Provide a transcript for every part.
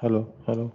Hello, hello.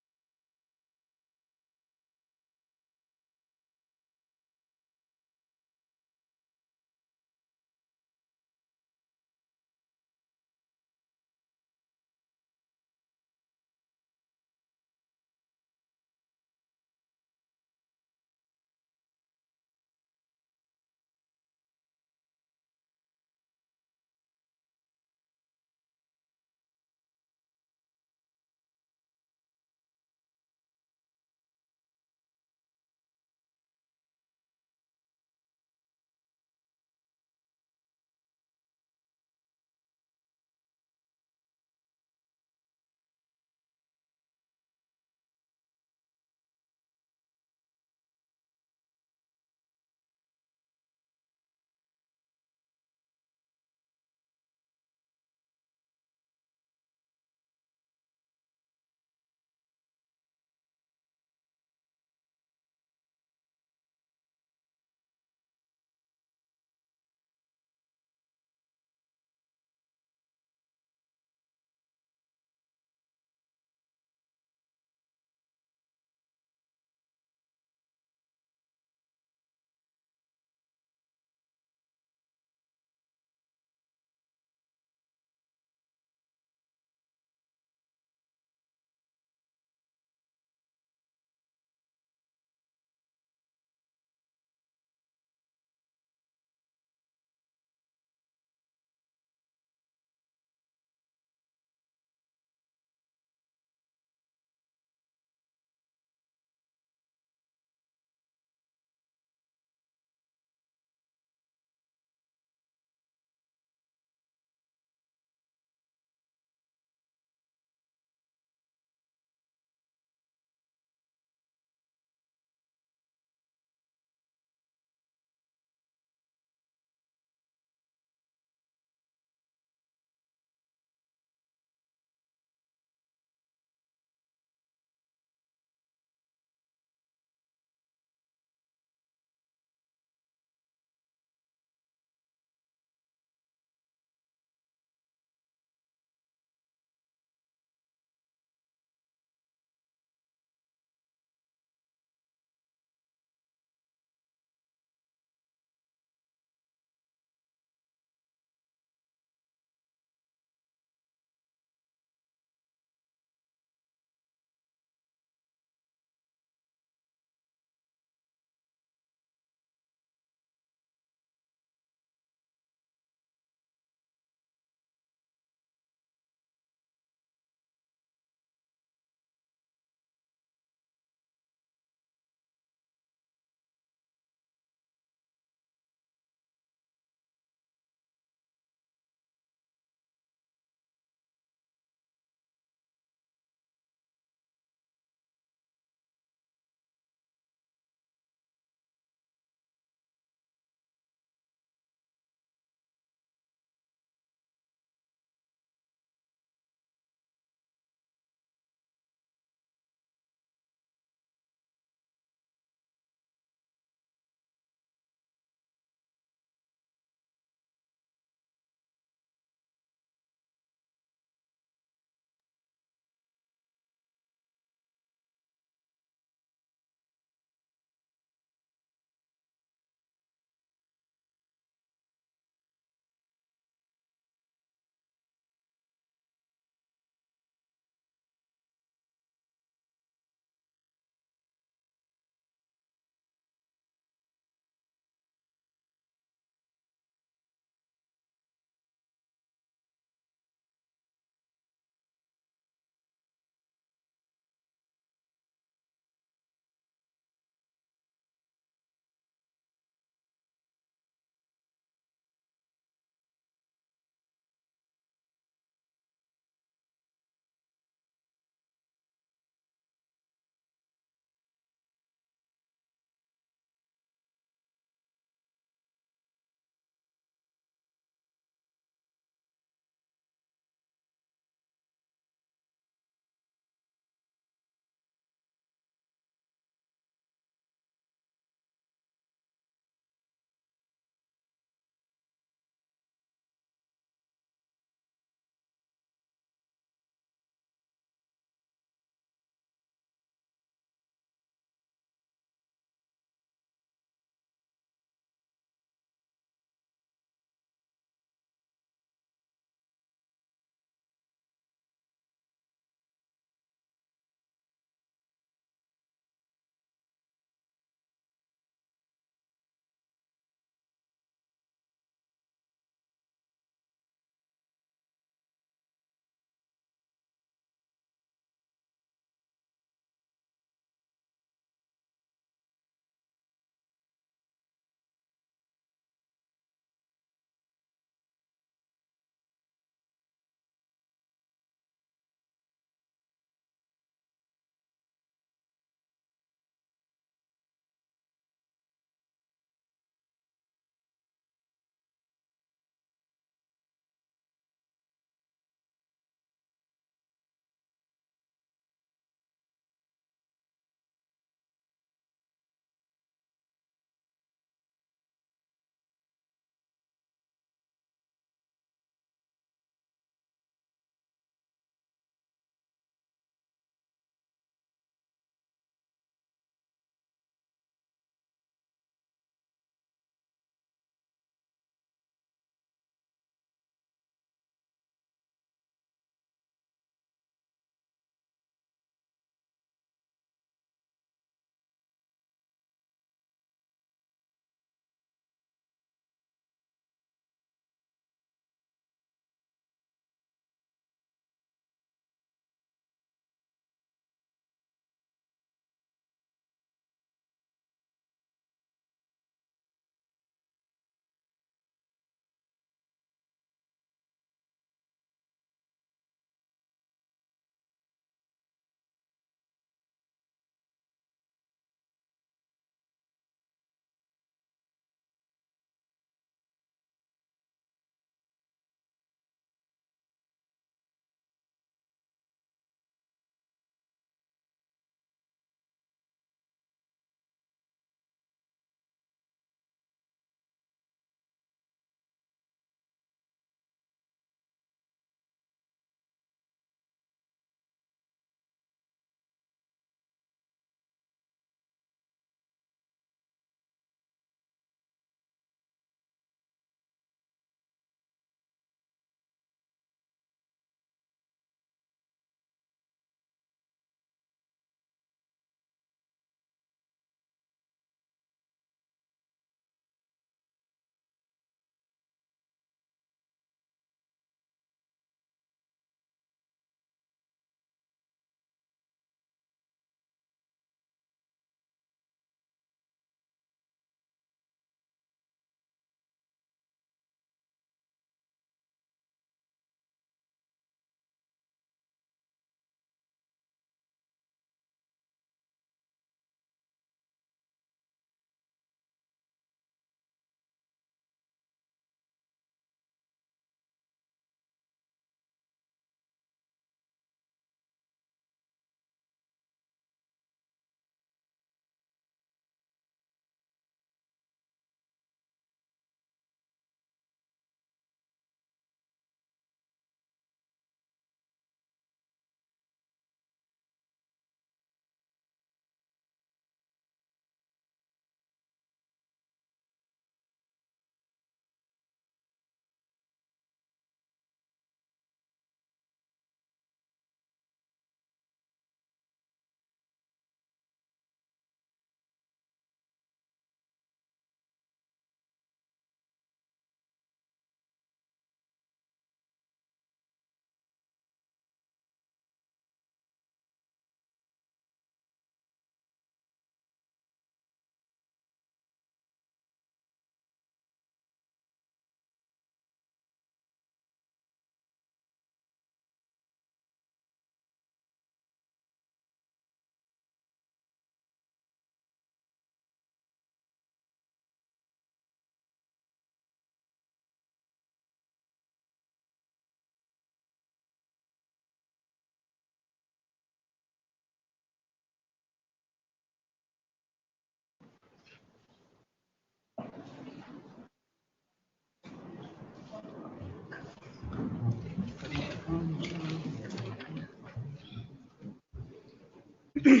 Memo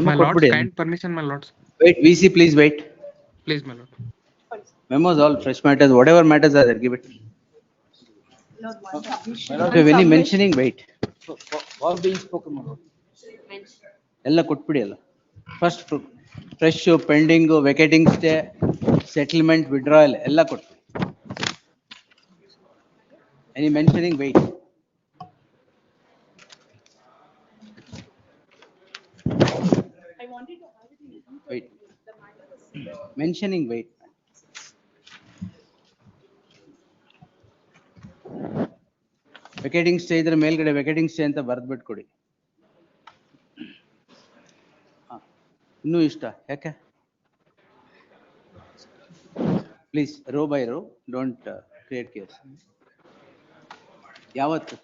My lords, ಕೊಟ್ಬಿಡಿ. kind permission, my lords. Wait, VC, please wait. Please, my lord. Memos, all fresh matters, whatever matters are there, give it. If you have any mentioning, wait. For being spoken, my lord. ಎಲ್ಲ ಕೊಟ್ಬಿಡಿ ಎಲ್ಲ. First fresh pending vacating stay settlement withdrawal ಎಲ್ಲ ಕೊಟ್ಬಿಡಿ. Any mentioning wait. Wait mentioning wait. Vacating stay ಇದ್ರೆ ಮೇಲ್ಗಡೆ ವೆಕೇಟಿಂಗ್ stay ಅಂತ ಬರ್ದ್ಬಿಟ್ಟು ಕೊಡಿ. ಇನ್ನೂ ಇಷ್ಟ ಯಾಕೆ? Please row by row, don't create case. ಯಾವತ್ತು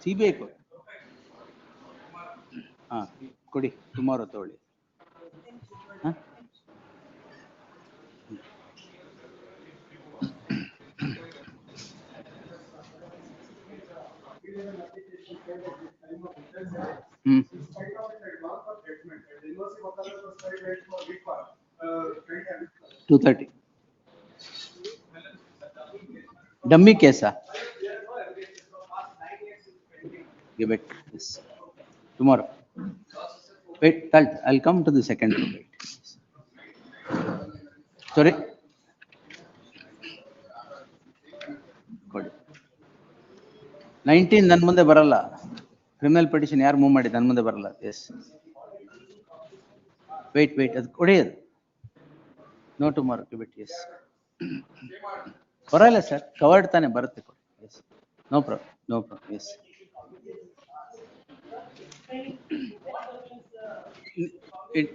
CBI ಕೊಡಿ. ಕೊಡಿ, ಟುಮಾರೋ ತಗೊಳ್ಳಿ. ಹ್ಮ್ 230 ಡಮ್ಮಿ ಕೇಸಾ? Give it this tomorrow. Wait, I'll come to the second room. Wait. Sorry. Good. 19 ನನ್ನ ಮುಂದೆ ಬರಲ್ಲ. ಕ್ರಿಮಿನಲ್ ಪಿಟಿಷನ್ ಯಾರು ಮೂವ್ ಮಾಡಿ ನನ್ನ ಮುಂದೆ ಬರಲ್ಲ. ಎಸ್. ವೇಟ್ ಅದು ಕೊಡಿ. ಅದು no tomorrow. Give it. Yes. ಬರಲ್ಲ ಸರ್, ಕವರ್ಡ್ ತಾನೆ ಬರುತ್ತೆ. ಕೊಡಿ. Yes. No problem. Yes.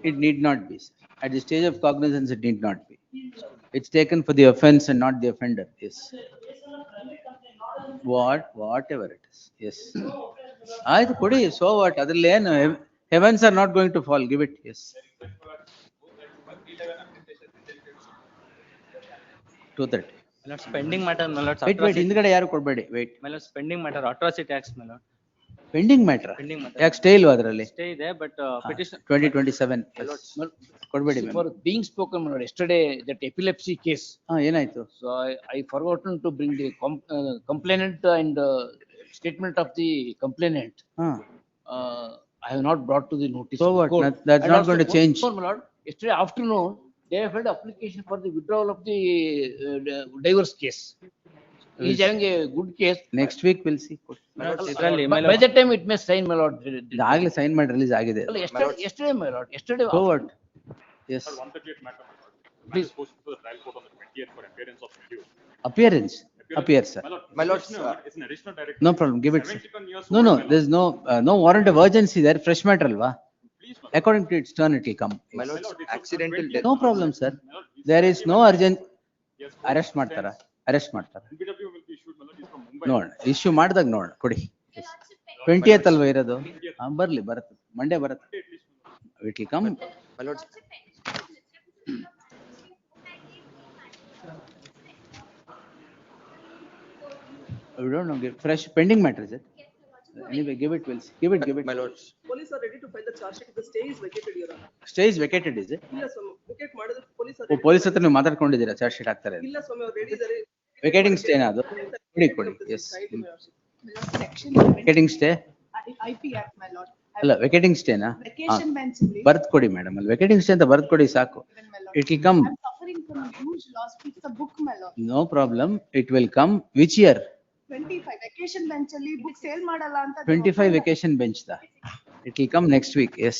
It need not be, sir. At the stage of cognizance, it need not be. It's taken for the offense and not the offender. Yes. Whatever it is. Yes. Aaytu kodi. So what? Adralli ಏನು heavens are not going to fall. Give it. Yes. 230. My lord, pending matter, my lord. Wait. ಹಿಂದ್ಗಡೆ ಯಾರು ಕೊಡಬೇಡಿ. Wait. My lord, pending matter, atrocity acts, my lord. Pending matter. ಯಾಕೆ stay ಇಲ್ವಾ ಅದರಲ್ಲಿ? Stay there, but petition 2027. ಕೊಡಬೇಡಿ. For being spoken, my lord, yesterday that epilepsy case. ಏನಾಯ್ತು? So I forgotten to bring the complainant and statement of the complainant. I have not brought to the notice. So what? That's not going to change. My lord, yesterday afternoon they have filed application for the withdrawal of the divorce case. He is having a good case. Next week we'll see. By that time it may sign, my lord. ಆಗಲೇ sign ಮಾಡಿ release ಆಗಿದೆ. Yesterday, my lord. Yesterday. So what? Yes. 138 matter, please post to the trial court on the 20th for appearance of accused. Appear, sir. My lord, it's an additional directive. No problem. Give it. No. There's no warrant of urgency there. Fresh matter, alva. According to its turn, it will come. My lord, accidental death. No problem, sir. There is no urgent. Arrest ಮಾಡ್ತಾರಾ? Arrest ಮಾಡ್ತಾರಾ? NBW will be issued, my lord, is from Mumbai. ನೋಡ issue ಮಾಡಿದಾಗ ನೋಡ ಕೊಡಿ. 20th ಅಲ್ವಾ ಇರೋದು? ಬರುತ್ತೆ Monday ಬರುತ್ತೆ. It will come. My lord, We don't know. Fresh pending matter, is it? Anyway, give it. We'll see. Give it. my lord, Police are ready to file the charge sheet if the stay is vacated, Your Honor. Stay is vacated, is it? ಇಲ್ಲ ಸ್ವಾಮಿ, vacate ಮಾಡಿದ್ರೆ police are O police ಹತ್ರ ನೀವು ಮಾತಾಡ್ಕೊಂಡಿದ್ದೀರಾ charge sheet ಹಾಕ್ತಾರೆ? ಇಲ್ಲ ಸ್ವಾಮಿ, ಅವ್ರು ready ಇದ್ದಾರೆ. ವೆಕೇಟಿಂಗ್ stay ಅದು ಕೊಡಿ. Yes. Section vacating stay IP Act, my lord. ಅಲ್ಲ ವೆಕೇಟಿಂಗ್ ಸ್ಟೇನಾ? Vacation bench. ಬರ್ದ್ ಕೊಡಿ ಮೇಡಮ್. ಅಲ್ಲಿ ವೆಕೇಟಿಂಗ್ ಸ್ಟೇ ಅಂತ ಬರ್ದ್ ಕೊಡಿ ಸಾಕು. It will come. I'm suffering from a huge loss. It's a book, my lord. No problem. It will come. Which year? 25 vacation bench ಅಲ್ಲಿ book sale ಮಾಡಲ್ಲ ಅಂತ. 25 vacation bench da. It will come next week. Yes.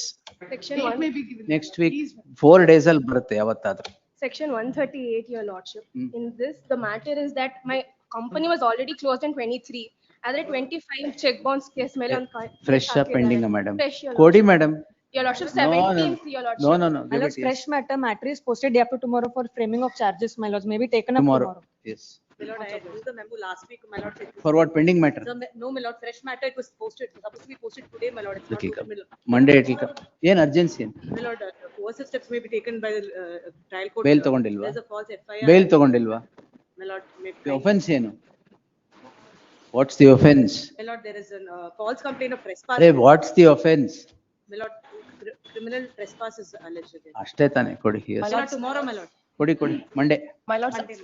Section Date 1, may be given. Next week 4 days ಅಲ್ಲಿ ಬರುತ್ತೆ ಯಾವತ್ತಾದ್ರೂ. Section 138, your lordship. In this, the matter is that my company was already closed in 23. Other 25 check bounce case ಮೇಲೆ ಒಂದು Fresh pending madam. Fresh, your ಕೊಡಿ madam. Your lordship 17th, your lordship. No. My Give lords, it. fresh matter is posted day after tomorrow for framing of charges, my lords, may be taken up tomorrow. Yes. My lord, I had used the memo last week, my lord. For what pending matter? No, my lord, fresh matter, it was posted, supposed to be posted today, my lord. It's not It'll posted, come. my lord. Monday it'll come. ಏನ್ urgency ಏನು? My lord, coercive steps may be taken by the trial court. Bail ತಗೊಂಡಿಲ್ವಾ? There's a false FIR. Bail ತಗೊಂಡಿಲ್ವಾ? My lord, The offense ಏನು? What's the offense? my lord, there is a false complaint of trespass. Hey, what's the offense? My lord, criminal trespass is alleged again. ಅಷ್ಟೇ ತಾನೇ ಕೊಡಿ. Yes. My lord, tomorrow, my lord. ಕೊಡಿ Monday. My lord, Monday.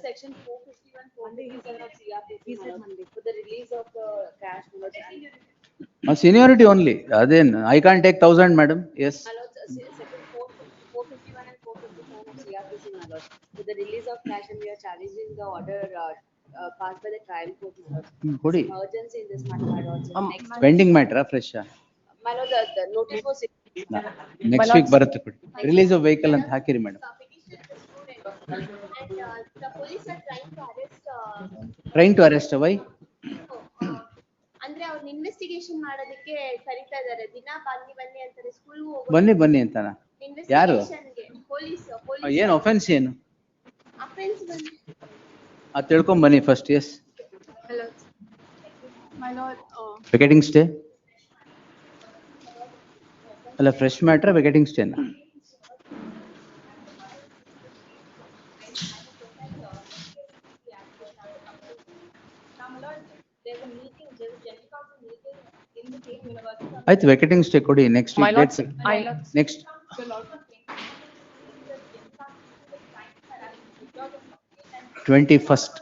section 451, 457 of CRPC, my lord, for the release of the cash, my lord. Seniority only. Then I can't take 1,000, madam. Yes. My lord, section 451 and 457 of CRPC, my lord, for the release of cash, and we are challenging the order passed by the trial court, my lord. ಕೊಡಿ. Some urgency in this matter, my lord. So next, Pending matter, fresh. my lord, the notice was. Next week ಬರುತ್ತೆ ಕೊಡಿ. Release of vehicle ಅಂತ ಹಾಕಿರಿ madam. And the police are trying to arrest, Trying to arrest why? ಅಂದ್ರೆ ಅವ್ರನ್ನ investigation ಮಾಡೋದಕ್ಕೆ ಕರೀತಾ ಇದಾರೆ. ದಿನ ಬನ್ನಿ ಬನ್ನಿ ಅಂತಾರೆ ಸ್ಕೂಲ್ಗೂ ಬನ್ನಿ ಅಂತಾನ. ಯಾರು? ಇನ್ವೆಸ್ಟಿಗೇಷನ್ಗೆ ಪೊಲೀಸ್ ಏನು offense ಏನು? ಅಫೆನ್ಸ್ ಬನ್ನಿ. ಅದು ತಿಳ್ಕೊಂಡ್ ಬನ್ನಿ first. Yes. My lord, Vacating stay? ಅಲ್ಲ ಫ್ರೆಶ್ ಮ್ಯಾಟ್ರ ವೆಕೆಟಿಂಗ್ ಸ್ಟೇನಾ? There's a meeting, there's a general council meeting in the same university. ಆಯ್ತು ವೆಕೆಟಿಂಗ್ ಸ್ಟೇ ಕೊಡಿ next My week. lords, next twenty first.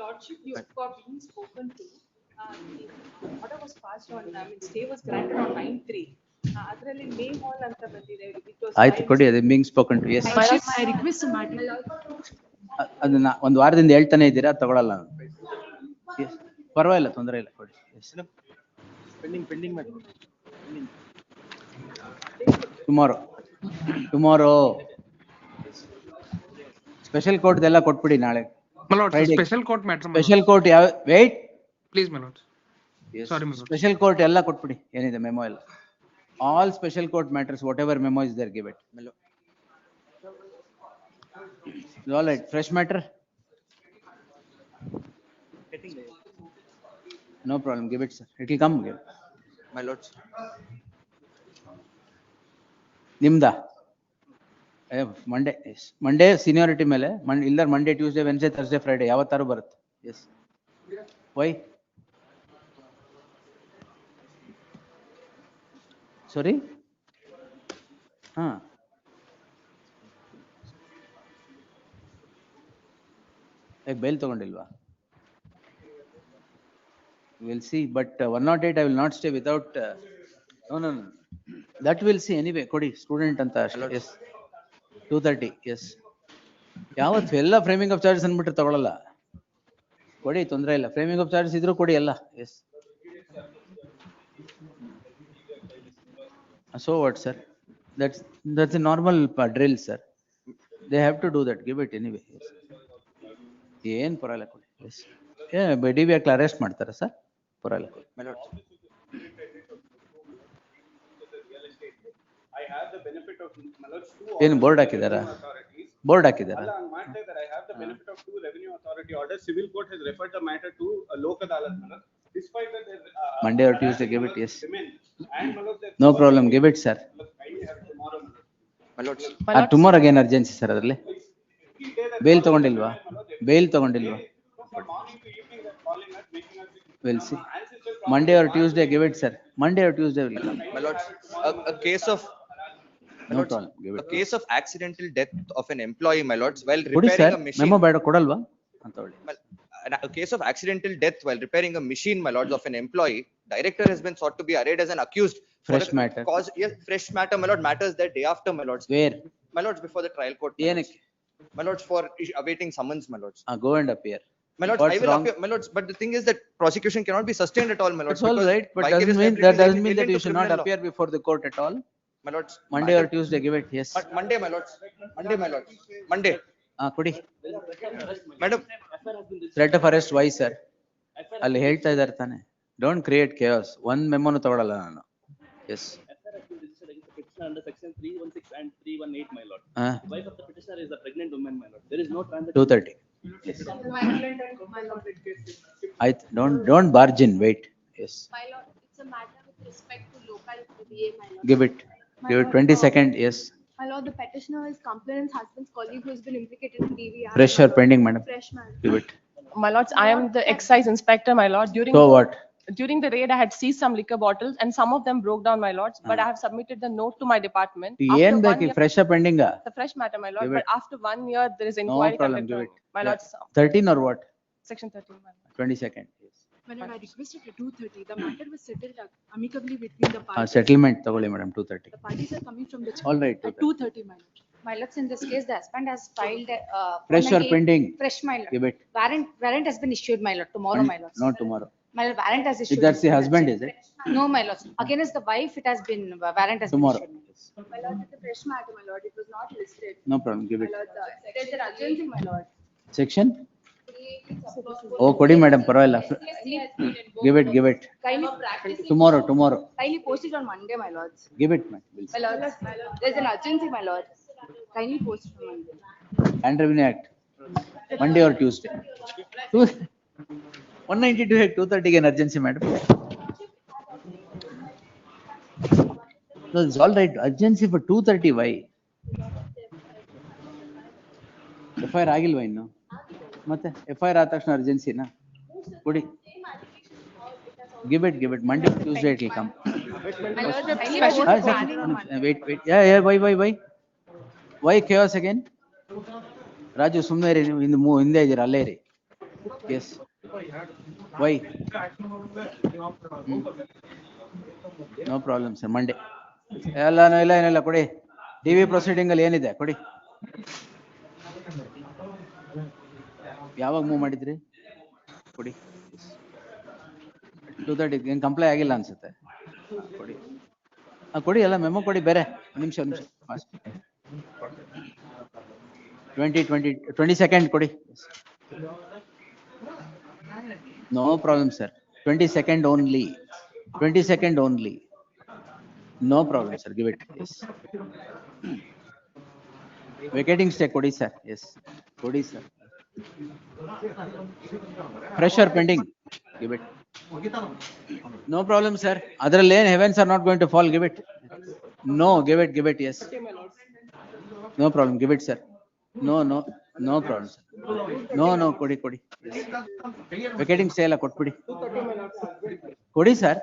Lordship, you are being spoken to. The order was passed on, I mean, stay was granted on 9/3. ಅದರಲ್ಲಿ May Hall ಅಂತ ಬಂದಿದೆ. It was ಆಯ್ತು filed. ಕೊಡಿ ಅದು being spoken to. Yes. Lordship, I request a matter. ಅದನ್ನ ಒಂದು ವಾರದಿಂದ ಹೇಳ್ತಾನೆ ಇದ್ದೀರಾ, ತಗೊಳಲ್ಲ ನಾನು. Yes. ಪರವಾಗಿಲ್ಲ, ತೊಂದರೆ ಇಲ್ಲ ಕೊಡಿ. Yes. Pending matter. Tomorrow special court ಎಲ್ಲ ಕೊಟ್ಬಿಡಿ ನಾಳೆ. My lord, Friday. special court matter. My special lord. Court ಯಾವ wait. Please, my lord. Sorry, my lord. Special court ಎಲ್ಲ ಕೊಟ್ಬಿಡಿ, ಏನಿದೆ ಮೆಮೋ ಎಲ್ಲ. All special court matters, whatever memo is there, give it. All right. Fresh matter, no problem, give it sir, it will come. Give. My lords. ನಿಮ್ದಾ? Monday. Yes, Monday seniority ಮೇಲೆ. ಇಲ್ಲ Monday, Tuesday, Wednesday, Thursday, Friday ಯಾವತ್ತಾರು ಬರುತ್ತೆ. Yes. Why? Sorry? Bail ತಗೊಂಡಿಲ್ವಾ? We'll see, but 108 I will not stay without. No. That we'll see anyway. ಕೊಡಿ student ಅಂತ ಅಷ್ಟೇ. S. 2:30. S. ಯಾವತ್ತು ಎಲ್ಲ ಫ್ರೇಮಿಂಗ್ ಆಫ್ ಚಾರ್ಜಸ್ ಅಂದ್ಬಿಟ್ರೆ ತಗೊಳಲ್ಲ. ಕೊಡಿ, ತೊಂದರೆ ಇಲ್ಲ. ಫ್ರೇಮಿಂಗ್ ಆಫ್ ಚಾರ್ಜಸ್ ಇದ್ರೂ ಕೊಡಿ ಎಲ್ಲ. S. So what, sir? That's a normal drill, sir. They have to do that. Give it anyway. Yes. ಏನ್ ಪರವಾಗಿಲ್ಲ ಕೊಡಿ. ಎಸ್. ಡಿ ವಿ ಅರೆಸ್ಟ್ ಮಾಡ್ತಾರಾ ಸರ್? ಪರವಾಗಿಲ್ಲ ಕೊಡಿ. My lords. I have the benefit of, my lords, two ಏನು orders board of ಹಾಕಿದಾರಾ? revenue authorities. Board ಹಾಕಿದಾರಾ? ಅಲ್ಲ, ಹಂಗ್ ಮಾಡ್ತಾ ಇದ್ದಾರೆ. I have the benefit of two revenue authority orders. Civil court has referred the matter to Lok Adalat, my lord. Despite that, Monday or Tuesday, give it, yes. remain. And my lord, No problem, give it, sir. kindly have tomorrow, my lord. My lords. ಟುಮಾರೋಗೆ ಏನು urgency sir ಅದರಲ್ಲಿ? Bail ತಗೊಂಡಿಲ್ವಾ? Bail ತಗೊಂಡಿಲ್ವಾ? From morning to evening, they're calling us, making us. We'll see. Monday or Tuesday, give it, sir. Monday or Tuesday will come. My lords, a case of, my No lords, problem, give a it. case of accidental death of an employee, my lords, while ಕೊಡಿ repairing sir, a machine. Memo ಬೇಡ, ಕೊಡಲ್ವಾ ಅಂತ ಹೇಳಿ. A case of accidental death while repairing a machine, my lords, of an employee, director has been sought to be arraigned as an accused. for Fresh a matter. Cause, yes, fresh matter, my lord, matters that day after, my lords. Where? My lords, before the trial court. My lords. ಏನಕ್ಕೆ? My lords, for awaiting summons, my lords. Go and appear. My lords, What's I will wrong? appear, my lords, but the thing is that prosecution cannot be sustained at all, my lords. It's all because right, but vicarious doesn't mean liability is that you alien should to not criminal law. appear before the court at all. My lords. Monday or Tuesday, give it. Yes. Monday, my lords. Monday, my lords. Monday. ಕೊಡಿ. Madam. Threat of arrest why sir? ಅಲ್ಲಿ ಹೇಳ್ತಾ ಇದ್ದಾರೆ ತಾನೆ. Don't create chaos. ಒಂದ್ ಮೆಮೊನು ತಗೊಳಲ್ಲ ನಾನು. Yes. Petitioner under section 316 and 318, my lord. Wife of the petitioner is a pregnant woman, my lord. There is no transaction. 2:30. Yes. My lord, Don't barge in, wait. Yes. My lord, it's a matter with respect to local VA, my lord. Give it. Give it 20 seconds. Yes. My lord, the petitioner is complainant's husband's colleague who has been implicated in DVR. Fresh or pending, madam? Fresh, madam. Give it. My lords, I am the excise inspector, my lord. So what? During the raid, I had seized some liquor bottles and some of them broke down, my lords. But Ah. I have submitted the note to my department. ಏನ್ After ಬೇಕು 1 year, fresh or pending? it's a fresh matter, my lord. Give But it. after 1 year, there is No inquiry problem. conducted Give on it. me. My Yeah. lords, 13 or what? section 13, my lord. 20 seconds. Yes. My lord, I requested at 2:30. The matter was settled amicably between the parties. Settlement ತಗೊಳ್ಳಿ madam 2:30. The parties are coming from the All right. at 2:30, my lord. My lords, in this case, the husband has filed Fresh or 198 pending? Fresh, my lord. Give it. Warrant has been issued, my lord, tomorrow, my lords. Not tomorrow. My lord, warrant has issued. That's the husband, is it? No, my lords. Against the wife, it has been, warrant has Tomorrow. been issued. Yes. My lord, it's a fresh matter, my lord. It was not listed. No problem. Give My it. lord, there's an urgency, my lord. Section? Oh, ಕೊಡಿ madam ಪರವಾಗಿಲ್ಲ. Give it. Give it. Kindly Tomorrow. Kindly post it on Monday, my lords. Give it, man. We'll My see. lord, there's an urgency, my lord. Kindly post it on Monday. And Revenue Act. Monday or Tuesday. 192 Act 230 an urgency, madam. No, it's all right. Urgency for 230. Why? FIR ಆಗಿಲ್ವಾ ಇನ್ನು? ಮತ್ತೆ FIR ಆದ ತಕ್ಷಣ urgency ನಾ? ಕೊಡಿ. Give it. Monday, Tuesday it will come. My lord, kindly post Ah, the planning on Monday. wait. Yeah. Why? Why chaos again? Raju ಸುಮ್ಮನೆ ಇರಿ, ನೀವು ಹಿಂದೆ ಇದ್ದೀರಾ, ಅಲ್ಲೇ ಇರಿ. Yes why no problem sir. Monday ಏನಿಲ್ಲ ಕೊಡಿ. ಟಿವಿ ಪ್ರೊಸೀಡಿಂಗ್ ಅಲ್ಲಿ ಏನಿದೆ ಕೊಡಿ. ಯಾವಾಗ ಮೂವ್ ಮಾಡಿದ್ರಿ ಕೊಡಿ. 2:30 ಏನು ಕಂಪ್ಲೈ ಆಗಿಲ್ಲ ಅನ್ಸುತ್ತೆ. ಕೊಡಿ ಕೊಡಿ, ಎಲ್ಲ ಮೆಮೊ ಕೊಡಿ. ಬೇರೆ ನಿಮಿಷ ಫಾಸ್ಟ್. 20 ಸೆಕೆಂಡ್ ಕೊಡಿ. No problem sir. 20 second only. 20 second only. No problem sir. Give it. Yes. Vacating stay ಕೊಡಿ ಸರ್. ಎಸ್ ಕೊಡಿ sir. Fresh or pending? Give it. No problem sir. ಅದರಲ್ಲಿ ಏನು heavens are not going to fall. Give it. No, give it. Yes. No problem. Give it sir. No problem sir. No ಕೊಡಿ. Vacating stay ಎಲ್ಲ ಕೊಟ್ಬಿಡಿ. ಕೊಡಿ sir.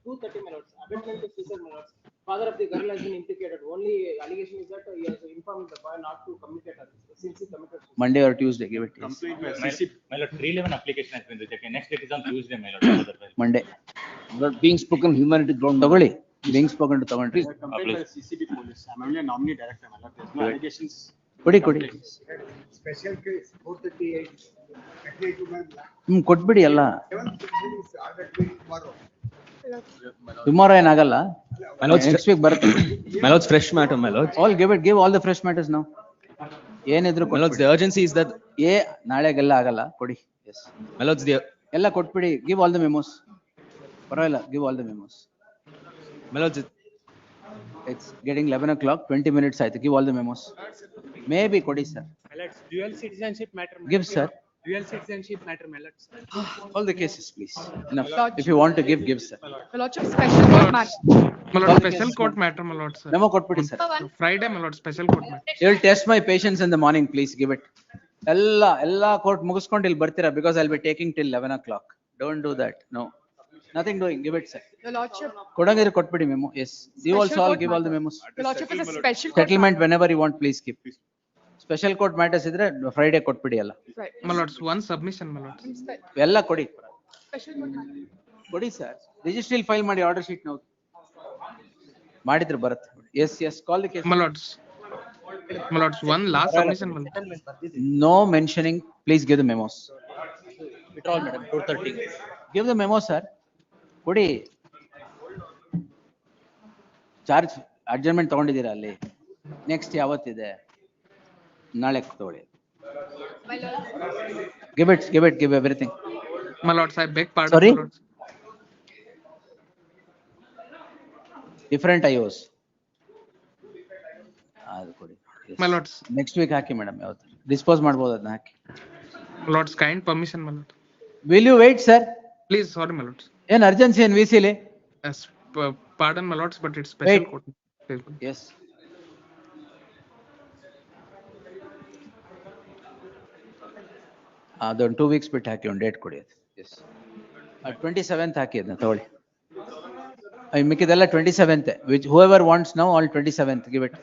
2:30 minutes. Abatement is seized, my lords. Father of the girl has been implicated. Only allegation is that he has informed the boy not to communicate her since he committed suicide. Monday or Tuesday. Give it. Yes. My lord, 311 application has been rejected. Next date is on Tuesday, my lord. Monday. But being spoken humanity ground. ತಗೊಳ್ಳಿ. being spoken to ತಗೊಂಡ್ರಿ. Complaint by CCB police. I'm only a nominee director, my lord. There's no allegations. ಕೊಡಿ. Special case 438. ಕೊಟ್ಬಿಡಿ ಎಲ್ಲ. Tomorrow ಏನಾಗಲ್ಲ. Next week ಬರುತ್ತೆ. My lords, fresh matter, my lords. All give all the fresh matters now. ಏನಿದ್ರು My lords, the urgency is that ನಾಳೆಗೆಲ್ಲ ಆಗಲ್ಲ. ಕೊಡಿ. Yes. my lords, ಎಲ್ಲ ಕೊಟ್ಬಿಡಿ. Give all the memos. ಪರವಾಗಿಲ್ಲ. Give all the memos. my lords, It's getting 11 o'clock. 20 minutes ಆಯ್ತು. Give all the memos. Maybe ಕೊಡಿ sir. Dual citizenship matter. Give sir. Dual citizenship matter, my lords. All the cases, please. Enough. If you want to give, sir. My lordship, special court matter. My lord, special court matter, my lord, sir. Memo ಕೊಟ್ಬಿಡಿ sir. Friday, my lord, special court matter. You will test my patience in the morning, please. Give it. ಎಲ್ಲ court ಮುಗಿಸ್ಕೊಂಡು ಇಲ್ಲಿ ಬರ್ತೀರಾ, because I'll be taking till 11 o'clock. Don't do that. No. Nothing doing. Give it, sir. Your lordship, ಕೊಡಂಗಿದ್ರೆ ಕೊಟ್ಬಿಡಿ memo. Yes. You also Special all court give all the matter. memos. your lordship is a special court Settlement whenever you want, please keep. Special court matters ಇದ್ರೆ Friday ಕೊಟ್ಬಿಡಿ ಎಲ್ಲ. matter. Right. My lords, one submission, my lords. ಎಲ್ಲ ಕೊಡಿ. Special court matter. ಕೊಡಿ sir. ರಿಜಿಸ್ಟ್ರಿಲ್ file ಮಾಡಿ order sheet ನಾವು ಮಾಡಿದ್ರೆ ಬರುತ್ತೆ. Yes call the case. My lords, one last submission, my lord. No mentioning. Please give the memos. Withdrawal, madam. 2:30. Give the memo, sir. ಕೊಡಿ. Charge adjournment ತಗೊಂಡಿದ್ದೀರಾ ಅಲ್ಲಿ. Next ಯಾವತ್ತಿದೆ? ನಾಳೆ ತಗೊಳ್ಳಿ. Give everything. My lords, I beg pardon. Sorry? My lords. Different IOs. ಅದು ಕೊಡಿ. My lords. Next week ಹಾಕಿ madam ಯಾವತ್ತು. Dispose ಮಾಡ್ಬೋದು ಅದನ್ನ ಹಾಕಿ. My lords, kind permission, my lord. Will you wait sir? Please, sorry, my lords. ಏನ್ urgency ಏನ್ ವಿಸಿಲಿ? As pardon, my lords, but it's special Wait. court. Yes. ಅದೊಂದು 2 weeks ಬಿಟ್ಟು ಹಾಕಿ ಒಂದು ಡೇಟ್ ಕೊಡಿ ಅದು. ಎಸ್ 27th ಹಾಕಿ ಅದನ್ನ ತಗೊಳ್ಳಿ. ಮಿಕ್ಕಿದೆಲ್ಲ 27th, which whoever wants now all 27th give it.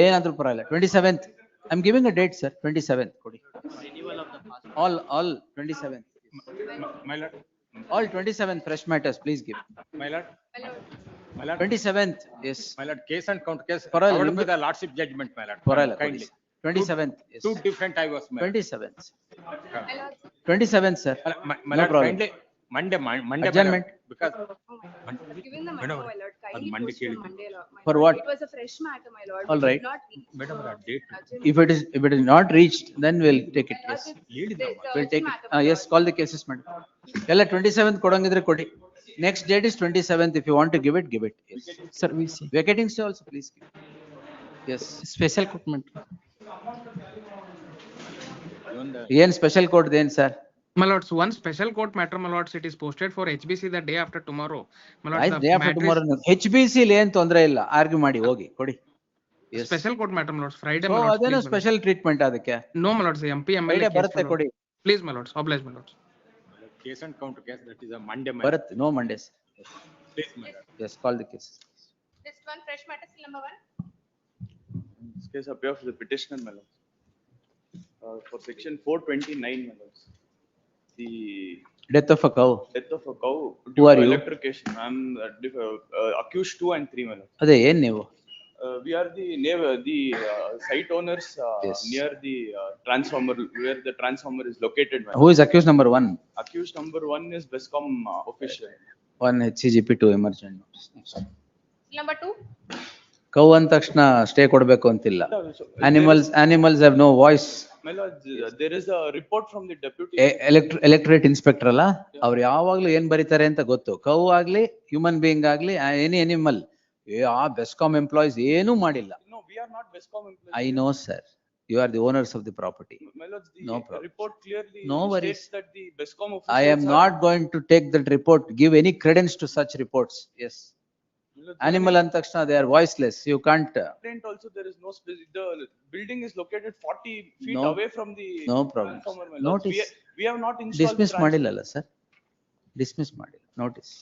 ಏನಾದ್ರೂ ಪರವಾಗಿಲ್ಲ 27th. I'm giving a date sir, 27th ಕೊಡಿ. All 27th. My lord. All 27 fresh matters please give. My lord. My lord. 27th, yes. My lord, case and counter case ಪರವಾಗಿಲ್ಲ, covered by the lordship judgment, my lord. ಪರವಾಗಿಲ್ಲ Kindly. 27th, yes. Two different I was, my lord. 27th. 27th sir. My No lord, problem. kindly Monday, my Adjournment. lord, because Given the matter, my lord, kindly Monday post on ಕೇಳಿ. Monday, my For lord. what? It was a fresh matter, my lord. All We right. did not reach madam, the date. urgent- If it is not reached, then we'll take it, yes. ಹೇಳಿದ್ರಮ್ಮ. It's a We'll urgent take it. matter, my Yes, lord. call the cases madam. ಎಲ್ಲ 27th ಕೊಡಂಗಿದ್ರೆ ಕೊಡಿ. Next date is 27th. If you want to give it, give it. Yes. Sir, we see. Vacating stay also please give. Yes. Special court, my lord. ಏನ್ special court ಏನ್ sir? My lords, one special court matter, my lords, it is posted for HBC the day after tomorrow. My lords, ಆಯ್ತು, the day after matter tomorrow. HBC ಏನ್ ತೊಂದ್ರೆ ಇಲ್ಲ, argue ಮಾಡಿ ಹೋಗಿ ಕೊಡಿ. is special court matter, my lords, Friday, so my lords. ಅದೇನೋ Please, my lords. Special treatment ಅದಕ್ಕೆ. No, my lords, MP MLA Friday case, ಬರುತ್ತೆ my lords. ಕೊಡಿ. Please, my lords, oblige, my lords. Case and counter case, that is a Monday, my lord. ಬರುತ್ತೆ, no Mondays. Please, my lord. Yes, call the case. Just one fresh matter, still number 1. This case appears for the petitioner, my lord. For section 429, my lords. The Death of a cow. death of a cow Who due are to you? electrocution. I'm accused 2 and 3, my lord. ಅದೇ ಏನ್ ನೀವು? We are the neighbor, the site owners Yes. near the transformer, where the transformer is located, my Who lord. is accused number 1? Accused number 1 is Bescom official. 1 HCGP 2 emergent notice. Next. Number 2. Cow ಅಂದ ತಕ್ಷಣ stay ಕೊಡ್ಬೇಕು ಅಂತಿಲ್ಲ. So, Animals have no voice. my lord, there is a report from the deputy. Electorate inspector ಅಲ್ಲ, ಅವ್ರು ಯಾವಾಗ್ಲೂ ಏನ್ ಬರೀತಾರೆ ಅಂತ ಗೊತ್ತು. ಕೌ ಆಗ್ಲಿ, ಹ್ಯೂಮನ್ ಬೀಯಿಂಗ್ ಆಗ್ಲಿ, ಎನಿ ಅನಿಮಲ್, ಆ ಬೆಸ್ಕಾಂ ಎಂಪ್ಲಾಯೀಸ್ ಏನೂ ಮಾಡಿಲ್ಲ. No, we are not Bescom employees. I know sir, you are the owners of the property. My lord, the No problem. report clearly No worries. states that the Bescom officials I am not going to take that report, give any credence to such reports. Yes. Animal ಅಂದ ತಕ್ಷಣ they are voiceless, you can't. Complaint also, there is no space. The building is located 40 feet No, away from the no problem. transformer, my lord. Notice. We have not installed. Dismiss ಮಾಡಿಲ್ಲಲ್ಲ sir? Dismiss ಮಾಡಿಲ್ಲ. Notice.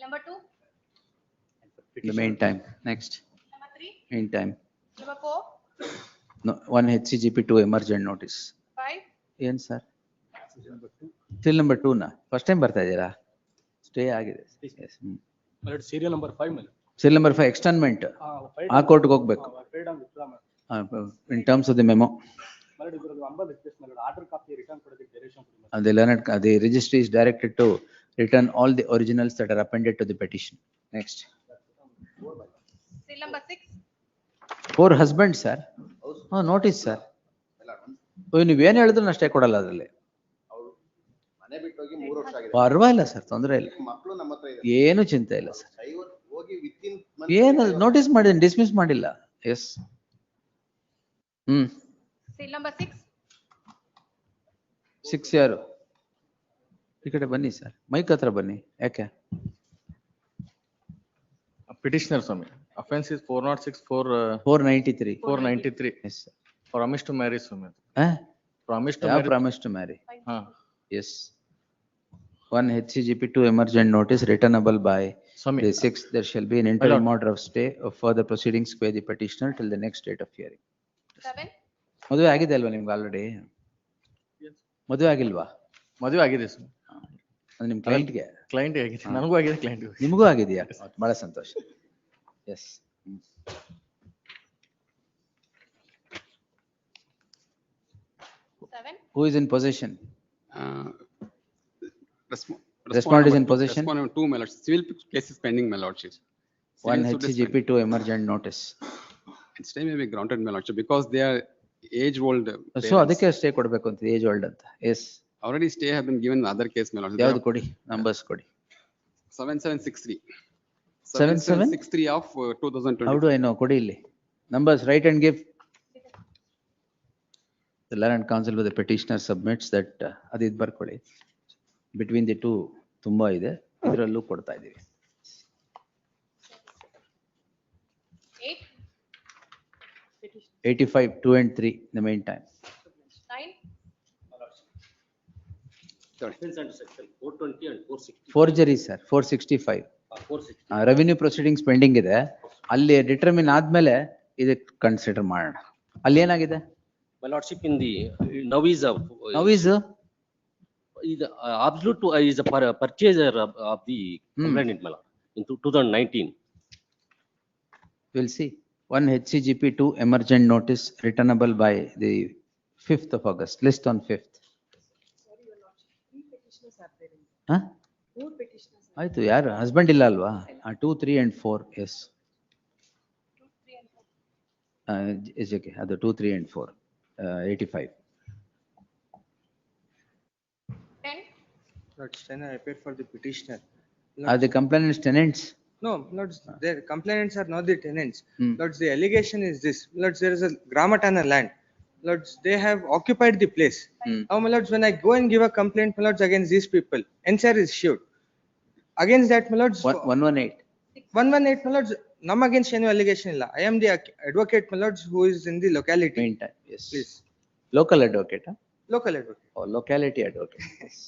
Number 2. In the meantime, next. Number 3. Meantime, Number 4. no, 1 HCGP 2 emergent notice. 5. ಏನ್ sir? Still number 2 ನಾ? First time ಬರ್ತಾ ಇದ್ದೀರಾ? Stay ಆಗಿದೆ. Yes. My lord, serial number 5, my lord. Serial number 5 externment. ಆ ಕೋರ್ಟ್ಗೆ ಹೋಗ್ಬೇಕು. Paid on withdraw, In terms of the memo. my lord, ಇದರದ್ದು humble request, my lord, order copy return ಕೊಡೋದಕ್ಕೆ direction ಕೊಡಿ, my lord. And the learned, the registry is directed to return all the originals that are appended to the petition. Next. Still number 6. 4 husbands sir. Oh, notice sir. ನೀವೇನ್ ಹೇಳಿದ್ರು ಅಷ್ಟೇ ಕೊಡಲ್ಲ ಅದರಲ್ಲಿ. ಮನೆ ಬಿಟ್ಟು ಹೋಗಿ 3 ವರ್ಷ ಆಗಿದೆ. ಪರವಾಗಿಲ್ಲ ಸರ್, ತೊಂದರೆ ಇಲ್ಲ. ಮಕ್ಕಳು ನಮ್ಮ ಹತ್ರ ಇದೆ. ಏನು ಚಿಂತೆ ಇಲ್ಲ ಸರ್. ಹೋಗಿ ವಿತಿನ್ ಏನು ನೋಟಿಸ್ ಮಾಡಿದ್ದೀನಿ, ಡಿಸ್ಮಿಸ್ ಮಾಡಿಲ್ಲ. ಎಸ್. Still number 6. 6 ಯಾರು? ಈ ಕಡೆ ಬನ್ನಿ ಸರ್, ಮೈಕ್ ಹತ್ರ ಬನ್ನಿ. ಯಾಕೆ? Petitioner Swami, offense is 406 493. 493. Yes sir. Promise to marry Swami. Promise to marry. Promise to marry. Yes. 1 HCGP 2 emergent notice returnable by Swami. the 6th. There shall be an interim order of stay of further proceedings by the petitioner till the next date of hearing. 7. ಮದುವೆ ಆಗಿದೆ ಅಲ್ವಾ ನಿಮ್ಗೆ already? ಮದುವೆ ಆಗಿಲ್ವಾ? ಮದುವೆ ಆಗಿದೆ ಸ್ವಾಮಿ. ಅದು ನಿಮ್ ಕ್ಲೈಂಟ್ಗೆ? ಕ್ಲೈಂಟ್ ಆಗಿದೆ, ನನಗೂ ಆಗಿದೆ, ಕ್ಲೈಂಟ್ ನಿಮಗೂ ಆಗಿದೆಯಾ? ಬಹಳ ಸಂತೋಷ. S. Who is in possession? Respondent is in possession. Respondent 2, my lord. Civil case is pending, my lordship. 1 HCGP 2 emergent notice. And stay may be granted, my lordship, because they are age old. So ಅದಕ್ಕೆ stay ಕೊಡಬೇಕು ಅಂತ, age old ಅಂತ. S. Already stay have been given in other case, my lordship. ಯಾವುದು ಕೊಡಿ, numbers ಕೊಡಿ. 7763. 7763 of 2020. How do I know? ಕೊಡಿ ಇಲ್ಲಿ. Numbers, write and give. The learned counsel with the petitioner submits that ಅದು ಇದು ಬರ್ಕೊಳ್ಳಿ. Between the two ತುಂಬಾ ಇದೆ, ಇದರಲ್ಲೂ ಕೊಡ್ತಾ ಇದೀವಿ. 85, 2 and 3 in the meantime. 9. Offense under section 420 and 460. Forgery sir, 465. 460. Revenue proceedings pending ಇದೆ, ಅಲ್ಲಿ ಡಿಟರ್ಮಿನ್ ಆದ್ಮೇಲೆ ಇದಕ್ಕೆ ಕನ್ಸಿಡರ್ ಮಾಡೋಣ. ಅಲ್ಲಿ ಏನಾಗಿದೆ? My lordship, in the now is absolute is a purchaser of the complainant, my lord, in 2019. We'll see. One HCGP, 2 emergent notice returnable by the 5th of August, list on 5th. Sorry, Your Lordship, 3 petitioners are there. Huh? 4 petitioners. ಆಯ್ತು, ಯಾರು husband ಇಲ್ಲ ಅಲ್ವಾ? 2, 3 and 4, yes. 2, 3 and 4. Is okay, ಅದು 2, 3 and 4, 85. 10. Lords, then I appear for the petitioner. Are the complainants tenants? No, Lords, their complainants are not the tenants. Hmm. Lords, the allegation is this. Lords, there is a Gramatana land. Lords, they have occupied the place. Now, my lords, when I go and give a complaint, my lords, against these people, NCR is issued. Against that, my lords. 118. 118, my lords, nam against any allegation illa. I am the advocate, my lords, who is in the locality. Meantime, yes. Please. Local advocate, huh? Local advocate. Oh, locality advocate. Yes.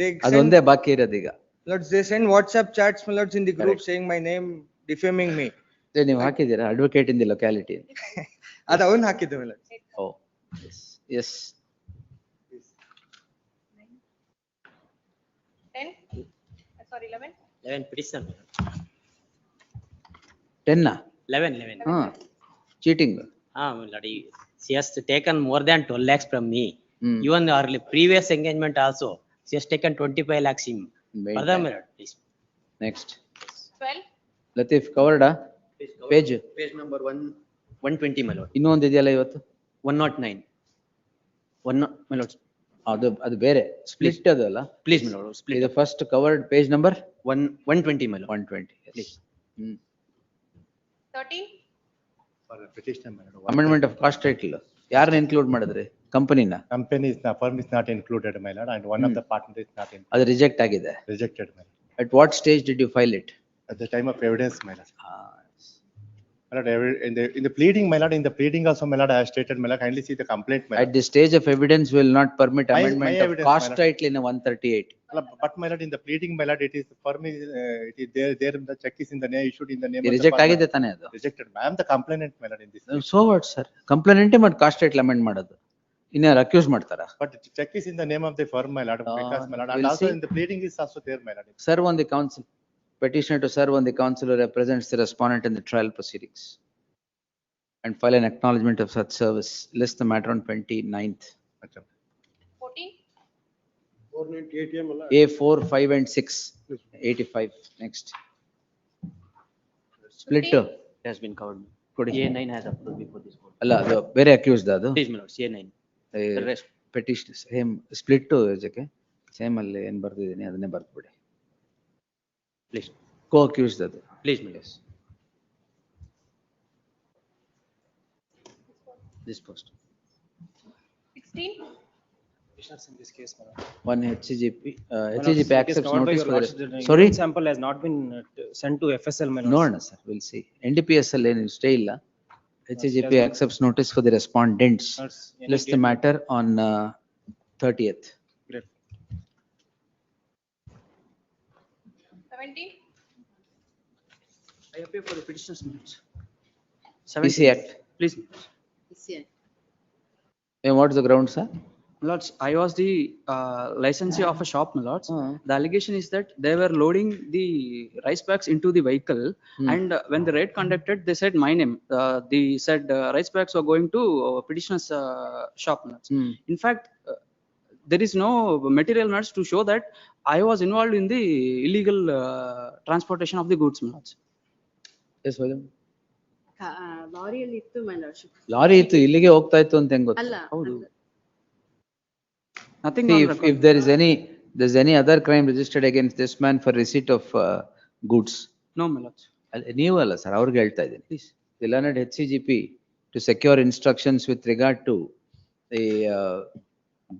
They ಅದೊಂದೇ ಬಾಕಿ ಇರೋದೀಗ. Lords, they send WhatsApp chats, my lords, in the group saying my name, defaming me. ನೀವು ಹಾಕಿದ್ದೀರಾ advocate in the locality? ಅದು ಅವನು ಹಾಕಿದ್ದೆ, my lords. Oh, yes, yes. 10. Sorry, 11. 11 petition. 10 ನಾ? 11. ಹಾ, cheating. My lord, she has taken more than 12 lakhs from me. Hmm. Even our previous engagement also, she has taken 25 lakhs him. Further, my lord, please. Next. 12. Latif ಕವರ್ಡಾ? Page Page number 120, my lord. ಇನ್ನೊಂದು ಇದೆಯಲ್ಲ ಇವತ್ತು? 109. My lord. ಅದು ಬೇರೆ split ಅದು ಅಲ್ಲ? Please, my lord, split. ಇದು first covered page number 120, my lord. 120. Please. 13. Amendment of cost title ಯಾರನ್ನ ಇನ್ಕ್ಲೂಡ್ ಮಾಡಿದ್ರಿ? ಕಂಪನಿನ? Company is not, firm is not included, my lord, and one of the partners is not included. ಅದು reject ಆಗಿದೆ. Rejected, my lord. At what stage did you file it? At the time of evidence, my lord. My lord, in the pleading, my lord, in the pleading also, my lord, I have stated, my lord, kindly see the complaint, my lord. At the stage of evidence will not permit My amendment of evidence, cost my lord. title in a 138. But my lord, in the pleading, my lord, it is firm is, it is there, the check is in the name, issued in the name of the reject partner. ಆಗಿದೆ ತಾನೇ ಅದು? Rejected, I am the complainant, my lord, in this. So what sir? ಕಂಪ್ಲೇಂಟೇ ಮಾಡಿ cost title amend ಮಾಡೋದು. ಇನ್ಯಾರು accuse ಮಾಡ್ತಾರಾ? But the check is in the name of the firm, my lord, because, my lord, and we'll also see. in the pleading is also there, my lord. Serve on the counsel. Petitioner to serve on the counsel who represents the respondent in the trial proceedings and file an acknowledgement of such service. List the matter on 29th. 14. 498 AM ಅಲ್ಲ? A4, 5 and 6, 85. Next. Split. It has been covered. ಕೊಡಿ. A9 has approved before this court. ಅಲ್ಲ ಅದು ಬೇರೆ accused ಅದು? Please, my lord, A9. The rest. Petition same split ಇದಕ್ಕೆ same ಅಲ್ಲಿ ಏನ್ ಬರ್ತಿದ್ದೀನಿ ಅದನ್ನೇ ಬರ್ದ್ಬಿಡಿ. Please. ಕೋ ಅಕ್ಯೂಸ್ಡ್ ಅದು. Please, my lord. This post. 16. Petitioners in this case, my lord. One HCGP, My lord, HCGP it is accepts covered by notice your for lordship. the. The Sorry? urine sample has not been sent to FSL, my lord. ನೋಡೋಣ sir, will see. NDPS ಅಲ್ಲಿ ಏನು stay ಇಲ್ಲ. HCGP accepts notice for the respondents. List the matter on 30th. Great. 17. I appear for the petitioners minutes. PC Act. Please. And what is the ground, sir? Lords, I was the licensee of a shop, my lords. The allegation is that they were loading the rice bags into the vehicle, and when the raid conducted, they said my name. They said rice bags were going to petitioner's shop, my lords. In fact, there is no material, my lords, to show that I was involved in the illegal transportation of the goods, my lords. Yes, William. ಲಾರಿಯಲ್ಲಿ ಇತ್ತು, my lordship. Lorry ಇತ್ತು, ಇಲ್ಲಿಗೆ ಹೋಗ್ತಾ ಇತ್ತು ಅಂತ ಹೆಂಗ್ ಗೊತ್ತು? ಅಲ್ಲ, ಹೌದು. Nothing See, on if record. there's any other crime registered against this man for receipt of goods. No, my lords. ನೀವು ಅಲ್ಲ ಸರ್, ಅವ್ರಿಗೆ ಹೇಳ್ತಾ ಇದ್ದೀನಿ. The learned HCGP to secure instructions with regard to the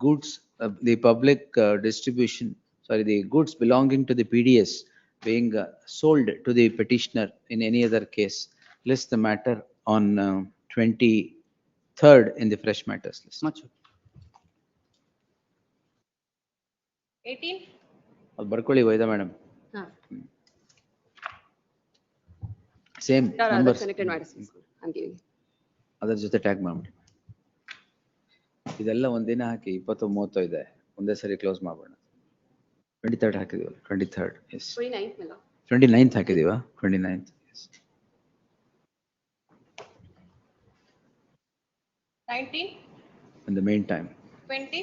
goods, the public distribution, sorry, the goods belonging to the PDS being sold to the petitioner in any other case. List the matter on 23rd in the fresh matters list. Much. 18. ಅದು ಬರ್ಕೊಳ್ಳಿ ವೈದ madam. ಹಾ. Same numbers connected ಮಾಡಿಸಿ. I'm giving. ಅದರ ಜೊತೆ tag ಮಾಡ್ಬಿಡಿ. ಇದೆಲ್ಲ ಒಂದಿನ ಹಾಕಿ 20-30 ಇದೆ, ಒಂದೇ ಸರಿ ಕ್ಲೋಸ್ ಮಾಡೋಣ. 23rd ಹಾಕಿದೀವಲ್ಲ, 23rd, yes. 29th ಮೇಲ. 29th ಹಾಕಿದೀವಾ? 29th, yes. 19. In the meantime. 20.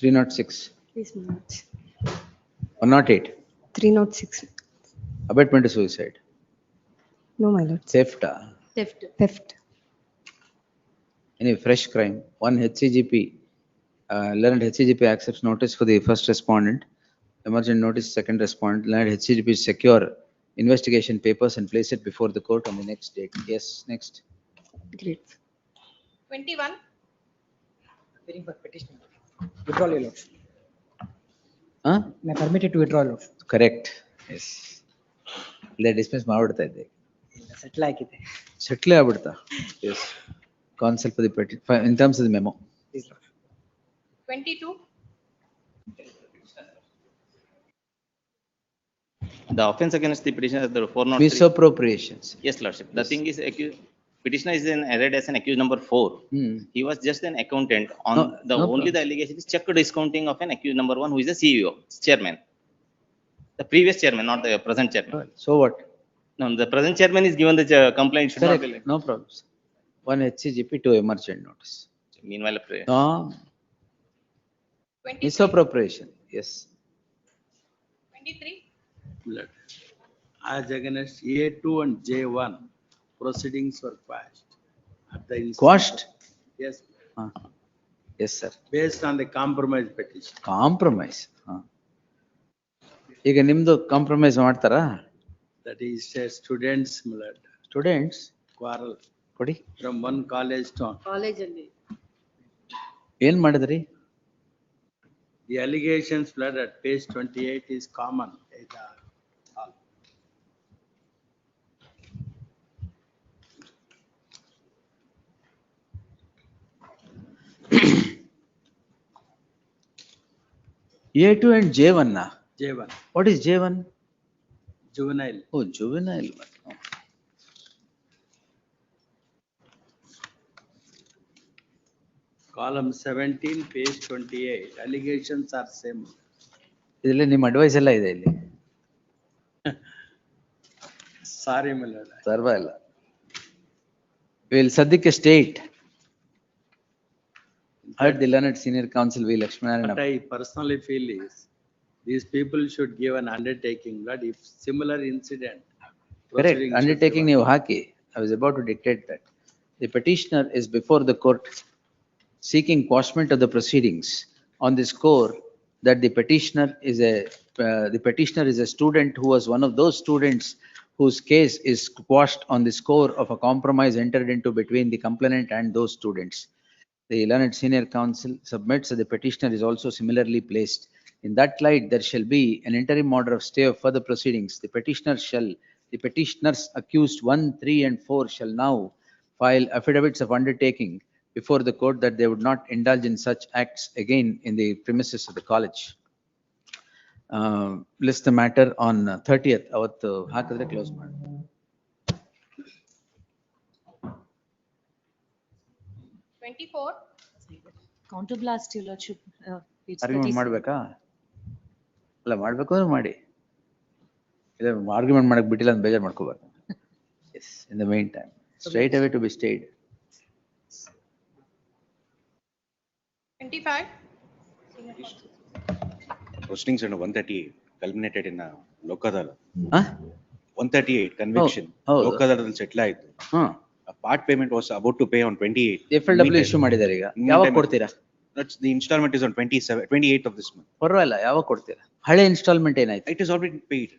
306. Please minutes. 108. 306. Abatement to suicide. No, my lord. Theft. Theft. Any fresh crime. One HCGP, learned HCGP accepts notice for the first respondent. Emergent notice second respondent. Learned HCGP secure investigation papers and place it before the court on the next date. Yes, next. Great. 21. Waiting for petition. Withdrawal, your lordship. Huh? May permitted to withdraw, lordship. Correct. Yes. ಇಲ್ಲ dismiss ಮಾಡ್ಬಿಡ್ತಾ ಇದ್ದೆ. Settle ಆಗಿದೆ. Settle ಆಗ್ಬಿಡ್ತಾ. Yes. Counsel for the in terms of the memo. 22. The offense against the petitioner, the 403. Misappropriations. Yes, lordship. The thing is, petitioner is arraigned as an accused number 4. He was just an accountant. On the only the allegation is check discounting of an accused number 1, who is the CEO, chairman. The previous chairman, not the present chairman. So what? No, the present chairman is given the complaint should Correct. not be like. No problems. One HCGP to emergent notice. Meanwhile, No. 23. Misappropriation. Yes. 23. As against A2 and J1, proceedings were quashed. Quashed? Yes. Yes, sir. Based on the compromise petition. Compromise. ಈಗ ನಿಮ್ದು compromise ಮಾಡ್ತಾರಾ? That is students, Students? quarrel ಕೊಡಿ. from one college to College ಅಲ್ಲಿ. ಏನ್ ಮಾಡಿದ್ರಿ? the allegations flood at page 28 is common. A2 and J1 na? J1. What is J1? Juvenile. Oh, juvenile. Column 17, page 28. Allegations are same. ಇದರಲ್ಲಿ ನಿಮ್ಮ advice ಎಲ್ಲ ಇದೆ ಇಲ್ಲಿ. Sorry, my lord. ಪರವಾಗಿಲ್ಲ. Will ಸದ್ಯಕ್ಕೆ state. Heard the learned senior counsel V. Lakshmanarayana. What I personally feel is, these people should give an undertaking that if similar incident. Correct. Undertaking ನೀವು ಹಾಕಿ. I was about to dictate that. The petitioner is before the court seeking quashment of the proceedings on the score that the petitioner is a student who was one of those students whose case is quashed on the score of a compromise entered into between the complainant and those students. The learned senior counsel submits that the petitioner is also similarly placed. In that light, there shall be an interim order of stay of further proceedings. The petitioners accused 1, 3 and 4 shall now file affidavits of undertaking before the court that they would not indulge in such acts again in the premises of the college. List the matter on 30th. Avattu ಹಾಕಿದ್ರೆ close ಮಾಡಿ. 24. Counter blast, your lordship. Page argument 36. ಮಾಡ್ಬೇಕಾ? ಅಲ್ಲ ಮಾಡ್ಬೇಕು ಅಂದ್ರೆ ಮಾಡಿ. ಇಲ್ಲ argument ಮಾಡಕ್ ಬಿಟ್ಟಿಲ್ಲ ಅಂತ ಬೇಜಾರು ಮಾಡ್ಕೋಬಾರ್ದು. Yes, in the meantime, straight away to be stayed. 25. Proceedings under 138 culminated in a Lokadala. Huh? 138 conviction. Oh. Lokadala settle ಆಯ್ತು. A part payment was about to pay on 28. FLW issue ಮಾಡಿದ್ದಾರೆ ಈಗ. ಯಾವಾಗ ಕೊಡ್ತೀರಾ? That's the installment is on 28th of this month. ಪರವಾಗಿಲ್ಲ, ಯಾವಾಗ ಕೊಡ್ತೀರಾ? ಹಳೆ instalment ಏನಾಯ್ತು? It is already paid.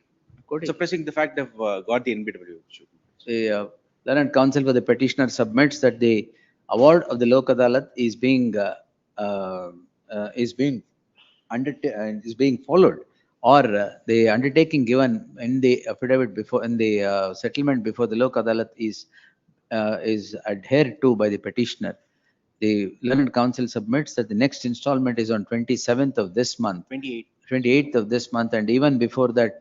Suppressing the fact of got the NBW. Learned counsel for the petitioner submits that the award of the Lok Adalat is being uh, is being is being followed, or the undertaking given in the affidavit before in the settlement before the Lok Adalat is adhered to by the petitioner. The learned counsel submits that the next installment is on 27th of this month. 28th of this month, and even before that,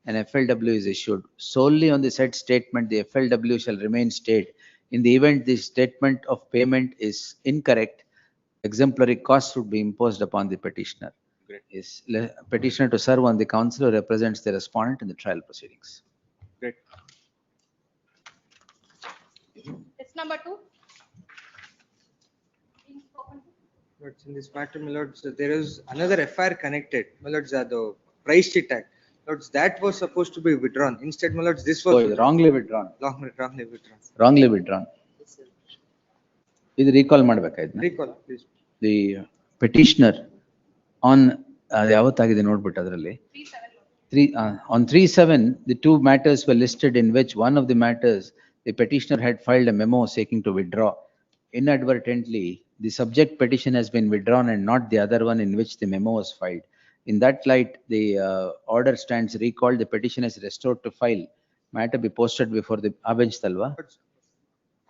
an FLW is issued. Solely on the said statement, the FLW shall remain stayed. In the event the statement of payment is incorrect, exemplary costs would be imposed upon the petitioner. Great. Is petitioner to serve on the counsel who represents the respondent in the trial proceedings. Great. It's number 2. Lords, in this matter, my lords, there is another FIR connected. My lords, the price sheet act. Lords, that was supposed to be withdrawn. Instead, my lords, this was Wrongly withdrawn. Wrongly withdrawn. Wrongly withdrawn. ಇದು recall ಮಾಡಬೇಕಾಯ್ತು. Recall, please. The petitioner on ಯಾವತ್ತಾಗಿದೆ ನೋಡ್ಬಿಟ್ಟು ಅದರಲ್ಲಿ on 3/7 the two matters were listed, in which one of the matters the petitioner had filed a memo seeking to withdraw. Inadvertently, the subject petition has been withdrawn and not the other one in which the memo was filed. In that light, the order stands recalled. The petition is restored to file. Matter be posted before the bench talva.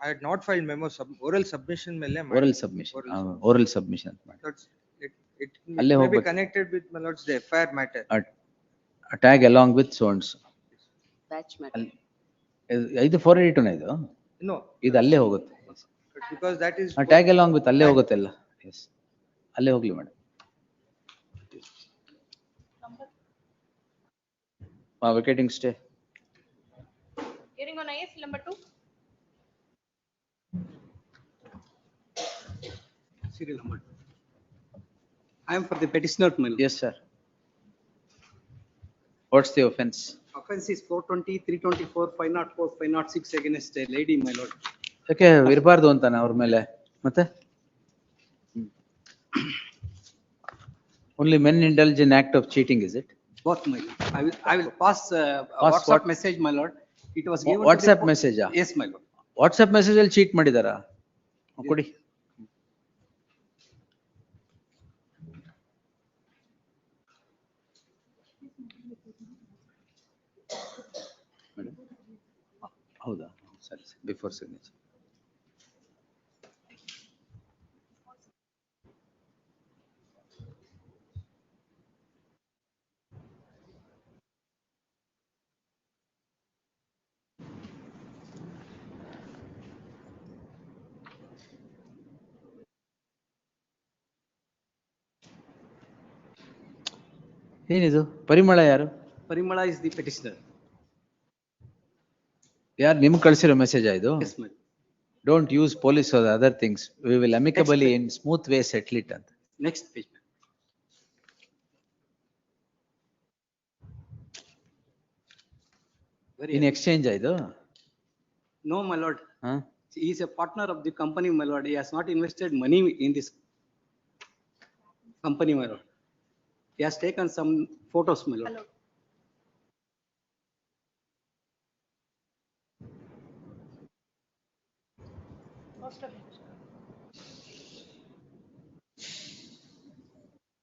I had not filed memo, oral submission. Oral submission. Oral submission. Lords, it may be connected with, my lords, the FIR matter. A tag along with so and so. Batch matter. ಇದು 482 ನ ಇದು? No. ಇದು ಅಲ್ಲೇ ಹೋಗುತ್ತೆ. Because that is. Tag along with ಅಲ್ಲೇ ಹೋಗುತ್ತೆ ಎಲ್ಲ. Yes. ಅಲ್ಲೇ ಹೋಗ್ಲಿ madam. Vacating stay. Hearing on IS number 2. Serial number 2. I am for the petitioner. Yes, sir. What's the offense? Offense is 420, 324, 504, 506 against a lady, my lord. ಯಾಕೆ ಇರಬಾರ್ದು ಅಂತಾನೆ ಅವ್ರ ಮೇಲೆ ಮತ್ತೆ? Only men indulge in act of cheating, is it? Both, my lord. I will pass WhatsApp message, my lord. It was given. WhatsApp message? Yes, my lord. WhatsApp message ಅಲ್ಲಿ cheat ಮಾಡಿದಾರಾ? ಕೊಡಿ. ಹೌದಾ? ಸರಿ, ಬಿಫೋರ್ ಸಿಗ್ನೇಚರ್. ಏನಿದು? ಪರಿಮಳ ಯಾರು? ಪರಿಮಳ is the petitioner. ಯಾರು ನಿಮ್ಗೆ ಕಳಿಸಿರೋ ಮೆಸೇಜ್ ಇದು? Yes, my lord. Don't use police or other things. We will amicably in smooth way settle it ಅಂತ. Next page. In exchange ಇದು? No, my lord. Huh? He is a partner of the company, my lord. He has not invested money in this company, my lord. He has taken some photos, my lord. Hello.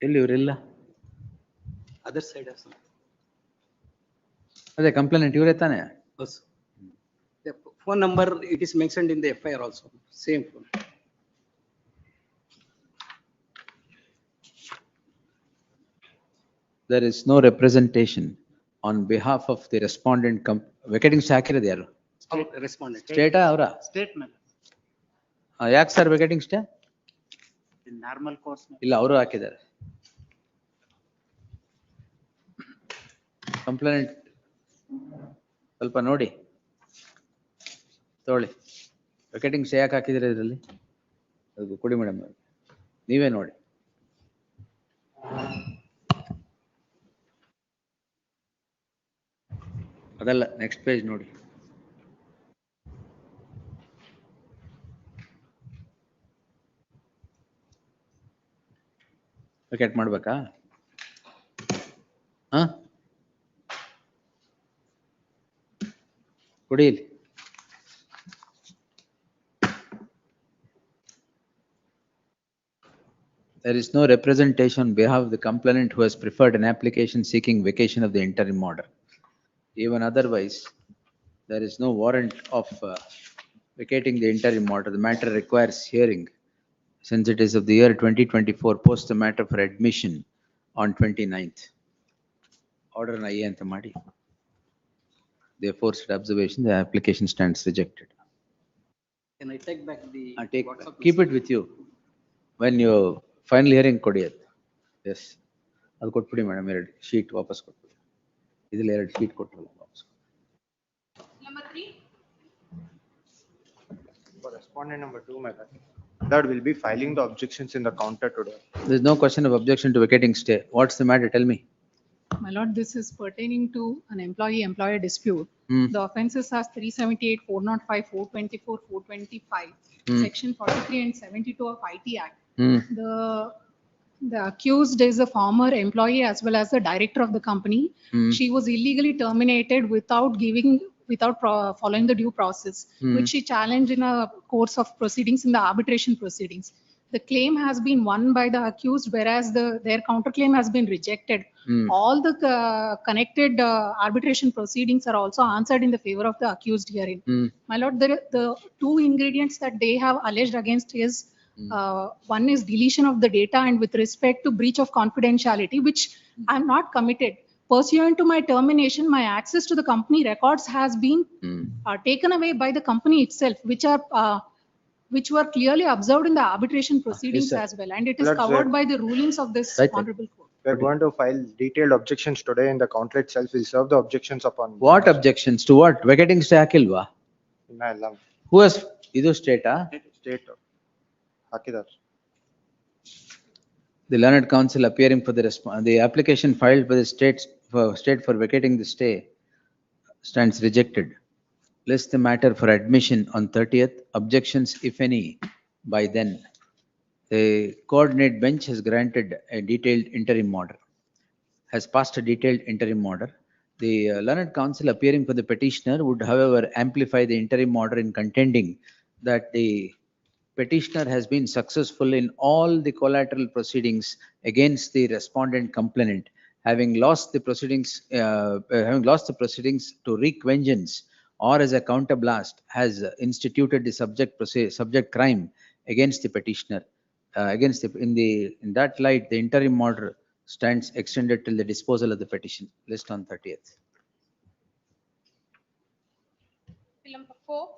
ಎಲ್ಲಿ ಇವರೆಲ್ಲ? Other side of some. ಅದೇ complaint ಇವರೇ ತಾನೆ? Yes. The phone number, it is mentioned in the FIR also. Same phone. There is no representation on behalf of the respondent. Vacating stay ಹಾಕಿರೋದು ಯಾರು? Respondent. ಸ್ಟೇಟಾ ಅವರ? Statement. ಯಾಕೆ sir vacating stay? In normal course. ಇಲ್ಲ, ಅವರು ಹಾಕಿದ್ದಾರೆ. Complaint ಸ್ವಲ್ಪ ನೋಡಿ ತಗೊಳ್ಳಿ. ವೆಕೆಟಿಂಗ್ ಸ್ಟೇ ಯಾಕೆ ಹಾಕಿದ್ದೀರಾ ಇದರಲ್ಲಿ? ಅದು ಕೊಡಿ ಮೇಡಮ್, ನೀವೇ ನೋಡಿ. ಅದಲ್ಲ, ನೆಕ್ಸ್ಟ್ ಪೇಜ್ ನೋಡಿ. ವೆಕೆಟ್ ಮಾಡ್ಬೇಕಾ? ಹಾ, ಕೊಡಿ ಇಲ್ಲಿ. There is no representation on behalf of the complainant who has preferred an application seeking vacation of the interim order. Even otherwise, there is no warrant of vacating the interim order. The matter requires hearing. Since it is of the year 2024, post the matter for admission on 29th. Order na anta ಮಾಡಿ. Therefore, said observation, the application stands rejected. Can I take back the WhatsApp Keep it with you. When you final hearing ಕೊಡಿ ಅದು. Yes. ಅದು ಕೊಟ್ಬಿಡಿ madam ಎರಡು sheet ವಾಪಸ್ ಕೊಟ್ಬಿಡಿ. ಇದ್ರಲ್ಲಿ ಎರಡು ಶೀಟ್ ಕೊಟ್ಟರಲ್ಲ ವಾಪಸ್. Number 3. For respondent number 2, my lord, that will be filing the objections in the counter today. There is no question of objection to vacating stay. What's the matter? Tell me. My lord, this is pertaining to an employee-employer dispute. The offences are 378, 405, 424, 425, section 43 and 72 of IT Act. The accused is a former employee as well as the director of the company. She was illegally terminated without following the due process, which she challenged in a course of proceedings in the arbitration proceedings. The claim has been won by the accused, whereas their counterclaim has been rejected. All the connected arbitration proceedings are also answered in the favor of the accused herein. My lord, the two ingredients that they have alleged against is one is deletion of the data and with respect to breach of confidentiality, which I am not committed. Pursuant to my termination, my access to the company records has been taken away by the company itself, which were clearly observed in the arbitration proceedings as well, and it is covered by the rulings of this honorable court. We are going to file detailed objections today in the counter itself. We'll serve the objections upon. What objections to what? Vacating stay ಹಾಕಿಲ್ವಾ? Who has ಇದು ಸ್ಟೇಟಾ? State. ಹಾಕಿದಾರೆ. The learned counsel appearing for the application filed by the state for vacating the stay stands rejected. List the matter for admission on 30th. Objections, if any, by then. The coordinate bench has granted a detailed interim order, has passed a detailed interim order. The learned counsel appearing for the petitioner would, however, amplify the interim order in contending that the petitioner has been successful in all the collateral proceedings against the respondent complainant, having lost the proceedings to wreak vengeance or as a counterblast, has instituted the subject crime against the petitioner. In that light, the interim order stands extended till the disposal of the petition. List on 30th. Number 4.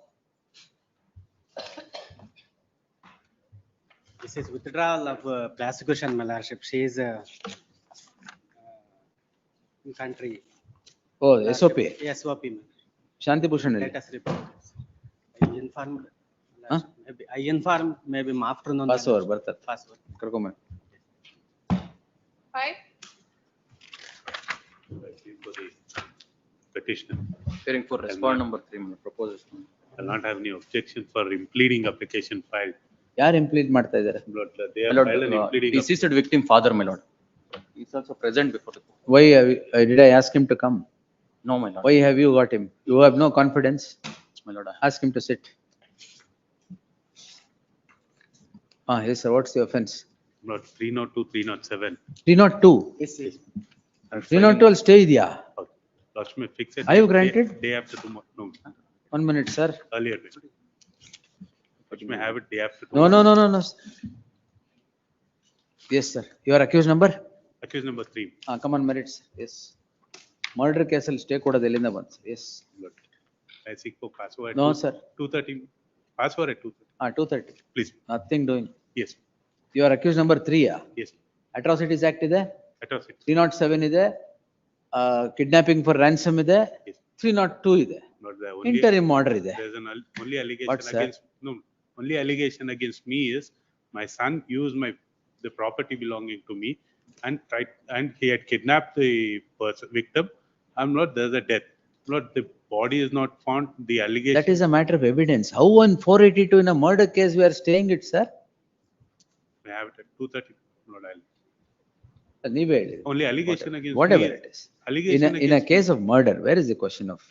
This is withdrawal of prosecution, my lordship. She is in country. Oh, SOP. SOP. Shanti Bhushan. Let us report. I informed maybe afternoon. Pass over, Bhartat. Pass over. Karkome. 5. Petitioner. Hearing for respond number 3, proposal. I'll not have any objection for impleading application filed. ಯಾರು implead ಮಾಡ್ತಾ ಇದ್ದಾರೆ? They have filed an impleading. Deceased victim father, my lord. He is also present before the court. Why did I ask him to come? No, my lord. Why have you got him? You have no confidence? My lord. Ask him to sit. Yes, sir. What's the offense? Not 302, 307. 302. Yes, yes. 302 will stay idea. Lakshmi, fix it. Are you granted? Day after tomorrow. No. 1 minute, sir. Earlier. Lakshmi, have it day after No, tomorrow. no. Yes, sir. Your accused number? Accused number 3. Come on, merits. Yes. Murder case will stay koda delinda once. Yes. I seek for password. No, sir. 230. Password at 230. 230. Please. Nothing doing. Yes. You are accused number 3, yeah? Yes. Atrocities Act ಇದೆ? Atrocity. 307 ಇದೆ. Kidnapping for ransom ಇದೆ. 302 ಇದೆ. Not the only. Interim order ಇದೆ. There's an only allegation What, sir? against. No. Only allegation against me is my son used the property belonging to me and he had kidnapped the victim. I'm not. There's a death. Not the body is not found. The allegation. That is a matter of evidence. How on 482 in a murder case we are staying it, sir? I have it at 230. Not Only allegation against whatever me. it is. Allegation In a case of murder, where is the question of?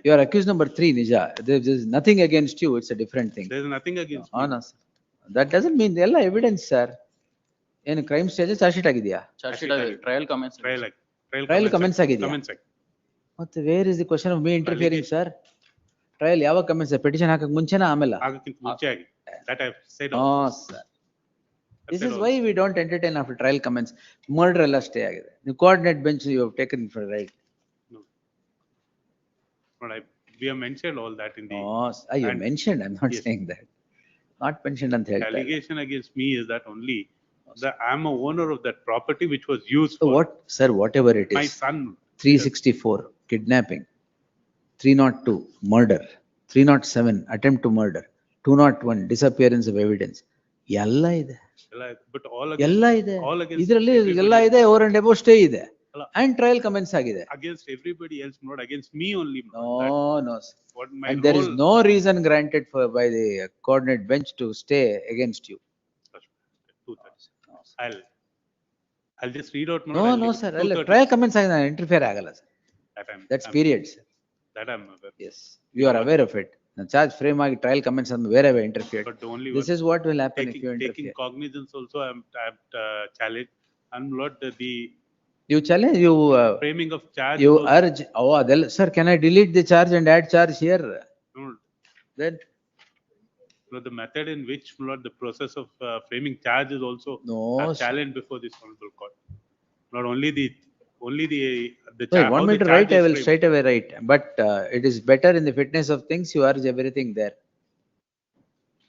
You are accused number 3, Nija. There is nothing against you. It's a different thing. There's nothing against me. No, sir. That doesn't mean the evidence, sir. ಏನು crime stage charge sheet ಆಗಿದೆಯಾ? Charge sheet trial comments. Trial comments ಆಗಿದೆಯಾ? ಮತ್ತೆ where is the question of me interfering sir? Trial ಯಾವಾಗ comments? Petition ಹಾಕಕ್ ಮುಂಚೆನಾ ಆಮೇಲೆ? ಆಗಕ್ಕಿಂತ ಮುಂಚೆ ಆಗಿ. That I have said Oh, also. sir. This is why we don't entertain after trial comments. Murder ಎಲ್ಲ stay ಆಗಿದೆ. The coordinate bench you have taken for right. No. But we have mentioned all that in the. Oh, you mentioned. I'm not saying that. Not mentioned ಅಂತ The ಹೇಳ್ತಾ ಇಲ್ಲ. allegation against me is that only I am a owner of that property which was used So for what, sir, whatever it is. my son. 364 kidnapping, 302 murder, 307 attempt to murder, 201 disappearance of evidence. ಎಲ್ಲ ಇದೆ. But all ಎಲ್ಲ against, ಇದೆ. all against ಇದರಲ್ಲಿ everybody ಎಲ್ಲ ಇದೆ, over and above stay ಇದೆ. ಅಲ್ಲ. And trial comments ಆಗಿದೆ. against everybody else, not against me only. No, sir. What my And there is role. no reason granted for by the coordinate bench to stay against you. I'll just read out. No, sir. Trial comments ಆಗಿದೆ, interfere ಆಗಲ್ಲ sir. That's period, sir. That I'm aware. Yes, you are aware of it. The charge frame ಆಗಿ trial comments and wherever interfered. But the only This is what will happen if you taking interfere. cognizance also, I'm challenged. I'm not the You challenge, you framing of charge. you also- urge, sir, can I delete the charge and add charge here? No, Then no, the method in which the process of framing charge is also challenged before this honorable court. Not only the no, you want me to write, I will framed. straight away write. But it is better in the fitness of things, you urge everything there.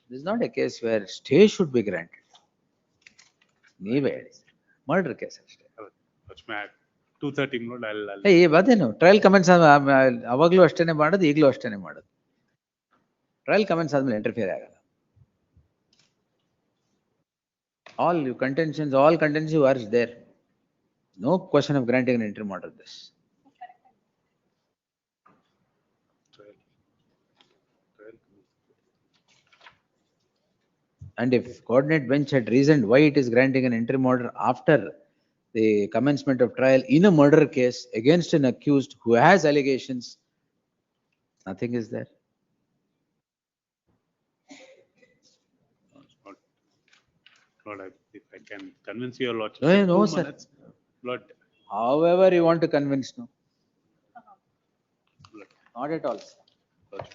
This is not a case where stay should be granted. ನೀವೇ ಹೇಳಿ, murder case ಅಷ್ಟೇ. 230 ನೋಡ್ ಅದೇನು trial comments ಅವಾಗ್ಲೂ ಅಷ್ಟೇನೆ ಮಾಡೋದು, ಈಗಲೂ ಅಷ್ಟೇನೆ ಮಾಡೋದು. ಟ್ರಯಲ್ ಕಮೆಂಟ್ಸ್ ಆದ್ಮೇಲೆ ಇಂಟರ್ಫಿಯರ್ ಆಗಲ್ಲ. all contentions you urge there. No question of granting an interim order this. And if coordinate bench had reasoned why it is granting an interim order after the commencement of trial in a murder case against an accused who has allegations, nothing is there. Lord, if I can convince your lordship. No, sir. Lord, however you want to convince, no. Not at all. Lord,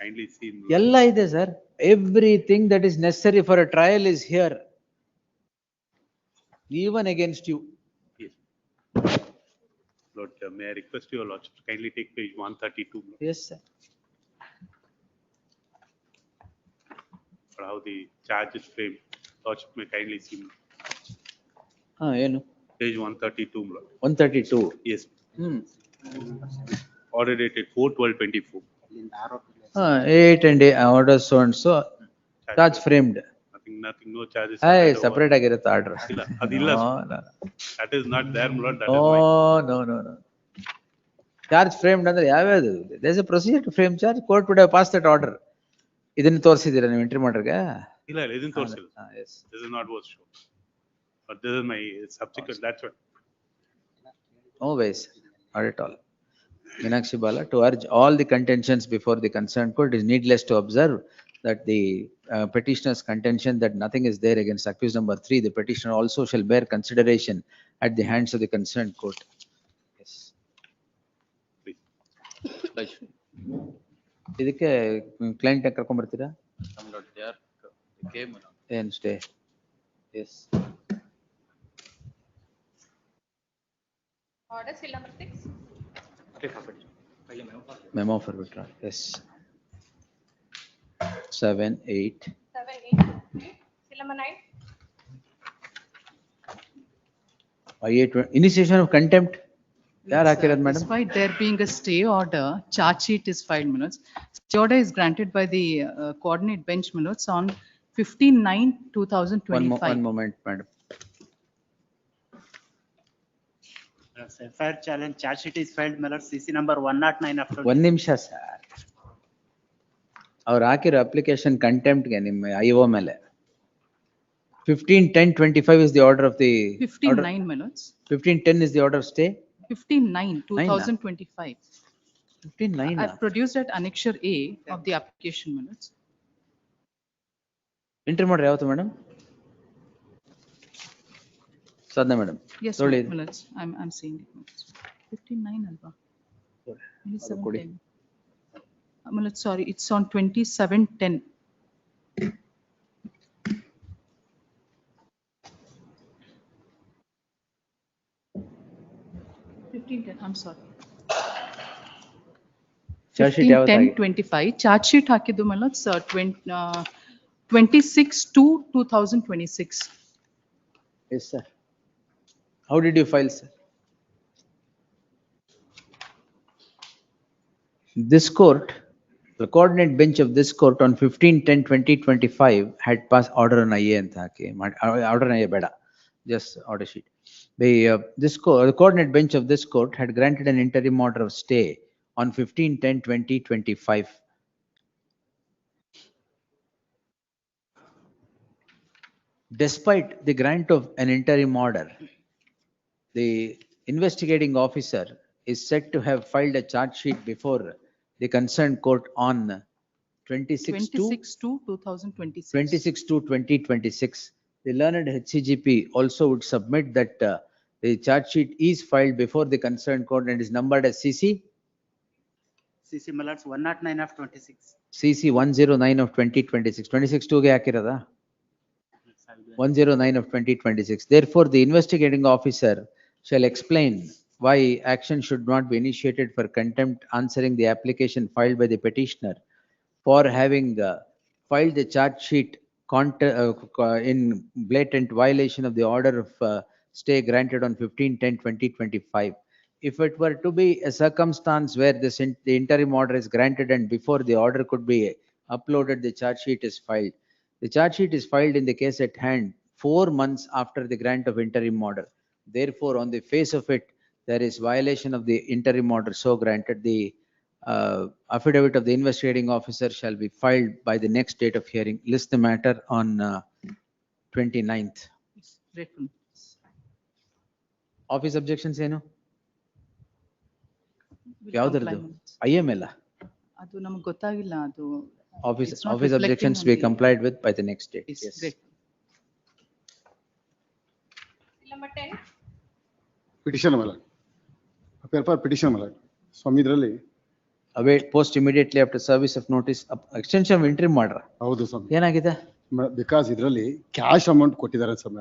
kindly see. ಎಲ್ಲ ಇದೆ sir. Everything that is necessary for a trial is here. Even against you. Yes. Lord, may I request your lordship to kindly take page 132. Yes, sir. For how the charge is framed. Lordship may kindly see. ಏನು? Page 132. Lord. 132. Yes. Order dated 4/12/24. 8 and order so and so. Charge framed. Nothing, no charges. Separate ಆಗಿರುತ್ತೆ order. That is not there, Lord. That No. Charge framed ಅಂದ್ರೆ ಯಾವ್ಯಾವುದು? There is a procedure to frame charge. Court would have passed that order. ಇದನ್ನ ತೋರಿಸಿದ್ದೀರಾ ನೀವು entry ಮಾಡ್ರಿಗೆ? ಇಲ್ಲ, ಇದನ್ನ ತೋರಿಸಿಲ್ಲ. This is not was shown. But this is my subsequent. That's what. No ways, not at all. Meenakshi Bala, to urge all the contentions before the concerned court, it is needless to observe that the petitioner's contention that nothing is there against accused number 3, the petitioner also shall bear consideration at the hands of the concerned court. Yes. ಇದಕ್ಕೆ client ಕರ್ಕೊಂಡ್ ಬರ್ತೀರಾ? ಏನ್ stay? Yes. Order still number 6. Memo for withdrawal. Yes. 7, 8. 7, 8. Still number 9. Initiation of contempt. ಯಾರು ಹಾಕಿರೋದು madam? Despite there being a stay order, charge sheet is filed minutes. Stay order is granted by the coordinate bench minutes on 15/9/2025. One moment, madam. FIR challenge charge sheet is filed, my lord, CC number 109 after. ಒಂದು ನಿಮಿಷ sir. ಅವ್ರು ಹಾಕಿರೋ application ಕಂಟೆಂಪ್ಟ್ಗೆ ನಿಮ್ಮ IO ಮೇಲೆ 15/10/25 is the order of the 15/9 minutes. 15/10 is the order of stay. 15/9/2025. 15/9. I've produced at annexure A of the application minutes. Entry ಮಾಡ್ರಿ ಯಾವತ್ತು madam? Sadhna madam. Yes, Sorry. my lords, I'm seeing it. my lords. 59 alba. 2710. My lords, sorry, it's on 2710. 1510, I'm sorry. Charge sheet ಯಾವತ್ತು ಆಗಿದೆ? 15/10/25 charge sheet ಹಾಕಿದ್ದು my lords, 26/2/2026. Yes, sir. How did you file, sir? This court, the coordinate bench of this court on 15/10/2025 had passed order on IA ಅಂತ ಹಾಕಿ order on IA ಬೇಡ, just order sheet. The coordinate bench of this court had granted an interim order of stay on 15/10/2025. Despite the grant of an interim order, the investigating officer is said to have filed a charge sheet before the concerned court on 26/2/2026. 26/2/2026. The learned HCGP also would submit that the charge sheet is filed before the concerned court and is numbered as CC CC my lords 109 of 26. CC 109 of 2026. 26/2 ಗೆ ಹಾಕಿರೋದಾ? 109 of 2026. Therefore, the investigating officer shall explain why action should not be initiated for contempt, answering the application filed by the petitioner for having filed the charge sheet in blatant violation of the order of stay granted on 15/10/2025. If it were to be a circumstance where the interim order is granted and before the order could be uploaded, the charge sheet is filed. The charge sheet is filed in the case at hand 4 months after the grant of interim order. Therefore, on the face of it, there is violation of the interim order so granted. The affidavit of the investigating officer shall be filed by the next date of hearing. List the matter on 29th. Grateful. Office objections ಏನು? Will ಯಾವ್ದರದ್ದು? comply, my lords. IML. ಅದು ನಮಗೆ ಗೊತ್ತಾಗಿಲ್ಲ ಅದು. Office It's not office reflecting objections on to be the- complied with by the next date. Yes, Yes. great. Number 10. Petition my lord. Appear for petition my lord. ಸ್ವಾಮಿ ಇದರಲ್ಲಿ Await post immediately after service of notice extension of interim order. ಹೌದು ಸ್ವಾಮಿ. ಏನಾಗಿದೆ? Because ಇದರಲ್ಲಿ cash amount ಕೊಟ್ಟಿದ್ದಾರೆ ಸ್ವಾಮಿ.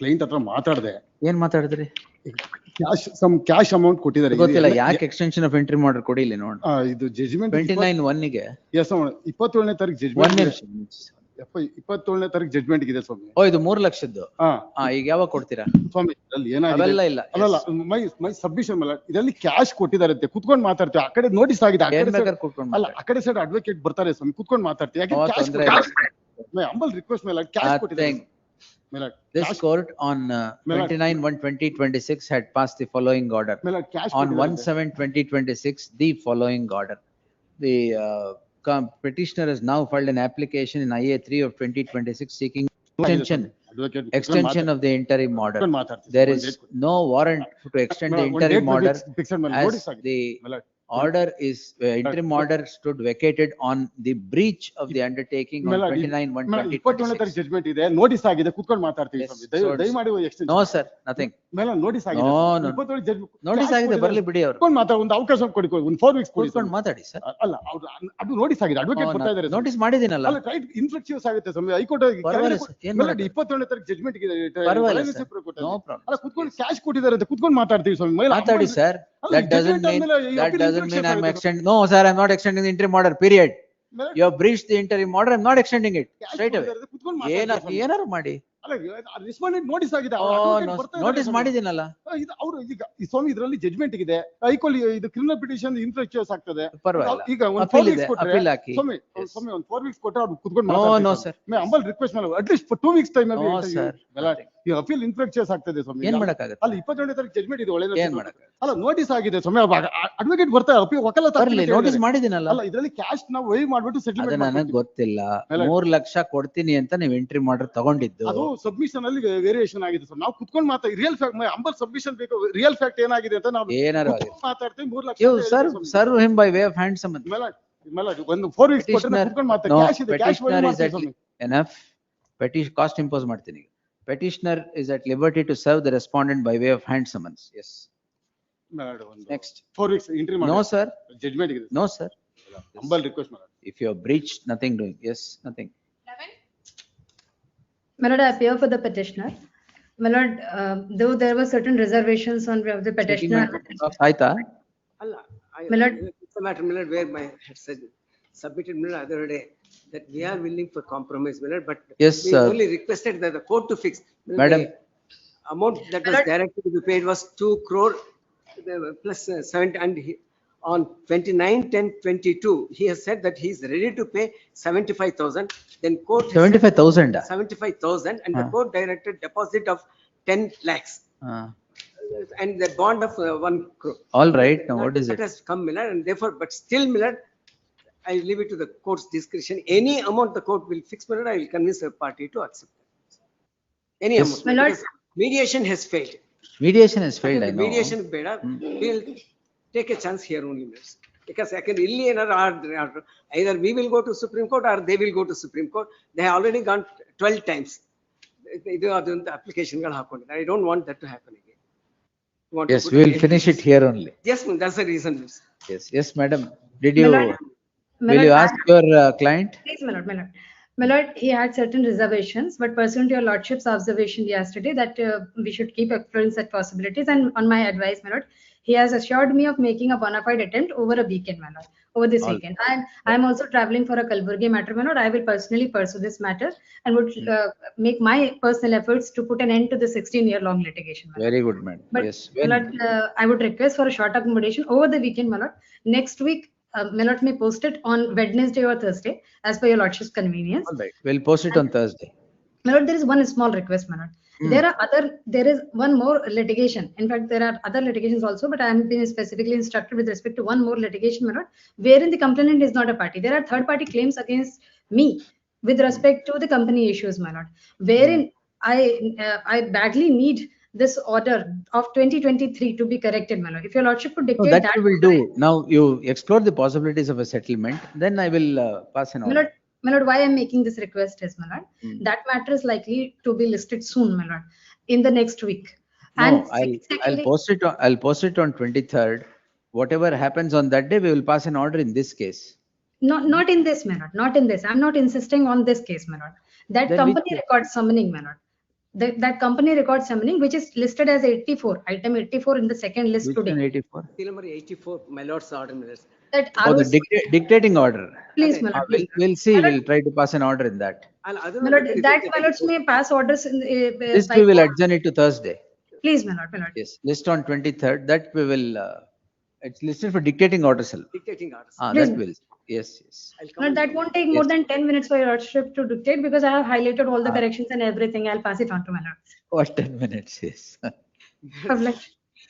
Client ಹತ್ರ ಮಾತಾಡಿದೆ. ಏನ್ ಮಾತಾಡಿದ್ರಿ? Cash amount ಕೊಟ್ಟಿದ್ದಾರೆ. ಗೊತ್ತಿಲ್ಲ ಯಾಕೆ ಎಕ್ಸ್ಟೆನ್ಷನ್ ಆಫ್ ಇಂಟ್ರಿ ಆರ್ಡರ್ ಕೊಡಿಲ್ಲ ನೋಡಿ. ಇದು ಜಡ್ಜ್ಮೆಂಟ್ 29/1 ಗೆ. ಎಸ್ 27ನೇ ತಾರೀಕು ಜಡ್ಜ್ಮೆಂಟ್ 27ನೇ ತಾರೀಕು ಜಡ್ಜ್ಮೆಂಟ್ ಇದೆ ಸ್ವಾಮಿ. ಓ ಇದು 3 ಲಕ್ಷದ್ದು. ಈಗ ಯಾವಾಗ ಕೊಡ್ತೀರಾ ಸ್ವಾಮಿ? ಇದರಲ್ಲಿ ಏನಾಗಿದೆ? ಅವೆಲ್ಲ ಇಲ್ಲ. ಅಲ್ಲ ಮೈ ಸಬ್ಮಿಷನ್ ಮೇಲೆ ಇದರಲ್ಲಿ ಕ್ಯಾಶ್ ಕೊಟ್ಟಿದ್ದಾರೆ ಅಂತ ಕುತ್ಕೊಂಡು ಮಾತಾಡ್ತೀವಿ. ಆ ಕಡೆ ನೋಟಿಸ್ ಆಗಿದೆ. ಅಲ್ಲ ಆ ಕಡೆ ಸೈಡ್ ಅಡ್ವೊಕೇಟ್ ಬರ್ತಾರೆ ಸ್ವಾಮಿ, ಕುತ್ಕೊಂಡು ಮಾತಾಡ್ತೀವಿ. ಯಾಕೆ cash humble request my lord, cash ಕೊಟ್ಟಿದ್ದಾರೆ. This court on 29/1/2026 had passed the following order. On 1/7/2026, the following order. The petitioner has now filed an application in IA 3 of 2026 seeking extension of the interim order. There is no warrant to extend the interim order as the order is interim order stood vacated on the breach of the undertaking on 29/1/2026. Judgment ಇದೆ, notice ಆಗಿದೆ, ಕುತ್ಕೊಂಡು ಮಾತಾಡ್ತೀವಿ ಸ್ವಾಮಿ. ದಯಮಾಡಿ extension. No sir, nothing. ಮೇಲೆ notice ಆಗಿದೆ. Notice ಆಗಿದೆ, ಬರಲಿ ಬಿಡಿ ಅವರು. ಕುತ್ಕೊಂಡು ಮಾತಾಡ, ಒಂದು ಅವಕಾಶ ಕೊಡಿ, ಒಂದು 4 weeks ಕೊಡಿ. ಕುತ್ಕೊಂಡು ಮಾತಾಡಿ ಸರ್. ಅಲ್ಲ ಅದು ನೋಟಿಸ್ ಆಗಿದೆ, ಅಡ್ವೊಕೇಟ್ ಬರ್ತಾ ಇದ್ದಾರೆ. ನೋಟಿಸ್ ಮಾಡಿದಿನಲ್ಲ. ಅಲ್ಲ ರೈಟ್ ಇನ್ಫ್ಲೆಕ್ಸಿವ್ಸ್ ಆಗುತ್ತೆ ಸ್ವಾಮಿ. ಹೈಕೋರ್ಟ್ 27ನೇ ತಾರೀಕು ಜಡ್ಜ್ಮೆಂಟ್ ಇದೆ. ಅಲ್ಲ ಕುತ್ಕೊಂಡು ಕ್ಯಾಶ್ ಕೊಟ್ಟಿದ್ದಾರೆ ಅಂತ ಕುತ್ಕೊಂಡು ಮಾತಾಡ್ತೀವಿ ಸ್ವಾಮಿ. ಮಾತಾಡಿ sir. That doesn't mean I'm extending. No, sir, I'm not extending the interim order, period. You have breached the interim order, I'm not extending it. Straight away. ಏನಾರು ಮಾಡಿ. ರೆಸ್ಪಾಂಡೆಂಟ್ ನೋಟಿಸ್ ಆಗಿದೆ. ನೋಟಿಸ್ ಮಾಡಿದಿನಲ್ಲ. ಅವರು ಈಗ ಸ್ವಾಮಿ ಇದರಲ್ಲಿ ಜಡ್ಜ್ಮೆಂಟ್ ಇದೆ. High court ಇದು criminal petition ಇನ್ಫ್ಲೆಕ್ಸಿವ್ಸ್ ಆಗ್ತದೆ. ಈಗ ಒಂದು 4 weeks ಕೊಟ್ರೆ ಸ್ವಾಮಿ ಒಂದು 4 weeks ಕೊಟ್ರೆ ಅವ್ರು ಕುತ್ಕೊಂಡು ಮಾತಾಡ್ತಾರೆ. No sir. My humble request ಮೇಲೆ at least for 2 weeks time no sir. ಈ ಅಪೀಲ್ ಇನ್ಫ್ಲೆಕ್ಸಿವ್ಸ್ ಆಗ್ತದೆ ಸ್ವಾಮಿ. ಏನ್ ಮಾಡಕ್ಕಾಗುತ್ತೆ? ಅಲ್ಲ 27ನೇ ತಾರೀಕು ಜಡ್ಜ್ಮೆಂಟ್ ಇದೆ. ಒಳ್ಳೆ ಏನ್ ಮಾಡಕ್ಕಾಗುತ್ತೆ? ಅಲ್ಲ ನೋಟಿಸ್ ಆಗಿದೆ ಸ್ವಾಮಿ. ಅಡ್ವೊಕೇಟ್ ಬರ್ತಾರೆ, ವಕಾಲತ್ ನೋಟಿಸ್ ಮಾಡಿದಿನಲ್ಲ. ಅಲ್ಲ ಇದರಲ್ಲಿ ಕ್ಯಾಶ್ ನಾವು ವೈವ್ ಮಾಡ್ಬಿಟ್ಟು ಸೆಟಲ್ಮೆಂಟ್. ನನಗೆ ಗೊತ್ತಿಲ್ಲ. 3 ಲಕ್ಷ ಕೊಡ್ತೀನಿ ಅಂತ ನೀವು ಎಂಟ್ರಿ ಆರ್ಡರ್ ತಗೊಂಡಿದ್ದು. ಅದು ಸಬ್ಮಿಷನ್ ಅಲ್ಲಿ ವೇರಿಯೇಷನ್ ಆಗಿದೆ ಸರ್. ನಾವು ಕುತ್ಕೊಂಡು ಮಾತಾಡಿ ರಿಯಲ್ ಫ್ಯಾಕ್ಟ್ ಅಂಬಲ್ ಸಬ್ಮಿಷನ್ ಬೇಕು. ರಿಯಲ್ ಫ್ಯಾಕ್ಟ್ ಏನಾಗಿದೆ ಅಂತ ನಾವು ಏನಾರು ಮಾತಾಡ್ತೀವಿ. 3 lakh serve him by way of hand ಸಂಬಂಧ. ಒಂದು 4 weeks ಕೊಟ್ಟರೆ ಕುತ್ಕೊಂಡು ಮಾತಾಡಿ. ಕ್ಯಾಶ್ ಇದೆ, ಕ್ಯಾಶ್ ವೈವ್ ಮಾಡ್ತೀವಿ. ಎನಫ್. ಪೆಟಿಷನ್ ಕಾಸ್ಟ್ ಇಂಪೋಸ್ ಮಾಡ್ತೀನಿ. Petitioner is at liberty to serve the respondent by way of hand summons. Yes. Next. 4 weeks interim. No, sir. Judgment. No, sir. Humble request, my lord. If you have breached, nothing doing. Yes, nothing. My lord, I appear for the petitioner. My lord, though there were certain reservations on behalf of the petitioner. Settlement of Saita. Allah, My lord. It's a matter, my lord, where my head said, submitted, my lord, other day, that we are willing for compromise, my lord, but Yes, we sir. only requested that the court to fix. My lord, Madam. the amount that was directed to be paid was 2 crore plus 7, and on 29/10/22, he has said that he is ready to pay 75,000. Then court 75,000. 75,000, and the court directed deposit of 10 lakhs. And the bond of 1 crore. All right. Now what is That it? has come, Miller, and therefore, but still, Miller, I leave it to the court's discretion. Any amount the court will fix, Miller, I will convince a party to accept that. Any Yes. amount. Because mediation has failed. Mediation has failed, I know. Mediation ಬೇಡ, we'll take a chance here only, Miller. Because I can really either we will go to Supreme Court or they will go to Supreme Court. They have already gone 12 times. ಇದು ಅದೊಂದು applicationಗಳು ಹಾಕೊಂಡಿದ್ದಾರೆ. I don't want that to happen again. Yes, we will finish it here only. Yes, ma'am, that's the reason. Yes, yes, madam. Did you, My will you lord, ask your client? Please, my lord, my lord. My lord, he had certain reservations, but pursuant to your lordship's observation yesterday that we should keep exploring such possibilities, and on my advice, my lord, he has assured me of making a bona fide attempt over a weekend, my lord, over this weekend. I'm also traveling for a Kalburgi matter, my lord. I will personally pursue this matter and would make my personal efforts to put an end to the 16-year-long litigation. Very good, madam. But Yes. my lord, I would request for a short accommodation over the weekend, my lord. Next week, my lord may post it on Wednesday or Thursday, as per your lordship's convenience. All right. We'll post it on Thursday. My lord, there is one small request, my lord. There is one more litigation. In fact, there are other litigations also, but I am being specifically instructed with respect to one more litigation, my lord, wherein the complainant is not a party. There are third-party claims against me with respect to the company issues, my lord, wherein I badly need this order of 2023 to be corrected, my lord. If your lordship could dictate No, that we will do. Now you explore the possibilities of a settlement, then I will pass an order. My lord, why I'm making this request is, my lord, that matter is likely to be listed soon, my lord, in the next week. No, And I'll post it on, I'll post it on 23rd. Whatever happens on that day, we will pass an order in this case. Not in this, my lord, not in this. I'm not insisting on this case, my lord. That Then company record summoning, my lord. That company record summoning, which is listed as 84, item 84 in the second list Which today. one 84? Seal number 84, my lord's order, Miller. That Oh, the dictating order. Please, my lord, please. We'll see. We'll try to pass an order in that. My lord, that my lords may pass orders in This we will adjourn it to Thursday. Please, my lord, my lord. Yes, list on 23rd. That we will. It's listed for dictating orders. Dictating orders. That will. Yes, yes. No, that won't take more than 10 minutes for your lordship to dictate, because I have highlighted all the corrections and everything. I'll pass it on to my lord. What 10 minutes? Yes.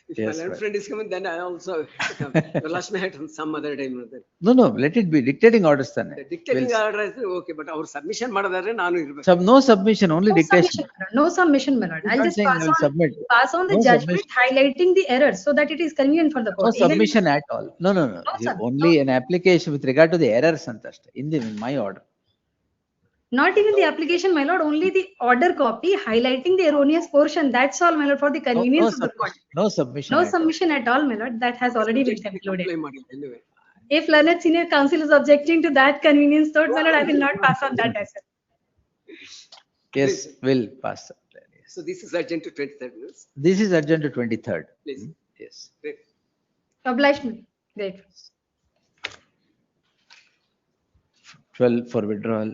If my lord friend is coming, then I also come. Your last night on some other time. No, let it be dictating orders. Then. The dictating order is okay, but our submission madadare nanu irbeku. No submission, only dictation. No submission, my lord. I'll just pass on the judgment highlighting the errors so that it is convenient for the court. No submission at all. No. Only an application with regard to the errors in my order. Not even the application, my lord, only the order copy highlighting the erroneous portion. That's all, my lord, for the convenience of the court. No submission. No submission at all, my lord. That has already been concluded. If learned senior counsel is objecting to that convenience thought, my lord, I will not pass on that as well. Yes, we'll pass. So this is urgent to 23rd. This is urgent to 23rd. Please. Yes. Great. Obliged me. Great. 12 for withdrawal.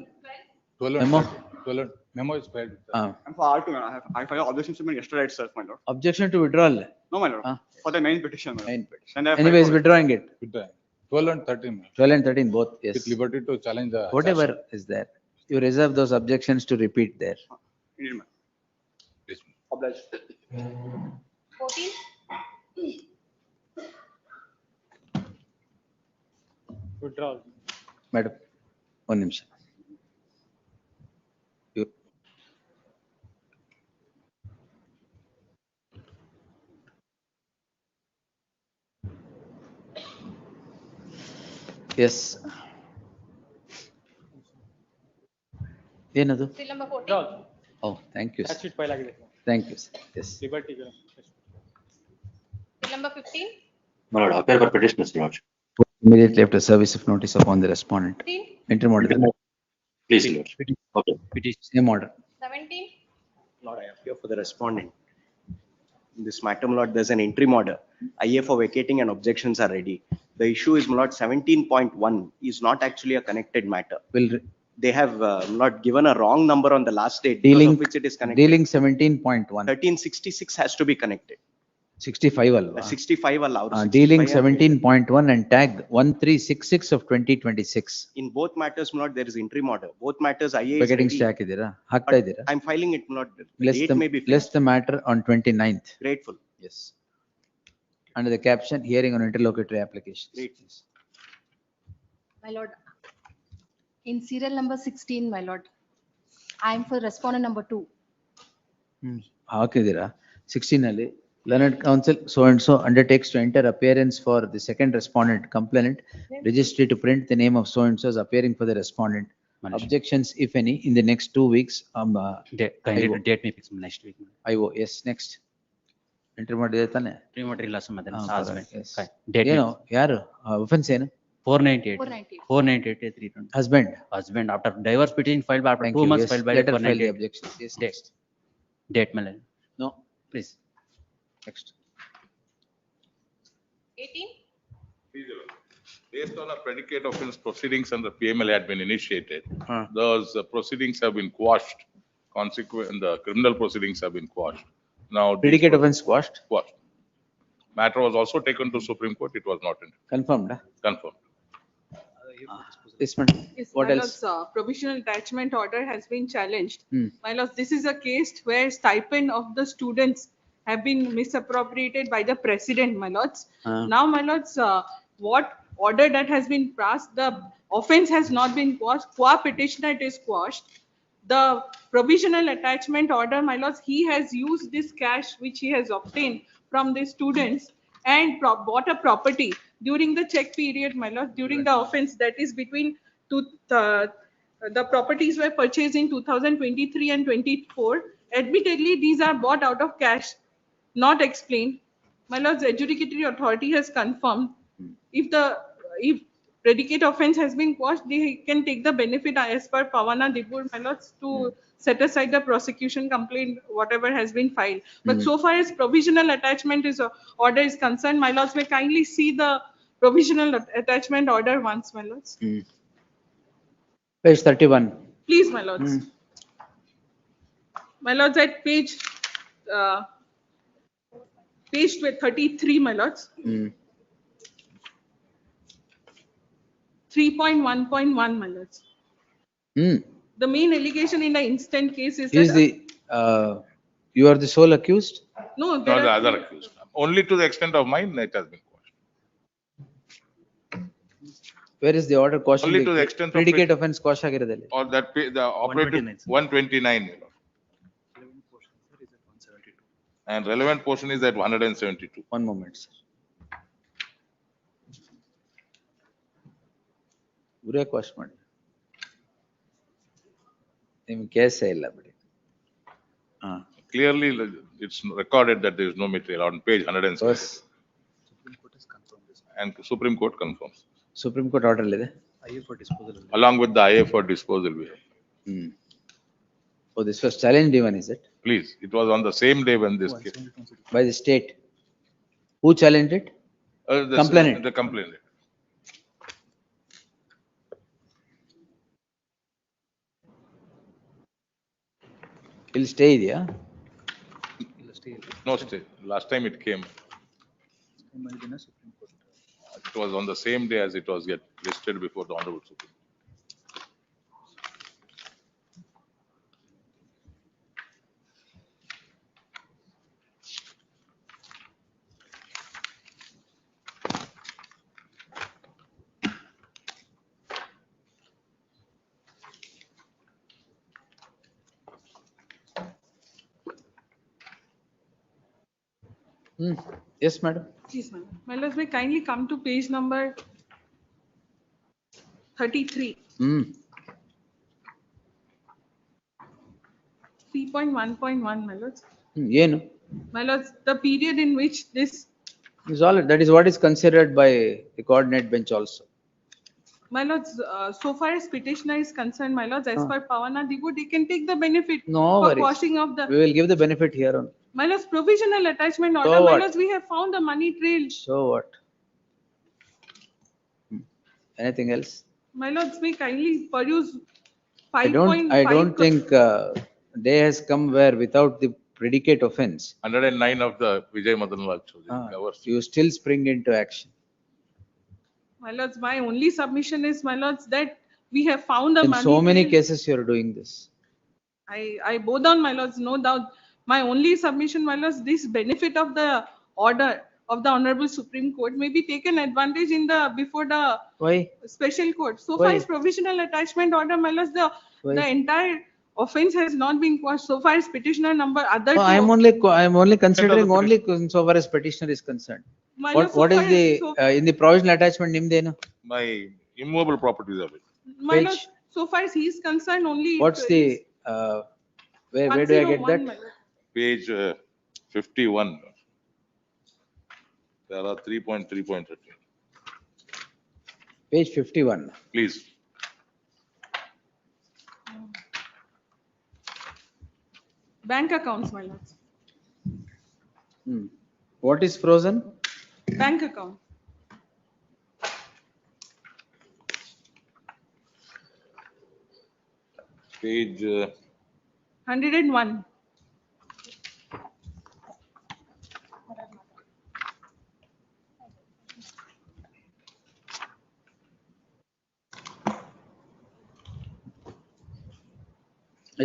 12 Memo. 12 memo is filed. And for R2, I filed objection statement yesterday itself, my lord. Objection to withdrawal? No, my lord. For the main petition, my lord. Main petition. And I have Anyways, filed for it. withdrawing it. 12 and 13. 12 and 13 both, yes. With liberty to challenge the. Whatever is there. You reserve those objections to repeat there. Indeed, ma'am. Yes. Obliged. 14. Withdrawal. Madam, one nimsham. Yes. ಏನದು? Seal number 14. Oh, thank you. Statute file ಆಗಿದೆ sir. Thank you, sir. Yes. Liberty ಗೆ. Bill number 15, My lord, appear for petitioners, your lordship. Immediately after service of notice upon the respondent. 15, Interim order. Please, your lordship. Okay. Same order. 17, Lord, I appear for the respondent. In this matter, my lord, there's an interim order. IA for vacating and objections are ready. The issue is, my lord, 17.1 is not actually a connected matter. They have, my lord, given a wrong number on the last date, because Dealing, of which it is connected. dealing 17.1. 1366 has to be connected. 65 alva. 65 allowed. Dealing 17.1 and tag 1366 of 2026. In both matters, my lord, there is interim order. Both matters, IA is Vacating ready. stay ಹಾಕಿದ್ದೀರಾ? ಹಾಕ್ತಾ ಇದ್ದೀರಾ? I'm filing it, my lord. The Less date the, may be less fixed. the matter on 29th. Grateful. Yes. Under the caption, hearing on interlocutory applications. Great. My lord, in serial number 16, my lord, I am for respondent number 2. ಹಾಕಿದ್ದೀರಾ? 16 ಅಲ್ಲಿ learned counsel so and so undertakes to enter appearance for the second respondent complainant registry to print the name of so and so as appearing for the respondent. Objections if any in the next 2 weeks. Date may fix next week. IO, yes, next. Enter ಮಾಡಿದೆ ತಾನೆ? Entry ಮಾಡಿಲ್ಲ sir, madam. Yes. Date ಏನು ಯಾರು offense ಏನು? 498. 498 320. Husband. Husband after divorce petition filed after Thank 2 you. months Yes. filed by Let her file the 498. objections. Yes. Date. Date madam. No. Please. Next. 18, Based on a predicate offense, proceedings under PMLA had been initiated. Those proceedings have been quashed. Consequent, the criminal proceedings have been quashed. Now. Predicate offense quashed? Quashed. Matter was also taken to Supreme Court. It was not Confirmed? confirmed. This one. Yes, What my else? lords, provisional attachment order has been challenged. Hmm. My lords, this is a case where stipend of the students have been misappropriated by the president, my lords. Now, my lords, what order that has been passed, the offense has not been quashed, qua petitioner it is quashed. The provisional attachment order, my lords, he has used this cash which he has obtained from the students and bought a property during the check period, my lord, during the offense, that is between the properties were purchased in 2023 and 24. Admittedly, these are bought out of cash, not explained. My lords, the adjudicatory authority has confirmed if predicate offense has been quashed, they can take the benefit as per Pavana Dibur, my lords, to set aside the prosecution complaint, whatever has been filed. But so far as provisional attachment order is concerned, my lords, may kindly see the provisional attachment order once, my lords. Page 31. Please, my lords. My lords, at page 33, my lords. 3.1.1, my lords. The main allegation in the instant case is that You are the sole accused? no, Not there the are other accused. Only to the extent of mine, it has been quashed. Where is the order quashing? Only to the extent of predicate offense quash ಆಗಿರೋದಲ್ಲಿ? Or that the operative 129. You know. And relevant portion is at 172. One moment, sir. ಗುರೇ quash ಮಾಡಿ ನಿಮ್ಗೆ ಕೇಸೇ ಇಲ್ಲ ಬಿಡಿ. Clearly, it's recorded that there is no material on page 170. And Supreme Court confirms. Supreme Court order ಇದೆ. Along with the IA for disposal. We have. Oh, this was challenged even, is it? Please, it was on the same day when this case. By the state. Who challenged it? Complainant. The complainant. ಇಲ್ಲಿ stay ಇದೆಯಾ? No stay. Last time it came. It was on the same day as it was get listed before the Honorable Supreme. Yes, madam. Please, madam. My lords, may kindly come to page number 33. 3.1.1, my lords. Yenu My lords, the period in which this, is all, that is what is considered by the coordinate bench also. my lords, so far as petitioner is concerned, my lords, as per Pavana Digu, they can take the benefit No for worries. quashing of the, We will give the benefit here on. my lords, provisional attachment order, So my what? lords, we have found the money trail. So what? Anything else? My lords, may kindly peruse I 5.5. don't think day has come where without the predicate offense, 109 of the Vijay Madan Lal Chaudhary covers. you still spring into action. My lords, my only submission is, my lords, that we have found the In money so many trail. cases you are doing this. I bow down, my lords, no doubt. My only submission, my lords, this benefit of the order of the Honorable Supreme Court may be taken advantage in the, before the Why? special court. So Why? far as provisional attachment order, my lords, Why? the entire offense has not been quashed. So far as petitioner number other No, two. I am only considering only so far as petitioner is concerned. My lords, What so is far the as- in the provisional attachment nimdenu? My immovable properties of it. My Page? lords, so far as he is concerned, only. What's the where do I get 101, that? my lord. Page 51. There are 3.3.13. Page 51. Please. Bank accounts, my lords. What is frozen? Bank account. Page 101.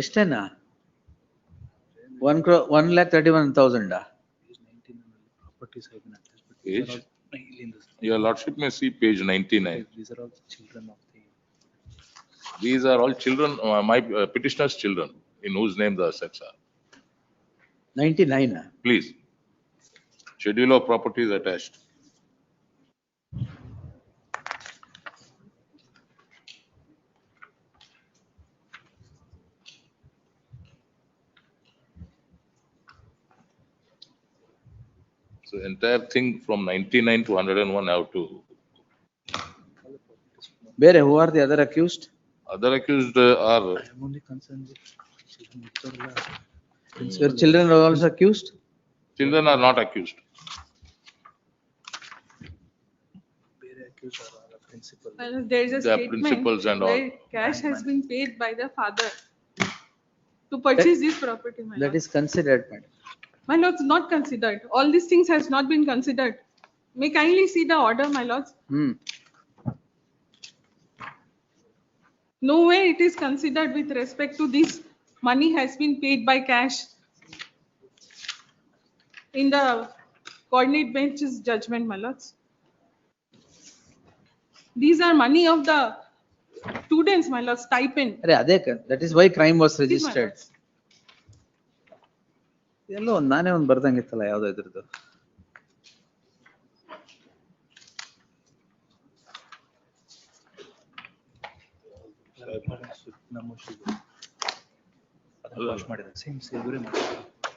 ಎಷ್ಟೇನಾ 1,31,000. page. Your Lordship may see page 99. These are all children of the. These are all children, my petitioner's children, in whose name the assets are. 99. Please. Schedule of properties attached. So entire thing from 99 to 101 have to. Bere, who are the other accused? Other accused are. I am only concerned with children. Your children are also accused? Children are not accused. Well, there is a They are statement principals and all. where cash has been paid by the father to purchase this property, my That lord. is considered, madam. My lords, not considered. All these things has not been considered. May kindly see the order, my lords. Nowhere it is considered with respect to this money has been paid by cash in the coordinate bench's judgment, my lords. These are money of the students, my lords, stipend. That is why crime was Please, my registered. lords. ಎಲ್ಲೋ ನಾನೇ ಒಂದು ಬರ್ದಂಗಿತ್ತಲ್ಲ ಯಾವ್ದೋ ಇದ್ರದ್ದು.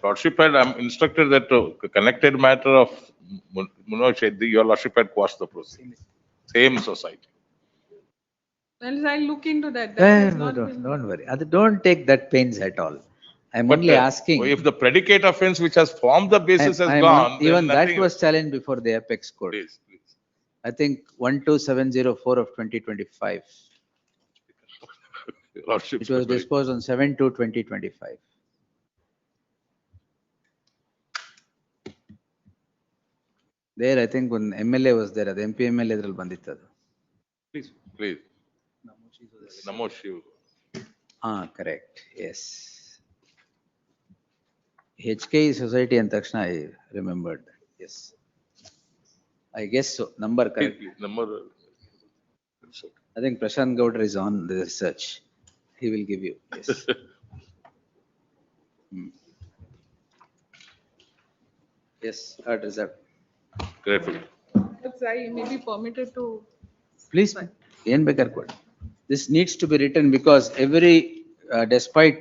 Lordship had instructed that connected matter of Munoj, your Lordship had quashed the proceeding. Same society. Well, I'll look into that. That has not been- Don't worry. Don't take that pains at all. I'm But, only asking. If the predicate offense which has formed the basis has gone, then Even that nothing. was challenged before the apex court. Please. I think 12704 of 2025. Lordship. It was disposed on 7/2/2025. There, I think when MLA was there, the MP MLA ಇದ್ರಲ್ಲಿ ಬಂದಿತ್ತು ಅದು. Please. Namo Shiv. Correct. Yes. HKE society and ತಕ್ಷಣ I remembered that. Yes. I guess so. Number correct. Please, number. I think Prashant Gowder is on the research. He will give you. Yes. Yes, heard reserved. Grateful. Lords, I may be permitted to. Please, ಏನ್ ಬೇಕಾದ್ರೆ ಕೊಡಿ. This needs to be written because every, despite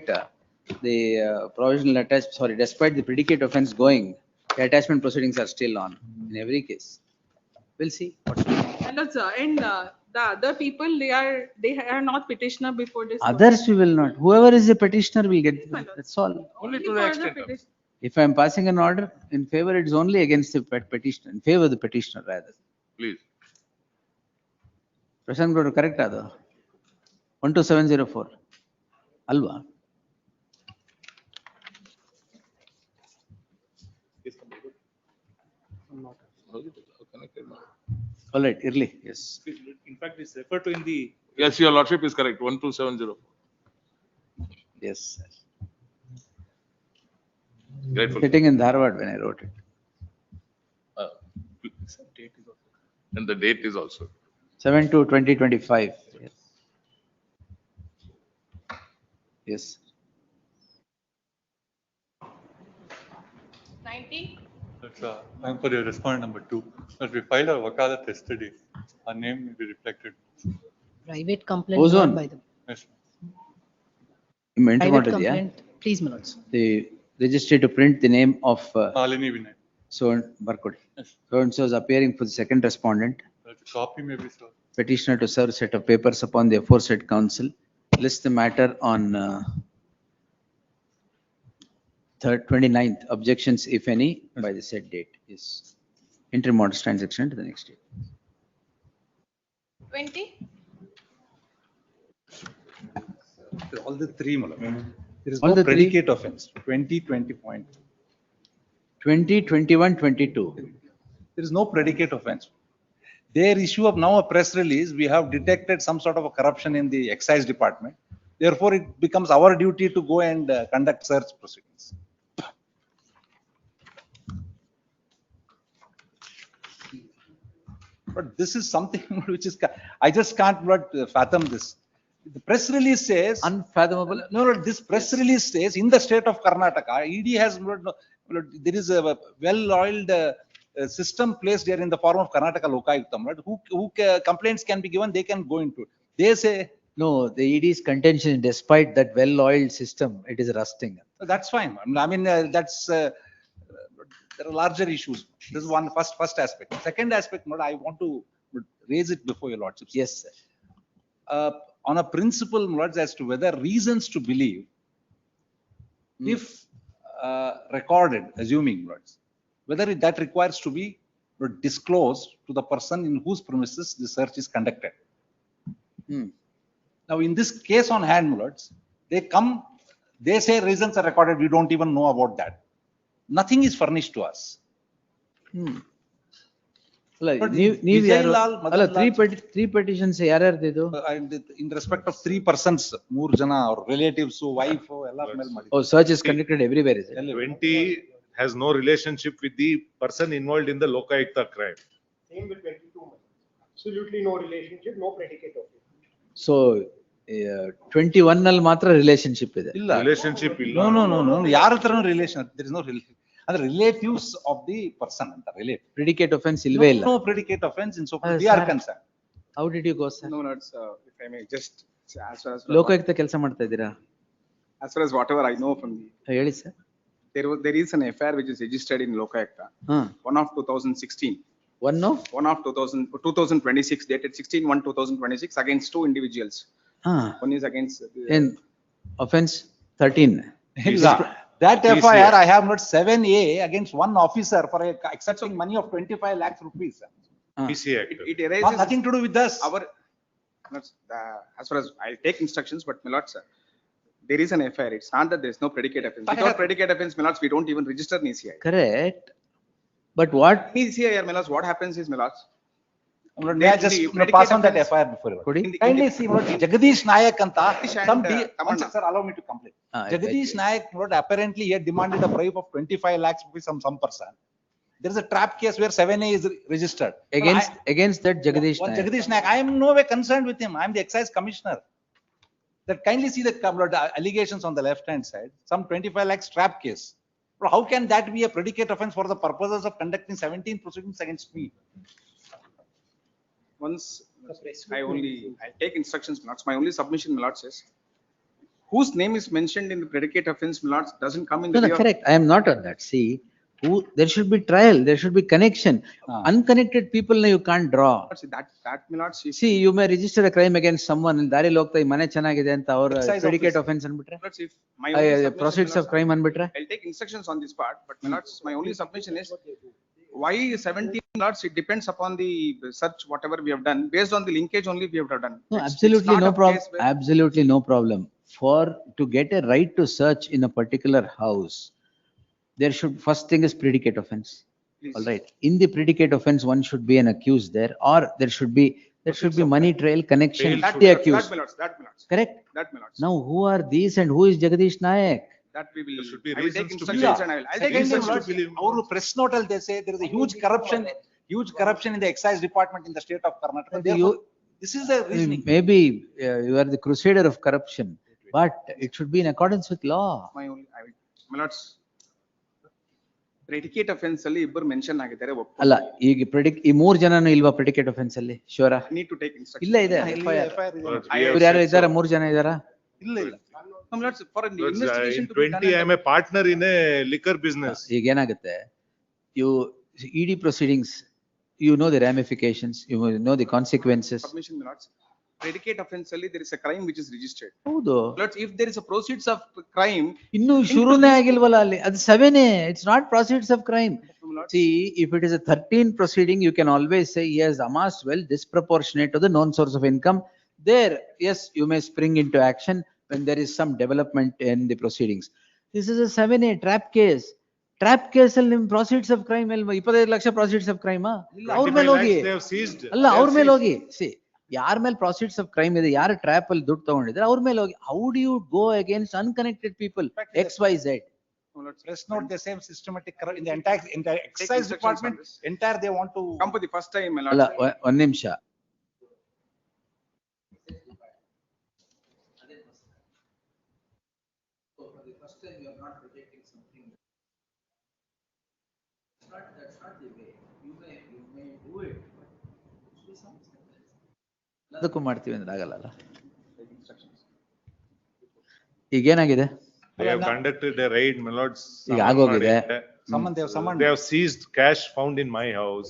the provisional attach, sorry, despite the predicate offense going, the attachment proceedings are still on in every case. We'll see. My lords, and the other people, they are not petitioner before this. Others we will not. Whoever is a petitioner will get, that's all. Only to For the the extent of. petition- If I am passing an order in favor, it is only against the petitioner, in favor of the petitioner rather. Please. Prashant Gowda, correct Ado? 12704. Alva. All right, early, yes. In fact, it's referred to in the. Yes, your lordship is correct. 12704. Yes, sir. Grateful. Sitting in Dharwad when I wrote it. And the date is also. 7/2/2025. Yes. Yes. 90? That's, I'm for your respondent number 2. But we filed our wakalat yesterday. Our name will be reflected. Private complaint Ozone. not by the. Yes. Private complaint, please, my lords. The registry to print the name of Malini Vinay. so Barkodi. Yes. So and so is appearing for the second respondent. Copy maybe, sir. Petitioner to serve set of papers upon the aforesaid council. List the matter on 29th. Objections, if any, by the said date. Yes. Interim orders transaction to the next date. 20? All the three, Malak. There is All no the three? predicate offense. 20, 20 point. 20, 21, 22. There is no predicate offense. Their issue of now a press release, we have detected some sort of a corruption in the excise department. Therefore, it becomes our duty to go and conduct search proceedings. But this is something which is, I just can't fathom this. The press release says. Unfathomable. No, this press release says in the state of Karnataka, ED has, there is a well-oiled system placed here in the form of Karnataka Lokayuktam, right? Who complaints can be given, they can go into it. They say. No, the ED's contention, despite that well-oiled system, it is rusting. That's fine. I mean, that's, there are larger issues. This is one first aspect. Second aspect, I want to raise it before your lordship. Yes, sir. On a principle, lords, as to whether reasons to believe, if recorded, assuming, lords, whether that requires to be disclosed to the person in whose premises the search is conducted. Now, in this case on hand, lords, they say reasons are recorded, we don't even know about that. Nothing is furnished to us. But three petitions in respect of 3 persons, Murjana or relatives, wife, oh, search is conducted everywhere, is it? 20 has no relationship with the person involved in the Lokayukta crime. Same with 22. Absolutely no relationship, no predicate of it. So 21 nal matra relationship ಇದೆ. Relationship ಇಲ್ಲ. No. ಯಾರ ಹತ್ರನೂ relation. There is no relation. The relatives of the person ಅಂತ relate. Predicate offense ಇಲ್ವೇ ಇಲ್ಲ. No predicate offense in so far they are concerned. How did you go, sir? No, if I may just as far as Lokayukta ಕೆಲಸ ಮಾಡ್ತಾ ಇದ್ದೀರಾ? As far as whatever I know from the ಹೇಳಿ sir. There is an affair which is registered in Lokayukta. 1 of 2016. 1 of 2026 dated 16/1/2026 against 2 individuals. One is against in offense 13. That FIR I have not 7A against one officer for accepting money of 25 lakhs rupees. It erases nothing to do with us. As far as I'll take instructions, but my lord, sir, there is an affair. It's not that there is no predicate offense. Without predicate offense, my lords, we don't even register an ECI. Correct. But what? ECI, my lords, what happens is, my lords, may I just pass on that FIR before you. Kindly see, Jagadish Nayak anta, sir, allow me to complete. Jagadish Nayak, apparently he had demanded a bribe of 25 lakhs rupees from some person. There is a trap case where 7A is registered. Against that Jagadish Nayak. Jagadish Nayak, I am no way concerned with him. I am the excise commissioner. That kindly see the allegations on the left hand side. Some 25 lakhs trap case. How can that be a predicate offense for the purposes of conducting 17 proceedings against me? Once I take instructions, my lords. My only submission, my lords, is whose name is mentioned in the predicate offense, my lords, doesn't come in No, the no, way of. correct. I am not on that. See, there should be trial, there should be connection. Unconnected people you can't draw. That my lords, if See, you may register a crime against someone in ದಾರಿಲಿ ಹೋಗ್ತಾ ಈ ಮನೆ ಚೆನ್ನಾಗಿದೆ ಅಂತ ಅವ್ರ Excise predicate office. offense ಅಂದ್ಬಿಟ್ರೆ Lords, if my only submission, proceeds my of crime ಅಂದ್ಬಿಟ್ರೆ I'll take instructions on this part, but my lords, my only submission is why 17 lords, it depends upon the search, whatever we have done, based on the linkage only we have done. No, It's absolutely not no a problem. case where- Absolutely no problem. To get a right to search in a particular house, there should, first thing is predicate offense. Please. All right. In the predicate offense, one should be an accused there, or there should be money trail connection That with the my lords, accused. That my lords, that my lords. Correct? That my lords. Now, who are these and who is Jagadish Nayak? That we will, should be I will take reasons to instructions believe. and I'll take Secondly, instructions. lords, our press note, they say there is a huge corruption in the excise department in the state of Karnataka. Therefore, this is the reasoning. Maybe you are the crusader of corruption, but it should be in accordance with law. My only, I will, my lords, predicate offense ಅಲ್ಲಿ ಇಬ್ಬರು mention ಆಗಿದ್ದಾರೆ. ಅಲ್ಲ, ಈಗ ಈ 3 ಜನನು ಇಲ್ವಾ predicate offense ಅಲ್ಲಿ? Sure? Need to take instructions. ಇಲ್ಲ ಇದೆ. ಇವ್ರು ಯಾರು ಇದ್ದಾರಾ? 3 ಜನ ಇದ್ದಾರಾ? ಇಲ್ಲ. My lords, for an Lords, investigation in to be done. 20, I am a partner in a liquor business. ಈಗ ಏನಾಗುತ್ತೆ? ED proceedings, you know the ramifications, you know the consequences. Submission, my lords. Predicate offense ಅಲ್ಲಿ there is a crime which is registered. ಹೌದು. Lords, if there is a proceeds of crime. ಇನ್ನು ಶುರುನೇ ಆಗಿಲ್ವಲ್ಲ ಅಲ್ಲಿ, ಅದು 7A, it's not proceeds of crime. See, if it is a 13 proceeding, you can always say he has amassed wealth disproportionate to the known source of income. There, yes, you may spring into action when there is some development in the proceedings. This is a 7A trap case. Trap case ಅಲ್ಲಿ ನಿಮ್ proceeds of crime 25 lakh proceeds of crime ಅವ್ರ ಮೇಲೆ ಹೋಗಿ, They have seized. ಅಲ್ಲ ಅವ್ರ ಮೇಲೆ ಹೋಗಿ. See, ಯಾರ ಮೇಲೆ proceeds of crime ಇದೆ, ಯಾರು ಟ್ರ್ಯಾಪ್ ಅಲ್ಲಿ ದುಡ್ಡು ತಗೊಂಡಿದ್ರೆ ಅವ್ರ ಮೇಲೆ ಹೋಗಿ. How do you go against unconnected people? XYZ. Press note, the same systematic in the entire excise department, entire they want to. Come for the first time, my ಅಲ್ಲ, lords. ಒಂದ್ ನಿಮಿಷ. ಅದಕ್ಕೂ ಮಾಡ್ತೀವಿ ಅಂದ್ರೆ ಆಗಲ್ಲ. ಈಗ ಏನಾಗಿದೆ? They have conducted a raid, my lords. ಈಗ ಆಗೋಗಿದೆ. They have seized cash found in my house.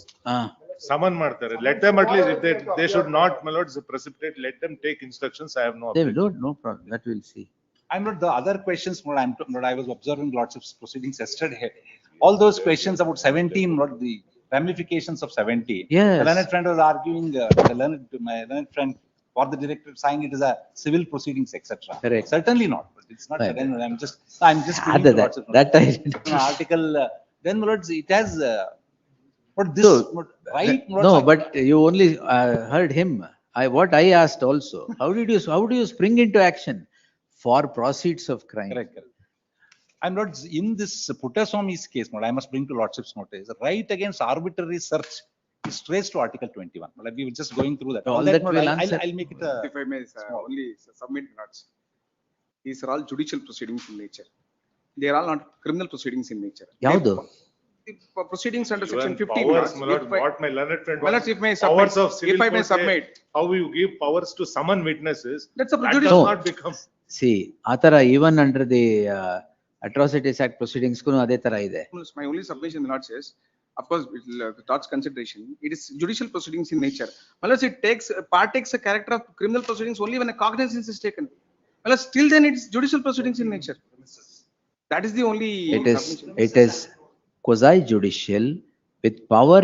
Summon ಮಾಡ್ತಾರೆ. Let them at least, if they should not, my lords, precipitate, let them take instructions. I have no They objection. don't, no problem, that we'll see. I'm not the other questions, I was observing lordship's proceedings yesterday. All those questions about 17, not the ramifications of 17. Yes. The learned friend was arguing, my learned friend for the director saying it is a civil proceedings, etc. Correct. Certainly not, but it's not. Right. Then I'm just giving to lordship. That I article, then lords, it has, but this, right? No, but you only heard him. What I asked also, how do you spring into action for proceeds of crime? Correct. I'm not in this Puttaswamy's case, I must bring to lordship's notice, right against arbitrary search is traced to Article 21. We were just going through that. All that we'll answer. I'll make it if I may, only submit, my lords. These are all judicial proceedings in nature. They are all not criminal proceedings in nature. ಯಾವುದು? Proceedings under Even section 15. powers, my lord, If I- what my learned friend My lords, was, if may submit, powers of civil if I may court, submit. how you give powers to summon witnesses, That's a that judicial- does No. not become. See, ಆತರ even under the Atrocities Act proceedings ಗೂ ಅದೇ ತರ ಇದೆ. My only submission, my lords, is, of course, with Lord's consideration, it is judicial proceedings in nature. Unless it partakes a character of criminal proceedings only when a cognizance is taken. Unless till then it's judicial proceedings in nature. That is the only submission. It is quasi judicial with power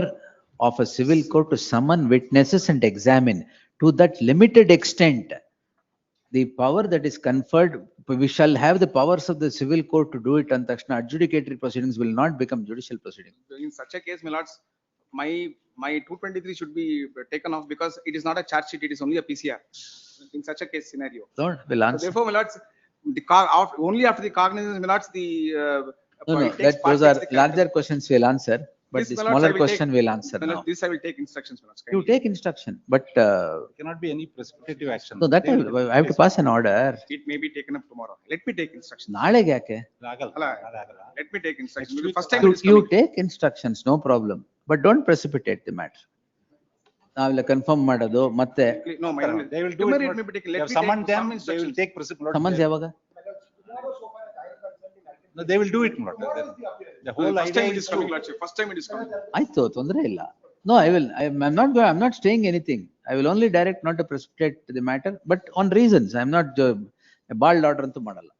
of a civil court to summon witnesses and examine. To that limited extent, the power that is conferred, we shall have the powers of the civil court to do it, and takshana adjudicatory proceedings will not become judicial proceedings. In such a case, my lords, my 223 should be taken off because it is not a charge sheet, it is only a PCR. In such a case scenario. Lord, we'll So answer. therefore, my lords, only after the cognizance, my lords, No, those are larger questions we'll answer, but This, the my lords, smaller I will question take- we'll answer my lords, now. This I will take instructions, my lords. You take instruction, but Cannot be any precipitative action. so that I have to pass an order. It may be taken up tomorrow. Let me take instructions. ನಾಳೆಗೆ ಯಾಕೆ? Let me take instructions. First time You it is coming. take instructions, no problem, but don't precipitate the matter. ನಾವೆಲ್ಲ confirm ಮಾಡೋದು ಮತ್ತೆ No, my only. They will do Tomorrow it. it may be taken. They Let have me take summoned them, some they will instructions. take precipitative. Summons ಯಾವಾಗ? No, they will do it, my lord. The whole First idea time it is is coming, to. Lordship. First time it is coming. ಆಯ್ತು ತೊಂದರೆ ಇಲ್ಲ. No, I'm not saying anything. I will only direct not to precipitate the matter, but on reasons. I'm not a bald order antu ಮಾಡಲ್ಲ.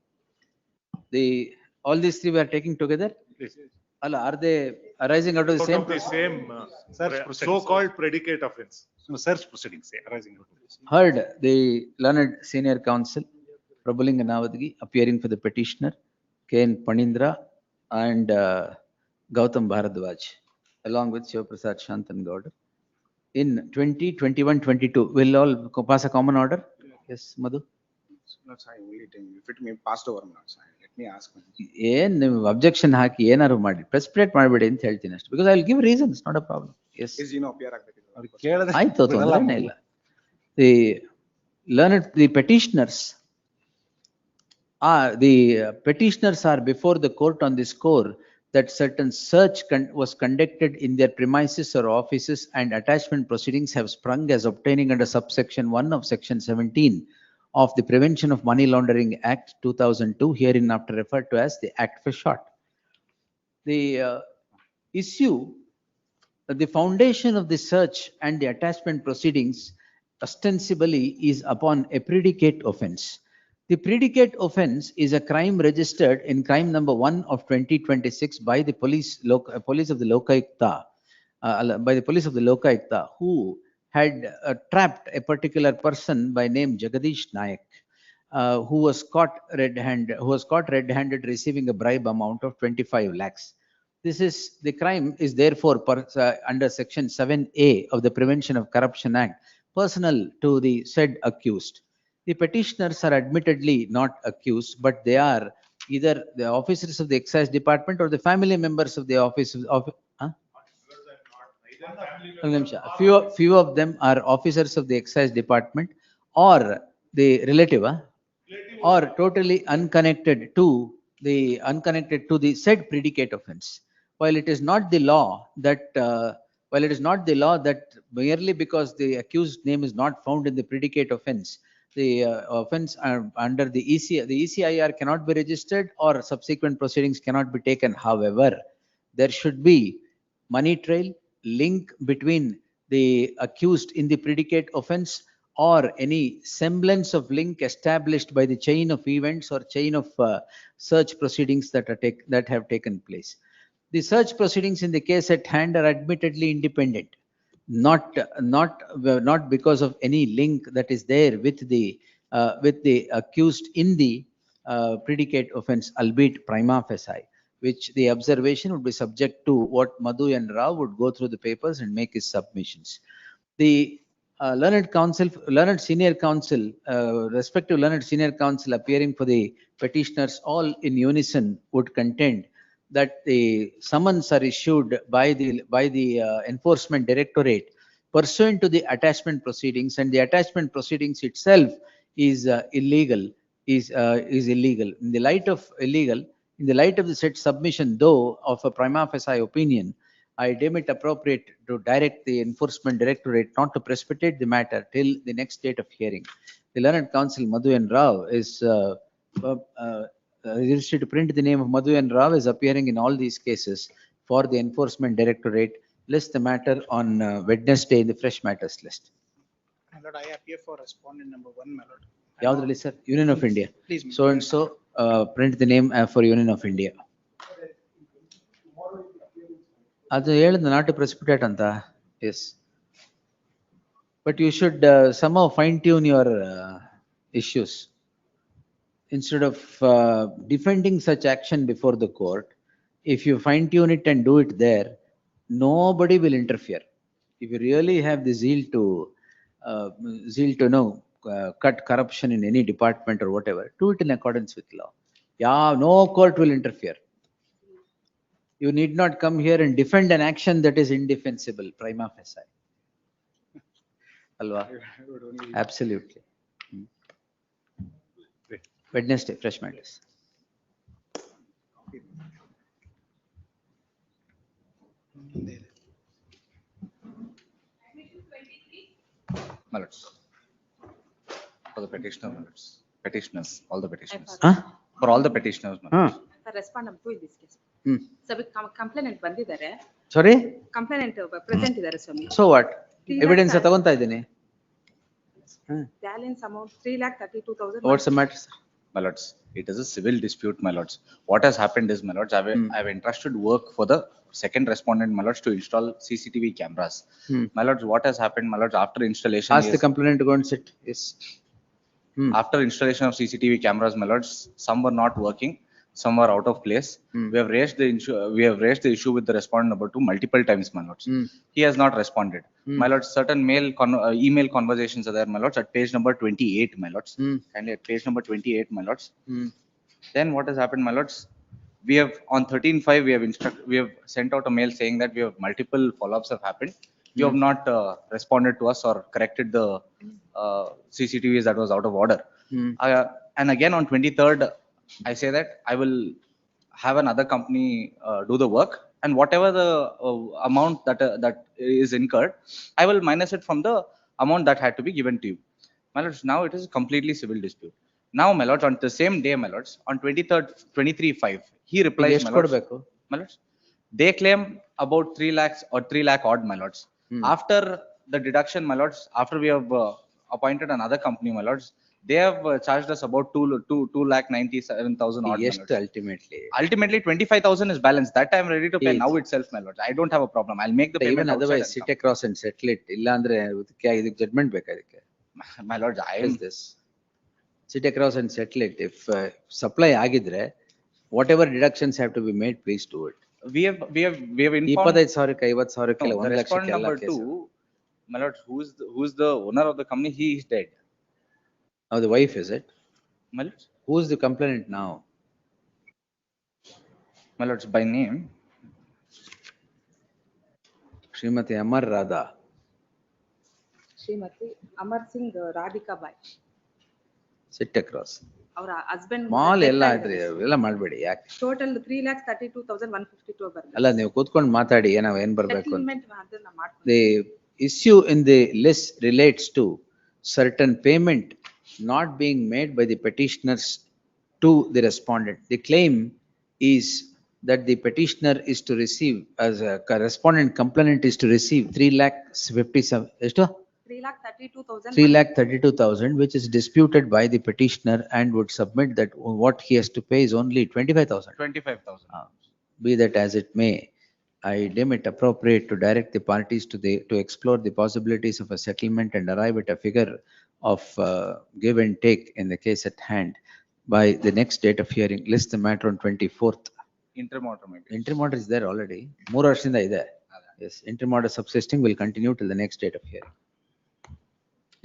All these three we are taking together. Alla, are they arising out of the same? Out of the same so-called predicate offense. No, search proceedings arising out of this. Heard the learned senior counsel Prabhulinga Navadgi appearing for the petitioner K.N. Panindra and Gautam Bharadwaj along with Shivaprasad Shantangowda in 2021-22 will all pass a common order. Yes, Madhu. Not I only tell you, if it may passed over, not let me ask. ಏನ್ ನೀವು objection ಹಾಕಿ ಏನಾದ್ರು ಮಾಡಿ precipitate ಮಾಡಬೇಡಿ ಅಂತ ಹೇಳ್ತೀನಿ ಅಷ್ಟೇ, because I will give reasons, not a problem. Yes ಆಯ್ತು, ತೊಂದರೆನೇ ಇಲ್ಲ. The learned, the petitioners are before the court on the score that certain search was conducted in their premises or offices and attachment proceedings have sprung as obtaining under subsection 1 of section 17 of the Prevention of Money Laundering Act 2002, hereinafter referred to as the Act for short. The issue, the foundation of the search and the attachment proceedings ostensibly is upon a predicate offense. The predicate offense is a crime registered in crime number 1 of 2026 by the police of the Lokayukta, who had trapped a particular person by name Jagadish Nayak, who was caught red-handed receiving a bribe amount of 25 lakhs. The crime is therefore under section 7A of the Prevention of Corruption Act, personal to the said accused. The petitioners are admittedly not accused, but they are either the officers of the excise department or the family members of the office of few of them are officers of the excise department or the relative or totally unconnected to the said predicate offense. While it is not the law that merely because the accused name is not found in the predicate offense, the offense under the ECIR cannot be registered or subsequent proceedings cannot be taken. However, there should be money trail, link between the accused in the predicate offense or any semblance of link established by the chain of events or chain of search proceedings that have taken place. The search proceedings in the case at hand are admittedly independent, not because of any link that is there with the accused in the predicate offense, albeit prima facie, which the observation would be subject to what Madhu and Rao would go through the papers and make his submissions. The learned senior counsel, respective learned senior counsel appearing for the petitioners, all in unison would contend that the summons are issued by the enforcement directorate pursuant to the attachment proceedings, and the attachment proceedings itself is illegal. In the light of the said submission, though of a prima facie opinion, I deem it appropriate to direct the enforcement directorate not to precipitate the matter till the next date of hearing. The learned counsel Madhu and Rao is registered to print the name of Madhu and Rao is appearing in all these cases for the enforcement directorate. List the matter on Wednesday in the fresh matters list. My lord, I appear for respondent number 1, my lord. Yavrali sir, Union of India. Please, So and so print the name for Union of India. ಅದು ಹೇಳಿದ not to precipitate ಅಂತ. Yes, but you should somehow fine tune your issues. Instead of defending such action before the court, if you fine tune it and do it there, nobody will interfere. If you really have the zeal to know cut corruption in any department or whatever, do it in accordance with law. No court will interfere. You need not come here and defend an action that is indefensible prima facie. Alva? Absolutely. Wednesday, fresh matters. Ballots. For the petitioners, all the petitioners. Huh? For all the petitioners. Huh? For respond to in this case. Hmm. So complainant ಬಂದಿದ್ದಾರೆ. Sorry? Complainant present ಇದ್ದಾರೆ ಸ್ವಾಮಿ. So what? Evidence ತಗೊಂತಾ ಇದ್ದೀನಿ. Balance amount 3,32,000. What's the matter, sir? My lords, it is a civil dispute, my lords. What has happened is, my lords, I've entrusted work for the second respondent, my lords, to install CCTV cameras. My lords, what has happened, my lords, after installation Ask the complainant to go and sit. Yes. After installation of CCTV cameras, my lords, some were not working, some were out of place. We have raised the issue with the respondent number 2 multiple times, my lords. He has not responded. My lords, certain email conversations are there, my lords, at page number 28, my lords. Kindly at page number 28, my lords. Then what has happened, my lords? We have on 13/5, we have sent out a mail saying that we have multiple follow-ups have happened. You have not responded to us or corrected the CCTVs that was out of order. And again on 23rd, I say that I will have another company do the work, and whatever the amount that is incurred, I will minus it from the amount that had to be given to you. My lords, now it is a completely civil dispute. Now, my lords, on the same day, my lords, on 23rd, 23/5, he replies, my lords, they claim about 3 lakhs or 3 lakh odd, my lords. After the deduction, my lords, after we have appointed another company, my lords, they have charged us about 2,97,000 odd, my Yes, lords. ultimately. Ultimately, 25,000 is balanced. That I am ready to pay now itself, my lords. I don't have a problem. I'll make the payment Even outside otherwise, and sit across and settle it. ಇಲ್ಲ ಅಂದ್ರೆ ಇದಕ್ಕೆ judgment ಬೇಕಾ ಇದಕ್ಕೆ? My lords, I What am is this? Sit across and settle it. If supply ಆಗಿದ್ರೆ, whatever deductions have to be made, please do it. we have informed 25,000ಕ್ಕೆ 50,000ಕ್ಕೆ the 1 respondent ಲಕ್ಷಕ್ಕೆ ಎಲ್ಲ number case. 2, my lords, who's the owner of the company? He is dead. Oh, the wife, is it? My lords, Who is the complainant now? my lords, by name, Srimati Amar Radha. Shrimati Amar Singh Radhika Bai. Sit across. ಅವರ husband ಮಾಲ್ ಎಲ್ಲ ಆದ್ರಿ ಎಲ್ಲ ಮಾಡ್ಬೇಡಿ ಯಾಕೆ? Total 3,32,152 ಬರ್ತದೆ. ಅಲ್ಲ ನೀವು ಕೂತ್ಕೊಂಡು ಮಾತಾಡಿ ಏನ್ ಬರ್ಬೇಕು ಅಂತ. ಸೆಟಲ್ಮೆಂಟ್ ಅದನ್ನ ಮಾಡ್ಕೊಂಡು. The issue in the list relates to certain payment not being made by the petitioners to the respondent. The claim is that the petitioner is to receive, as a respondent complainant is to receive 3,57,000, ಎಷ್ಟು? 3,32,000. 3,32,000, which is disputed by the petitioner and would submit that what he has to pay is only 25,000. 25,000. Be that as it may, I deem it appropriate to direct the parties to explore the possibilities of a settlement and arrive at a figure of give and take in the case at hand by the next date of hearing. List the matter on 24th. Interim order, maybe. Interim order is there already. 3 ವರ್ಷದಿಂದ ಇದೆ. Yes, interim order subsisting will continue till the next date of hearing.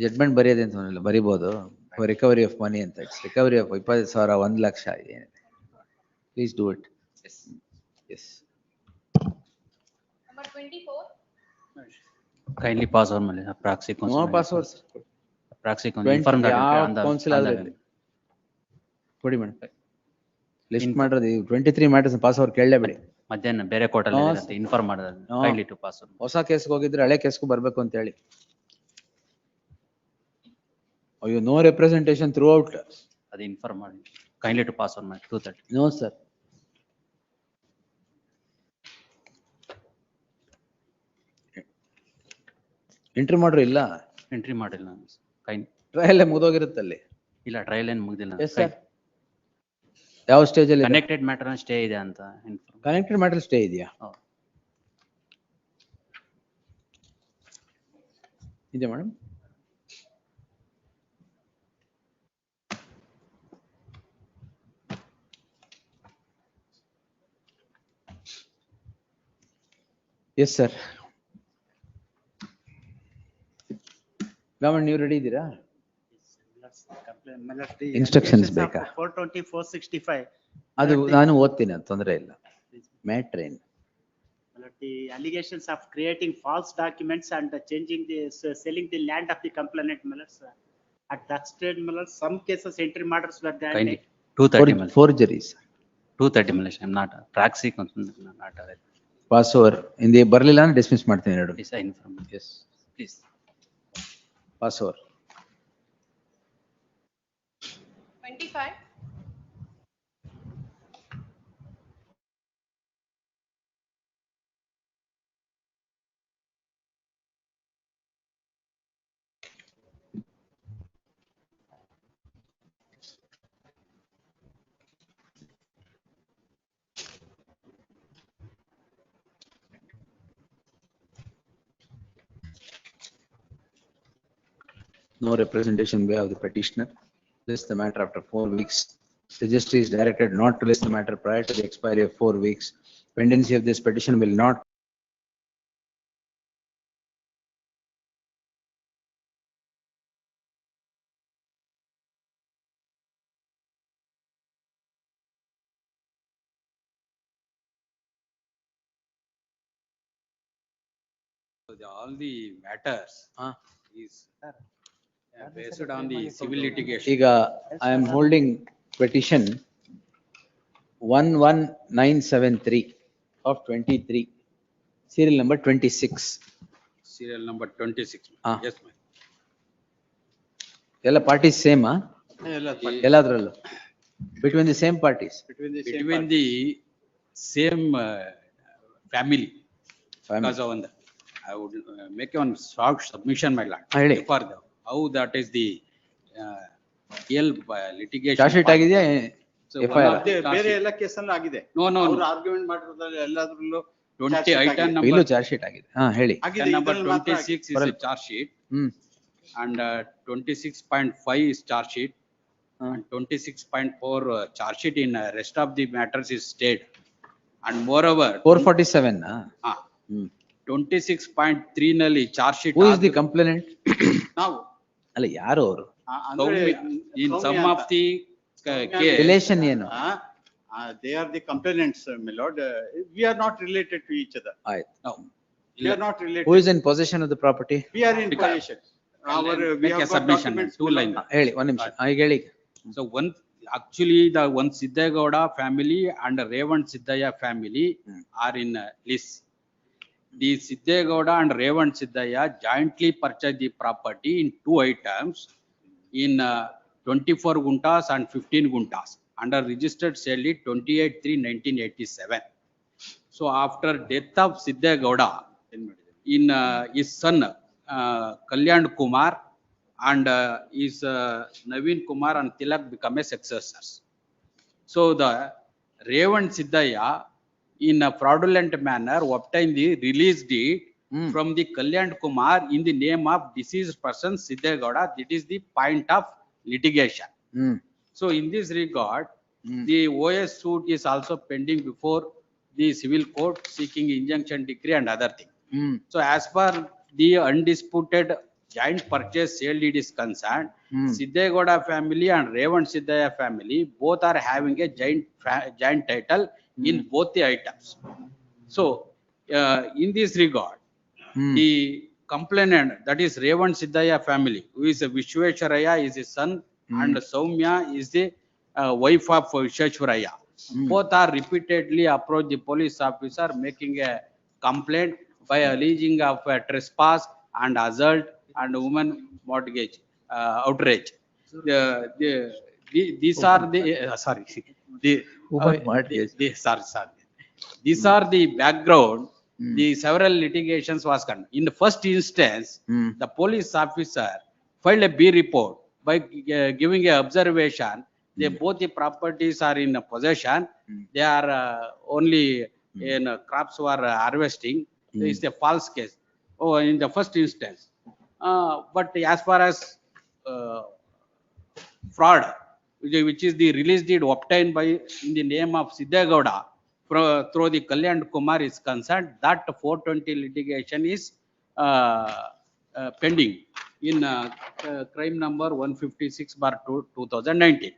Judgment ಬರೆಯೋದೇ ಅಂತ ಏನಿಲ್ಲ, ಬರಿಬೋದು. Recovery of money ಅಂತ. It's recovery of 20,000, 1 lakh ಏನಿದೆ. Please do it. Yes. Yes. Number 24. Kindly pass on, Malay. Proxy council. No passwords. Proxy council. Inform that. Council ಆದ್ರೆ ಕೊಡಿ madam. List ಮಾಡಿರೋದು 23 matters password ಕೇಳಲೇಬೇಡಿ. ಮಧ್ಯಾಹ್ನ ಬೇರೆ ಕೋರ್ಟಲ್ಲಿ ಅಂತ ಇನ್ಫಾರ್ಮ್ ಮಾಡೋದು. Kindly to pass on. ಹೊಸ ಕೇಸ್ಗೆ ಹೋಗಿದ್ರೆ ಹಳೆ ಕೇಸ್ಗೂ ಬರ್ಬೇಕು ಅಂತ ಹೇಳಿ. ಅಯ್ಯೋ, ನೋ ರೆಪ್ರೆಸೆಂಟೇಷನ್ ಥ್ರೂ ಔಟ್. ಅದು ಇನ್ಫಾರ್ಮ್ ಮಾಡಿ. Kindly to pass on, my 230. No, sir. Entry ಮಾಡ್ರಿ ಇಲ್ಲ. ಎಂಟ್ರಿ ಮಾಡಿಲ್ಲ. ಟ್ರಯಲ್ ಮುಗಿದೋಗಿರುತ್ತಲ್ಲಿ. ಇಲ್ಲ, ಟ್ರಯಲ್ ಏನು ಮುಗಿದಿಲ್ಲ. Yes sir. ಯಾವ ಸ್ಟೇಜ್ ಅಲ್ಲಿ? ಕನೆಕ್ಟೆಡ್ ಮ್ಯಾಟರ್ ಸ್ಟೇ ಇದೆ ಅಂತ. ಕನೆಕ್ಟೆಡ್ ಮ್ಯಾಟರ್ ಸ್ಟೇ ಇದೆಯಾ? ಇದೆ ಮೇಡಮ್. Yes sir. ಗಮನ್, ನೀವು ರೆಡಿ ಇದ್ದೀರಾ? ಇನ್ಸ್ಟ್ರಕ್ಷನ್ಸ್ ಬೇಕಾ? 420, 465. ಅದು ನಾನು ಓದ್ತೀನಿ, ಅದು ತೊಂದರೆ ಇಲ್ಲ. ಮ್ಯಾಟ್ರ್ ಏನು? The allegations of creating false documents and changing the selling the land of the complainant, at that stage, some cases entry matters were granted. 230. Forgeries. 230 Malay. I'm not praxi council. Not aware. Pass over ಹಿಂದೆ ಬರಲಿಲ್ಲ ಅಂದ್ರೆ dismiss ಮಾಡ್ತೀನಿ ಎರಡು. Yes, please. Pass over. 25. No representation by of the petitioner. List the matter after 4 weeks. Registry is directed not to list the matter prior to the expiry of 4 weeks. Pendency of this petition will not all the matters is based on the civil litigation. Iga, I am holding petition 11973 of 23, serial number 26. Serial number 26. Yes, ma'am. ಎಲ್ಲ parties same, ಎಲ್ಲಾದ್ರಲ್ಲೂ between the same parties. Between the same family. Because of that, I would make one short submission, my lord. For the, how that is the real litigation. Charge sheet ಆಗಿದೆಯಾ? FIR? ಬೇರೆ ಎಲ್ಲ ಕೇಸಲ್ಲೂ ಆಗಿದೆ. No. ಅವ್ರು argument ಮಾಡಿರೋದ್ರಲ್ಲಿ ಎಲ್ಲಾದ್ರಲ್ಲೂ 20 item number. ಇಲ್ಲೂ charge sheet ಆಗಿದೆ. ಹೇಳಿ. Item number 26 is a charge sheet. And 26.5 is charge sheet. And 26.4 charge sheet in rest of the matters is stayed. And moreover. 447. 26.3 ನಲ್ಲಿ charge sheet. Who is the complainant? ನಾವು. ಅಲ್ಲ ಯಾರು ಅವರು? In some of the case. Relation ಏನು? They are the complainants, my lord. We are not related to each other. No. We are not related. Who is in possession of the property? We are in possession. We Make a have got submission. documents. 2 line. ಹೇಳಿ, ಒಂದು ನಿಮಿಷ. ಈಗ ಹೇಳಿ. So actually the one Siddhagowda family and Revan Siddhaya family are in list. The Siddhagowda and Revan Siddhaya jointly purchased the property in 2 items in 24 guntas and 15 guntas under registered sale date 28/3/1987. So after death of Siddhagowda, in his son Kalyan Kumar and his Naveen Kumar and Tilak become a successors. So the Revan Siddhaya in a fraudulent manner obtained the release deed from the Kalyan Kumar in the name of deceased person Siddhagowda. That is the point of litigation. So in this regard, the OS suit is also pending before the civil court seeking injunction decree and other thing. So as per the undisputed joint purchase sale deed is concerned, Siddhagowda family and Revan Siddhaya family both are having a joint title in both the items. So in this regard, the complainant, that is Revan Siddhaya family, who is Vishwesharaya is his son and Soumya is the wife of Vishwesharaya. Both are repeatedly approached the police officer making a complaint by alleging of trespass and assault and woman mortgage outrage. These are the sorry, the woman mortgage. Sorry. These are the background. The several litigations was conducted. In the first instance, the police officer filed a B report by giving a observation. They both the properties are in possession. They are only in crops were harvesting. This is a false case. In the first instance. But as far as fraud, which is the release deed obtained by in the name of Siddhagowda through the Kalyan Kumar is concerned, that 420 litigation is pending in crime number 156/2019.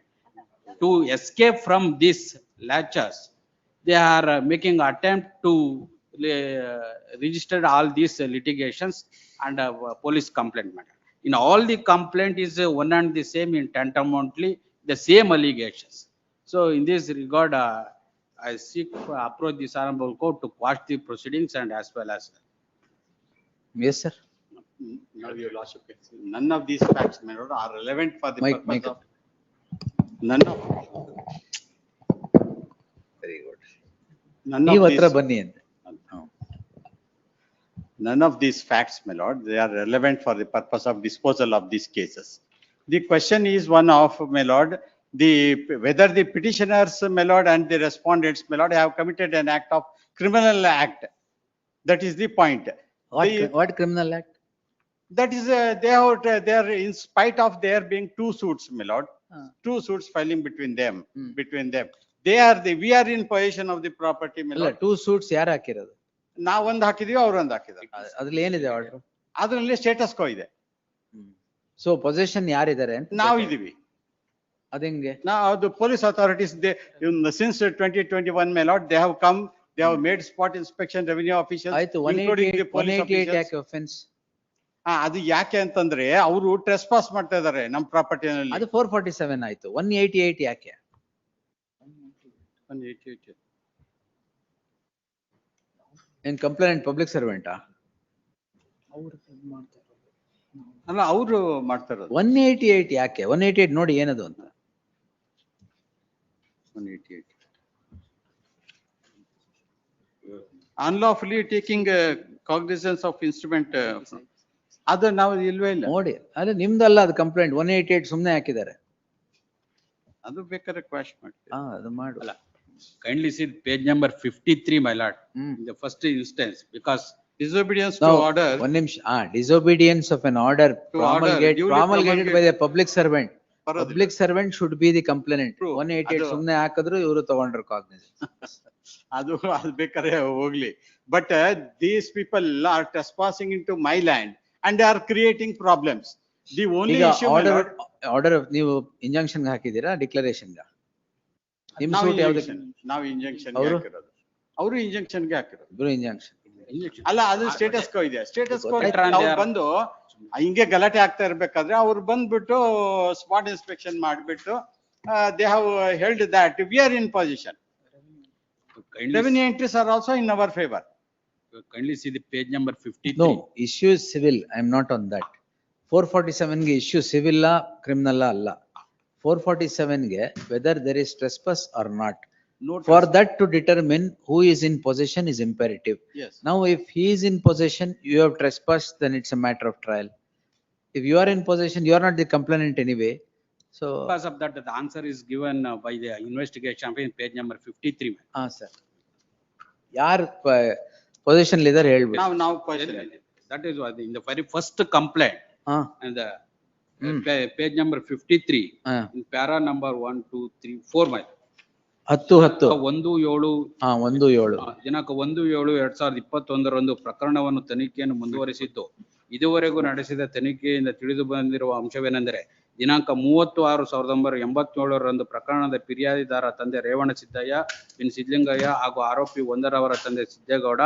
To escape from these latches, they are making attempt to register all these litigations and police complaint matter. In all the complaint is one and the same in tantamountly the same allegations. So in this regard, I seek approach this honorable court to quash the proceedings and as well as. Yes, sir. None of these facts, my lord, are relevant for the purpose of. None of. Very good. None of these facts, my lord, they are relevant for the purpose of disposal of these cases. The question is one of, my lord, whether the petitioners, my lord, and the respondents, my lord, have committed an act of criminal act. That is the point. What criminal act? That is, they are in spite of there being two suits, my lord, two suits filing between them, They are we are in possession of the property, my ಅಲ್ಲ lord. 2 suits ಯಾರು ಹಾಕಿರೋದು? ನಾವ್ ಒಂದ್ ಹಾಕಿದೀವಿ, ಅವ್ರು ಒಂದ್ ಹಾಕಿದ್ದಾರೆ. ಅದ್ರಲ್ಲಿ ಏನಿದೆ ಆರ್ಡರ್? ಅದ್ರಲ್ಲಿ ಸ್ಟೇಟಸ್ ಕೋ ಇದೆ. ಸೊ ಪೊಸಿಷನ್ ಯಾರಿದ್ದಾರೆ ಅಂತ ನಾವ್ ಇದೀವಿ. ಅದಂಗೆ? Now, the police authorities, since 2021, my lord, they have come, they have made spot inspection, revenue officials, ಆಯ್ತು, including the police 188 officials. ಯಾಕೆ offense? ಅದು ಯಾಕೆ ಅಂತಂದ್ರೆ ಅವರು ಟ್ರೆಸ್ಪಾಸ್ ಮಾಡ್ತಾ ಇದಾರೆ ನಮ್ಮ ಪ್ರಾಪರ್ಟಿನಲ್ಲಿ. ಅದು 447 ಆಯ್ತು. 188 ಯಾಕೆ? 188 ಏನ್ ಕಂಪ್ಲೇಂಟ್ ಪಬ್ಲಿಕ್ ಸರ್ವೆಂಟಾ? ಅಲ್ಲ, ಅವರು ಮಾಡ್ತಾ ಇರೋದು. 188 ಯಾಕೆ? 188 ನೋಡಿ ಏನದು ಅಂತ. 188 unlawfully taking cognizance of instrument. ಅದು ನಾವು ಇಲ್ವೇ ಇಲ್ಲ ನೋಡಿ. ಅಲ್ಲ ನಿಮ್ದಲ್ಲ ಅದು ಕಂಪ್ಲೇಂಟ್. 188 ಸುಮ್ನೆ ಹಾಕಿದ್ದಾರೆ. ಅದು ಬೇಕಾದ್ರೆ ಕ್ವಾಶ್ ಮಾಡ್ತೀವಿ. ಅದು ಮಾಡು. Kindly see page number 53, my lord, in the first instance, because disobedience to order. One ನಿಮಿಷ. disobedience of an order promulgated by the public servant. Public servant should be the complainant. 188 ಸುಮ್ನೆ ಹಾಕಿದ್ರು ಇವರು ತಗೊಂಡ್ರು cognition. ಅದು ಬೇಕಾದ್ರೆ ಹೋಗ್ಲಿ. But these people are trespassing into my land and they are creating problems. The only issue, order ನೀವು injunction ಹಾಕಿದೀರಾ declaration ಗೆ? ನಿಮ್ ಸೂಟ್ ಯಾವ್ದು? ನಾವು ಇಂಜಂಕ್ಷನ್ ಗೆ ಹಾಕಿರೋದು, ಅವರು ಇಂಜಂಕ್ಷನ್ ಗೆ ಹಾಕಿರೋದು. ಇಬ್ರು ಇಂಜಂಕ್ಷನ್ ಅಲ್ಲ, ಅದು ಸ್ಟೇಟಸ್ ಕೋ ಇದೆ. ಸ್ಟೇಟಸ್ ಕೋ ಬಂದು ಹಿಂಗೆ ಗಲಾಟೆ ಆಗ್ತಾ ಇರ್ಬೇಕಾದ್ರೆ ಅವ್ರು ಬಂದ್ಬಿಟ್ಟು ಸ್ಪಾಟ್ ಇನ್ಸ್ಪೆಕ್ಷನ್ ಮಾಡ್ಬಿಟ್ಟು they have held that we are in position. Revenue entries are also in our favor. Kindly see the page number 53. No, issue is civil. I am not on that. 447 ಗೆ issue civil law, criminal law ಅಲ್ಲ. 447 ಗೆ whether there is trespass or not. For that to determine who is in possession is imperative. Yes. Now if he is in possession, you have trespassed, then it's a matter of trial. If you are in possession, you are not the complainant anyway. So Because of that, the answer is given by the investigation in page number 53. sir. ಯಾರ್ possession leader ಹೇಳ್ಬಿಡಿ. ನಾವು possession. That is why in the very first complaint and the page number 53 in para number 1 2 3 4 my 10 ದಿನಾಂಕ 1/7/2021 ಪ್ರಕರಣವನ್ನು ತನಿಖೆಯನ್ನು ಮುಂದುವರಿಸಿದ್ದು, ಇದುವರೆಗೂ ನಡೆಸಿದ ತನಿಖೆಯಿಂದ ತಿಳಿದು ಬಂದಿರುವ ಅಂಶವೇನೆಂದರೆ, ದಿನಾಂಕ 30/6/1987 ಪ್ರಕರಣದ ಫಿರ್ಯಾದಿದಾರ ತಂದೆ ರೇವಣ ಸಿದ್ದಯ್ಯ ಬಿನ್ ಸಿದ್ಲಿಂಗಯ್ಯ ಹಾಗೂ ಆರೋಪಿ 1ರವರ ತಂದೆ ಸಿದ್ದೇಗೌಡ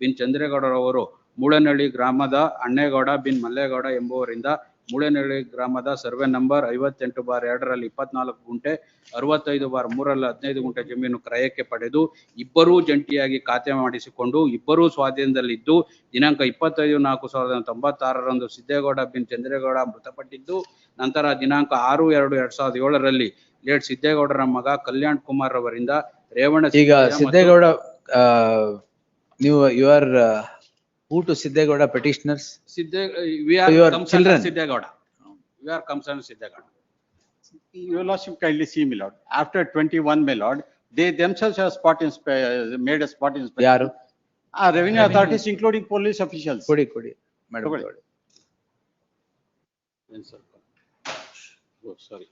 ಬಿನ್ ಚಂದ್ರೇಗೌಡರವರು ಮೂಳನಹಳ್ಳಿ ಗ್ರಾಮದ ಅಣ್ಣೇಗೌಡ ಬಿನ್ ಮಲ್ಲೇಗೌಡ ಎಂಬುವರಿಂದ ಮೂಳನಹಳ್ಳಿ ಗ್ರಾಮದ ಸರ್ವೆ ನಂಬರ್ 58/2ರಲ್ಲಿ 24 ಗುಂಟೆ 65/3ರಲ್ಲಿ 15 ಗುಂಟೆ ಜಮೀನು ಕ್ರಯಕ್ಕೆ ಪಡೆದು ಇಬ್ಬರೂ ಜಂಟಿಯಾಗಿ ಖಾತೆ ಮಾಡಿಸಿಕೊಂಡು ಇಬ್ಬರೂ ಸ್ವಾಧೀನದಲ್ಲಿದ್ದು, ದಿನಾಂಕ 25/4/1996 ಸಿದ್ದೇಗೌಡ ಬಿನ್ ಚಂದ್ರೇಗೌಡ ಮೃತಪಟ್ಟಿದ್ದು, ನಂತರ ದಿನಾಂಕ 6/2/2007ರಲ್ಲಿ ಲೇಟ್ ಸಿದ್ದೇಗೌಡರ ಮಗ ಕಲ್ಯಾಣ್ ಕುಮಾರ್ ಅವರಿಂದ ರೇವಣ ಈಗ Siddegowda you are who to Siddegowda petitioners? We are your concerned children. Siddegowda. We are concerned Siddegowda. Your lordship, kindly see, my lord. After 21, my lord, they themselves have made a spot inspection. ಯಾರು? Revenue authorities, including police officials. ಕೊಡಿ madam. Yes, sir. Oh, sorry.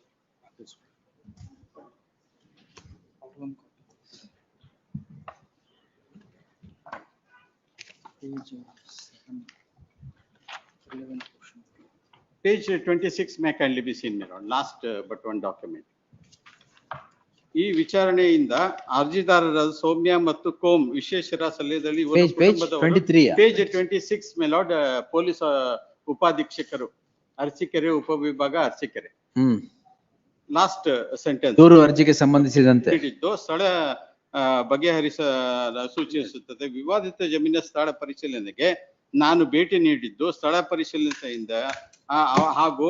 Page 26 may kindly be seen, my lord. Last but one document. ಈ ವಿಚಾರಣೆಯಿಂದ ಅರ್ಜಿದಾರರ ಸೌಮ್ಯ ಮತ್ತು ಕೋಮ್ ವಿಶೇಷರ ಸಲಹೆಯಲ್ಲಿ page 26 my lord police ಉಪಾಧೀಕ್ಷಕರು ಅರಸೀಕೆರೆ ಉಪವಿಭಾಗ ಅರಸೀಕೆರೆ ಲಾಸ್ಟ್ ಸೆಂಟೆನ್ಸ್ ದೂರು ಅರ್ಜಿಗೆ ಸಂಬಂಧಿಸಿದಂತೆ ಸ್ಥಳ ಬಗೆಹರಿಸಲು ಸೂಚಿಸುತ್ತದೆ. ವಿವಾದಿತ ಜಮೀನಿನ ಸ್ಥಳ ಪರಿಶೀಲನೆಗೆ ನಾನು ಭೇಟಿ ನೀಡಿದ್ದು ಸ್ಥಳ ಪರಿಶೀಲನೆಯಿಂದ ಹಾಗೂ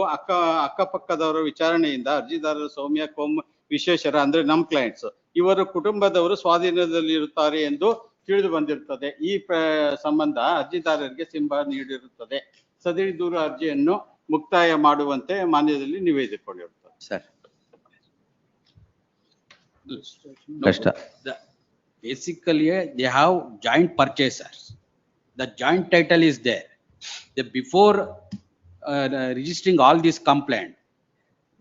ಅಕ್ಕಪಕ್ಕದವರ ವಿಚಾರಣೆಯಿಂದ ಅರ್ಜಿದಾರರ ಸೌಮ್ಯ ಕೋಮ್ ವಿಶೇಷರ ಅಂದ್ರೆ ನಮ್ ಕ್ಲೈಂಟ್ಸ್ ಇವರು ಕುಟುಂಬದವರು ಸ್ವಾಧೀನದಲ್ಲಿ ಇರುತ್ತಾರೆ ಎಂದು ತಿಳಿದು ಬಂದಿರುತ್ತದೆ. ಈ ಸಂಬಂಧ ಅರ್ಜಿದಾರರಿಗೆ ಸಿಂಬ ನೀಡಿರುತ್ತದೆ. ಸದರಿ ದೂರು ಅರ್ಜಿಯನ್ನು ಮುಕ್ತಾಯ ಮಾಡುವಂತೆ ಮಾನ್ಯದಲ್ಲಿ ನಿವೇದಿಸಿಕೊಂಡಿರುತ್ತದೆ. Sir basically they have joint purchasers. The joint title is there. Before registering all these complaint.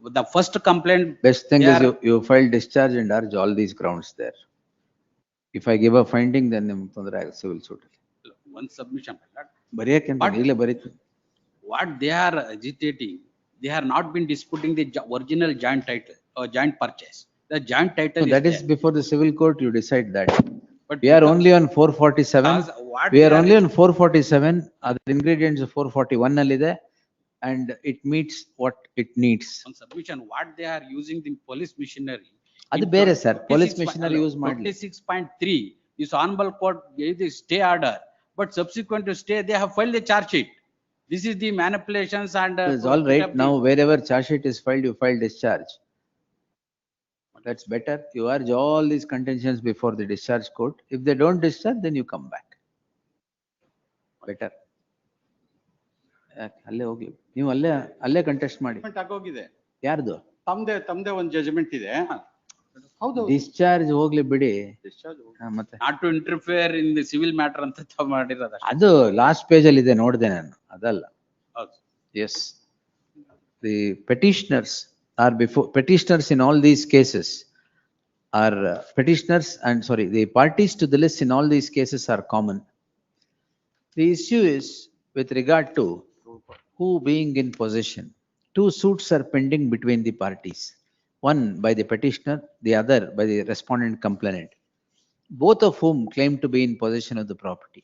The first complaint. Best thing they is are- you file discharge and urge all these grounds there. If I give a finding, then civil suit. One submission. ಬರೆಯಕ್ಕೆ But- ಈಗಲೇ ಬರೀತೀನಿ. What they are agitating, they have not been disputing the original joint title or joint purchase. The joint title No, that is there. before the civil court, you decide that. But We are because- only on 447. because what We they are are- only on 447. Other ingredients 441 nallide and it meets what it needs. On submission, what they are using the police machinery. ಅದು in ಬೇರೆ sir. Police 26 machinery use ಮಾಡ್ಲಿ. 26.3, this honorable court gave the stay order, but subsequent to stay, they have filed the charge sheet. This is the manipulations and. It's all right. Now wherever charge sheet is filed, you file discharge. That's better. You urge all these contentions before the discharge court. If they don't discharge, then you come back. Better. ಅಲ್ಲೇ ಹೋಗ್ಲಿ. ನೀವು ಅಲ್ಲೇ contest ಮಾಡಿ. ಆಗೋಗಿದೆ. ಯಾರ್ದು? ತಮ್ದೇ ಒಂದು judgement ಇದೆ. ಹೌದು. ಡಿಸ್ಚಾರ್ಜ್ ಹೋಗ್ಲಿ ಬಿಡಿ. ಮತ್ತೆ Not to interfere in the civil matter ಅಂತ ತಾವು ಮಾಡಿರೋದು ಅಷ್ಟೇ. ಅದು ಲಾಸ್ಟ್ ಪೇಜ್ ಅಲ್ಲಿ ಇದೆ ನೋಡಿದೆ ನಾನು. ಅದಲ್ಲ. ಹೌದು. Yes. The petitioners are petitioners in all these cases are petitioners and sorry, the parties to the list in all these cases are common. The issue is with regard to who being in possession. Two suits are pending between the parties. One by the petitioner, the other by the respondent complainant. Both of whom claim to be in possession of the property.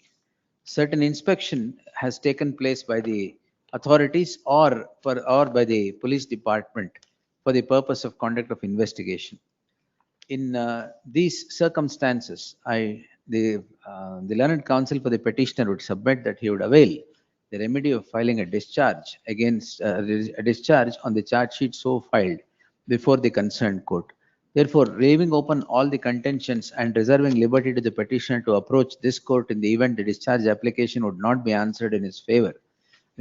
Certain inspection has taken place by the authorities or by the police department for the purpose of conduct of investigation. In these circumstances, the learned counsel for the petitioner would submit that he would avail the remedy of filing a discharge against a discharge on the charge sheet so filed before the concerned court. Therefore, leaving open all the contentions and reserving liberty to the petitioner to approach this court in the event the discharge application would not be answered in his favor,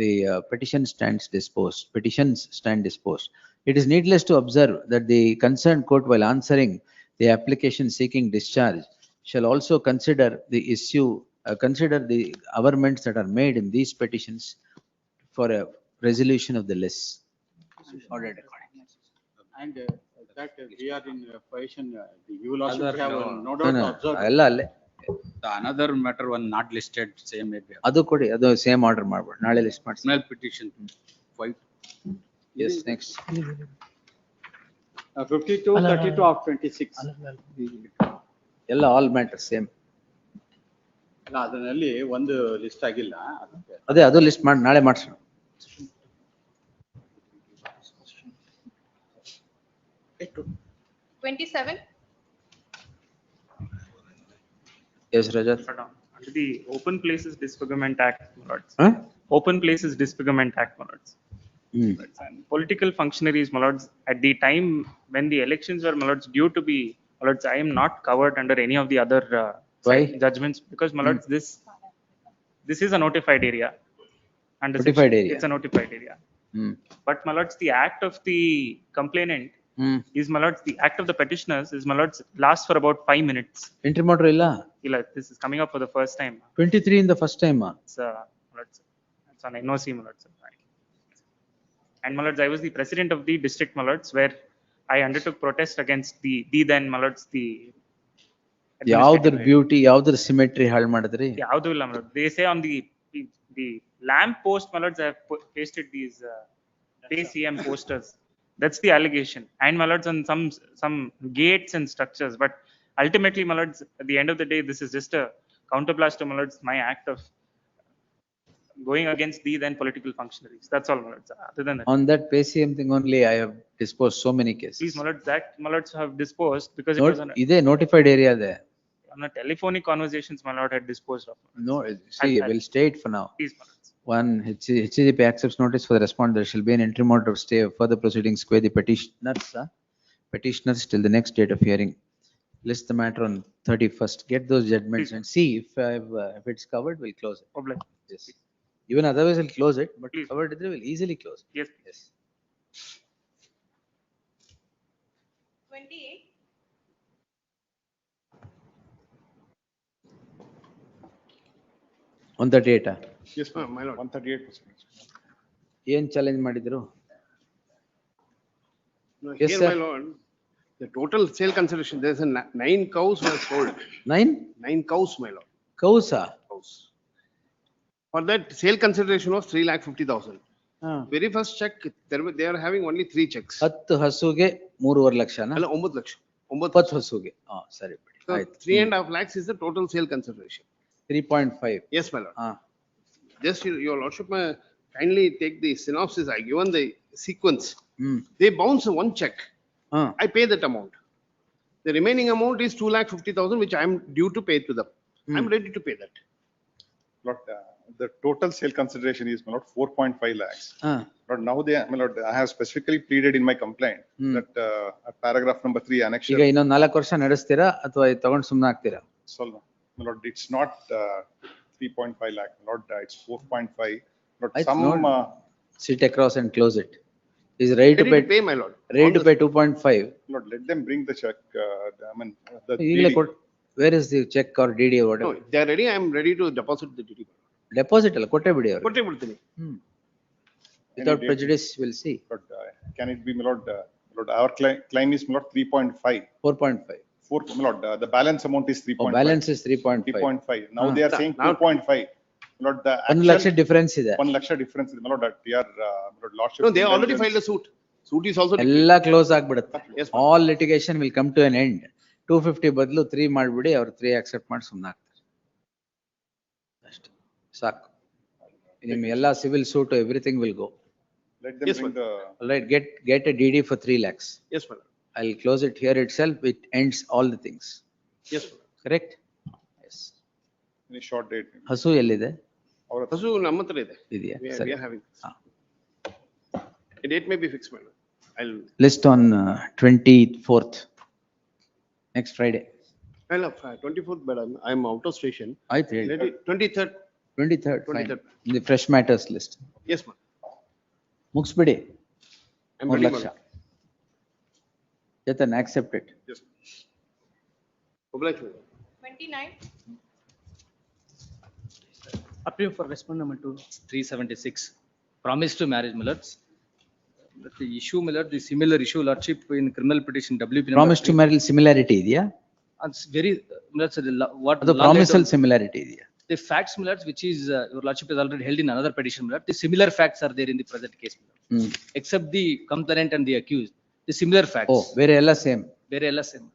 the petitions stand disposed. It is needless to observe that the concerned court, while answering the application seeking discharge, shall also consider the issue, consider the averments that are made in these petitions for a resolution of the list. Ordered accordingly. And that we are in position, you will also have no doubt observed. ಎಲ್ಲ ಅಲ್ಲೇ. The another matter one not listed, same maybe. ಅದು ಕೊಡಿ, ಅದು same order ಮಾಡ್ಬೋದು, ನಾಳೆ list ಮಾಡಿ. Personal petition, fight. Yes, next. 52, 32 of 26. ಎಲ್ಲ all matter same. ಅಲ್ಲ, ಅದರಲ್ಲಿ ಒಂದು ಲಿಸ್ಟ್ ಆಗಿಲ್ಲ. ಅದೇ ಅದು ಲಿಸ್ಟ್ ಮಾಡಿ ನಾಳೆ ಮಾಡ್ಸೋಣ. it. 27. Yes, Rajat. Under the Open Places Disfigurement Act, my lords. Huh? Open Places Disfigurement Act, my lords. And political functionaries, my lords, at the time when the elections were, my lords, due to be, my lords, I am not covered under any of the other judgments because, my lords, this is a notified area. And Notified area. It's a notified area. But, my lords, the act of the complainant is, my lords, the act of the petitioners is, my lords, lasts for about 5 minutes. Entry motor illa? Illa, this is coming up for the first time. 23 in the first time. It's on NOC, my lords. And, my lords, I was the president of the district, my lords, where I undertook protest against the then, my lords, the. ಯಾವ್ದ್ರ beauty, ಯಾವ್ದ್ರ symmetry ಹಾಳು ಮಾಡಿದ್ರಿ? ಯಾವ್ದು ಇಲ್ಲ, my lord. They say on the lamp post, my lords, I have pasted these pay CM posters. That's the allegation. And, my lords, on some gates and structures. But ultimately, my lords, at the end of the day, this is just a counterblast to, my lords, my act of going against the then political functionaries. That's all, my lords. Other than that. On that PCM thing only, I have disposed so many cases. Please, my lords, that my lords have disposed because it was on ಇದೇ notified area there. on a telephonic conversations, my lord had disposed of. No, see, we'll stay it for now. Please, my lords. One, HCGP accepts notice for the respondent. There shall be an interim order of stay of further proceedings where the petitioners till the next date of hearing. List the matter on 31st. Get those judgments and see if it's covered, we'll close it. Problem. Yes. Even otherwise, we'll close it, but covered it, we'll easily close it. Yes. Yes. 28. On the data. Yes, ma'am, my lord. 138%. ಏನ್ challenge ಮಾಡಿದ್ರು? No, Yes, here, sir. my lord, the total sale consideration, there's a 9 cows were sold. 9 cows, my lord. Cows-ಆ? Cows. For that, sale consideration was 3,50,000. ಹಾ. Very first check, they are having only 3 checks. 10 ಹಸುಗೆ 3.5 ಲಕ್ಷನಾ? ಅಲ್ಲ 9 ಲಕ್ಷ. 9 ಹಸುಗೆ. ಹಾ, ಸರಿ ಬಿಡಿ. So ಆಯ್ತು. 3.5 lakhs is the total sale consideration. 3.5. Yes, my lord. ಹಾ. Just your lordship, kindly take the synopsis. I given the sequence. Hmm. They bounce one check. Huh. I pay that amount. The remaining amount is 2,50,000, which I am due to pay to them. I am ready to pay that. Lord, the total sale consideration is, my lord, 4.5 lakhs. Lord, now my lord, I have specifically pleaded in my complaint that paragraph number 3 annexure. ಈಗ ಇನ್ನೊಂದು 4 ವರ್ಷ ನಡೆಸ್ತೀರಾ ಅಥವಾ ಇದು ತಗೊಂಡು ಸುಮ್ಮನೆ ಆಗ್ತೀರಾ? So, my lord, it's not 3.5 lakh, my lord, it's 4.5. Lord, some sit across and close it. Is ready to pay, my lord. Ready to pay 2.5. Lord, let them bring the check. I mean, the ಈಗಲೇ DD. where is the check or DD or whatever? No, they are ready. I am ready to deposit the DD. Deposit ಅಲ್ಲ ಕೊಟ್ಟೆ ಬಿಡಿ ಅವರು. ಕೊಟ್ಟೆ ಬಿಡ್ತೀನಿ. Without prejudice, we'll see. But can it be, my lord, our claim is, my lord, 3.5. 4.5. 4, my lord, the balance amount is 3.5. Oh, balance is 3.5. 3.5. Now they are saying 2.5. My lord, the 1 lakh difference ಇದೆ. 1 lakh difference is, my lord, that your my lord, lordship. No, they already filed a suit. Suit is also. ಎಲ್ಲ close ಆಗ್ಬಿಡುತ್ತೆ. Yes, All litigation will come to an end. 250 ಬದಲು 3 ಮಾಡ್ಬಿಡಿ, ಅವ್ರು 3 accept ಮಾಡಿ ಸುಮ್ಮನೆ ಆಗ್ತಾರೆ. ಅಷ್ಟೇ ಸಾಕು. ನಿಮ್ಮ ಎಲ್ಲ civil suit everything will go. Let them bring the. All right, get a DD for 3 lakhs. Yes, madam. I'll close it here itself. It ends all the things. Yes, madam. Correct? Yes. Any short date. ಹಸು ಎಲ್ಲಿದೆ? ಹಸು ನಮ್ಮ ಹತ್ರ ಇದೆ. ಇದೆಯಾ? We ಸರಿ. are having. A date may be fixed, madam. I'll. List on 24th. Next Friday. I love 24th, but I'm out of station. ಆಯ್ತು ಹೇಳಿ. 23rd. 23rd. Fine. 23rd. In the fresh matters list. Yes, ma'am. ಮುಗಿಸ್ಬಿಡಿ. I'm 3 ready, lakh. madam. Chetan, accept it. Yes. Oblige, madam. 29. Appeal for respondent number 2, 376. Promise to marriage, my lords. But the issue, my lord, the similar issue, lordship in criminal petition WP. Promise to marry similarity ಇದೆಯಾ? It's very, my lords, what. ಅದು promisal similarity ಇದೆಯಾ? The facts, my lords, which is your lordship is already held in another petition, my lord. The similar facts are there in the present case, my lord. Except the complainant and the accused. The similar facts. Oh, ಬೇರೆ ಎಲ್ಲ same. Very ಎಲ್ಲ same.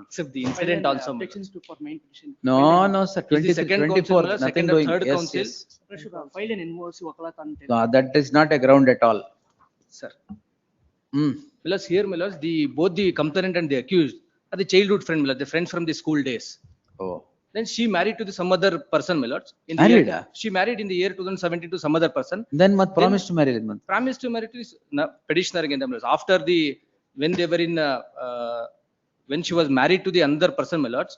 Except the incident also. Objections to for main petition. No, no, sir. Is the second 24, counsel, nothing second or doing. third Yes, counsel? yes. File an invoice wakalat ante. No, that is not a ground at all. Sir. My lords, here, my lords, both the complainant and the accused are the childhood friend, my lords, the friends from the school days. Oh. Then she married to some other person, my lords. In the Married, year, she married in the year 2017 to some other person. Then what promise to marry it month? Promised to marry to this petitioner again, my lords. After the, when they were in, when she was married to the another person, my lords,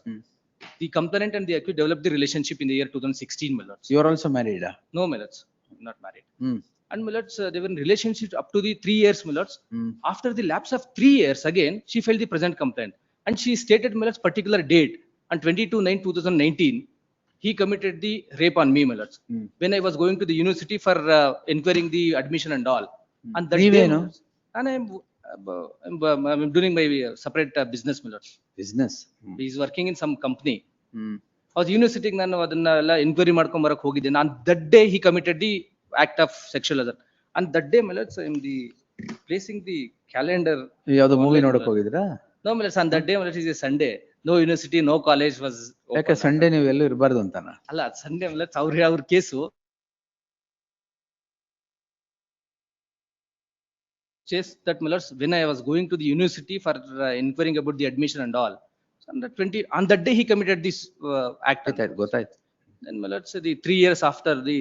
the complainant and the accused developed the relationship in the year 2016, my lords. You are also married, ah? No, my lords, I'm not married. And my lords, they were in relationship up to the 3 years, my lords. After the lapse of 3 years, again, she filed the present complaint. And she stated, my lords, particular date, on 22/9/2019, he committed the rape on me, my lords. When I was going to the university for inquiring the admission and all. And that day, my lords, and I'm doing my separate business, my lords. Business? He's working in some company. I was university, ನಾನು ಅದನ್ನೆಲ್ಲ inquiry ಮಾಡ್ಕೊಂಡ್ ಬರಕ್ ಹೋಗಿದ್ದೆ. And that day he committed the act of sexual assault. And that day, my lords, I'm placing the calendar. ಯಾವ್ದೋ movie ನೋಡಕ್ ಹೋಗಿದ್ರಾ? No, my lords, on that day, my lords, is a Sunday. No university, no college was open. ಯಾಕೆ Sunday ನೀವು ಎಲ್ಲೂ ಇರಬಾರ್ದು ಅಂತಾನ? ಅಲ್ಲ, Sunday, my lords, ಅವ್ರ case. Just that, my lords, when I was going to the university for inquiring about the admission and all. So on that day he committed this act. ಗೊತ್ತಾಯ್ತು. Then, my lords, the 3 years after the,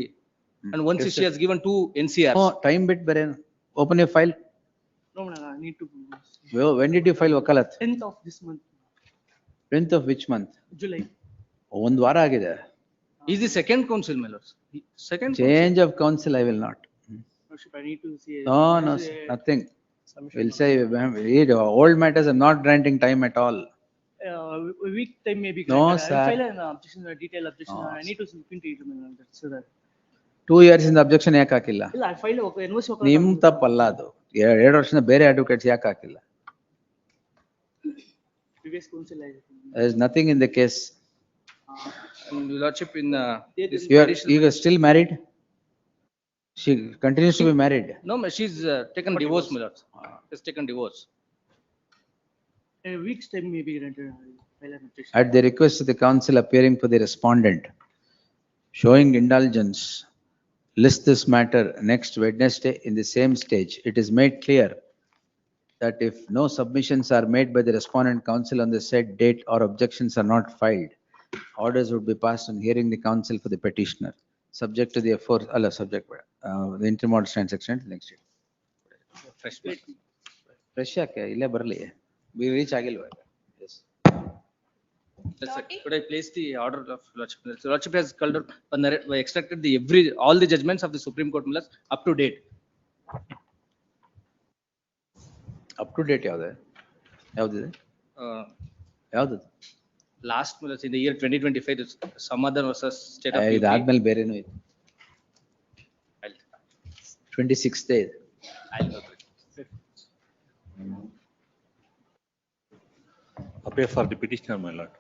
and once she has given 2 NCRs. Oh, time bit ಬೇರೆ. Open your file. No, I need to. When did you file wakalat? 10th of this month. 10th of which month? July. ಒಂದು ವಾರ ಆಗಿದೆ. Is the second counsel, my lords. Second Change of counsel, I will not. I need to see. No, no, nothing. We'll say, old matters, I'm not granting time at all. A week time may be. No, granted. sir. I'll file an objection, a detailed objection. No, I need to look into it. That's that. 2 years ಇಂದ objection ಯಾಕೆ ಹಾಕಿಲ್ಲ? ಇಲ್ಲ file NOC ನಿಮ್ ತಪ್ಪಲ್ಲ ಅದು. 2 ವರ್ಷದಿಂದ ಬೇರೆ advocates ಯಾಕೆ ಹಾಕಿಲ್ಲ? Previous counsel There is nothing in the case. Your Lordship, in this You are, petition- you are still married? She continues to be married? No, she's taken divorce, my lords. She's taken divorce. a week's time may be granted. File an objection. At the request of the council appearing for the respondent, showing indulgence, list this matter next Wednesday in the same stage. It is made clear that if no submissions are made by the respondent council on the said date or objections are not filed, orders would be passed on hearing the council for the petitioner, subject to the subject, the interim order stands extended next year. Fresh. Fresh ಯಾಕೆ? ಇಲ್ಲೇ ಬರಲಿ. We reach ಆಗಿಲ್ವಾ? Yes. Could I place the order of Lordship? The Lordship has called out, extracted the all the judgments of the Supreme Court, my lords, up to date. Up to date ಯಾವ್ದು? ಯಾವ್ದಿದೆ? ಯಾವ್ದು? Last, my lords, in the year 2025, it's Samadhan versus State of UP. ಇದಾದ್ಮೇಲೆ ಬೇರೆನೂ ಇದೆ. 26th day. I'll go through. Appear for the petitioner, my lord.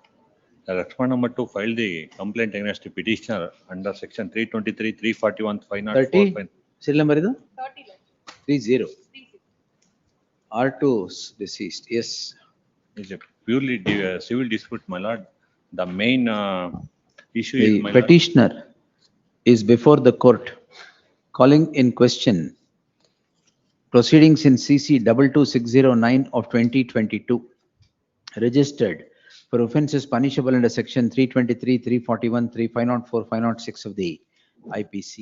The respondent number 2 filed the complaint against the petitioner under section 323, 341, 504. 30? Serial number ಇದು? 30. R2 deceased, yes. It's a purely civil dispute, my lord. The main issue is, The my lord, petitioner is before the court, calling in question proceedings in CC 22609 of 2022, registered for offences punishable under section 323, 341, 3504, 506 of the IPC.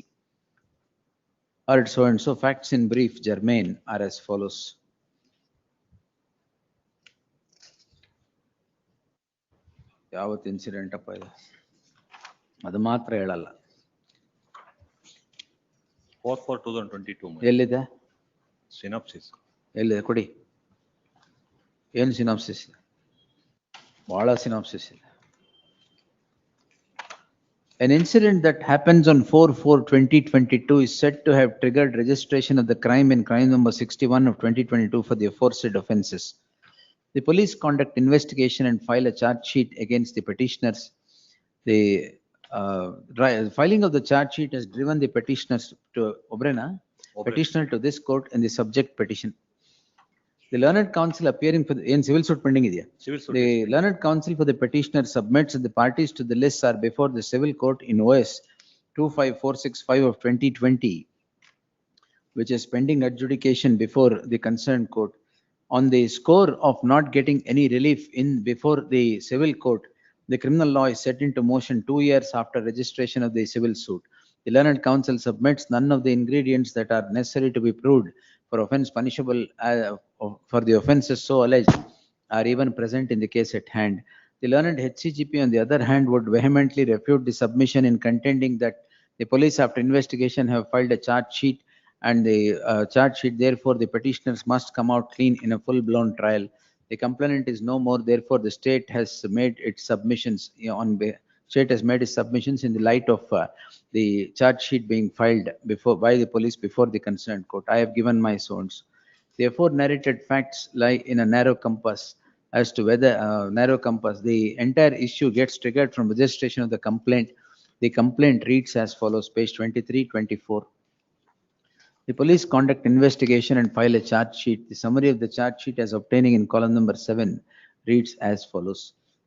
Heard so and so facts in brief germane are as follows. ಯಾವತ್ತು incident ಅಪ್ಪ ಇದು? ಅದು ಮಾತ್ರ ಹೇಳಲ್ಲ. 4/4/2022, my lord. ಎಲ್ಲಿದೆ? Synopsis. ಎಲ್ಲಿದೆ ಕೊಡಿ. ಏನು ಸಿನಾಪ್ಸಿಸ್ ಇದೆ? ಬಹಳ ಸಿನಾಪ್ಸಿಸ್ ಇದೆ. An incident that happens on 4/4/2022 is said to have triggered registration of the crime in crime number 61 of 2022 for the aforesaid offences. The police conduct investigation and file a charge sheet against the petitioners. The filing of the charge sheet has driven the petitioners to petitioner to this court in the subject petition. The learned counsel appearing for in civil suit pending idea. The learned counsel for the petitioner submits that the parties to the list are before the civil court in OS 25465 of 2020, which is pending adjudication before the concerned court. On the score of not getting any relief in before the civil court, the criminal law is set into motion 2 years after registration of the civil suit. The learned counsel submits none of the ingredients that are necessary to be proved for offense punishable for the offences so alleged are even present in the case at hand. The learned HCGP, on the other hand, would vehemently refute the submission in contending that the police, after investigation, have filed a charge sheet, and the charge sheet, therefore, the petitioners must come out clean in a full-blown trial. The complainant is no more, therefore, the state has made its submissions state has made its submissions in the light of the charge sheet being filed by the police before the concerned court. I have given my sounds. The aforenarrated facts lie in a narrow compass as to whether the entire issue gets triggered from registration of the complaint. The complaint reads as follows, page 23, 24. The police conduct investigation and file a charge sheet. The summary of the charge sheet as obtaining in column number 7 reads as follows.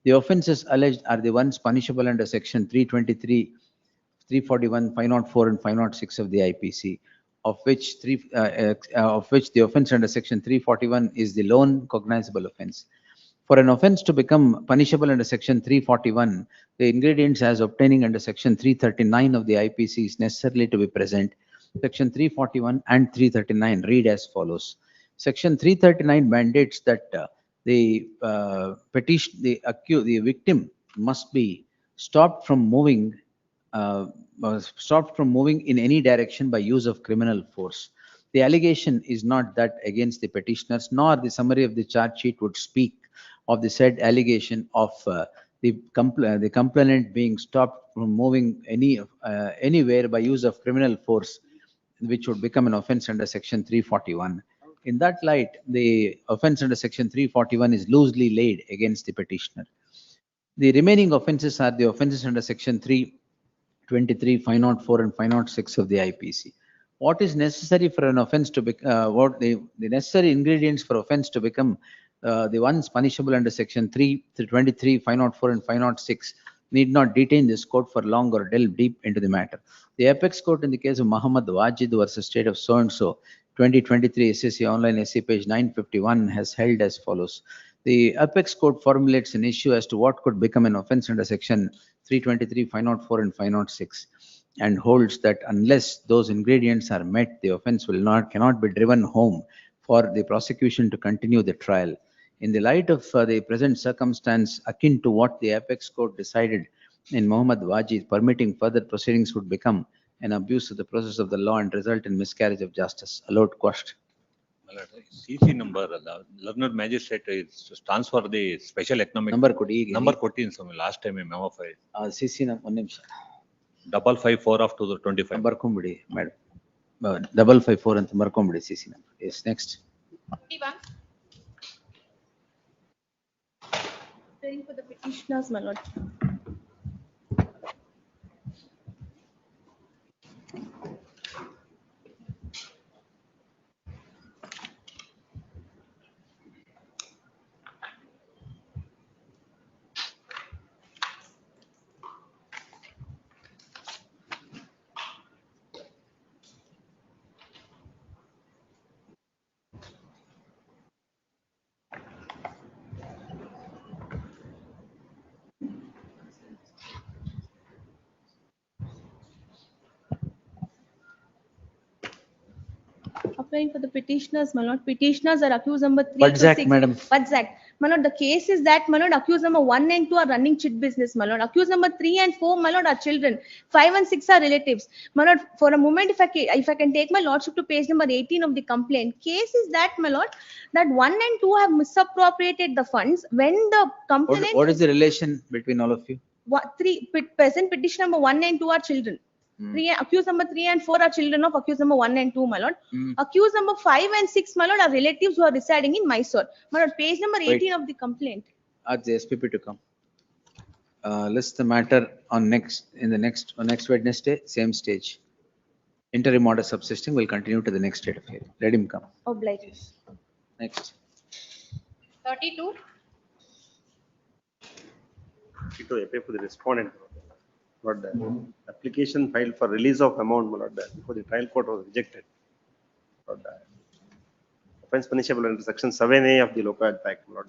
The offences alleged are the ones punishable under section 323, 341, 504 and 506 of the IPC, of which the offence under section 341 is the lone cognizable offence. For an offence to become punishable under section 341, the ingredients as obtaining under section 339 of the IPC is necessarily to be present. Section 341 and 339 read as follows. Section 339 mandates that the victim must be stopped from moving in any direction by use of criminal force. The allegation is not that against the petitioners, nor the summary of the charge sheet would speak of the said allegation of the complainant being stopped from moving anywhere by use of criminal force, which would become an offense under section 341. In that light, the offense under section 341 is loosely laid against the petitioner. The remaining offenses are the offenses under section 323, 504 and 506 of the IPC. What is necessary for an offense to become, what the necessary ingredients for offense to become the ones punishable under section 323, 504 and 506 need not detain this court for long or delve deep into the matter. The apex court in the case of Muhammad Wajid versus State of so-and-so, 2023 SSC Online SC page 951 has held as follows. The apex court formulates an issue as to what could become an offense under section 323, 504 and 506 and holds that unless those ingredients are met, the offense cannot be driven home for the prosecution to continue the trial. In the light of the present circumstance, akin to what the apex court decided in Muhammad Wajid, permitting further proceedings would become an abuse of the process of the law and result in miscarriage of justice. Allowed quashed. CC number, the learned magistrate stands for the special economic. Number kodi. Number 14, so last time in memo file. CC number, 1 nimsha. 554 of 2025. Barkombudi, madam. 554 and Barkombudi CC number. Yes, next. 41. Hearing for the petitioners, my lord. Applying for the petitioners, my lord. Petitioners are accused number 3 to 6. Madam. Badzak. My lord, the case is that, my lord, accused number 1 and 2 are running chit business, my lord. Accused number 3 and 4, my lord, are children. 5 and 6 are relatives. My lord, for a moment, if I can take my lordship to page number 18 of the complaint, case is that, my lord, that 1 and 2 have misappropriated the funds when the complainant. What is the relation between all of you? Present petition number 1 and 2 are children. Accused number 3 and 4 are children of accused number 1 and 2, my lord. Accused number 5 and 6, my lord, are relatives who are residing in Mysore. My lord, page number 18 of the complaint. Ask the SPP to come. List the matter on next Wednesday, same stage. Interim order subsisting will continue to the next date of hearing. Let him come. Obliged. Next. 32. To pay for the respondent. But the application filed for release of amount, my lord, before the trial court was rejected. But offense punishable under section 7A of the Local Act, my lord.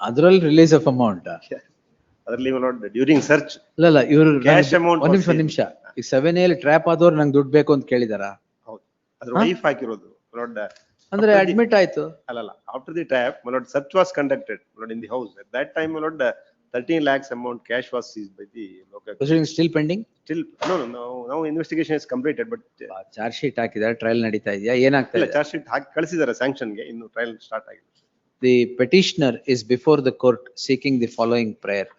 Other release of amount. Otherly, my lord, during search. Cash amount. One ನಿಮಿಷ. ಈ 7A trap ಆದವ್ರು ನಂಗೆ ದುಡ್ಡು ಬೇಕು ಅಂತ ಕೇಳಿದಾರ? ಹೌದು. ಅದ್ರ wife ಹಾಕಿರೋದು, my lord. ಅಂದ್ರೆ ಅಡ್ಮಿಟ್ ಆಯ್ತು. ಅಲ್ಲಲ್ಲ. After the trap, my lord, search was conducted, my lord, in the house. At that time, my lord, 13 lakhs amount cash was seized by the local. Proceedings still pending? Still, no. Now investigation is completed, but charge sheet ಹಾಕಿದ್ದಾರೆ, trial ನಡೀತಾ ಇದೆಯಾ, ಏನಾಗ್ತಾ ಇದೆ? Charge sheet ಹಾಕಿ ಕಳಿಸಿದ್ದಾರೆ sanction ಗೆ, ಇನ್ನು trial start ಆಗಿದೆ. The petitioner is before the court seeking the following prayer.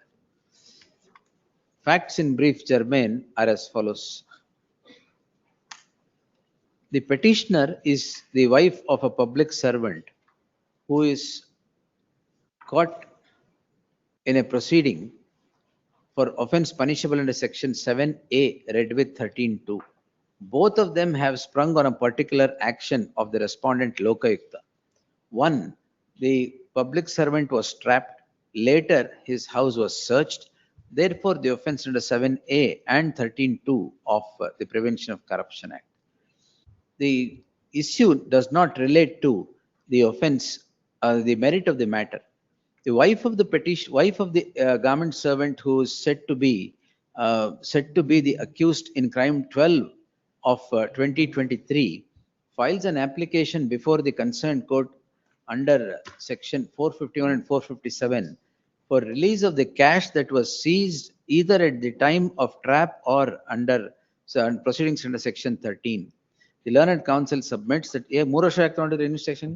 Facts in brief germane are as follows. The petitioner is the wife of a public servant who is caught in a proceeding for offense punishable under section 7A read with 13(2). Both of them have sprung on a particular action of the respondent Lokayukta. One, the public servant was trapped. Later, his house was searched. Therefore, the offense under 7A and 13(2) of the Prevention of Corruption Act. The issue does not relate to the offense, the merit of the matter. The wife of the garment servant who is said to be the accused in crime 12 of 2023 files an application before the concerned court under section 451 and 457 for release of the cash that was seized either at the time of trap or under proceedings under section 13. The learned counsel submits that 3 ವರ್ಷ ಆಗ್ತಾ investigation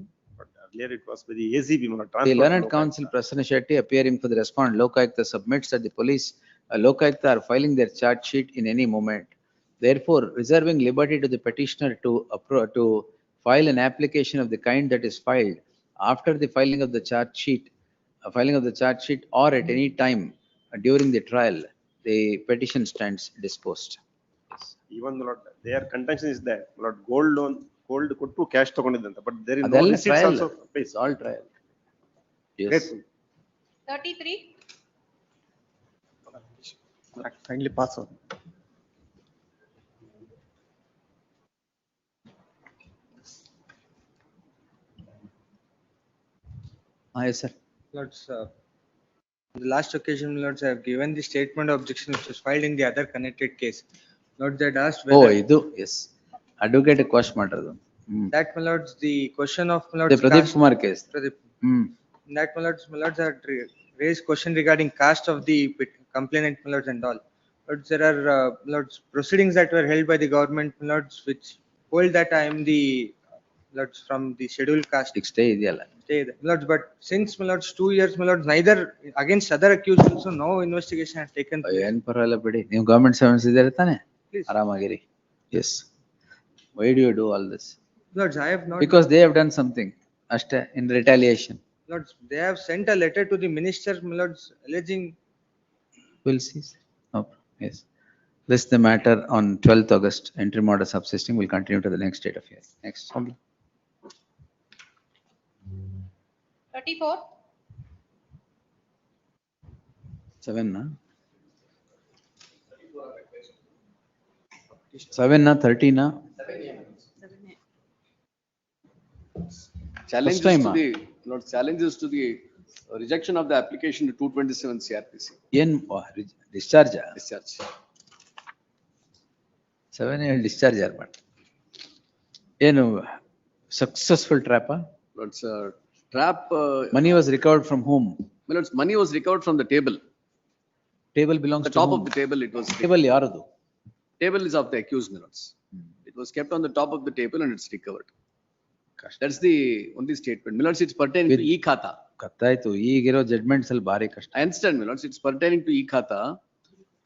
Earlier it was with the ACB, my lord. The Transport learned Lokaयुcta. counsel Prasanna Shetty appearing for the respondent Lokayukta submits that the police Lokayukta are filing their charge sheet in any moment. Therefore, reserving liberty to the petitioner to file an application of the kind that is filed after the filing of the charge sheet, or at any time during the trial, the petition stands disposed. Even my lord, their contention is that my lord, gold loan, gold ಕೊಟ್ಟು cash ತಗೊಂಡಿದ್ದಂತ, but there is no ಅದೆಲ್ಲ receipts trial. also. It's all trial. Yes. Grateful. 33. Kindly pass on. Yes, sir. Lords, the last occasion, Lords, I have given the statement of objection which was filed in the other connected case. Lords, that asked Oh, whether ಇದು yes. Advocate question ಮಾಡಿರೋದು. that, my Lords, the question of, my The Lords, Pradeep caste- Kumar case. Pradeep. Hmm. That, my Lords had raised question regarding caste of the complainant, my Lords, and all. Lords, there are, my Lords, proceedings that were held by the government, my Lords, which hold that I am the, Lords, from the scheduled caste. Stay ಇದೆಯಲ್ಲ. Stay there. My Lords, but since, my Lords, 2 years, my Lords, neither against other accused also, no investigation has taken place. ಏನ್ ಪರವಾಗಿಲ್ಲ ಬಿಡಿ. ನೀವು government service ಇದ್ದಾರೆ ತಾನೆ? Please. ಆರಾಮಾಗಿರಿ. Yes. Why do you do all this? Lords, I have not. Because they have done something. ಅಷ್ಟೇ in retaliation. Lords, they have sent a letter to the minister, my Lords, alleging. We'll see. No. Yes. List the matter on 12th August. Interim order subsisting. We'll continue to the next date of hearing. Next. 34. 7 na? 7 na? 30 na? Challenges time, to the, not challenges to the rejection of the application to 227 CRPC. ಏನ್ discharge? Discharge. 7 discharge ಯಾರು ಮಾಡ್ತಾರೆ? ಏನು successful trap? Lord's trap. Money was recovered from whom? Lord's money was recovered from the table. Table belongs The to top whom? of the table it was. Table ಯಾರದು? Table is of the accused, my lords. It was kept on the top of the table and it's recovered. That's the only statement. My lords, it's pertaining to e-khata. ಗೊತ್ತಾಯ್ತು. ಈಗಿರೋ ಜಡ್ಮೆಂಟ್ಸ್ ಅಲ್ಲಿ ಭಾರಿ ಕಷ್ಟ. I understand, my lords, it's pertaining to e-khata.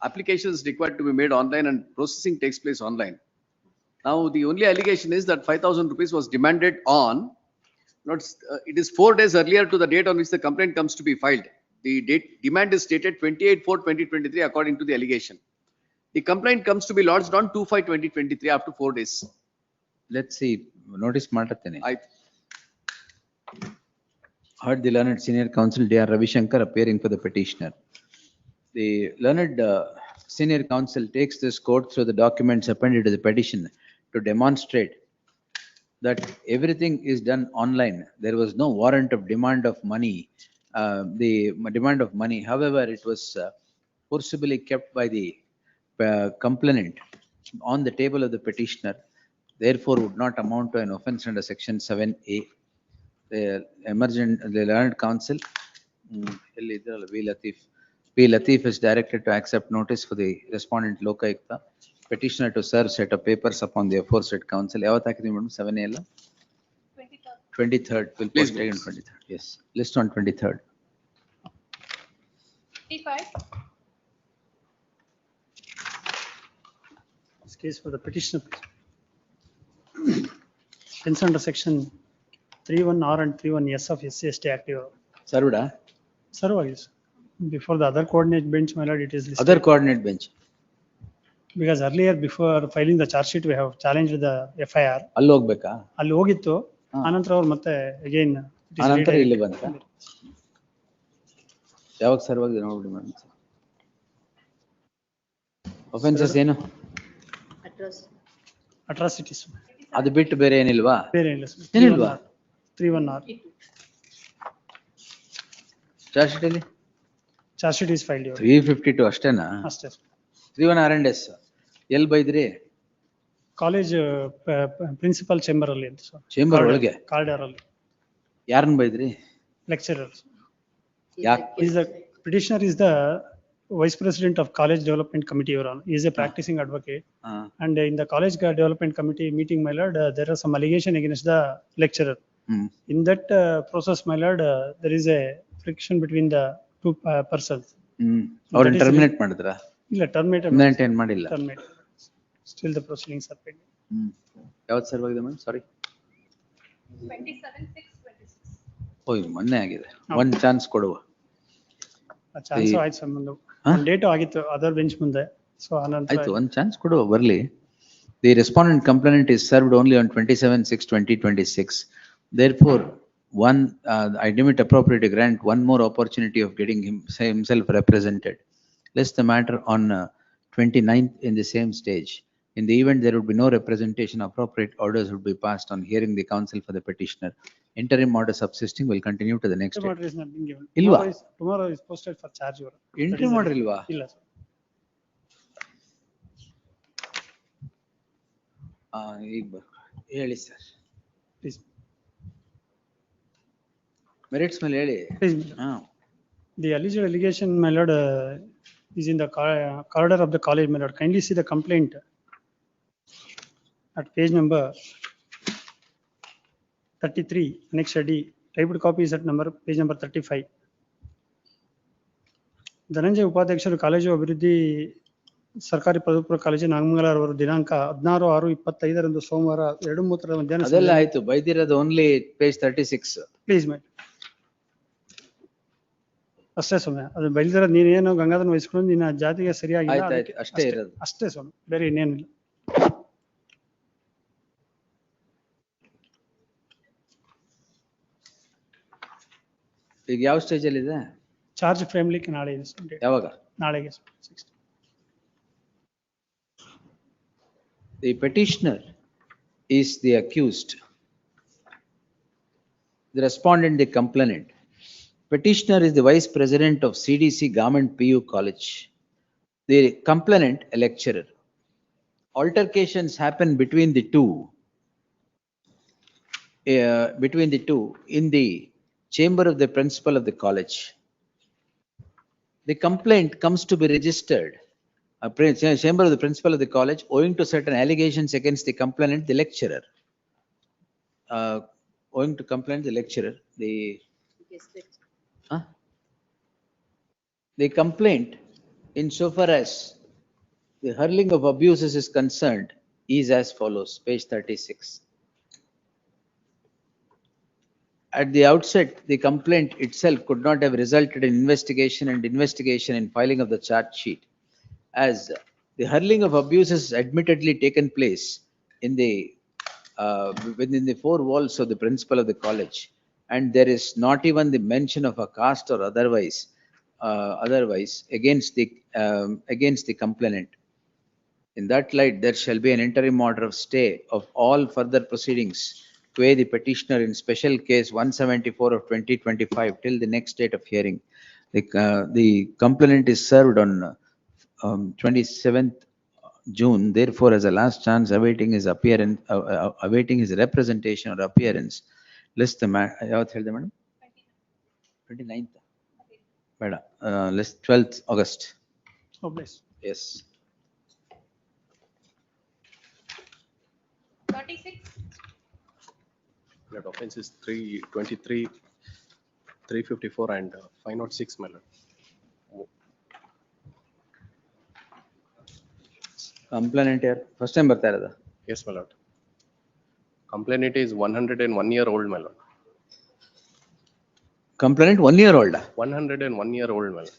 Applications required to be made online and processing takes place online. Now, the only allegation is that 5,000 rupees was demanded on, it is 4 days earlier to the date on which the complaint comes to be filed. The date demand is stated 28/4/2023 according to the allegation. The complaint comes to be lodged on 2/5/2023 after 4 days. Let's see. Notice ಮಾಡ್ತೇನೆ. I Heard the learned senior counsel D.R. Ravishankar appearing for the petitioner. The learned senior counsel takes this court through the documents appended to the petition to demonstrate that everything is done online. There was no warrant of demand of money. The demand of money, however, it was forcibly kept by the complainant on the table of the petitioner, therefore would not amount to an offence under section 7A. The learned counsel, P. Latif is directed to accept notice for the respondent Lokayukta, petitioner to serve set of papers upon the aforesaid counsel. ಯಾವತ್ತು ಹಾಕಿದ್ವಿ madam? 7A ಅಲ್ಲ? 23rd. We'll Please, post it on 23rd. Yes. List on 23rd. 55. This case for the petitioner. Hence under section 31R and 31S of SC/ST Act. Served? Served. Before the other coordinate bench, my lord, it is listed. Other coordinate bench. Because earlier, before filing the charge sheet, we have challenged the FIR. ಅಲ್ಲಿ ಹೋಗ್ಬೇಕಾ? ಅಲ್ಲಿ ಹೋಗಿತ್ತು. ಆನಂತರ ಅವ್ರು ಮತ್ತೆ again. ಆನಂತರ ಇಲ್ಲಿ ಬಂತ? ಯಾವಾಗ ಸರ್ವ್ ಆಗಿದೆ ನೋಡ್ಬಿಡಿ ಮೇಡಮ್. offenses ಏನು? Atrocities. ಅದು ಬಿಟ್ಟು ಬೇರೆ ಏನಿಲ್ವಾ? ಬೇರೆ ಏನಿಲ್ಲ ಸರ್. ಏನಿಲ್ವಾ? 31R. ಚಾರ್ಜ್ ಶೀಟ್ ಅಲ್ಲಿ? Charge sheet is filed. 352 ಅಷ್ಟೇನಾ? ಅಷ್ಟೇ. 31R&S. ಎಲ್ಲಿ ಬೈದ್ರಿ? ಕಾಲೇಜ್ ಪ್ರಿನ್ಸಿಪಲ್ ಚೇಂಬರ್ ಅಲ್ಲಿ ಅಂತ ಸರ್. ಚೇಂಬರ್ ಒಳಗೆ? ಕಾರ್ಡರ್ ಅಲ್ಲಿ. ಯಾರನ್ನ ಬೈದ್ರಿ? Lecturer. ಯಾಕೆ? Is the petitioner is the vice president of college development committee, Your Honor. He is a practicing advocate. And in the college development committee meeting, my lord, there are some allegation against the lecturer. In that process, my lord, there is a friction between the two persons. ಅವ್ರನ್ನ That is terminate ಮಾಡಿದ್ರ? ಇಲ್ಲ, terminated. Terminate ಏನ್ ಮಾಡಿಲ್ಲ. Terminated. Still the proceedings are pending. ಯಾವತ್ತು serve ಆಗಿದೆ madam? ಸಾರಿ. 27/6/26. ಓ ಇದು ಮೊನ್ನೆ ಆಗಿದೆ. ಒಂದ್ ಚಾನ್ಸ್ ಕೊಡುವ. ಚಾನ್ಸ್ ಆಯ್ತು ಸಂಬಂಧ. ಒಂದು ಡೇಟ್ ಆಗಿತ್ತು ಅದರ್ ಬೆಂಚ್ ಮುಂದೆ. ಸೊ ಅನಂತರ ಆಯ್ತು, ಒಂದ್ ಚಾನ್ಸ್ ಕೊಡುವ ಬರ್ಲಿ. The respondent complainant is served only on 27/6/2026. Therefore, I deem it appropriate to grant one more opportunity of getting himself represented. List the matter on 29th in the same stage. In the event there would be no representation, appropriate orders would be passed on hearing the counsel for the petitioner. Interim order subsisting will continue to the next interim day. order is not being given. Ilva? Tomorrow is posted for charge order. Interim order ilva? ಇಲ್ಲ sir. ಈಗ ಹೇಳಿ sir. Please. Merits ಮೇಲೆ ಹೇಳಿ. Please. The alleged allegation, my lord, is in the corridor of the college, my lord. Kindly see the complaint at page number 33, annex D. Typed copy is at page number 35. Dhananjaya ಉಪಾಧ್ಯಕ್ಷರು college ಅಭಿವೃದ್ಧಿ ಸರ್ಕಾರಿ ಪದವಿ ಪೂರ್ವ college Nagamangala ಅವರು ದಿನಾಂಕ 16/6/25 ಸೋಮವಾರ 2:30 ಮಧ್ಯಾಹ್ನ. ಅದೆಲ್ಲ ಆಯ್ತು, ಬೈದಿರೋದು ಓನ್ಲಿ ಪೇಜ್ 36. ಪ್ಲೀಸ್ ಮೈ ಅಷ್ಟೇ ಸ್ವಾಮಿ, ಅದು ಬೈದಿರೋದು ನೀನೇನು ಗಂಗಾಧರನ ವಹಿಸ್ಕೊಂಡು ನಿನ್ನ ಜಾತಿಗೆ ಸರಿಯಾಗಿಲ್ಲ, ಆಯ್ತು, ಅಷ್ಟೇ ಇರೋದು. ಅಷ್ಟೇ ಸ್ವಾಮಿ, ಬೇರೆ ಇನ್ನೇನಿಲ್ಲ. ಈಗ ಯಾವ ಸ್ಟೇಜ್ ಅಲ್ಲಿ ಇದೆ? ಚಾರ್ಜ್ ಫ್ರೇಮ್ ಲಿಕ್ಕೆ ನಾಳೆ ಇದೆ ಸ್ವಾಮಿ. ಯಾವಾಗ? ನಾಳೆಗೆ 60. The petitioner is the accused. The respondent, the complainant. Petitioner is the vice president of CDC Government PU College. The complainant, a lecturer. Altercations happen between the two in the chamber of the principal of the college. The complaint comes to be registered. Chamber of the principal of the college owing to certain allegations against the complainant, the lecturer. Owing to complaint, the lecturer, the complaint insofar as the hurling of abuses is concerned is as follows, page 36. At the outset, the complaint itself could not have resulted in investigation in filing of the charge sheet, as the hurling of abuses admittedly taken place in the within the four walls of the principal of the college, and there is not even the mention of a caste or otherwise against the complainant. In that light, there shall be an interim order of stay of all further proceedings to the petitioner in special case 174 of 2025 till the next date of hearing. The complainant is served on 27th June. Therefore, as a last chance, awaiting his appearance, awaiting his representation or appearance, list the ಯಾವತ್ತು ಹೇಳಿದೆ madam? 29th ಬೇಡ, list 12th August. Oh, bless. Yes. 36. That offense is 323, 354 and 506, my lord. Complainant here, first time ಬರ್ತಾ ಇರೋದು? Yes, my lord. Complainant is 101-year-old, my lord. Complainant 1 year old? 101-year-old, my lord.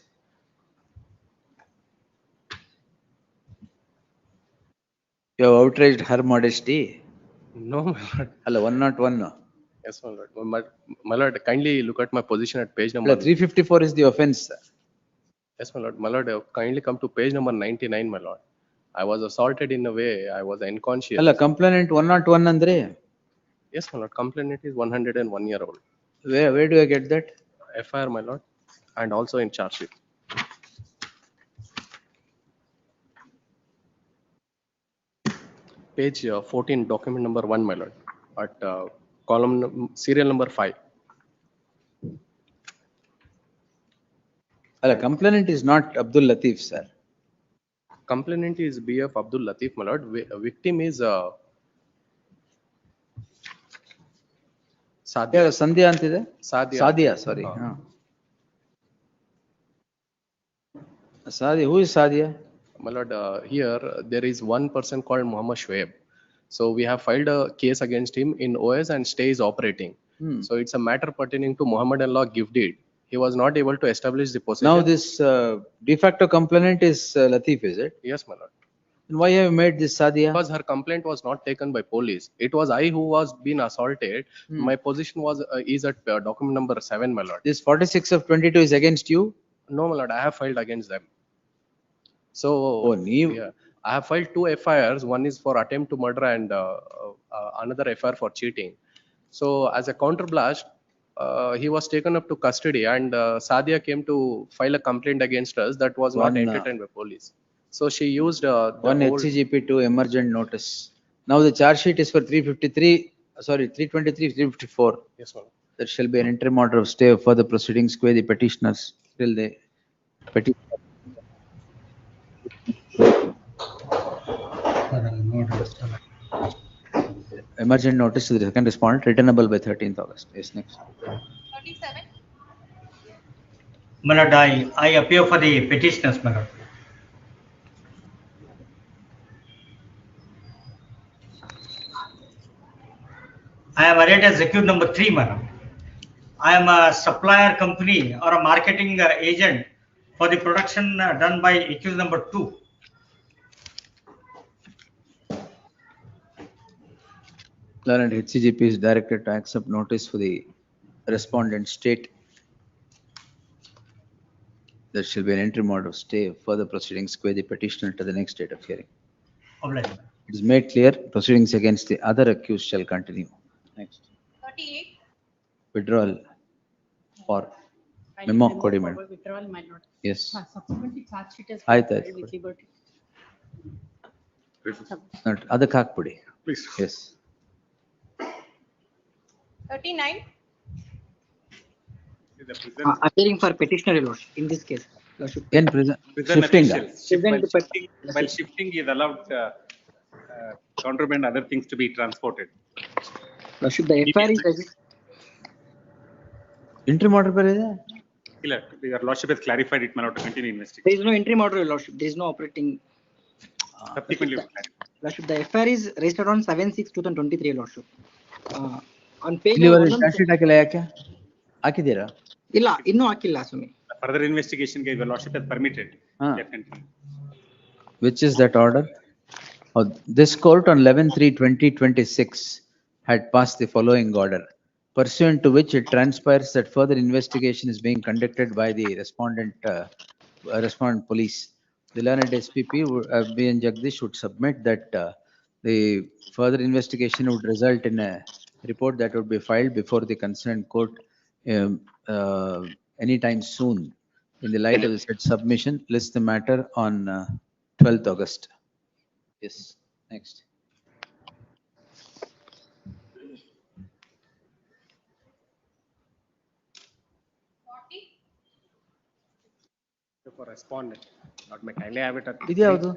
You have outraged her modesty? No, my lord. ಅಲ್ಲ 101. Yes, my lord. My lord, kindly look at my position at page number. 354 is the offense. Yes, my lord. My lord, kindly come to page number 99, my lord. I was assaulted in a way, I was unconscious. ಅಲ್ಲ complainant 101 ಅಂದ್ರೆ? Yes, my lord. Complainant is 101-year-old. Where do I get that? FIR, my lord, and also in charge sheet. Page 14, document number 1, my lord, at column serial number 5. ಅಲ್ಲ complainant is not Abdul Latif, sir. Complainant is BF Abdul Latif, my lord. Victim is Sadhya. ಸಂಧ್ಯಾ ಅಂತಿದೆ Sadhya. Sadiya sorry Sadiya who is Sadiya My lord, here there is one person called Muhammad Shoaib. So we have filed a case against him in OS and stay is operating. So it's a matter pertaining to Muhammad-in-law gift deed. He was not able to establish the possession. Now this de facto complainant is Latif, is it? Yes, my lord. And why have you made this Sadia? Because her complaint was not taken by police. It was I who was being assaulted. My position was is at document number 7, my lord. This 46 of 22 is against you? No, my lord, I have filed against them. So you. Yeah, I have filed 2 FIRs. One is for attempt to murder and another FIR for cheating. So as a counterblast, he was taken up to custody and Sadia came to file a complaint against us that was not entertained by police. So she used one HCGP to emergent notice. Now the charge sheet is for 353, sorry, 323, 354. Yes, ma'am. There shall be an interim order of stay of further proceedings where the petitioners till they petition. Emergent notice to the second respondent returnable by 13th August. Yes, next. 37. My lord, I appear for the petitioners, my lord. I am arraigned as accused number 3, my lord. I am a supplier company or a marketing agent for the production done by accused number 2. Learned HCGP is directed to accept notice for the respondent state. There shall be an interim order of stay of further proceedings where the petitioner to the next date of hearing. Obliged. It is made clear proceedings against the other accused shall continue. Next. 38. Withdrawal for memo codiment. Withdrawal, my lord. Yes. Subsequently, charge sheet has ಆಯ್ತು filed with liberty. ಅದಕ್ಕೆ ಹಾಕ್ಬಿಡಿ. Please. Yes. 39. Appearing for petitioner, your lordship, in this case. Lordship. In prison. Prison Shifting. officials. While shifting is allowed contraband, other things to be transported. Lordship, the FIR is registered. Interim order bariದೆ? ಇಲ್ಲ, your lordship has clarified it, my lord, to continue investigation. There is no interim order, your lordship. There is no operating. Subsequently, Lordship, the FIR is registered on 7/6/2023, your lordship. On page ಇಲ್ಲಿವರೆಗೆ charge sheet ಹಾಕಿಲ್ಲ ಯಾಕೆ? ಹಾಕಿದ್ದೀರಾ? ಇಲ್ಲ, ಇನ್ನೂ ಹಾಕಿಲ್ಲ ಸ್ವಾಮಿ. Further investigation, your lordship has permitted. Definitely. Which is that order? Oh, this court on 11/3/2026 had passed the following order, pursuant to which it transpires that further investigation is being conducted by the respondent police. The learned SPP B.N. Jagdish would submit that the further investigation would result in a report that would be filed before the concerned court anytime soon. In the light of the said submission, list the matter on 12th August. Yes, next. For respondent, not my kindly have it at. ಇದು ಯಾವುದು?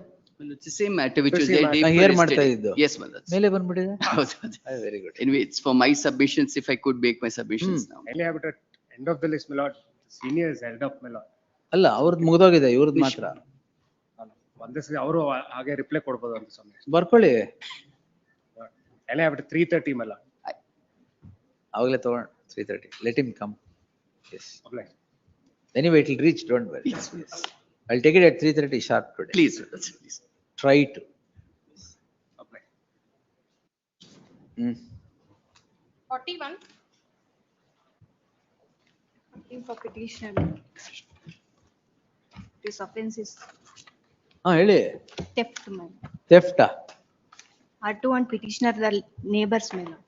It's the same matter which was Same there matter. day ನಾನು before hear ಮಾಡ್ತಾ yesterday. ಇದ್ದು. Yes, my lord. ಮೇಲೆ ಬಂದ್ಬಿಟ್ಟಿದೆ? ಹೌದು. Very good. Anyway, it's for my submissions, if I could make my submissions now. Kindly have it at end of the list, my lord. Senior is held up, my lord. ಅಲ್ಲ ಅವ್ರದ್ದು ಮುಗಿದೋಗಿದೆ, ಇವ್ರದ್ದು ಮಾತ್ರ. ಒಂದೇ ಸರಿ ಅವರು ಹಾಗೆ ರಿಪ್ಲೈ ಕೊಡ್ಬೋದು ಅಂತ ಸ್ವಾಮಿ. ಬರ್ಕೊಳ್ಳಿ. Kindly have it at 3:30, my lord. ಅವಾಗಲೇ ತಗೊಂಡು 3:30. Let him come. Yes. Obliged. Anyway, it will reach, don't worry. Yes, yes. I'll take it at 3:30 sharp today. Please, please. Try to. Obliged. 41. For petitioner. This offense is ಹೇಳಿ. theft, my lord. Theft. R2 and petitioner the neighbors, my lord.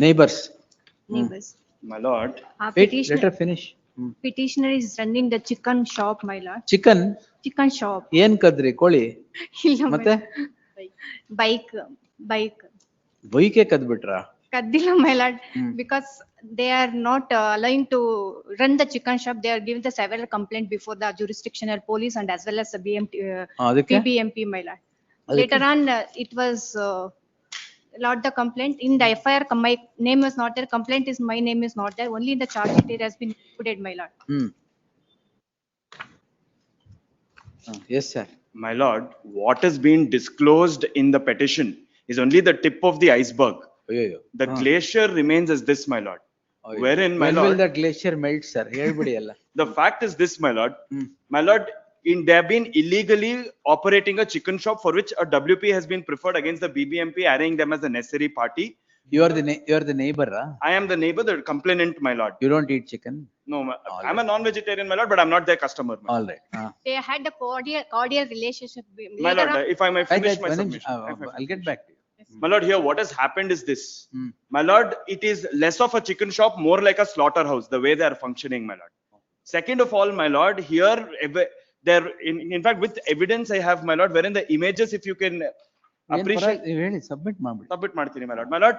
Neighbors. Neighbors. My lord. Wait, let her finish. Petitioner is running the chicken shop, my lord. Chicken? Chicken shop. ಏನ್ ಕದ್ರಿ ಕೋಳಿ? ಇಲ್ಲ, my ಮತ್ತೆ? lord. Bike. ಬೈಕೆ ಕದ್ಬಿಟ್ರಾ? Kaddila, my lord, because they are not allowing to run the chicken shop. They are giving the several complaint before the jurisdictional police and as well as the BMT, ಅದಕ್ಕೆ? PBMP, my lord. Later on, it was lodged the complaint. In the FIR, my name is not there. Complaint is my name is not there. Only in the charge sheet it has been included, my lord. Yes, sir. My lord, what is being disclosed in the petition is only the tip of the iceberg. The glacier remains as this, my lord. Wherein, my When will lord, the glacier melt, sir? Everybody alla. the fact is this, my lord. My lord, they have been illegally operating a chicken shop for which a WP has been preferred against the BBMP, arraying them as a necessary party. You are the neighbor, huh? I am the neighbor, the complainant, my lord. You don't eat chicken? No, I'm a non-vegetarian, my lord, but I'm not their customer. All right. They had a cordial relationship. My Later lord, on- if I may finish my One submission. nimsh, I'll get back to you. My lord, here what has happened is this. My lord, it is less of a chicken shop, more like a slaughterhouse, the way they are functioning, my lord. Second of all, my lord, here, there, in fact, with evidence I have, my lord, wherein the images, if you can appreciate. Submit ಮಾಡ್ಬಿಡಿ. Submit ಮಾಡ್ತೀನಿ, my lord. My lord,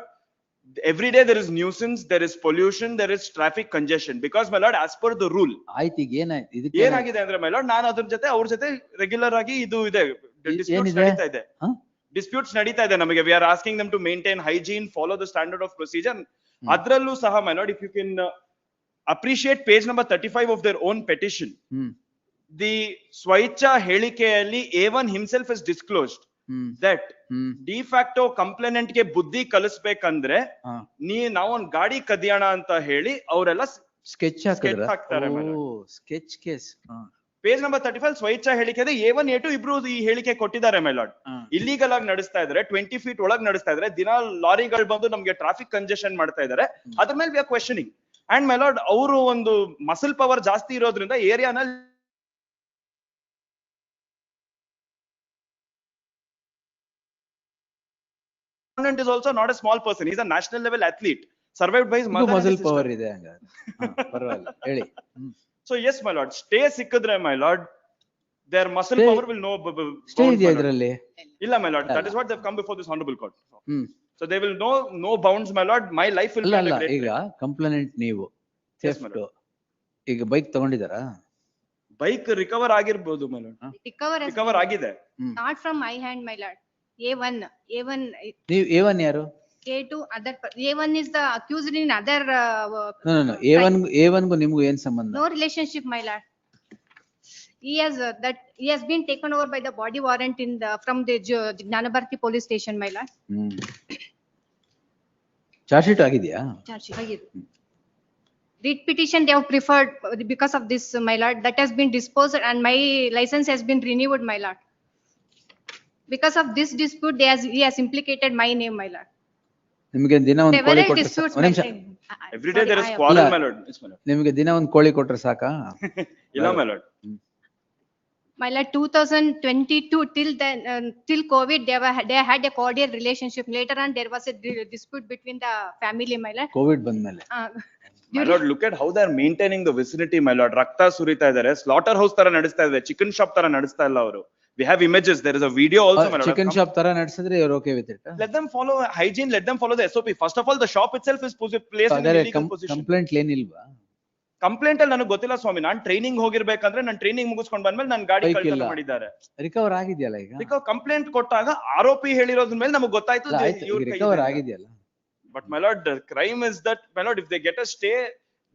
every day there is nuisance, there is pollution, there is traffic congestion. Because, my lord, as per the rule. ಆಯ್ತು ಈಗ ಏನಾಯ್ತು ಏನಾಗಿದೆ ಅಂದ್ರೆ, my lord, ನಾನು ಅದ್ರ ಜೊತೆ ಅವ್ರ ಜೊತೆ ರೆಗ್ಯುಲರ್ ಆಗಿ ಇದು ಇದೆ disputes ಏನಿದೆ? ನಡೀತಾ ಇದೆ. Disputes ನಡೀತಾ ಇದೆ ನಮಗೆ. We are asking them to maintain hygiene, follow the standard of procedure. ಅದ್ರಲ್ಲೂ ಸಹ, my lord, if you can appreciate page number 35 of their own petition. The Swaicha ಹೇಳಿಕೆಯಲ್ಲಿ A1 himself has disclosed that de facto complainant ಗೆ ಬುದ್ಧಿ ಕಲಿಸ್ಬೇಕಂದ್ರೆ ನಾವು ಒಂದು ಗಾಡಿ ಕದಿಯೋಣ ಅಂತ ಹೇಳಿ ಅವರೆಲ್ಲ ಸ್ಕೆಚ್ ಹಾಕ್ತಾರೆ. Sketch case. ಪೇಜ್ ನಂಬರ್ 35 ಸ್ವೈಚ್ಛ ಹೇಳಿಕೆ ಇದೆ. A1 A2 ಇಬ್ರು ಈ ಹೇಳಿಕೆ ಕೊಟ್ಟಿದ್ದಾರೆ, ಮೈ ಲಾರ್ಡ್. ಇಲ್ಲಿಗಲ್ ಆಗಿ ನಡೆಸ್ತಾ ಇದಾರೆ, 20 feet ಒಳಗೆ ನಡೆಸ್ತಾ ಇದಾರೆ. ದಿನ ಲಾರಿಗಳು ಬಂದು ನಮ್ಗೆ ಟ್ರಾಫಿಕ್ ಕಂಜೆಷನ್ ಮಾಡ್ತಾ ಇದಾರೆ. ಅದ್ರ ಮೇಲೆ we are questioning. And my lord, ಅವರು ಒಂದು ಮಸಲ್ ಪವರ್ ಜಾಸ್ತಿ ಇರೋದ್ರಿಂದ ಏರಿಯಾನಲ್ಲಿ is also not a small person. He's a national level athlete, survived by his mother. Muscle power ಇದೆ ಹಂಗಾರೆ. ಪರವಾಗಿಲ್ಲ ಹೇಳಿ. So yes, my lord, stay ಸಿಕ್ಕಿದ್ರೆ, my lord, their muscle power will know. Stay ಇದೆಯಾ ಇದರಲ್ಲಿ? ಇಲ್ಲ, my lord, that is what they've come before this honorable court. So they will know no bounds, my lord. My life will be ಅಲ್ಲ a great. ಈಗ complaint ನೀವು theft ಈಗ bike ತಗೊಂಡಿದ್ದಾರಾ? Bike recover ಆಗಿರಬಹುದು, my lord. Recover ಆಗಿದೆ. Not from my hand, my lord. A1. ನೀವು A1 ಯಾರು? A2 other. A1 is the accused in other. No. A1 ಗೂ ನಿಮಗೂ ಏನ್ ಸಂಬಂಧ? No relationship, my lord. He has been taken over by the body warrant from the Gnanabharati police station, my lord. Charge sheet ಆಗಿದೆಯಾ? Writ petition they have preferred because of this, my lord. That has been disposed and my license has been renewed, my lord. Because of this dispute, he has implicated my name, my lord. ನಿಮಗೆ ದಿನ ಒಂದು ಕೋಳಿ Several ಕೊಟ್ಟರೆ disputes, ಒಂದು my ನಿಮಿಷ. lord. Every day there is quarrel, my lord. Yes, my lord. ನಿಮಗೆ ದಿನ ಒಂದು ಕೋಳಿ ಕೊಟ್ಟರೆ ಸಾಕಾ? ಇಲ್ಲ, my lord. My lord, 2022 till then, till COVID, they had a cordial relationship. Later on, there was a dispute between the family, my lord. Covid ಬಂದ್ಮೇಲೆ. My lord, look at how they are maintaining the vicinity, my lord. ರಕ್ತ ಸುರಿತಾ ಇದ್ದಾರೆ, slaughter house ತರ ನಡೆಸ್ತಾ ಇದ್ದಾರೆ, chicken shop ತರ ನಡೆಸ್ತಾ ಇಲ್ಲ ಅವರು. We have images, there is a video also, my lord. Chicken shop ತರ ನಡೆಸಿದ್ರೆ you're okay with it? Let them follow hygiene, let them follow the SOP. First of all, the shop itself is placed in illegal position. Complaint ಏನಿಲ್ವಾ? Complaint ಅಲ್ಲಿ ನನಗೆ ಗೊತ್ತಿಲ್ಲ ಸ್ವಾಮಿ. ನಾನು training ಹೋಗಿರ್ಬೇಕಂದ್ರೆ ನಾನು training ಮುಗಿಸ್ಕೊಂಡು ಬಂದ್ಮೇಲೆ ನನ್ನ ಗಾಡಿ ಕಳ್ತನ ಮಾಡಿದ್ದಾರೆ. ರಿಕವರ್ ಆಗಿದೆಯಲ್ಲ ಈಗ? ಕಂಪ್ಲೇಂಟ್ ಕೊಟ್ಟಾಗ ಆರೋಪಿ ಹೇಳಿರೋದ್ರ ಮೇಲೆ ನಮಗೆ ಗೊತ್ತಾಯ್ತು ರಿಕವರ್ ಆಗಿದೆಯಲ್ಲ. But my lord, the crime is that, my lord, if they get a stay,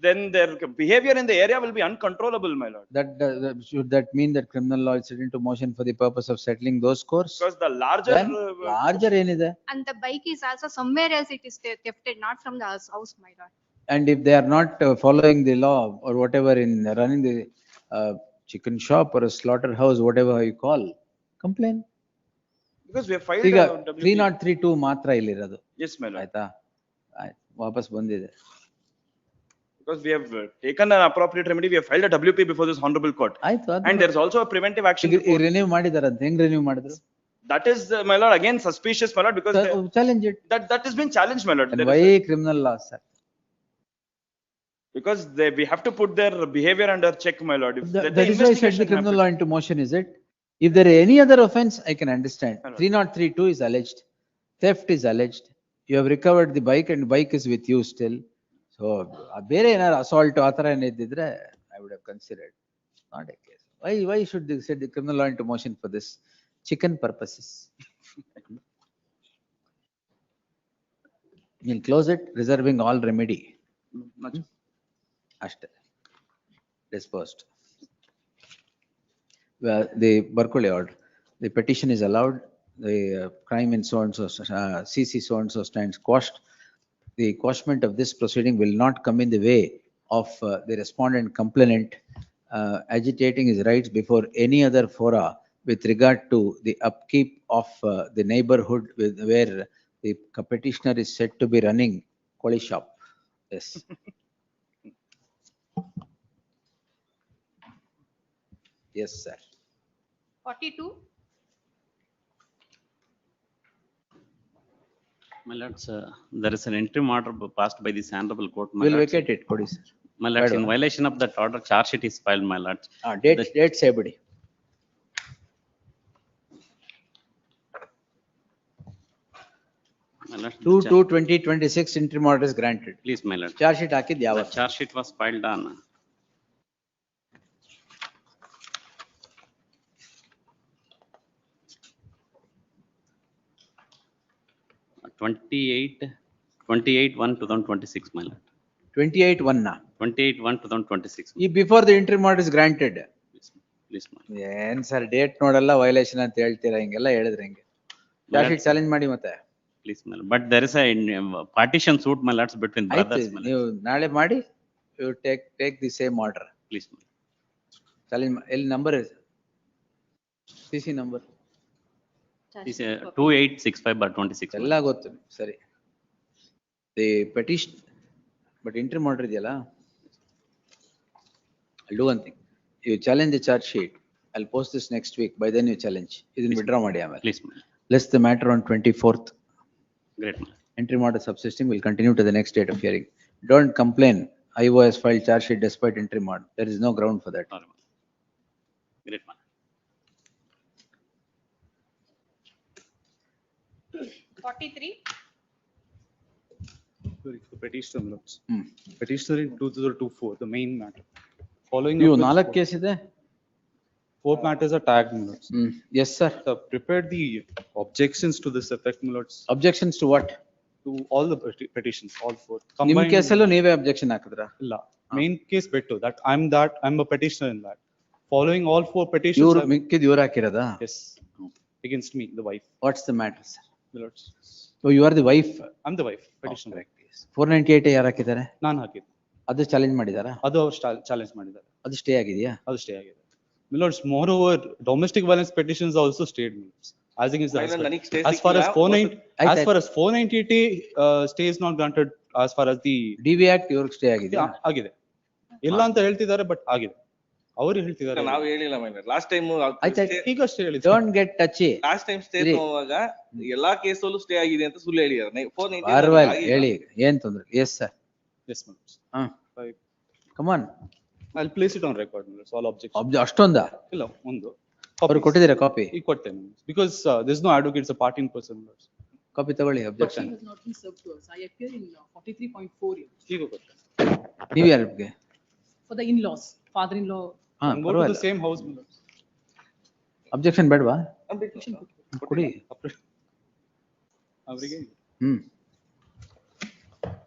then their behavior in the area will be uncontrollable, my lord. Should that mean that criminal law is set into motion for the purpose of settling those scores? Because the larger ಏನಿದೆ? And the bike is also somewhere else it is thefted, not from the house, my lord. And if they are not following the law or whatever in running the chicken shop or a slaughterhouse, whatever you call, complain. Because we have filed ಈಗ 3032 ಮಾತ್ರ ಇಲ್ಲಿರೋದು. Yes, my lord. ಆಯ್ತಾ? ವಾಪಸ್ ಬಂದಿದೆ. Because we have taken an appropriate remedy, we have filed a WP before this honorable court. And there is also a preventive action. Renew ಮಾಡಿದಾರಂತ ಹೆಂಗ್ renew ಮಾಡಿದ್ರು? That is, my lord, again suspicious, my lord, because challenge it. That has been challenged, my lord. And why criminal law, sir? Because we have to put their behavior under check, my lord. That is why I said the criminal law into motion, is it? If there are any other offense, I can understand. 3032 is alleged. Theft is alleged. You have recovered the bike and bike is with you still. So, ಬೇರೆ ಏನಾದ್ರು assault ಆ ತರ ಏನಿದ್ರೆ I would have considered. Not a case. Why should they set the criminal law into motion for this chicken purposes? You'll close it, reserving all remedy. ಅಷ್ಟೇ. Disposed. Well, the Berkeley order, the petition is allowed, the crime in so and so, CC so and so stands quashed. The quashment of this proceeding will not come in the way of the respondent complainant agitating his rights before any other fora with regard to the upkeep of the neighborhood where the petitioner is said to be running Koli shop. Yes. Yes, sir. 42. My lords, there is an interim order passed by this honorable court. My We'll lords. vacate it, Kodi sir. My lords, in Bedwa? violation of that order, charge sheet is filed, my lords. Date say budi. My lords, 2/2/2026 interim order is granted. Please, my lord. Charge sheet hakid The yavat? charge sheet was filed on 28/1/2026, my lord. 28/1 na? 28/1/2026. Before the interim order is granted. Please, my lord. ಏನ್ sir date ನೋಡಲ್ಲ violation ಅಂತ ಹೇಳ್ತೀರಾ ಹಿಂಗೆಲ್ಲ ಹೇಳಿದ್ರೆ ಹೆಂಗೆ? Charge sheet challenge ಮಾಡಿ ಮತ್ತೆ. Please, my lord. But there is a partition suit, my lords, between brothers, my lord. ನೀವು ನಾಳೆ ಮಾಡಿ you take the same order. Please, my lord. Challenge ಎಲ್ಲಿ number CC number? This is 2865/26. ಎಲ್ಲ ಗೊತ್ತು ಸರಿ. The petition but interim order ಇದೆಯಲ್ಲ? I'll do one thing. You challenge the charge sheet. I'll post this next week. By then you challenge. ಇದನ್ನ withdraw ಮಾಡಿ ಆಮೇಲೆ. Please, my lord. List the matter on 24th. Great, my lord. Interim order subsisting will continue to the next date of hearing. Don't complain. IO has filed charge sheet despite interim order. There is no ground for that. Great, my lord. 43. Petitioner, lords. Petitioner in 2024, the main matter. Following You up with 4 case ಇದೆ? 4 matters are tagged, my lords. Yes, sir. Prepared the objections to this effect, my lords. Objections to what? To all the petitions, all 4. ನಿಮ್ ಕೇಸಲ್ಲೂ ನೀವೇ objection ಹಾಕಿದ್ರಾ? ಇಲ್ಲ. Main case betto that I'm a petitioner in that. Following all 4 petitions. ಇವ್ರು ಮಿಕ್ಕಿದ್ ಇವ್ರು ಹಾಕಿರೋದಾ? Yes. Against me, the wife. What's the matter, sir? My lords. So you are the wife? I'm the wife, petitioner. 498 ಯಾರು ಹಾಕಿದ್ದಾರೆ? ನಾನು ಹಾಕಿದ್ದೆ. ಅದು challenge ಮಾಡಿದಾರಾ? ಅದು ಅವ್ರು challenge ಮಾಡಿದ್ದಾರೆ. ಅದು ಸ್ಟೇ ಆಗಿದೆಯಾ? ಅದು ಸ್ಟೇ ಆಗಿದೆ. My lords, moreover, domestic violence petitions also stayed, my lords. As against the husband. As far as 498 stay is not granted as far as the DV Act ಇವ್ರಿಗೆ stay ಆಗಿದೆಯಾ? ಆಗಿದೆ. ಇಲ್ಲ ಅಂತ ಹೇಳ್ತಿದ್ದಾರೆ, ಬಟ್ ಆಗಿದೆ. ಅವರು ಹೇಳ್ತಿದ್ದಾರೆ. ನಾವು ಹೇಳಿಲ್ಲ ಮೈನರ್. ಲಾಸ್ಟ್ ಟೈಮ್ ಈಗ ಸ್ಟೇ ಹೇಳಿದ್ರು. Don't get touchy. Last time stay ತಗೋವಾಗ ಎಲ್ಲಾ ಕೇಸಲ್ಲೂ ಸ್ಟೇ ಆಗಿದೆ ಅಂತ ಸುಳ್ಳು ಹೇಳಿದ್ದಾರೆ. 498 ಪರವಾಗಿಲ್ಲ ಹೇಳಿ, ಏನ್ ತೊಂದ್ರೆ? Yes, sir. Yes, ma'am. Come on. I'll place it on record, my lords. All objections. ಅಷ್ಟೊಂದಾ? ಇಲ್ಲ, ಒಂದು. ಅವ್ರು ಕೊಟ್ಟಿದ್ದೀರಾ ಕಾಪಿ? ಈಗ ಕೊಡ್ತೇನೆ. Because there's no advocate, it's a party in person, my lords. Copy ತಗೊಳ್ಳಿ. ಅಬ್ಜೆಕ್ಷನ್. I appear in 43.4. ಈಗ ಕೊಡ್ತೇನೆ. ನೀವು ಯಾರಿಗೆ? For the in-laws, father-in-law. Go to the same house, my lords. Objection ಬೇಡವಾ? ಕೊಡಿ. ಅವರಿಗೆ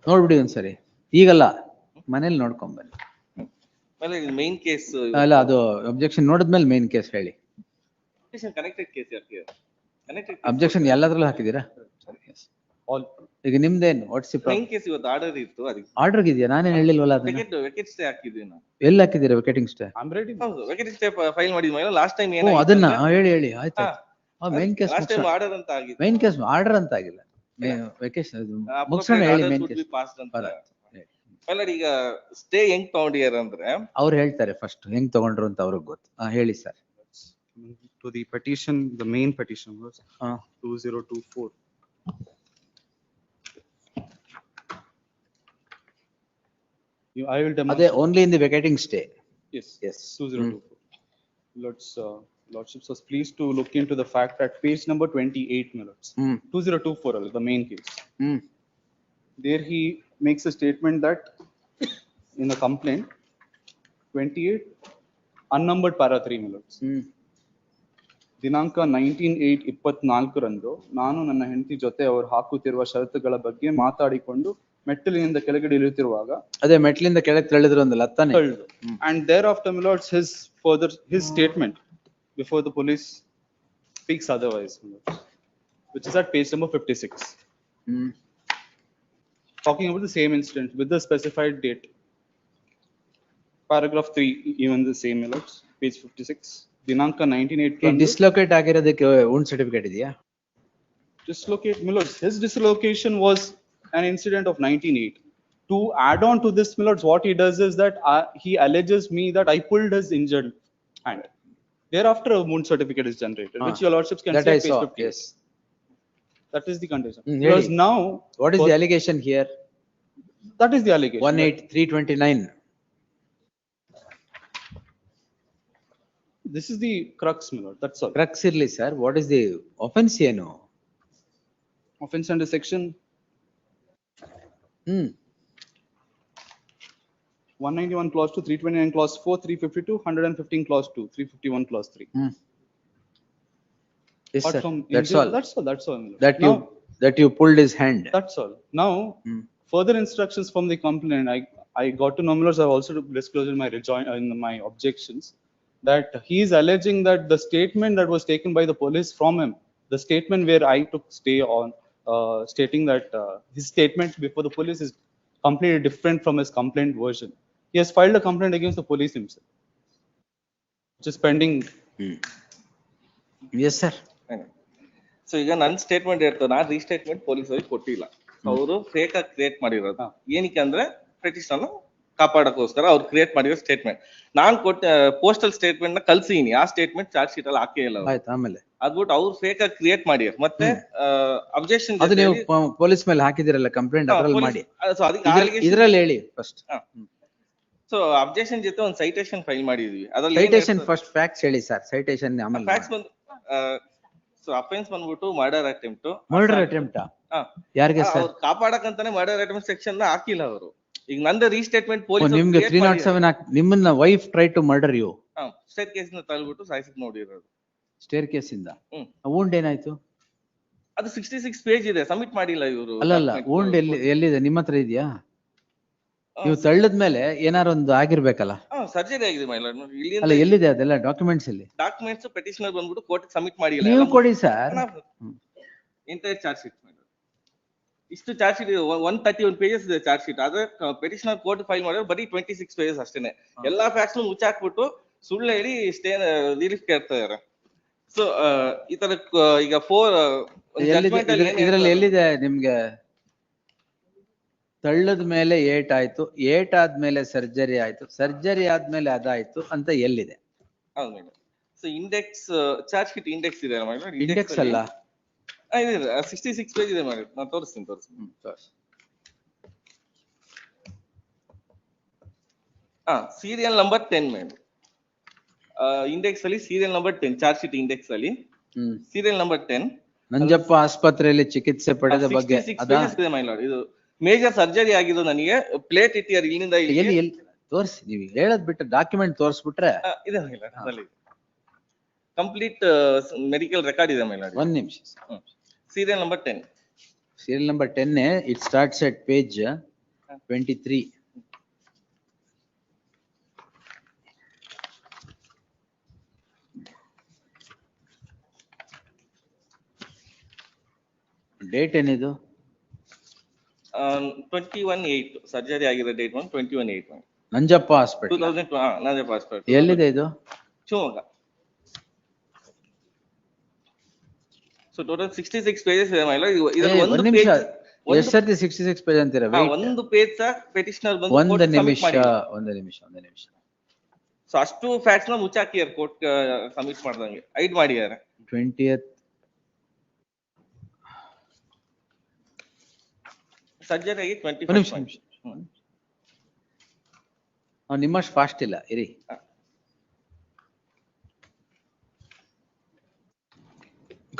ನೋಡ್ಬಿಡಿ ಒಂದ್ಸರಿ. ಈಗಲ್ಲ, ಮನೇಲಿ ನೋಡ್ಕೊಂಬನ್ನಿ. ಮೇನ್ ಕೇಸ್ ಅಲ್ಲ, ಅದು ಅಬ್ಜೆಕ್ಷನ್ ನೋಡಿದ್ಮೇಲೆ ಮೇನ್ ಕೇಸ್ ಹೇಳಿ. ಕನೆಕ್ಟೆಡ್ ಕೇಸ್ ಯಾಕೆ? ಕನೆಕ್ಟೆಡ್ ಅಬ್ಜೆಕ್ಷನ್ ಎಲ್ಲದ್ರಲ್ಲೂ ಹಾಕಿದ್ದೀರಾ? ಈಗ ನಿಮ್ದೇನು? What's the problem? Main case ಇವತ್ತು ಆರ್ಡರ್ ಇತ್ತು, ಅದಕ್ಕೆ ಆರ್ಡರ್ ಇದೆಯಾ? ನಾನೇನು ಹೇಳಿಲ್ವಲ್ಲ ಅದನ್ನ. ವೆಕೆಟ್ ಸ್ಟೇ ಹಾಕಿದ್ವಿ ನಾವು. ಎಲ್ಲಿ ಹಾಕಿದ್ದೀರಾ ವೆಕೇಟಿಂಗ್ ಸ್ಟೇ? ಹೌದು, ವೆಕೆಟ್ ಸ್ಟೇ ಫೈಲ್ ಮಾಡಿದ್ವಿ ಲಾಸ್ಟ್ ಟೈಮ್. ಓ, ಅದನ್ನ ಹೇಳಿ ಆಯ್ತು. Main case last time order ಅಂತ ಆಗಿದೆ. ಮೇನ್ ಕೇಸ್ ಆರ್ಡರ್ ಅಂತ ಆಗಿಲ್ಲ. ವೆಕೇಶನ್ ಮುಗಿಸೋಣ ಹೇಳಿ. ಮೇನ್ ಕೇಸ್ ಈಗ ಸ್ಟೇ ಹೆಂಗ್ ತಗೊಂಡಿದ್ದಾರೆ ಅಂದ್ರೆ ಅವ್ರು ಹೇಳ್ತಾರೆ ಫಸ್ಟ್ ಹೆಂಗ್ ತಗೊಂಡ್ರು ಅಂತ ಅವ್ರಿಗೆ ಗೊತ್ತು. ಹೇಳಿ sir. To the petition, the main petition was 2024. I will demonstrate. They only in the vacating stay. Yes. 2024. Lordships was pleased to look into the fact that page number 28, my lords. 2024, the main case. There he makes a statement that in the complaint, 28, unnumbered para 3, my lords. ದಿನಾಂಕ 19/8/24ರಂದು ನಾನು ನನ್ನ ಹೆಂಡತಿ ಜೊತೆ ಅವರು ಹಾಕುತ್ತಿರುವ ಷರತ್ತುಗಳ ಬಗ್ಗೆ ಮಾತಾಡಿಕೊಂಡು ಮೆಟ್ಟಿಲಿನಿಂದ ಕೆಳಗಡೆ ಇಳಿಯುತ್ತಿರುವಾಗ ಅದೇ ಮೆಟ್ಲಿಂದ ಕೆಳಗೆ ತಳ್ಳಿದ್ರು ಅಂದಲ್ಲ ಅತ್ತಾನೆ. and thereafter my lords his statement before the police speaks otherwise, my lords, which is at page number 56. Talking about the same incident with the specified date. Paragraph 3 even the same, my lords, page 56. ದಿನಾಂಕ 19/8 dislocate ಆಗಿರೋದಕ್ಕೆ wound certificate ಇದೆಯಾ? dislocate, my lords, his dislocation was an incident of 19/8. To add on to this, my lords, what he does is that he alleges me that I pulled his injured hand. Thereafter, a wound certificate is generated, which your lordships can that see I at page saw, 50. yes. That is the condition. Because now, what is the allegation here? That is the allegation. 18329. This is the crux, my lord. That's all. Crux irli sir. What is the offense ಏನು? Offense under section 191 clause 2, 329 clause 4, 352, 115 clause 2, 351 clause 3. Yes Apart sir. from That's injury- all. That's all. That's all. my lord. That you pulled his hand. That's all. Now, further instructions from the complainant, I got to know, my lords, I have also disclosed in my objections that he is alleging that the statement that was taken by the police from him, the statement where I took stay on, stating that his statement before the police is completely different from his complaint version. He has filed a complaint against the police himself, which is pending. Yes sir. So ಈಗ ನನ್ನ statement ಇರ್ತದೆ, ನಾನು ರೀಸ್ಟೇಟ್ಮೆಂಟ್ police ಅವ್ರಿಗೆ ಕೊಟ್ಟಿಲ್ಲ. ಅವರು fake ಆಗಿ create ಮಾಡಿರೋದು. ಏನಕ್ಕೆ ಅಂದ್ರೆ ಪೆಟಿಷನ್ ಕಾಪಾಡಕ್ಕೋಸ್ಕರ ಅವ್ರು ಕ್ರಿಯೇಟ್ ಮಾಡಿರೋ ಸ್ಟೇಟ್ಮೆಂಟ್. ನಾನ್ ಕೊಟ್ಟ ಪೋಸ್ಟಲ್ ಸ್ಟೇಟ್ಮೆಂಟ್ ನ ಕಲ್ಸಿದೀನಿ, ಆ ಸ್ಟೇಟ್ಮೆಂಟ್ ಚಾರ್ಜ್ ಶೀಟ್ ಅಲ್ಲಿ ಹಾಕೇ ಇಲ್ಲ. ಆಯ್ತು, ಆಮೇಲೆ ಅದ್ಬಿಟ್ಟು ಅವ್ರು ಫೇಕ್ ಆಗಿ ಕ್ರಿಯೇಟ್ ಮಾಡ್ಯಾರ. ಮತ್ತೆ ಅಬ್ಜೆಕ್ಷನ್ ಅದು ನೀವು ಪೊಲೀಸ್ ಮೇಲೆ ಹಾಕಿದಿರಲ್ಲ ಕಂಪ್ಲೇಂಟ್, ಅದ್ರಲ್ಲಿ ಮಾಡಿ ಇದ್ರಲ್ಲಿ ಹೇಳಿ ಫಸ್ಟ್. ಸೊ ಅಬ್ಜೆಕ್ಷನ್ ಜೊತೆ ಒಂದು ಸೈಟೇಷನ್ ಫೈಲ್ ಮಾಡಿದ್ವಿ. ಅದ್ರಲ್ಲಿ ಸೈಟೇಷನ್ ಫಸ್ಟ್ ಫ್ಯಾಕ್ಟ್ಸ್ ಹೇಳಿ ಸರ್. ಸೈಟೇಷನ್ ಆಮೇಲೆ ಫ್ಯಾಕ್ಟ್ಸ್ ಬಂದು ಸೊ ಅಫೆನ್ಸ್ ಬಂದ್ಬಿಟ್ಟು ಮರ್ಡರ್ ಅಟೆಂಪ್ಟ್. ಮರ್ಡರ್ ಅಟೆಂಪ್ಟ್ ಯಾರಿಗೆ ಸರ್? ಅವ್ರು ಕಾಪಾಡಕಂತಾನೆ ಮರ್ಡರ್ ಅಟೆಂಪ್ಟ್ ಸೆಕ್ಷನ್ ಹಾಕಿಲ್ಲ ಅವರು. ಈಗ ನಂದು ರೀಸ್ಟೇಟ್ಮೆಂಟ್ ಪೊಲೀಸ್ ನಿಮ್ಗೆ 307 ನಿಮ್ಮನ್ನ wife try to murder you state case ನ ತಳ್ಬಿಟ್ಟು ಸಾಯಿಸಕ್ ನೋಡಿರೋದು. ಸ್ಟೇರ್ ಕೇಸ್ ಇಂದ ವೂಂಡ್ ಏನಾಯ್ತು? ಅದು 66 ಪೇಜ್ ಇದೆ, ಸಬ್ಮಿಟ್ ಮಾಡಿಲ್ಲ ಇವರು. ಅಲ್ಲ ವೂಂಡ್ ಎಲ್ಲಿದೆ? ನಿಮ್ಮ ಹತ್ರ ಇದೆಯಾ? ನೀವು ತಳ್ಳದ್ಮೇಲೆ ಏನಾರು ಒಂದು ಆಗಿರ್ಬೇಕಲ್ಲ. ಸರ್ಜರಿ ಆಗಿದೆ ಮೈಲಾಡ್. ಅಲ್ಲ ಎಲ್ಲಿದೆ ಅದೆಲ್ಲ ಡಾಕ್ಯುಮೆಂಟ್ಸ್? ಇಲ್ಲಿ ಡಾಕ್ಯುಮೆಂಟ್ಸ್ ಪೆಟಿಷನರ್ ಬಂದ್ಬಿಟ್ಟು ಕೋರ್ಟ್ ಸಬ್ಮಿಟ್ ಮಾಡಿಲ್ಲ. ನೀವು ಕೊಡಿ ಸರ್. ಎಂಟೈರ್ ಚಾರ್ಜ್ ಶೀಟ್ ಇಷ್ಟು ಚಾರ್ಜ್ ಶೀಟ್ 131 ಪೇಜಸ್ ಇದೆ ಚಾರ್ಜ್ ಶೀಟ್. ಆದ್ರೆ ಪೆಟಿಷನರ್ ಕೋರ್ಟ್ ಫೈಲ್ ಮಾಡಿದ್ರೆ ಬರೀ 26 ಪೇಜಸ್ ಅಷ್ಟೇನೆ. ಎಲ್ಲಾ ಫ್ಯಾಕ್ಟ್ಸ್ ಮುಚ್ಚಾಕ್ಬಿಟ್ಟು ಸುಳ್ಳು ಹೇಳಿ ಸ್ಟೇ ರಿಲೀಫ್ ಕೇಳ್ತಾ ಇದಾರೆ. ಸೊ ಈ ತರ ಈಗ ಇದ್ರಲ್ಲಿ ಎಲ್ಲಿದೆ ನಿಮ್ಗೆ? ತಳ್ಳದ ಮೇಲೆ ಏಟ್ ಆಯ್ತು, ಏಟ್ ಆದ್ಮೇಲೆ ಸರ್ಜರಿ ಆಯ್ತು, ಸರ್ಜರಿ ಆದ್ಮೇಲೆ ಅದಾಯ್ತು ಅಂತ ಎಲ್ಲಿದೆ? ಹೌದು madam. So index charge sheet index ಇದೆ ಮೇಡಮ್. ಇಂಡೆಕ್ಸ್ ಅಲ್ಲ, 66 ಪೇಜ್ ಇದೆ ಮೇಡಮ್. ನಾನು ತೋರಿಸ್ತೀನಿ. Serial number 10 madam. ಇಂಡೆಕ್ಸ್ ಅಲ್ಲಿ serial number 10 charge sheet index ಅಲ್ಲಿ ಸೀರಿಯಲ್ ನಂಬರ್ 10 ನಂಜಪ್ಪ ಆಸ್ಪತ್ರೆಯಲ್ಲಿ ಚಿಕಿತ್ಸೆ ಪಡೆದ ಬಗ್ಗೆ ಇದು ಮೇಜರ್ ಸರ್ಜರಿ ಆಗಿದ್ದು ನನಗೆ. ಪ್ಲೇಟ್ ಇಟ್ಟಿಯಾರ ಇಲ್ಲಿಂದ ಎಲ್ಲಿ ತೋರಿಸಿ. ನೀವು ಹೇಳದ್ ಬಿಟ್ಟು ಡಾಕ್ಯುಮೆಂಟ್ ತೋರಿಸ್ಬಿಟ್ರೆ ಇದೆ ಕಂಪ್ಲೀಟ್ ಮೆಡಿಕಲ್ ರೆಕಾರ್ಡ್ ಇದೆ ಮೇಲಾಡಿ. ಒಂದ್ ನಿಮಿಷ. Serial number 10. Serial number 10 it starts at page 23. Date ಏನಿದು? 21/8 ಸರ್ಜರಿ ಆಗಿರೋ date 21/8 Nanjappa hospital 2002. Nanjappa hospital ಎಲ್ಲಿದೆ ಇದು? ಶಿವಮೊಗ್ಗ. ಸೊ ಟೋಟಲ್ 66 ಪೇಜಸ್ ಇದೆ ಮೈಲ. ಇದರಲ್ಲಿ ಒಂದು ಪೇಜ್ ಎಷ್ಟು ಸರ್ತಿ 66 ಪೇಜ್ ಅಂತೀರಾ? ಒಂದು ಪೇಜ್ ಪೆಟಿಷನರ್ ಬಂದು ಒಂದು ನಿಮಿಷ. ಸೊ ಅಷ್ಟು ಫ್ಯಾಕ್ಟ್ಸ್ ನ ಮುಚ್ಚಾಕಿಯಾರ ಕೋರ್ಟ್ ಸಬ್ಮಿಟ್ ಮಾಡ್ದಂಗೆ ಐಡ್ ಮಾಡಿದ್ದಾರೆ. 20th ಸರ್ಜರಿ ಆಗಿ 25 ನಿಮ್ಮಷ್ಟು ಫಾಸ್ಟ್ ಇಲ್ಲ ಇರಿ.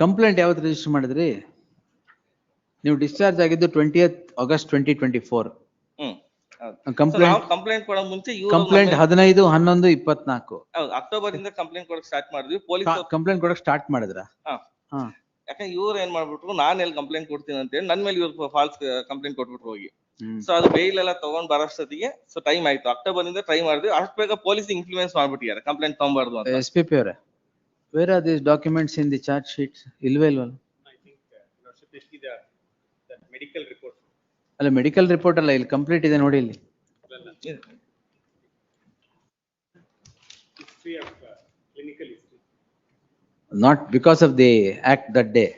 ಕಂಪ್ಲೇಂಟ್ ಯಾವತ್ತು ರಿಜಿಸ್ಟರ್ ಮಾಡಿದ್ರಿ ನೀವು? ಡಿಸ್ಚಾರ್ಜ್ ಆಗಿದ್ದು 20th August 2024. ಕಂಪ್ಲೇಂಟ್ ಕಂಪ್ಲೇಂಟ್ ಕೊಡೋ ಮುಂಚೆ ಕಂಪ್ಲೇಂಟ್ 15/11/24 ಅಕ್ಟೋಬರ್ ಇಂದ ಕಂಪ್ಲೇಂಟ್ ಕೊಡಕ್ ಸ್ಟಾರ್ಟ್ ಮಾಡಿದ್ವಿ. ಪೊಲೀಸ್ ಕಂಪ್ಲೇಂಟ್ ಕೊಡಕ್ ಸ್ಟಾರ್ಟ್ ಮಾಡಿದ್ರ? ಯಾಕಂದ್ರೆ ಇವ್ರು ಏನ್ ಮಾಡ್ಬಿಟ್ರು, ನಾನ್ ಎಲ್ಲಿ ಕಂಪ್ಲೇಂಟ್ ಕೊಡ್ತೀನಿ ಅಂತ ಹೇಳಿ ನನ್ ಮೇಲೆ ಇವ್ರು ಫಾಲ್ಸ್ ಕಂಪ್ಲೇಂಟ್ ಕೊಟ್ಬಿಟ್ರು ಹೋಗಿ. ಸೊ ಅದು ಬೇಲ್ ಎಲ್ಲ ತಗೊಂಡ್ ಬರೋಷ್ಟೊತ್ತಿಗೆ ಸೊ ಟೈಮ್ ಆಯ್ತು. ಅಕ್ಟೋಬರ್ ಇಂದ ಟ್ರೈ ಮಾಡಿದ್ವಿ, ಅಷ್ಟು ಬೇಗ ಪೊಲೀಸ್ ಇನ್ಫ್ಲೂಯೆನ್ಸ್ ಮಾಡ್ಬಿಟ್ಟಿದ್ದಾರೆ ಕಂಪ್ಲೇಂಟ್ ತಗೊಂಬಾರ್ದು ಅಂತ. SPP ಅವರೇ, where are these documents in the charge sheet? ಇಲ್ವೇ ಇಲ್ವಲ್ಲ? ಮೆಡಿಕಲ್ ರಿಪೋರ್ಟ್ ಅಲ್ಲ, ಮೆಡಿಕಲ್ ರಿಪೋರ್ಟ್ ಅಲ್ಲ, ಇಲ್ಲಿ ಕಂಪ್ಲೀಟ್ ಇದೆ ನೋಡಿ. ಇಲ್ಲಿ clinical history, not because of the act that day.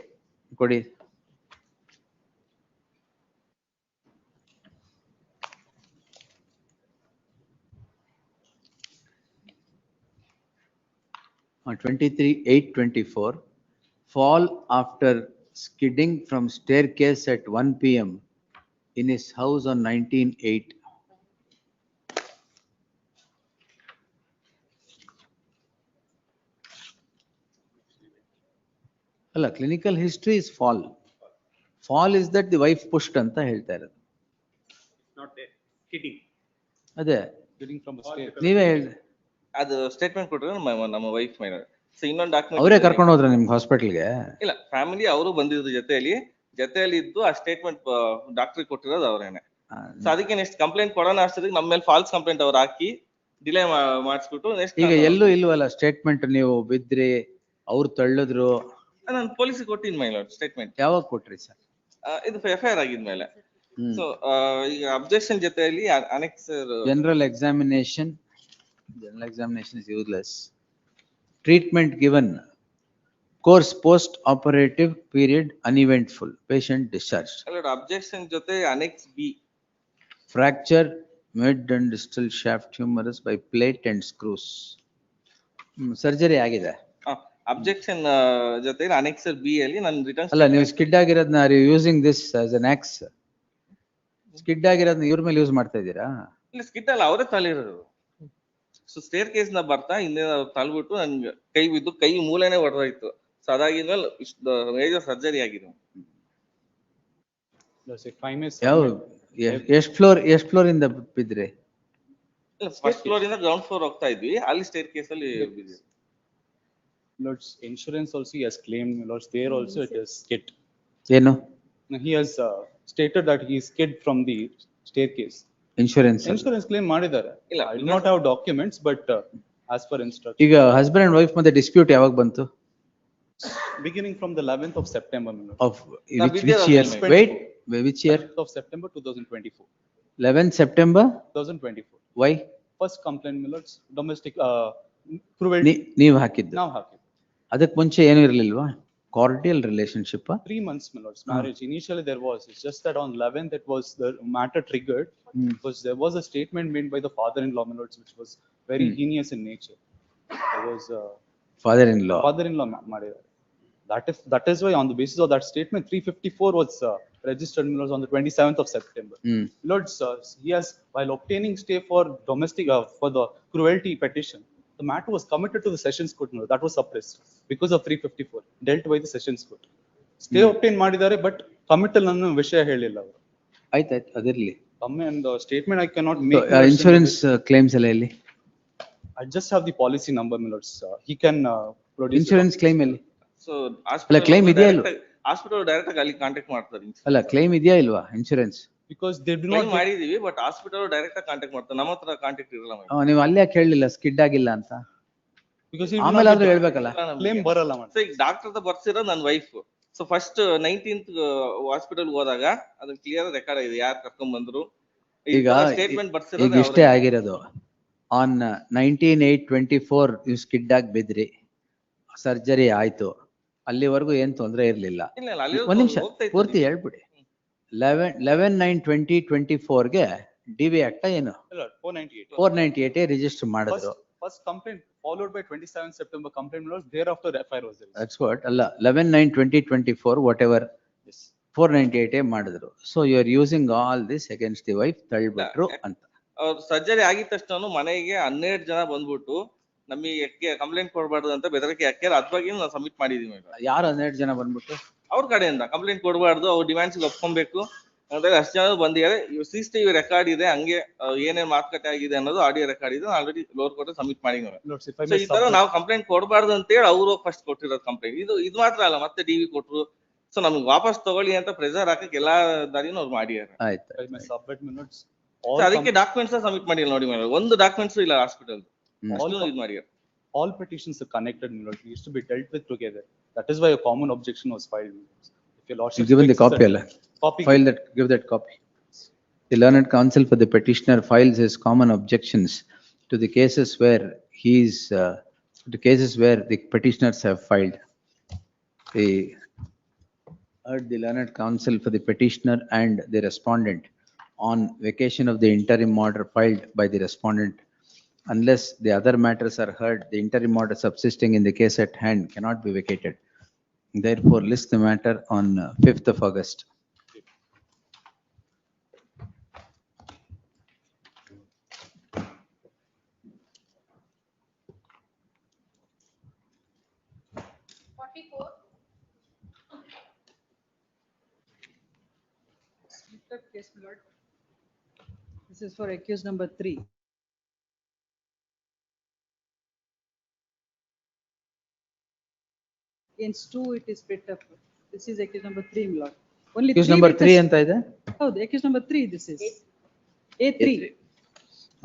ಕೊಡಿ. On 23/8/24, fall after skidding from staircase at 1 p.m. in his house on 19/8. ಅಲ್ಲ, clinical history is fall. Fall is that the wife ಪುಷ್ಟ್ ಅಂತ ಹೇಳ್ತಾ ಇರೋದು. ಅದೇ ನೀವೇ ಹೇಳಿ. ಅದು ಸ್ಟೇಟ್ಮೆಂಟ್ ಕೊಟ್ಟರೆ ನಮ್ಮ ವೈಫ್ ಮೇಲೆ. ಸೊ ಇನ್ನೊಂದು ಡಾಕ್ಯುಮೆಂಟ್ ಅವರೇ ಕರ್ಕೊಂಡು ಹೋದ್ರ ನಿಮ್ಗೆ ಹಾಸ್ಪಿಟಲ್ಗೆ? ಇಲ್ಲ, ಫ್ಯಾಮಿಲಿ ಅವರು ಬಂದಿದ್ರು ಜೊತೆಯಲ್ಲಿ ಇದ್ದು ಆ ಸ್ಟೇಟ್ಮೆಂಟ್ ಡಾಕ್ಟರ್ ಕೊಟ್ಟಿರೋದು ಅವರೇನೆ. ಸೊ ಅದಕ್ಕೆ ನೆಕ್ಸ್ಟ್ ಕಂಪ್ಲೇಂಟ್ ಕೊಡೋಣ ಅಷ್ಟೊತ್ತಿಗೆ ನಮ್ಮ ಮೇಲೆ ಫಾಲ್ಸ್ ಕಂಪ್ಲೇಂಟ್ ಅವ್ರು ಹಾಕಿ ಡಿಲೇ ಮಾಡಿಸ್ಬಿಟ್ಟು ನೆಕ್ಸ್ಟ್ ಈಗ ಎಲ್ಲೂ ಇಲ್ವಲ್ಲ ಸ್ಟೇಟ್ಮೆಂಟ್? ನೀವು ಬಿದ್ರಿ, ಅವ್ರು ತಳ್ಳಿದ್ರು. ನಾನು ಪೊಲೀಸ್ ಕೊಟ್ಟಿನ ಮೇಲೆ ಸ್ಟೇಟ್ಮೆಂಟ್. ಯಾವಾಗ ಕೊಟ್ರಿ ಸರ್? ಇದು FIR ಆಗಿದ್ಮೇಲೆ. ಸೊ ಈಗ ಅಬ್ಜೆಕ್ಷನ್ ಜೊತೆಯಲ್ಲಿ annexe general examination is useless. Treatment given, course post operative period uneventful, patient discharged. Objection ಜೊತೆ annexe B, fracture mid and distal shaft humerus by plate and screws. Surgery ಆಗಿದೆ. Objection ಜೊತೆ annexure B ಅಲ್ಲಿ ನಾನು return. ಅಲ್ಲ, ನೀವು skid ಆಗಿರೋದನ್ನ are you using this as an axe? Skid ಆಗಿರೋದನ್ನ ಇವ್ರ ಮೇಲೆ ಯೂಸ್ ಮಾಡ್ತಾ ಇದ್ದೀರಾ? ಇಲ್ಲ, ಸ್ಕಿಡ್ ಅಲ್ಲ, ಅವರೇ ತಳ್ಳಿರೋದು. ಸೊ ಸ್ಟೇರ್ ಕೇಸ್ ನ ಬರ್ತಾ ಹಿಂದೆ ತಳ್ಬಿಟ್ಟು ನನ್ಗೆ ಕೈ ಬಿದ್ದು ಕೈ ಮೂಲೆನೆ ಹೊಡೆದೋಯ್ತು. ಸೊ ಅದಾಗಿದ್ಮೇಲೆ ಮೇಜರ್ ಸರ್ಜರಿ ಆಗಿದೆ. ಎಷ್ಟು ಫ್ಲೋರ್ ಇಂದ ಬಿದ್ರಿ? ಫಸ್ಟ್ ಫ್ಲೋರ್ ಇಂದ ಗ್ರೌಂಡ್ ಫ್ಲೋರ್ ಹೋಗ್ತಾ ಇದ್ವಿ, ಅಲ್ಲಿ ಸ್ಟೇರ್ ಕೇಸ್ ಅಲ್ಲಿ ಬಿದ್ದಿದ್ವಿ. Lords, insurance also he has claimed, Lords, there also it is skid. ಏನು? He has stated that he is skid from the staircase. Insurance claim ಮಾಡಿದ್ದಾರೆ. I do not have documents, but as per instruction. ಈಗ husband and wife ಮಧ್ಯೆ dispute ಯಾವಾಗ ಬಂತು? Beginning from the 11th of September. Of which year? Wait, which year? 11th of September 2024. 11th September 2024. Why? First complaint, Lords, domestic cruelty. ನೀವು ಹಾಕಿದ್ದು? ನಾವು ಹಾಕಿದ್ದು. ಅದಕ್ಕೆ ಮುಂಚೆ ಏನು ಇರಲಿಲ್ವಾ? Cordial relationship? 3 months, my lords, marriage. Initially there was, it's just that on 11th it was the matter triggered because there was a statement made by the father-in-law, my lords, which was very heinous in nature. There was father-in-law ಮಾಡಿದ್ದಾರೆ. That is why on the basis of that statement 354 was registered, my lords, on the 27th of September. Lords, he has, while obtaining stay for domestic for the cruelty petition, the matter was committed to the Sessions Court. That was suppressed because of 354 dealt by the Sessions Court. Stay obtain ಮಾಡಿದ್ದಾರೆ, but committal ಅನ್ನೋ ವಿಷಯ ಹೇಳಿಲ್ಲ ಅವರು. ಆಯ್ತು, ಅದರಲ್ಲಿ and the statement I cannot make. Insurance claims ಎಲ್ಲ ಎಲ್ಲಿ? I just have the policy number, my lords. He can produce insurance claim ಎಲ್ಲಿ? So ಅಲ್ಲ, claim ಇದೆಯಾ ಇಲ್ವಾ? ಹಾಸ್ಪಿಟಲ್ ಡೈರೆಕ್ಟ್ ಆಗಿ ಅಲ್ಲಿ ಕಾಂಟ್ಯಾಕ್ಟ್ ಮಾಡ್ತಾರೆ. ಅಲ್ಲ, claim ಇದೆಯಾ ಇಲ್ವಾ insurance? Because they do not ಮಾಡಿದೀವಿ, ಬಟ್ ಹಾಸ್ಪಿಟಲ್ ಡೈರೆಕ್ಟ್ ಆಗಿ ಕಾಂಟ್ಯಾಕ್ಟ್ ಮಾಡ್ತಾರೆ, ನಮ್ಮ ಹತ್ರ ಕಾಂಟ್ಯಾಕ್ಟ್ ಇರಲ್ಲ. ನೀವು ಅಲ್ಲೇ ಯಾಕೆ ಹೇಳಿಲ್ಲ ಸ್ಕಿಡ್ ಆಗಿಲ್ಲ ಅಂತ? Because ಆಮೇಲೆ ಆದ್ರೂ ಹೇಳ್ಬೇಕಲ್ಲ. ಕ್ಲೇಮ್ ಬರಲ್ಲ. ಸೊ ಈಗ ಡಾಕ್ಟರ್ ಹತ್ರ ಬರ್ಸಿರೋ ನನ್ನ wife. So first 19th hospital ಹೋದಾಗ ಅದು ಕ್ಲಿಯರ್ ರೆಕಾರ್ಡ್ ಇದೆ, ಯಾರು ಕರ್ಕೊಂಡ್ ಬಂದ್ರು. ಈಗ ಸ್ಟೇಟ್ಮೆಂಟ್ ಬರ್ಸಿರೋ ಈಗ ಇಷ್ಟೇ ಆಗಿರೋದು. ಆನ್ 19/8/24 ನೀವು ಸ್ಕಿಡ್ ಆಗಿ ಬಿದ್ರಿ, ಸರ್ಜರಿ ಆಯ್ತು, ಅಲ್ಲಿವರೆಗೂ ಏನ್ ತೊಂದರೆ ಇರ್ಲಿಲ್ಲ. ಒಂದ್ ನಿಮಿಷ ಪೂರ್ತಿ ಹೇಳ್ಬಿಡಿ. 11/9/2024ಗೆ DV ಆಕ್ಟ್ ಏನು 498 ರಿಜಿಸ್ಟರ್ ಮಾಡಿದ್ರು. First complaint followed by 27th September complaint, thereafter FIR was there. That's what. ಅಲ್ಲ, 11/9/2024 whatever 498 ಮಾಡಿದ್ರು. So you are using all this against the wife, ತಳ್ಬಿಟ್ರು ಅಂತ. ಅವ್ರು ಸರ್ಜರಿ ಆಗಿದ ತಕ್ಷಣ ಮನೆಗೆ 12 ಜನ ಬಂದ್ಬಿಟ್ಟು ನಮಗೆ ಕಂಪ್ಲೇಂಟ್ ಕೊಡಬಾರ್ದು ಅಂತ ಬೆದರಿಕೆ ಹಾಕ್ಯಾರ. ಅದ್ರ ಬಗ್ಗೆ ನಾವು ಸಬ್ಮಿಟ್ ಮಾಡಿದೀವಿ. ಯಾರು 12 ಜನ ಬಂದ್ಬಿಟ್ಟು? ಅವ್ರ ಕಡೆಯಿಂದ ಕಂಪ್ಲೇಂಟ್ ಕೊಡಬಾರ್ದು, ಅವ್ರ ಡಿಮ್ಯಾಂಡ್ಸ್ ಒಪ್ಕೊಬೇಕು, ಅಂದ್ರೆ ಅಷ್ಟು ಜನ ಬಂದಿದ್ದಾರೆ. CCTV ರೆಕಾರ್ಡ್ ಇದೆ, ಹಂಗೆ ಏನೇನ್ ಮಾತುಕತೆ ಆಗಿದೆ ಅನ್ನೋದು ಆಡಿಯೋ ರೆಕಾರ್ಡ್ ಇದೆ, ಆಲ್ರೆಡಿ ಲೋರ್ ಕೋರ್ಟ್ ಸಬ್ಮಿಟ್ ಮಾಡಿದ್ದಾರೆ. Lords, if I so may ಈ ತರ submit- ನಾವು ಕಂಪ್ಲೇಂಟ್ ಕೊಡಬಾರ್ದು ಅಂತ ಹೇಳಿ ಅವರು ಫಸ್ಟ್ ಕೊಟ್ಟಿರೋದು ಕಂಪ್ಲೇಂಟ್. ಇದು ಮಾತ್ರ ಅಲ್ಲ, ಮತ್ತೆ DV ಕೊಟ್ರು. ಸೊ ನಮ್ಗೆ ವಾಪಸ್ ತಗೊಳ್ಳಿ ಅಂತ ಪ್ರೆಸರ್ ಹಾಕಕ್ ಎಲ್ಲಾ ದಾರಿನೂ ಅವ್ರು ಮಾಡಿದ್ದಾರೆ. ಆಯ್ತು. If I may submit minutes. So ಅದಕ್ಕೆ ಡಾಕ್ಯುಮೆಂಟ್ಸ್ ಸಬ್ಮಿಟ್ ಮಾಡಿಲ್ಲ ನೋಡಿ ಮೇಡಮ್, ಒಂದು ಡಾಕ್ಯುಮೆಂಟ್ಸ್ ಇಲ್ಲ ಹಾಸ್ಪಿಟಲ್ ಇದು ಮಾಡಿದ್ದಾರೆ. All petitions are connected, my lord, needs to be dealt with together. That is why a common objection was filed. If your lordship You given the fixes copy, that- Allah. Copy. File that, give that copy. The learned counsel for the petitioner files his common objections to the cases where the cases where the petitioners have filed. They heard the learned counsel for the petitioner and the respondent on vacation of the interim order filed by the respondent. Unless the other matters are heard, the interim order subsisting in the case at hand cannot be vacated. Therefore, list the matter on 5th of August. Case, my lord. This is for accused number 3. Against 2, it is split up. This is accused number 3, my lord. Only Accused 3 number 3 witness- anta ide? ಹೌದು, accused number 3 this is. A3.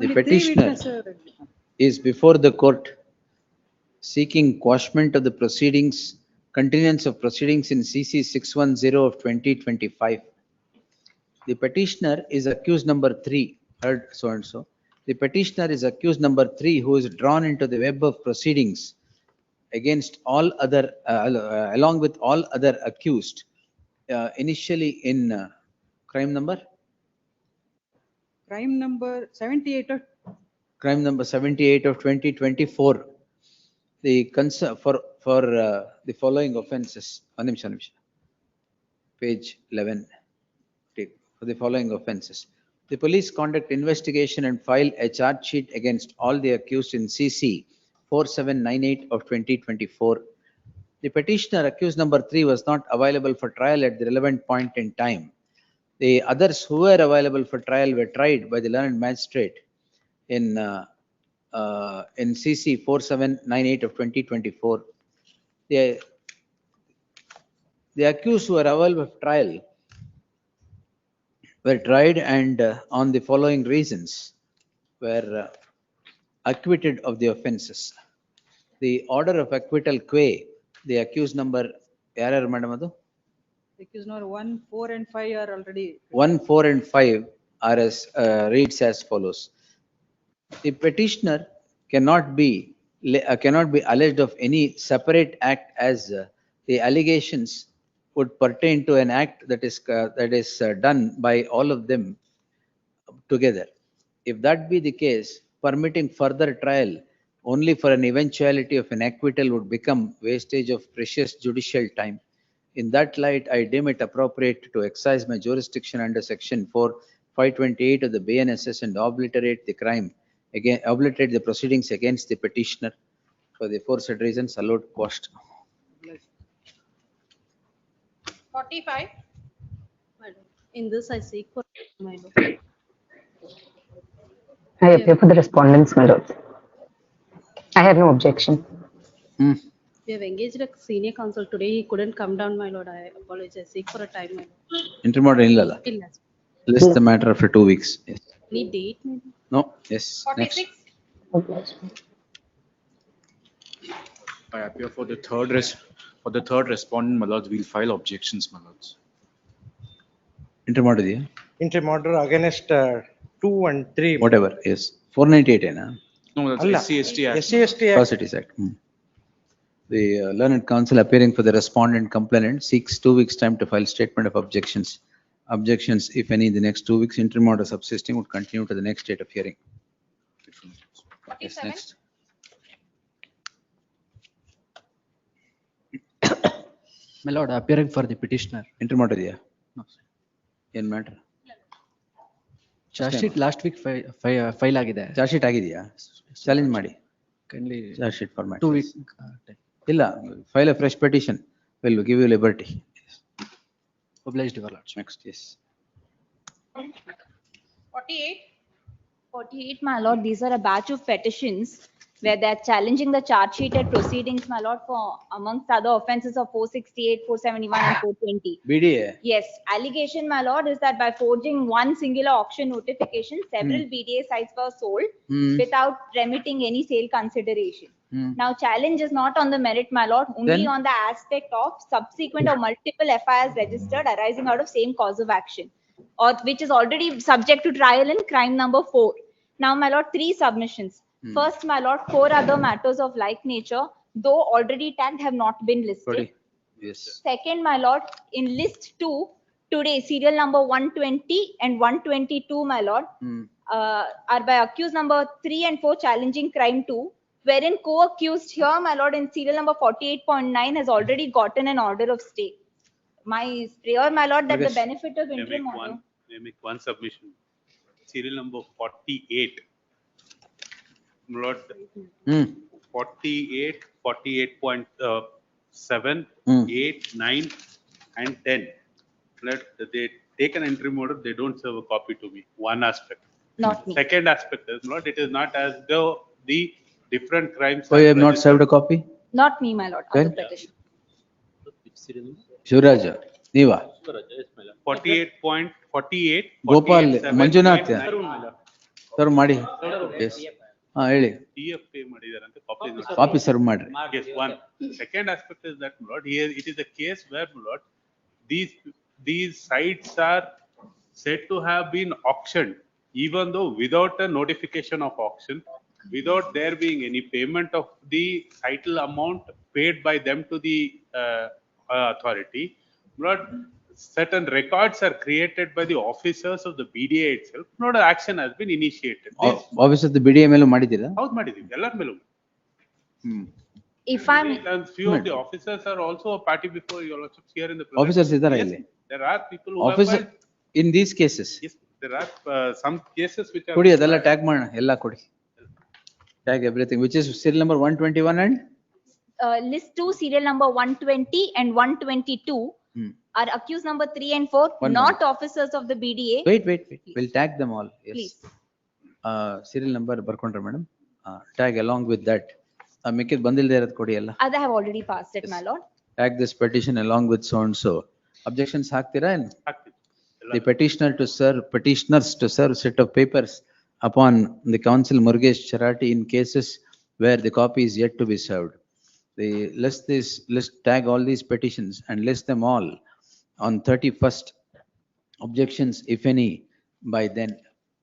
The Only 3 petitioner witness, is before the court seeking quashment of the proceedings, continuance of proceedings in CC 610 of 2025. The petitioner is accused number 3, heard so and so. The petitioner is accused number 3 who is drawn into the web of proceedings against all other, along with all other accused, initially in crime number? Crime number 78 of Crime number 78 of 2024. The concern for the following offences. One nimisham. Page 11. Take for the following offences. The police conduct investigation and file a charge sheet against all the accused in CC 4798 of 2024. The petitioner accused number 3 was not available for trial at the relevant point in time. The others who were available for trial were tried by the learned magistrate in CC 4798 of 2024. The accused who were available for trial were tried and on the following reasons were acquitted of the offences. The order of acquittal qua the accused number yarar madam adu accused number 1, 4 and 5 are already. 1, 4 and 5 are as reads as follows. The petitioner cannot be alleged of any separate act as the allegations would pertain to an act that is done by all of them together. If that be the case, permitting further trial only for an eventuality of an acquittal would become wastage of precious judicial time. In that light, I deem it appropriate to exercise my jurisdiction under section 528 of the BNSS and obliterate the proceedings against the petitioner. For the aforesaid reasons, allowed quashed. 45. In this, I seek for my lord. I appear for the respondents, my lord. I have no objection. We have engaged a senior counsel today. He couldn't come down, my lord. I apologize. Seek for a time, my lord. Interim order illala. Illa. List the matter after 2 weeks. Yes. Any date, maybe? No. Yes. Next. 46. I appear for the third respondent, my lords. We'll file objections, my lords. Interim order idea? Interim order against 2 and 3. Whatever. Yes. 498 na? No, that's Allah. SC/ST Act. SC/ST Act. Proceedings Act. The learned counsel appearing for the respondent complainant seeks 2 weeks time to file statement of objections. Objections, if any, in the next 2 weeks. Interim order subsisting would continue to the next date of hearing. Yes, 47. next. My lord, appearing for the petitioner. Interim order idea? No. ಏನ್ matter? Charge sheet last week file ಆಗಿದೆ. Charge sheet ಆಗಿದೆಯಾ? Challenge ಮಾಡಿ. Kindly charge sheet format. 2 week. ಇಲ್ಲ, file a fresh petition. Will give you liberty. Obliged, your lordship. Next, yes. 48. 48, my lord, these are a batch of petitions where they are challenging the charge sheeted proceedings, my lord, for amongst other offences of 468, 471 and 420. BDA. Yes, allegation, my lord, is that by forging one singular auction notification, several BDA sites were sold without remitting any sale consideration. Now, challenge is not on the merit, my lord, only Then? on the aspect of subsequent or multiple FIRs registered arising out of same cause of action, or which is already subject to trial in crime number 4. Now, my lord, 3 submissions. First, my lord, 4 other matters of like nature, though already tagged, have not been listed. Sorry. Yes. Second, my lord, in list 2, today, serial number 120 and 122, my lord, are by accused number 3 and 4 challenging crime 2, wherein co-accused here, my lord, in serial number 48.9 has already gotten an order of stay. My prayer, my lord, that the benefit of interim order. May I make one submission? Serial number 48. Lord, 48, 48.7, 8, 9, and 10. Let they take an interim order, they don't serve a copy to me. One aspect. Not me. Second aspect is not, it is not as though the different crimes. So you have not served a copy? Not me, my lord. Then? Other petition. Shivraja, Neva. 48.48. Gopal, 48, Manjunath. 7, 8, 9. Sir, ಮಾಡಿ. Yes. ಹೇಳಿ. TFA ಮಾಡಿದಾರಂತೆ, copy is not. Copy serve ಮಾಡ್ರಿ. Yes, one. Second aspect is that, my lord, here it is a case where, my lord, these sites are said to have been auctioned, even though without a notification of auction, without there being any payment of the title amount paid by them to the authority. My lord, certain records are created by the officers of the BDA itself. Not action has been initiated. Office of the BDA ಮೇಲೂ ಮಾಡಿದ್ದೀರಾ? ಹೌದು ಮಾಡಿದೀವಿ, ಎಲ್ಲರ ಮೇಲೂ. If I'm And few of the officers are also a party before your lordships here in the. Officers ಇದ್ದಾರಾ Yes, ಇಲ್ಲಿ? there are people who have Officer filed. in these cases. Yes, there are some cases which are. ಕೊಡಿ ಅದೆಲ್ಲ tag ಮಾಡೋಣ, ಎಲ್ಲ ಕೊಡಿ. Tag everything, which is serial number 121 and? List 2, serial number 120 and 122 are accused number 3 and 4, not officers of the BDA. Wait. We'll tag them all. Yes. Please. Serial number ಬರ್ಕೊಂಡ್ರೆ madam. Tag along with that. ಮಿಕ್ಕಿದ್ ಬಂದಿಲ್ಲದೆ ಇರೋದು ಕೊಡಿ ಎಲ್ಲ. Other have already passed it, my lord. Tag this petition along with so and so. Objections ಹಾಕ್ತೀರಾ ಏನು? The petitioners to serve set of papers upon the counsel Murugesh Charati in cases where the copy is yet to be served. They list tag all these petitions and list them all on 31st. Objections, if any, by then.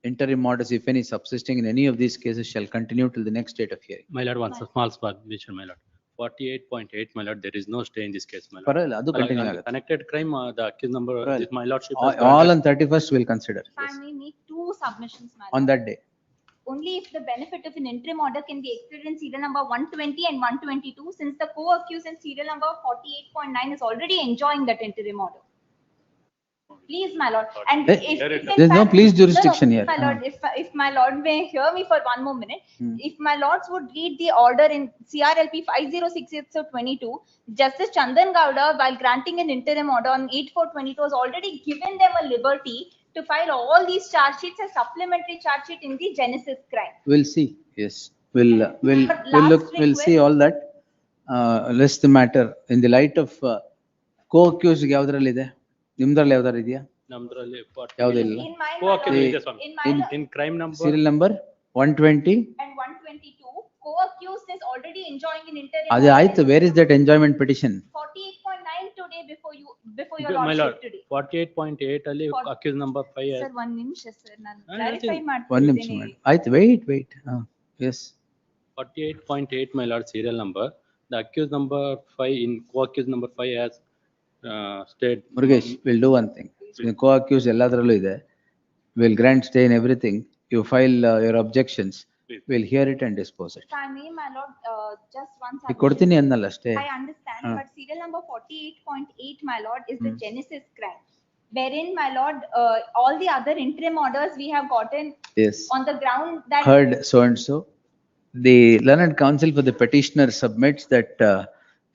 Interim orders, if any, subsisting in any of these cases shall continue till the next date of hearing. My lord, once a small submission, my lord. 48.8, my lord, there is no stay in this case, my lord. ಪರವಾಗಿಲ್ಲ, ಅದು continue ಆಗುತ್ತೆ. Connected crime, the accused number, my lordship. All on 31st will consider. If I may make 2 submissions, my lord. On that day. Only if the benefit of an interim order can be extended in serial number 120 and 122, since the co-accused in serial number 48.9 is already enjoying that interim order. Please, my lord. And if There's no please jurisdiction here. My lord, if my lord may hear me for one more minute, if my lords would read the order in CRLP 5068/22, Justice Chandan Gowda, while granting an interim order on 8/4/22, has already given them a liberty to file all these charge sheets as supplementary charge sheet in the Genesis crime. We'll see. Yes, we'll see all that. List the matter in the light of co-accused ಯಾವ್ದ್ರಲ್ಲಿದೆ? ನಿಮ್ದ್ರಲ್ಲಿ ಯಾವ್ದಾರು ಇದೆಯಾ? ನಮ್ದ್ರಲ್ಲಿ ಯಾವುದಿಲ್ಲ. co-accused ಇದೆ ಸ್ವಾಮಿ. In crime number. Serial number 120. And 122, co-accused is already enjoying an interim. ಅದೇ ಆಯ್ತು. Where is that enjoyment petition? 48.9 today before your My lord, lordship today. 48.8 ಅಲ್ಲಿ accused number 5. Sir, one ನಿಮಿಷ sir, ನಾನು clarify ಒಂದು ನಿಮಿಷ ಮಾಡ್ತೀನಿ. ಮಾಡಿ. ಆಯ್ತು, wait. Yes. 48.8, my lord, serial number. The accused number 5 in co-accused number 5 has stayed. Murugesh, we'll do one thing. Co-accused ಎಲ್ಲದರಲ್ಲೂ ಇದೆ. We'll grant stay in everything. You file your objections. We'll hear it and dispose it. If I may, my lord, just one ಈಗ ಕೊಡ್ತೀನಿ ಅನ್ನಲ್ಲ ಅಷ್ಟೇ. I understand, but serial number 48.8, my lord, is the Genesis crime, wherein, my lord, all the other interim orders we have gotten on the ground that. Heard so and so. The learned counsel for the petitioner submits that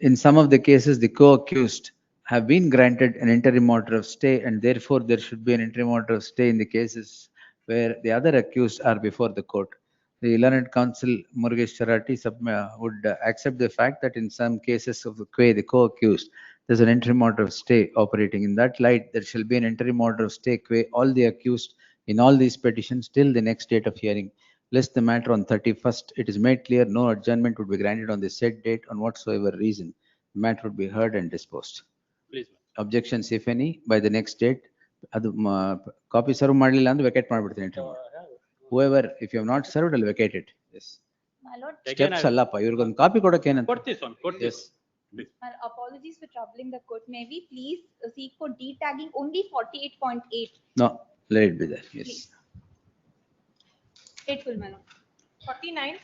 in some of the cases, the co-accused have been granted an interim order of stay, and therefore there should be an interim order of stay in the cases where the other accused are before the court. The learned counsel Murugesh Charati would accept the fact that in some cases of the co-accused, there's an interim order of stay operating. In that light, there shall be an interim order of stay all the accused in all these petitions till the next date of hearing. Lest the matter on 31st, it is made clear no adjournment would be granted on the said date on whatsoever reason. The matter would be heard and disposed. Please. Objections, if any, by the next date. ಅದು copy serve ಮಾಡಲಿಲ್ಲ ಅಂದ್ರೆ vacate ಮಾಡ್ಬಿಡ್ತೀನಿ. Whoever, if you have not served, I'll vacate it. Yes. My lord. Steps ಅಲ್ಲಪ್ಪ, ಇವ್ರಿಗೊಂದು copy ಕೊಡಕ್ಕೆ ಏನಂತ. Yes. My apologies for troubling the court. May we please seek for de-tagging only 48.8? No, let it be there. Yes. 8 full, my lord. 49.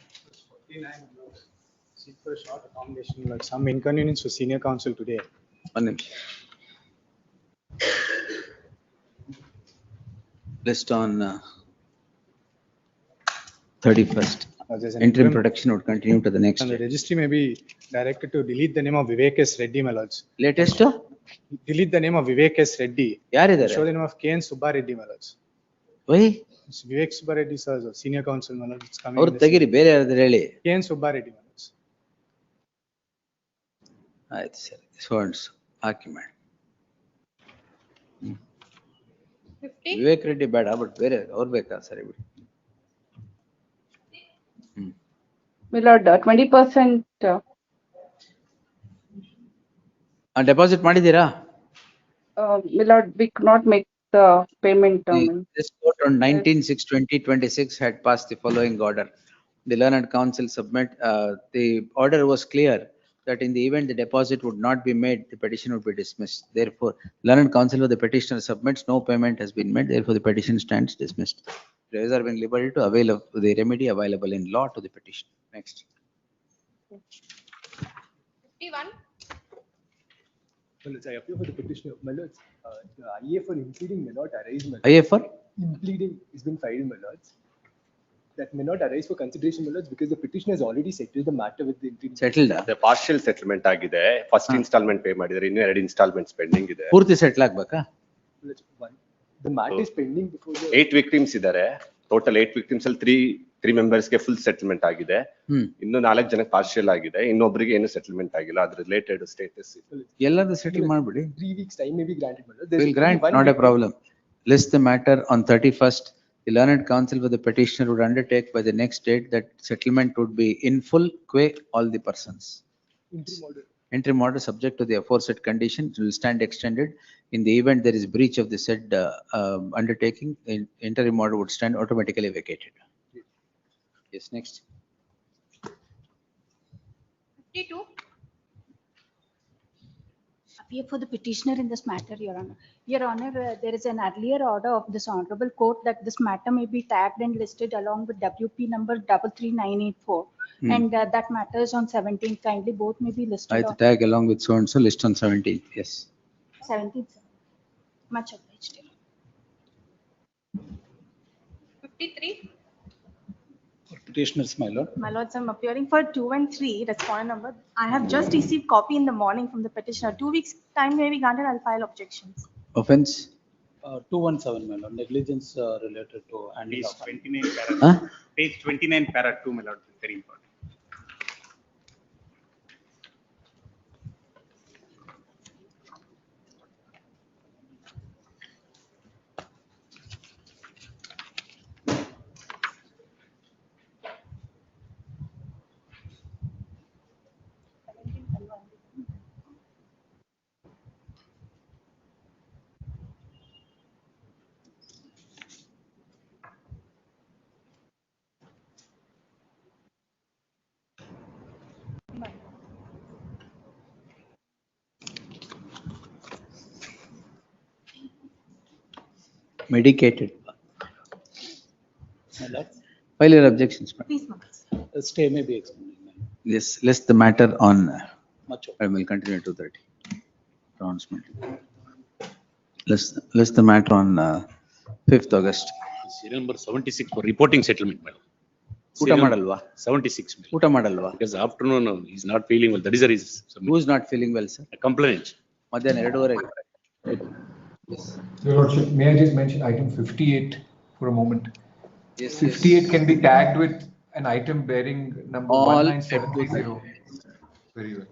49. Seek for a short accommodation, like some inconvenience for senior counsel today. One minute. List on 31st. Interim protection would continue to the next. And the registry may be directed to delete the name of Vivek S. Reddy, my lords. Latest? Delete the name of Vivek S. Reddy. ಯಾರಿದ್ದಾರೆ? Show the name of K. N. Subba Reddy, my lords. Why? It's Vivek Subba Reddy, sir, senior counsel, my lords. It's coming. ಅವ್ರು ತೆಗೀರಿ, ಬೇರೆ ಯಾರಾದ್ರೂ ಹೇಳಿ. K. N. Subba Reddy, my lords. ಆಯ್ತು ಸರಿ, so ಹಾಕಿ ಮಾಡಿ. ವಿವೇಕ್ ರೆಡ್ಡಿ ಬೇಡ, ಬಟ್ ಬೇರೆ ಅವ್ರು ಬೇಕಾ? ಸರಿ ಬಿಡಿ. Milord, 20%. ಡೆಪಾಸಿಟ್ ಮಾಡಿದ್ದೀರಾ? Milord, we could not make the payment. This court on 19/6/2026 had passed the following order. The learned counsel the order was clear that in the event the deposit would not be made, the petition would be dismissed. Therefore, learned counsel of the petitioner submits, no payment has been made, therefore the petition stands dismissed. Reserving liberty to avail of the remedy available in law to the petition. Next. 51. Well, I appeal for the petitioner. My lords, the IA for impleading may not arise. My IA for? Impleading has been filed, my lords. That may not arise for consideration, my lords, because the petitioner has already settled the matter with the impleading. Settled? The partial settlement agide. First installment pay ಮಾಡಿದ್ದಾರೆ, ಇನ್ನು 2 installments pending ಇದೆ. ಪೂರ್ತಿ settle ಆಗ್ಬೇಕಾ? The matter is pending before the 8 victims ಇದ್ದಾರೆ. Total 8 victims ಅಲ್ಲಿ 3 members ಗೆ full settlement ಆಗಿದೆ. ಇನ್ನು 4 ಜನಕ್ಕೆ partial ಆಗಿದೆ. ಇನ್ನೊಬ್ಬರಿಗೆ ಏನು settlement ಆಗಿಲ್ಲ. ಅದ್ರ related status. ಎಲ್ಲರೂ ಸೆಟಲ್ ಮಾಡ್ಬಿಡಿ. 3 weeks time may be granted, my lords. We'll grant, not a problem. List the matter on 31st. The learned counsel for the petitioner would undertake by the next date that settlement would be in full qua all the persons. Interim order. Interim order subject to the aforesaid conditions will stand extended. In the event there is breach of the said undertaking, the interim order would stand automatically vacated. Yes, next. 52. Appear for the petitioner in this matter, Your Honor. Your Honor, there is an earlier order of this honorable court that this matter may be tagged and listed along with WP number 33984. And that matter is on 17th. Kindly both may be listed. I tag along with so and so, list on 17th. Yes. 17th. Much obliged. 53. Petitioners, my lord. My lords, I'm appearing for 2 and 3, respondent number. I have just received copy in the morning from the petitioner. 2 weeks time may be granted, I'll file objections. Offense? 217, my lord. Negligence related to. Page 29 para. Page 29 para 2, my lord. Very important. Medicated. My lord. File your objections. Please, my lords. Stay may be extended. Yes, list the matter on. Much. I will continue to 30. Pronouncement. List the matter on 5th August. Serial number 76 for reporting settlement, madam. ಊಟ ಮಾಡಲ್ವಾ? 76. ಊಟ ಮಾಡಲ್ವಾ? Because afternoon he is not feeling well. That is the reason. Who is not feeling well, sir? A complaint. ಮಧ್ಯಾಹ್ನ 2:30ಗೆ. Yes. Your Lordship, may I just mention item 58 for a moment? Yes, 58 can be tagged with an item bearing number All 19730. Very well.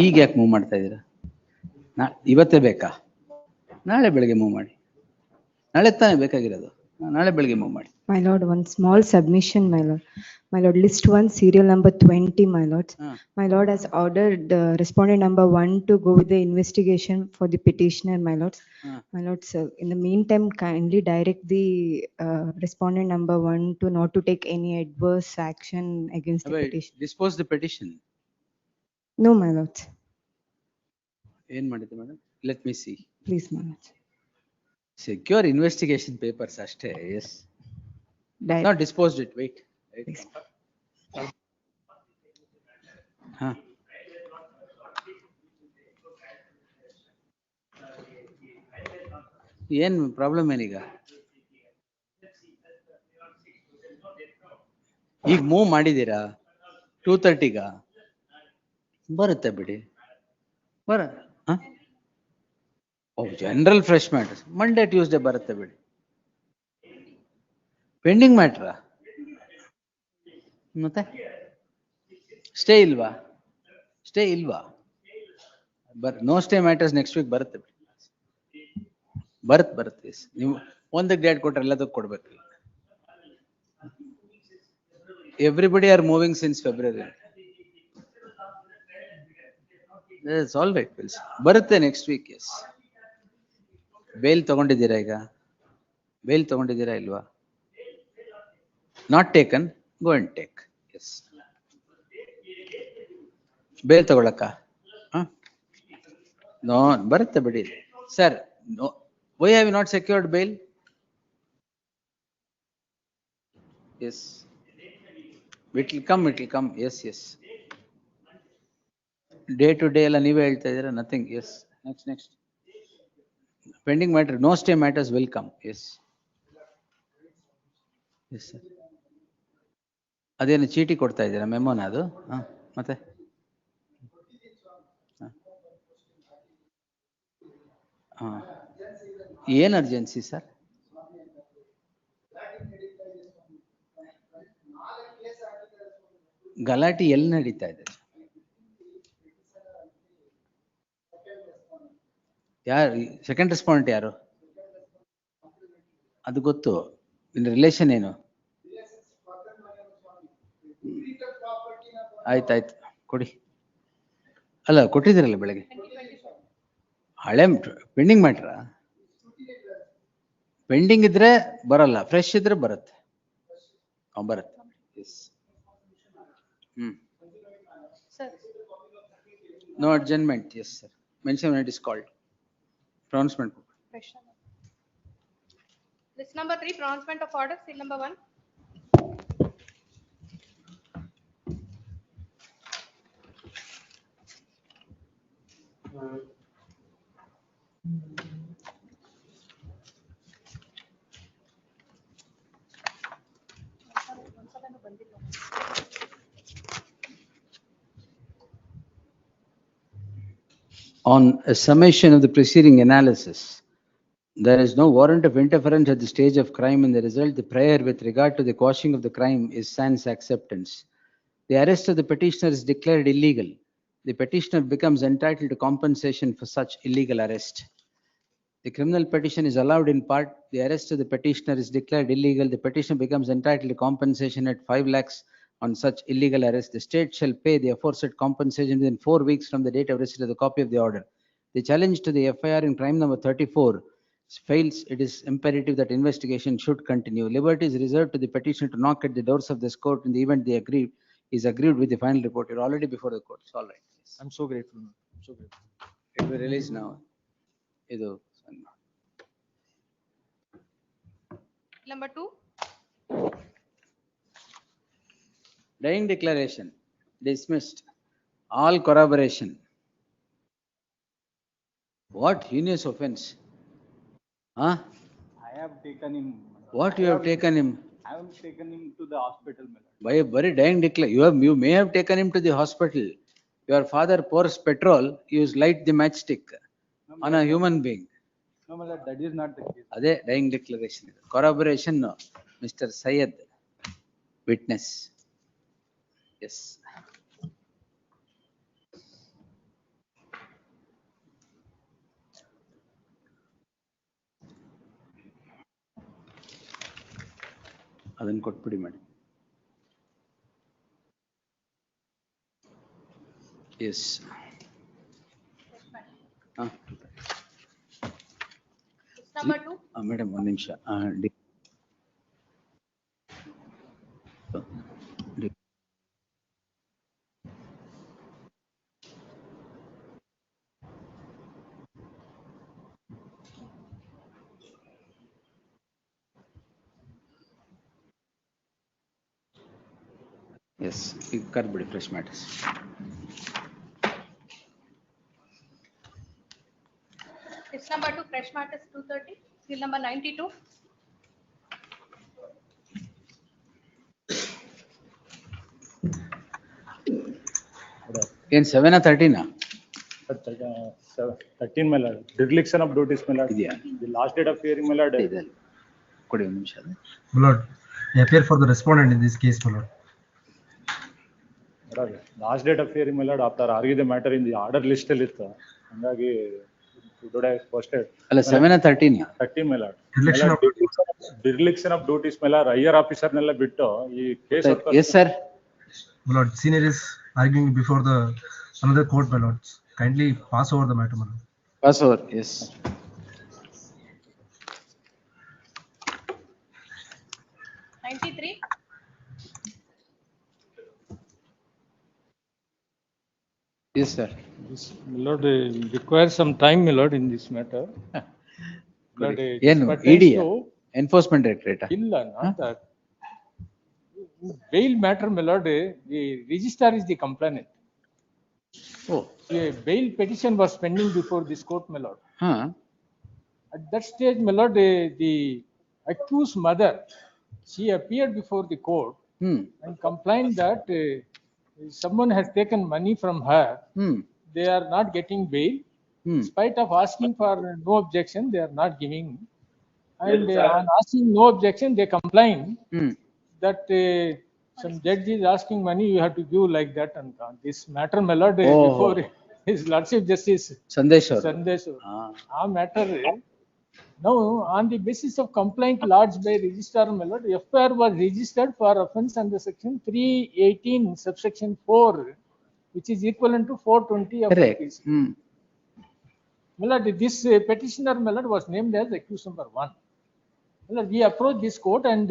ಈಗ ಯಾಕೆ move ಮಾಡ್ತಾ ಇದ್ದೀರಾ? ಇವತ್ತೇ ಬೇಕಾ? ನಾಳೆ ಬೆಳಿಗ್ಗೆ move ಮಾಡಿ. ನಾಳೆ ತಾನೇ ಬೇಕಾಗಿರೋದು, ನಾಳೆ ಬೆಳಿಗ್ಗೆ ಮೂವ್ ಮಾಡಿ. My lord, one small submission, my lord. My lord, list 1, serial number 20, my lord. My lord has ordered respondent number 1 to go with the investigation for the petitioner, my lord. My lord, sir, in the meantime, kindly direct the respondent number 1 to not to take any adverse action against the petition. Dispose the petition. No, my lord. ಏನ್ ಮಾಡಿದ್ದೆ madam? Let me see. Please, my lord. Secure investigation papers ಅಷ್ಟೇ. Yes. Not disposed it. Wait. ಏನ್ problem ಏನೀಗ? ಈಗ move ಮಾಡಿದೀರಾ 2:30ಗ ಬರುತ್ತೆ ಬಿಡಿ. General fresh matters Monday Tuesday ಬರುತ್ತೆ ಬಿಡಿ. ಪೆಂಡಿಂಗ್ ಮ್ಯಾಟ್ರಾ? ಮತ್ತೆ ಸ್ಟೇ ಇಲ್ವಾ? No stay matters next week ಬರುತ್ತೆ ಬಿಡಿ. ಬರುತ್ತೆ. ನೀವು ಒಂದಕ್ಕೆ ಡೇಟ್ ಕೊಟ್ರೆ ಎಲ್ಲದಕ್ಕೂ ಕೊಡ್ಬೇಕು. Everybody are moving since February. All right, ಬರುತ್ತೆ ನೆಕ್ಸ್ಟ್ ವೀಕ್. ಎಸ್. ಬೇಲ್ ತಗೊಂಡಿದ್ದೀರಾ ಈಗ? ಬೇಲ್ ತಗೊಂಡಿದ್ದೀರಾ ಇಲ್ವಾ? Not taken, go and take. Yes. Bail ತಗೊಳಕ್ಕ? ನೋ, ಬರುತ್ತೆ ಬಿಡಿ sir. No, why have you not secured bail? Yes, it will come. Yes. Day to day ಎಲ್ಲ ನೀವೇ ಹೇಳ್ತಾ ಇದ್ದೀರಾ. Nothing. Yes. Next. Pending matter, no stay matters will come. Yes. Sir. ಅದೇನು ಚೀಟಿ ಕೊಡ್ತಾ ಇದ್ದೀರಾ? ಮೆಮೋನ ಅದು? ಮತ್ತೆ ಏನ್ ಅರ್ಜೆನ್ಸಿ ಸರ್? ಗಲಾಟೆ ಎಲ್ಲಿ ನಡೀತಾ ಇದೆ? ಯಾರು ಸೆಕೆಂಡ್ ರೆಸ್ಪಾಂಡೆಂಟ್? ಯಾರು ಅದು ಗೊತ್ತು. ಇನ್ ರಿಲೇಷನ್ ಏನು? ಆಯ್ತಾಯ್ತು, ಕೊಡಿ. ಅಲ್ಲ, ಕೊಟ್ಟಿದ್ದೀರಲ್ಲ ಬೆಳಗ್ಗೆ. ಹಳೆ ಪೆಂಡಿಂಗ್ ಮ್ಯಾಟ್ರಾ? ಪೆಂಡಿಂಗ್ ಇದ್ರೆ ಬರಲ್ಲ, ಫ್ರೆಶ್ ಇದ್ರೆ ಬರುತ್ತೆ. ಬರುತ್ತೆ. No adjournment. Yes, sir. Mention when it is called. Pronouncement. List number 3, pronouncement of order, seal number 1. On a summation of the preceding analysis, there is no warrant of interference at the stage of crime. In the result, the prayer with regard to the quashing of the crime is sans acceptance. The arrest of the petitioner is declared illegal. The petitioner becomes entitled to compensation for such illegal arrest. The criminal petition is allowed in part. The arrest of the petitioner is declared illegal. The petitioner becomes entitled to compensation at 5 lakhs on such illegal arrest. The state shall pay the aforesaid compensation within 4 weeks from the date of receipt of the copy of the order. The challenge to the FIR in crime number 34 fails. It is imperative that investigation should continue. Liberty is reserved to the petitioner to knock at the doors of this court in the event they is agreed with the final report. You're already before the court. It's all right. Yes. I'm so grateful. It will release now. Number 2. Dying declaration dismissed. All corroboration. What heinous offense? I have taken him. What you have taken him? I have taken him to the hospital. By a very dying declaration. You may have taken him to the hospital. Your father pours petrol. You light the matchstick on a human being. No, my lord, that is not the case. Adhe dying declaration. Corroboration, no. Mr. Syed, witness. Yes. ಅದನ್ನ ಕೊಟ್ಬಿಡಿ madam. S. Number 2. Madam ಒಂದು ನಿಮಿಷ. S, ಈಗ ಕರ್ಬಿಡಿ fresh matters. List number 2, fresh matters 230. Seal number 92. ಏನ್ 7 13? 13 my lord. Dereliction of duties my lord. ಇದೆಯಾ? The last date of hearing my lord. ಕೊಡಿ ಒಂದು ನಿಮಿಷ. My lord, I appear for the respondent in this case, my lord. Last date of hearing my lord after argue the matter in the order list ಅಲ್ಲಿ ಇತ್ತು. ಹಂಗಾಗಿ today I posted. ಅಲ್ಲ 7 13? 13 my lord. Dereliction of duties my lord. higher officer ನೆಲ್ಲ ಬಿಟ್ಟು ಈ case. Yes sir. My lord, senior is arguing before the another court, my lord. Kindly pass over the matter, my lord. Pass over, yes. Yes sir. This my lord requires some time, my lord, in this matter. But ಏನು ED enforcement directorate? ಇಲ್ಲ, not that. Bail matter, my lord, the registrar is the complainant. Oh. A bail petition was pending before this court, my lord. Huh. At that stage, my lord, the accused mother, she appeared before the court and complained that someone has taken money from her. They are not getting bail. In spite of asking for no objection, they are not giving. And on asking no objection, they complain that some judge is asking money, you have to give like that. And this matter, my lord, before His Lordship Justice Sandesh. Our matter. Now, on the basis of complaint lodged by registrar, my lord, FIR was registered for offence under section 318, subsection 4, which is equivalent to 420 of the case. My lord, this petitioner, my lord, was named as accused number 1. My lord, we approached this court and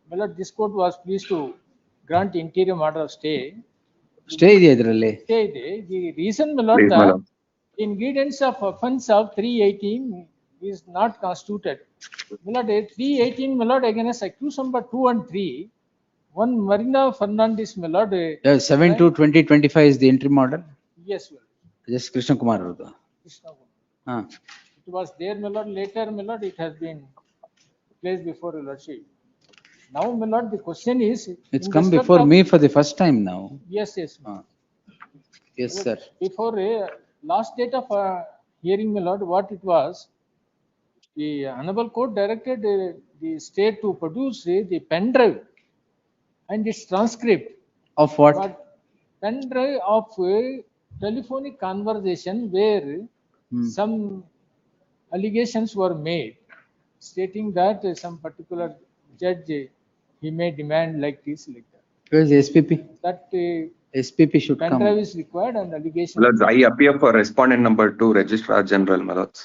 my lord, this court was pleased to grant interim order of stay. Stay ಇದೆಯಾ ಇದರಲ್ಲಿ? Stay ಇದೆ. The reason, my lord, that ingredients of offence of 318 is not constituted. My lord, 318, my lord, against accused number 2 and 3, one Marina Fernandez, my lord. 7/2/2025 is the interim order? Yes, my lord. Just Krishna Kumar ಅವ್ರದ್ದು. Krishna Kumar. It was there, my lord. Later, my lord, it has been placed before your lordship. Now, my lord, the question is. It's come before me for the first time now. Yes, yes. Yes, sir. Before last date of hearing, my lord, what it was, the honorable court directed the state to produce the pen drive and its transcript. Of what? Pen drive of telephonic conversation where some allegations were made, stating that some particular judge he may demand like this, like that. Where is the SPP? That SPP should pen come. drive is required and allegation. I appear for respondent number 2, Registrar General, my lords.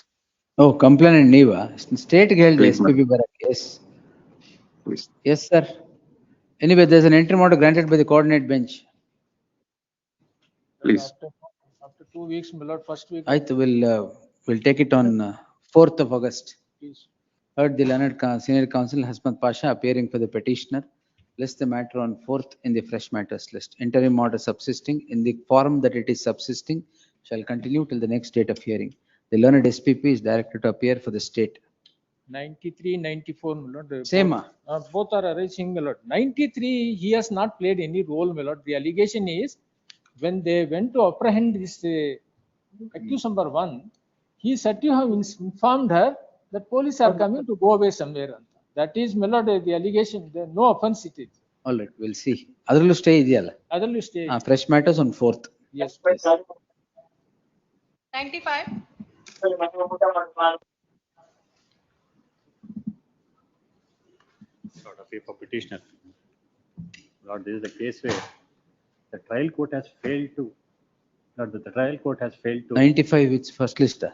Oh, complainant ನೀವಾ? State ಗೆ ಹೇಳಿದೆ Please, SPP ಬರಕ್ಕೆ. Yes. Please. Yes, sir. Anyway, there's an interim order granted by the coordinate bench. Please. After 2 weeks, my lord, first week. ಆಯ್ತು, we'll take it on 4th of August. Please. Heard the learned senior counsel Hasmat Pasha appearing for the petitioner. List the matter on 4th in the fresh matters list. Interim order subsisting in the form that it is subsisting shall continue till the next date of hearing. The learned SPP is directed to appear for the state. 93, 94, my lord. Same. Both are arising, my lord. 93, he has not played any role, my lord. The allegation is when they went to apprehend this accused number 1, he said to have informed her that police are coming to go away somewhere. That is, my lord, the allegation. There no offense it is. All right, we'll see. ಅದರಲ್ಲೂ stay ಇದೆಯಲ್ಲ? ಅದರಲ್ಲೂ stay. Fresh matters on 4th. Yes. 95. sort of for petitioner. Lord, this is the case where the trial court has failed to, Lord, the trial court has failed to. 95 which first list?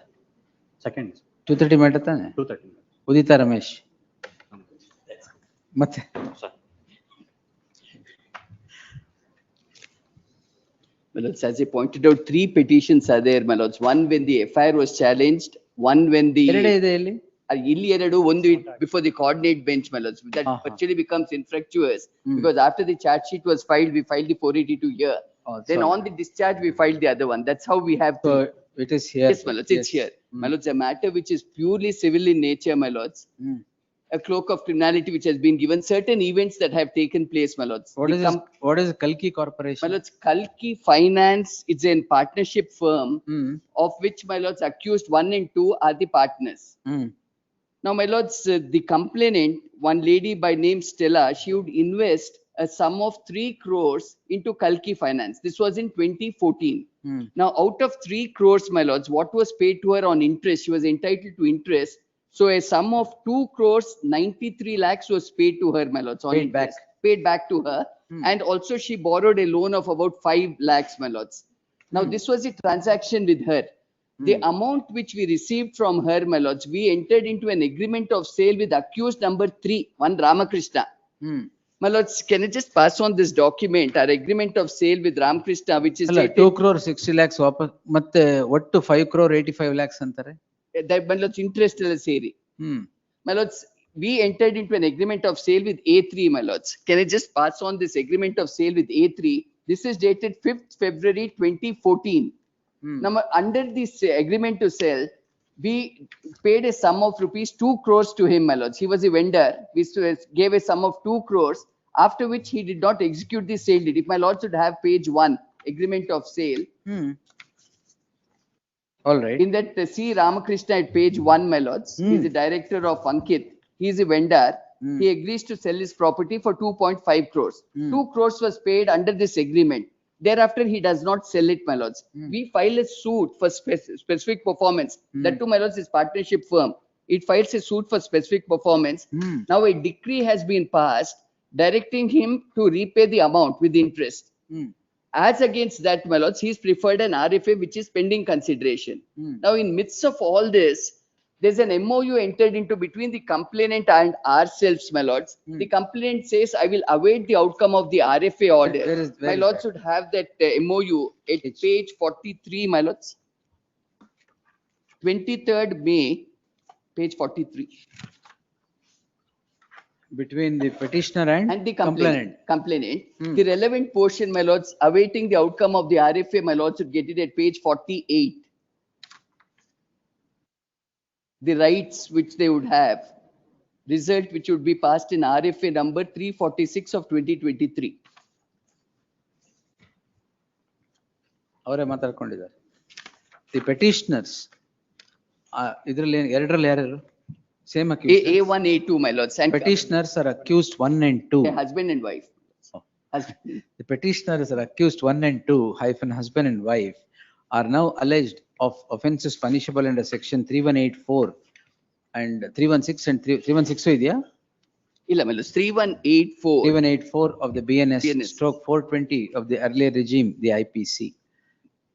Second. 230 matter ತಾನೆ? 230. ಉದಿತಾ ರಮೇಶ್. ಮತ್ತೆ My lords, as I pointed out, 3 petitions are there, my lords. One when the FIR was challenged, one when the ಎರಡೇ ಇದೆ ಇಲ್ಲಿ. ಇಲ್ಲಿ ಎರಡು, ಒಂದು before the coordinate bench, my lords. That virtually becomes infructuous because after the charge sheet was filed, we filed the 482 here. Then on the discharge, we filed the other one. That's how we have to. So it is here. Yes, my lords, it's here. My lords, a matter which is purely civil in nature, my lords. A cloak of criminality which has been given, certain events that have taken place, my lords. What is Kalki Corporation? My lords, Kalki Finance, it's a partnership firm of which, my lords, accused 1 and 2 are the partners. Now, my lords, the complainant, one lady by name Stella, she would invest a sum of 3 crores into Kalki Finance. This was in 2014. Now, out of 3 crores, my lords, what was paid to her on interest? She was entitled to interest. So a sum of 2 crores 93 lakhs was paid to her, my lords, on interest. Paid back to her. And also she borrowed a loan of about 5 lakhs, my lords. Now, this was a transaction with her. The amount which we received from her, my lords, we entered into an agreement of sale with accused number 3, one Ramakrishna. My lords, can I just pass on this document, our agreement of sale with Ramakrishna, which is 2 crore 60 lakhs ವಾಪಸ್ ಮತ್ತೆ ಒಟ್ಟು 5 crore 85 lakhs ಅಂತಾರೆ. That, my lords, interest ಎಲ್ಲ ಸೇರಿ. My lords, we entered into an agreement of sale with A3, my lords. Can I just pass on this agreement of sale with A3? This is dated 5th February 2014. Now, under this agreement to sell, we paid a sum of rupees 2 crores to him, my lords. He was a vendor. We gave a sum of 2 crores, after which he did not execute the sale deed. If my lords would have page 1, agreement of sale. All right. In that, C. Ramakrishna at page 1, my lords, he is the director of Ankit. He is a vendor. He agrees to sell his property for 2.5 crores. 2 crores was paid under this agreement. Thereafter, he does not sell it, my lords. We file a suit for specific performance. That too, my lords, is partnership firm. It files a suit for specific performance. Now, a decree has been passed directing him to repay the amount with interest. As against that, my lords, he's preferred an RFA which is pending consideration. Now, in midst of all this, there's an MOU entered into between the complainant and ourselves, my lords. The complainant says, I will await the outcome of the RFA order. My lords should have that MOU at page 43, my lords. 23rd May, page 43. Between the petitioner and the complainant. The relevant portion, my lords, awaiting the outcome of the RFA, my lords, should get it at page 48. The rights which they would have, result which would be passed in RFA number 346 of 2023. ಅವರೇ ಮಾತಾಡ್ಕೊಂಡಿದ್ದಾರೆ. The petitioners, ಇದರಲ್ಲಿ ಎರಡರಲ್ಲಿ ಯಾರ್ಯಾರು? Same accused. A1, A2, my lords. And petitioners are accused 1 and 2. Husband and wife. The petitioners are accused 1 and 2 hyphen husband and wife are now alleged of offences punishable under section 3184 and 316 and 316 idea? Illa, my lords, 3184 of the BNS stroke 420 of the earlier regime, the IPC.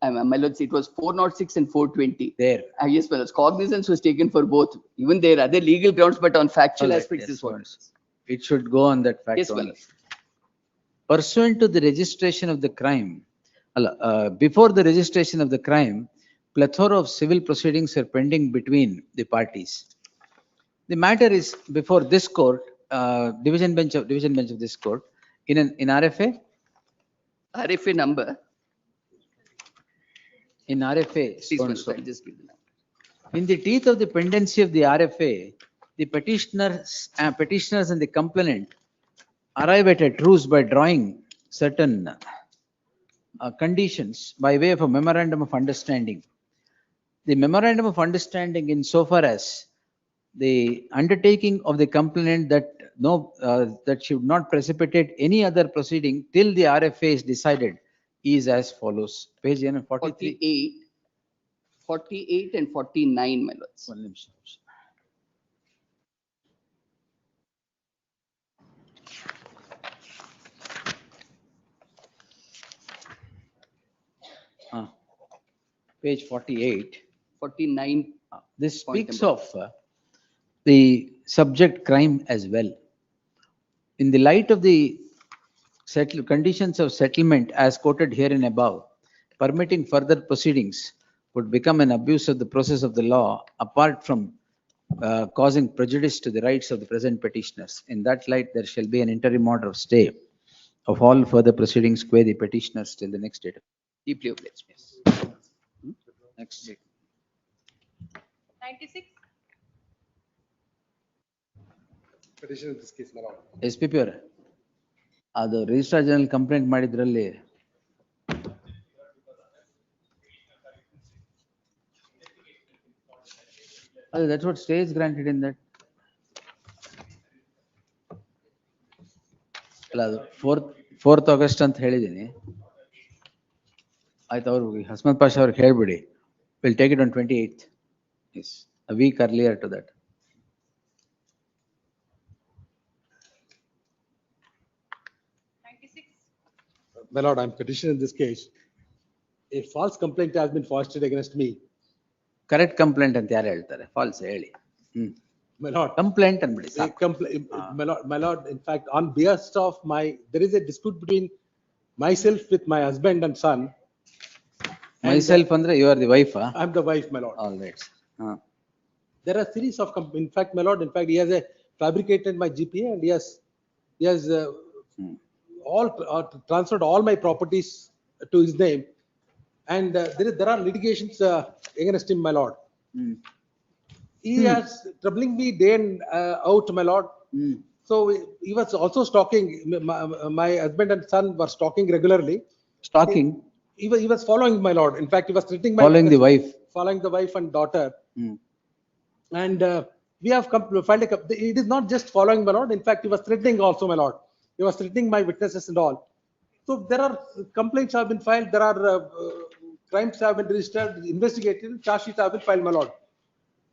My lords, it was 406 and 420. There. Yes, my lords, cognizance was taken for both. Even there are other legal grounds, but on factual aspects, this one. It should go on that fact. Yes, my lords. Pursuant to the registration of the crime, before the registration of the crime, plethora of civil proceedings are pending between the parties. The matter is before this court, division bench of this court, in RFA. RFA number. In RFA, so. In the teeth of the pendency of the RFA, the petitioners and the complainant arrive at a truce by drawing certain conditions by way of a memorandum of understanding. The memorandum of understanding, insofar as the undertaking of the complainant that that she would not precipitate any other proceeding till the RFA is decided, is as follows. Page 43. 48 and 49, my lords. page 48. 49. This Point speaks number. of the subject crime as well. In the light of the conditions of settlement as quoted herein above, permitting further proceedings would become an abuse of the process of the law apart from causing prejudice to the rights of the present petitioners. In that light, there shall be an interim order of stay of all further proceedings qua the petitioners till the next date. Deeply obliged. Next. 96. Petition in this case, my lord. SPP ಅವರೇ, ಅದು registrar general complaint ಮಾಡಿದ್ರಲ್ಲಿ that's what stay is granted in that. ಅಲ್ಲ ಅದು 4th August ಅಂತ ಹೇಳಿದ್ದೀನಿ. ಆಯ್ತು, ಅವ್ರು ಹಸ್ಮತ್ ಪಾಷಾ ಅವ್ರಿಗೆ ಹೇಳ್ಬಿಡಿ. We'll take it on 28th. Yes, a week earlier to that. My lord, I'm petitioning in this case. A false complaint has been foisted against me. Correct complaint ಅಂತ ಯಾರು ಹೇಳ್ತಾರೆ? ಫಾಲ್ಸ್ ಹೇಳಿ. My lord. ಕಂಪ್ಲೇಂಟ್ ಅನ್ಬಿಡಿ. My lord, in fact, on behalf of there is a dispute between myself with my husband and son. Myself ಅಂದ್ರೆ you are the wife? I'm the wife, my lord. All right. There are series of, in fact, my lord, in fact, he has fabricated my GPA and he has transferred all my properties to his name. And there are litigations against him, my lord. He has troubling me day and out, my lord. So he was also stalking. My husband and son were stalking regularly. Stalking? He was following, my lord. In fact, he was threatening Following the wife? Following the wife and daughter. And we have filed it is not just following, my lord. In fact, he was threatening also, my lord. He was threatening my witnesses and all. So there are complaints have been filed. There are crimes have been registered, investigated, charge sheets have been filed, my lord.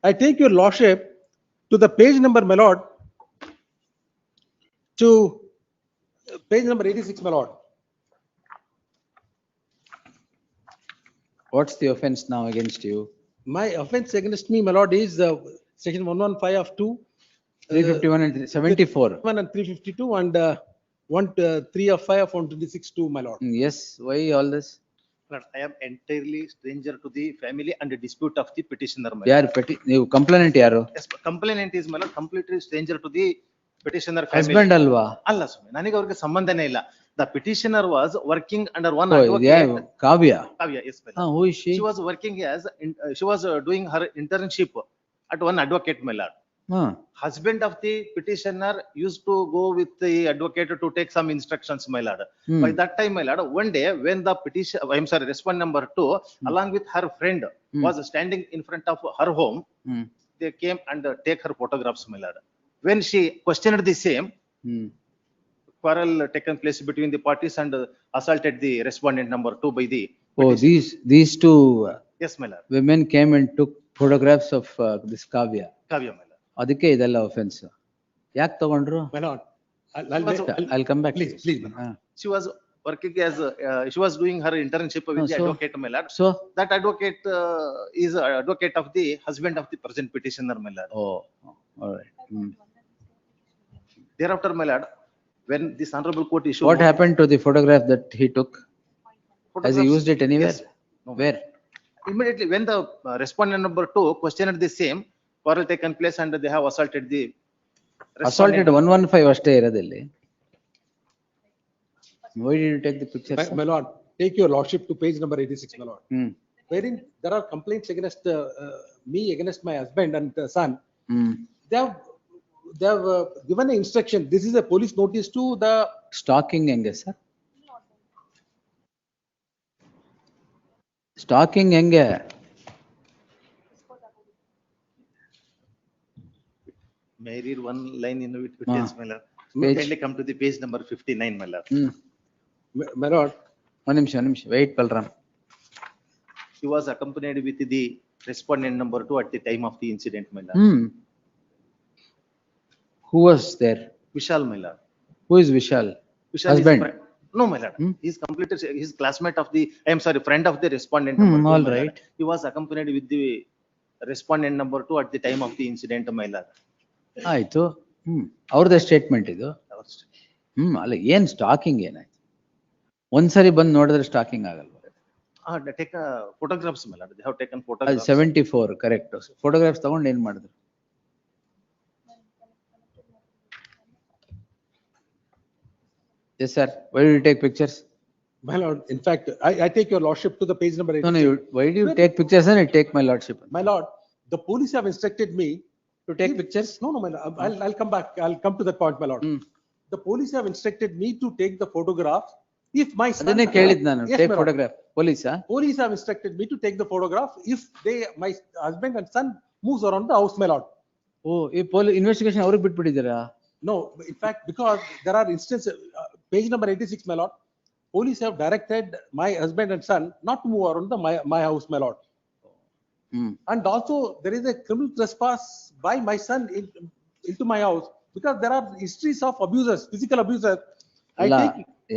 I take your lordship to the page number, my lord, to page number 86, my lord. What's the offense now against you? My offense against me, my lord, is section 115 of 2. 351 and 74. 1 and 352 and 3 of 5 of 126 2, my lord. Yes, why all this? Lord, I am entirely stranger to the family and the dispute of the petitioner. ಯಾರು ನೀವು complaint ಯಾರು? Yes, complainant is my lord completely stranger to the petitioner family. Husband ಅಲ್ವಾ? ಅಲ್ಲ ಸ್ವಾಮಿ, ನನಗೆ ಅವ್ರಿಗೆ ಸಂಬಂಧನೇ ಇಲ್ಲ. The petitioner was working under one Oh, advocate. yeah, Kavya. Kavya, yes, my lord. Who is she? She was working as she was doing her internship at one advocate, my lord. Husband of the petitioner used to go with the advocate to take some instructions, my lord. By that time, my lord, one day when the respondent number 2 along with her friend was standing in front of her home, they came and take her photographs, my lord. When she questioned the same, quarrel taken place between the parties and assaulted the respondent number 2 by the these two yes, my lord. women came and took photographs of this Kavya. Kavya, my lord. ಅದಕ್ಕೆ ಇದೆಲ್ಲ offense. ಯಾಕೆ ತಗೊಂಡ್ರು? My lord, I'll come back. Please. She was working as she was doing her internship with the advocate, my lord. So that advocate is advocate of the husband of the present petitioner, my lord. Oh, all right. Thereafter, my lord, when this honorable court issued. What happened to the photograph that he took? Has he used it anywhere? Yes. No. Where? Immediately when the respondent number 2 questioned the same, quarrel taken place and they have assaulted the Assaulted 115 ಅಷ್ಟೇ ಇರೋದಿಲ್ಲಿ. Why did you take the pictures? My lord, take your lordship to page number 86, my lord. Wherein there are complaints against me, against my husband and son. They have given an instruction. This is a police notice to the Stalking ಹೆಂಗೆ sir? Stalking ಹೆಂಗೆ? May I read one line in it, my lord? Kindly come to the page number 59, my lord. My lord. One ನಿಮಿಷ. Wait, Balram. He was accompanied with the respondent number 2 at the time of the incident, my lord. Who was there? Vishal, my lord. Who is Vishal? Vishal husband. No, my lord. He's completed, his classmate of the, I am sorry, friend of the respondent number two, all my lord. right. He was accompanied with the respondent number 2 at the time of the incident, my lord. ಆಯ್ತು. ಅವ್ರದ್ದೇ statement ಇದು. ಅಲ್ಲ ಏನ್ stalking ಏನಾಯ್ತು? ಒಂದ್ಸರಿ ಬಂದು ನೋಡಿದ್ರೆ stalking ಆಗಲ್ವಾ? Take photographs, my lord. They have taken ಅದು photographs. 74 ಕರೆಕ್ಟ್. ಫೋಟೋಗ್ರಾಫ್ಸ್ ತಗೊಂಡು ಏನ್ ಮಾಡಿದ್ರು? Yes, sir. Why do you take pictures? My lord, in fact, I take your lordship to the page number 86. No, why do you take pictures and I take my lordship? My lord, the police have instructed me to take pictures? No, my lord, I'll come back. I'll come to that point, my lord. The police have instructed me to take the photograph if my son. ಅದನ್ನೇ ಕೇಳಿದ್ ನಾನು. Yes, Take my lord. photograph. Police, Police have instructed me to take the photograph if my husband and son moves around the house, my lord. ಓ, ಈ investigation ಅವ್ರಿಗೆ ಬಿಟ್ಬಿಟ್ಟಿದ್ದೀರಾ? No, in fact, because there are instances, page number 86, my lord, police have directed my husband and son not to move around my house, my lord. And also there is a criminal trespass by my son into my house because there are histories of abusers, physical abusers.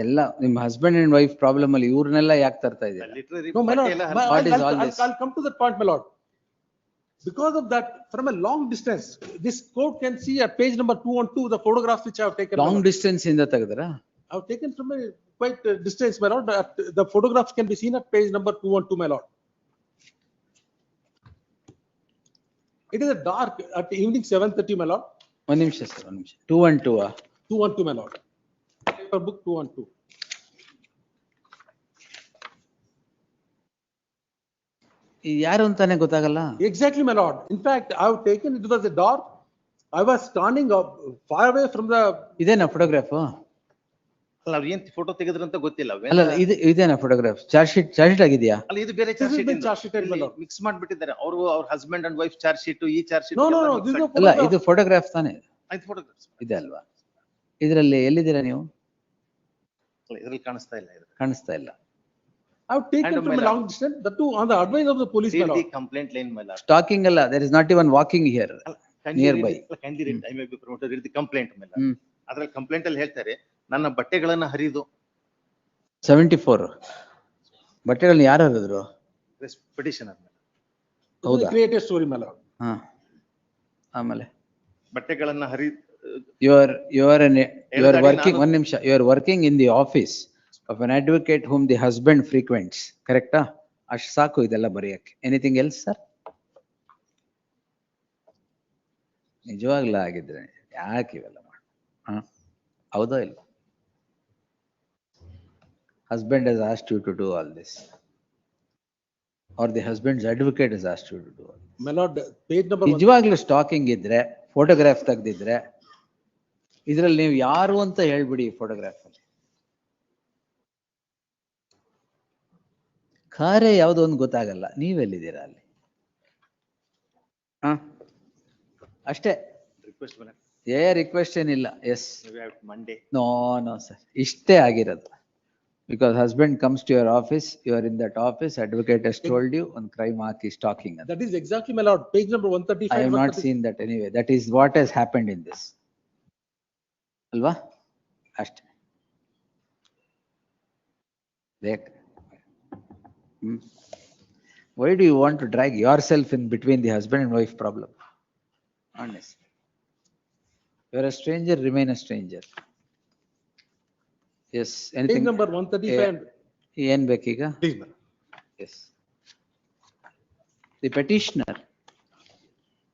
ಎಲ್ಲ ನಿಮ್ಮ husband and wife problem ಅಲ್ಲಿ ಇವ್ರನ್ನೆಲ್ಲ ಯಾಕೆ ತರ್ತಾ ಇದ್ದೀರಾ? No, my lord, What is all this? I'll come to that point, my lord. Because of that, from a long distance, this court can see at page number 212 the photographs which I have taken. Long distance ಇಂದ ತೆಗೆದ್ರ? I have taken from a quite distance, my lord. The photographs can be seen at page number 212, my lord. It is a dark at evening 7:30, my lord. ಒಂದ್ ನಿಮಿಷ sir, ಒಂದ್ ನಿಮಿಷ. 212 212, my lord. Paper book 212. ಯಾರು ಅಂತಾನೆ ಗೊತ್ತಾಗಲ್ಲ. Exactly, my lord. In fact, I have taken, it was a dark. I was standing far away from the. ಇದೇನಾ photograph? ಅಲ್ಲ, ಅವ್ರು ಏನ್ ಫೋಟೋ ತೆಗೆದ್ರು ಅಂತ ಗೊತ್ತಿಲ್ಲ. ಅಲ್ಲ, ಇದೇನಾ ಫೋಟೋಗ್ರಾಫ್? ಚಾರ್ಜ್ ಶೀಟ್ ಆಗಿದೆಯಾ? ಅಲ್ಲ, ಇದು ಬೇರೆ ಚಾರ್ಜ್ ಶೀಟ್ ಮಿಕ್ಸ್ ಮಾಡ್ಬಿಟ್ಟಿದ್ದಾರೆ. ಅವರು ಅವ್ರ husband and wife charge sheet, ಈ ಚಾರ್ಜ್ ಶೀಟ್. No, ಅಲ್ಲ, ಇದು ಫೋಟೋಗ್ರಾಫ್ ತಾನೆ? ಇದು ಫೋಟೋಗ್ರಾಫ್ಸ್ ಇದೆ ಅಲ್ವಾ? ಇದರಲ್ಲಿ ಎಲ್ಲಿದ್ದೀರಾ ನೀವು? ಇದರಲ್ಲಿ ಕಾಣಿಸ್ತಾ ಇಲ್ಲ. ಕಾಣಿಸ್ತಾ ಇಲ್ಲ. I have taken from a long distance, that too on the advice of the police, my lord. Complaint line, my lord. Stalking ಅಲ್ಲ, there is not even walking here nearby. Kindly read, I may be promoted, read the complaint, my lord. ಅದರಲ್ಲಿ complaint ಅಲ್ಲಿ ಹೇಳ್ತಾರೆ, ನನ್ನ ಬಟ್ಟೆಗಳನ್ನ ಹರಿದು. 74 ಬಟ್ಟೆಗಳನ್ನ ಯಾರು ಹರಿದ್ರು? Petitioner. ಹೌದಾ? Create a story, my lord. ಆಮೇಲೆ ಬಟ್ಟೆಗಳನ್ನ ಹರಿ. You are working, one ನಿಮಿಷ, you are working in the office of an advocate whom the husband frequents, correcta? ಅಷ್ಟು ಸಾಕು ಇದೆಲ್ಲ ಬರೆಯಕ್ಕೆ. Anything else sir? ನಿಜವಾಗ್ಲೂ ಆಗಿದ್ರೆ ಯಾಕೆ ಇವೆಲ್ಲ ಮಾಡ? ಹೌದಾ ಇಲ್ಲ? Husband has asked you to do all this, or the husband's advocate has asked you to do all this. My lord, page number. ನಿಜವಾಗ್ಲೂ ಸ್ಟಾಕಿಂಗ್ ಇದ್ರೆ, ಫೋಟೋಗ್ರಾಫ್ ತೆಗ್ದಿದ್ರೆ, ಇದ್ರಲ್ಲಿ ನೀವು ಯಾರು ಅಂತ ಹೇಳ್ಬಿಡಿ. ಫೋಟೋಗ್ರಾಫ್ ಅಲ್ಲಿ ಖಾರೆ ಯಾವ್ದು ಒಂದು ಗೊತ್ತಾಗಲ್ಲ. ನೀವೆಲ್ಲಿದ್ದೀರಾ ಅಲ್ಲಿ? ಅಷ್ಟೇ. ರಿಕ್ವೆಸ್ಟ್ ಏನಿಲ್ಲ. ಎಸ್, ನೋ ಸರ್, ಇಷ್ಟೇ ಆಗಿರೋದು. Because husband comes to your office, you are in that office, advocate has told you on crime haki stalking. That is exactly, my lord, page number 135. I have not seen that anyway. That is what has happened in this. Alva? Ashte. Why do you want to drag yourself in between the husband and wife problem? Honestly. You are a stranger, remain a stranger. Yes, anything? Page number 135. ಏನ್ ಬೇಕೀಗ? Please, madam. Yes. The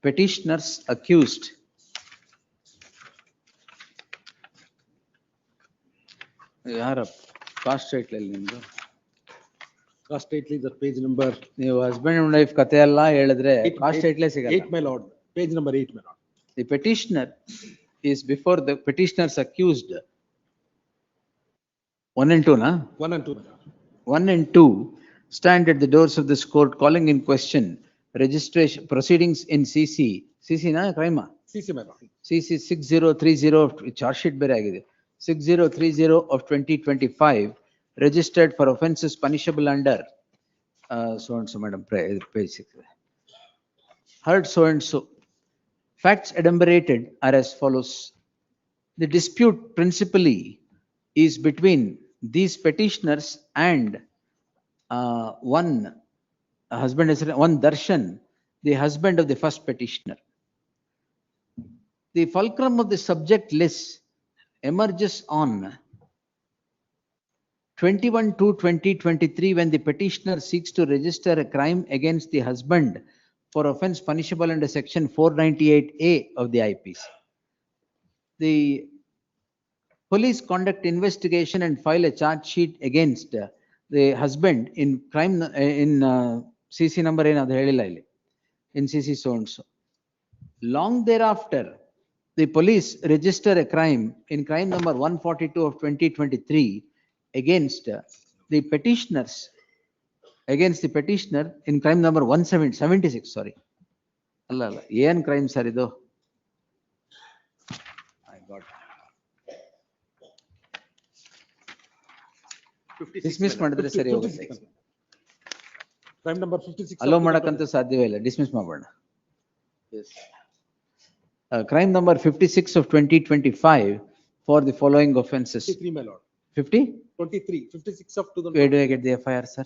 petitioners accused ಯಾರಪ್ಪ? Cost rightly ನಿಮ್ದು? Cost rightly the page number. ನೀವು husband and wife ಕತೆ ಎಲ್ಲ ಹೇಳಿದ್ರೆ cost ರೈಟ್ಲೇ ಸಿಗಲ್ಲ. 8, my lord. Page number 8, my lord. The petitioner is before the petitioners accused. 1 and 2, na? 1 and 2, my lord. 1 and 2 stand at the doors of this court calling in question registration proceedings in CC na crime. CC, my lord. CC 6030 charge sheet ಬೇರೆ ಆಗಿದೆ. 6030 of 2025 registered for offences punishable under so and so, madam, page 6. Heard so and so. Facts enumerated are as follows. The dispute principally is between these petitioners and one husband is one Darshan, the husband of the first petitioner. The fulcrum of the subject list emerges on 21/2/2023 when the petitioner seeks to register a crime against the husband for offence punishable under section 498A of the IPC. The police conduct investigation and file a charge sheet against the husband in crime in CC number in CC so and so. Long thereafter, the police register a crime in crime number 142 of 2023 against the petitioners, against the petitioner in crime number 176, sorry. Allah, AN crime, sir, ido. I got dismiss ಮಾಡಿದ್ರೆ ಸರಿ ಹೋಗುತ್ತೆ. Crime number 56. Hello ಮಾಡಕ್ಕಂತೂ ಸಾಧ್ಯವೇ ಇಲ್ಲ, dismiss ಮಾಡೋಣ. Yes. Crime number 56 of 2025 for the following offences. 53, my lord. 50? 23, 56 of 2023. Where do I get the FIR, sir?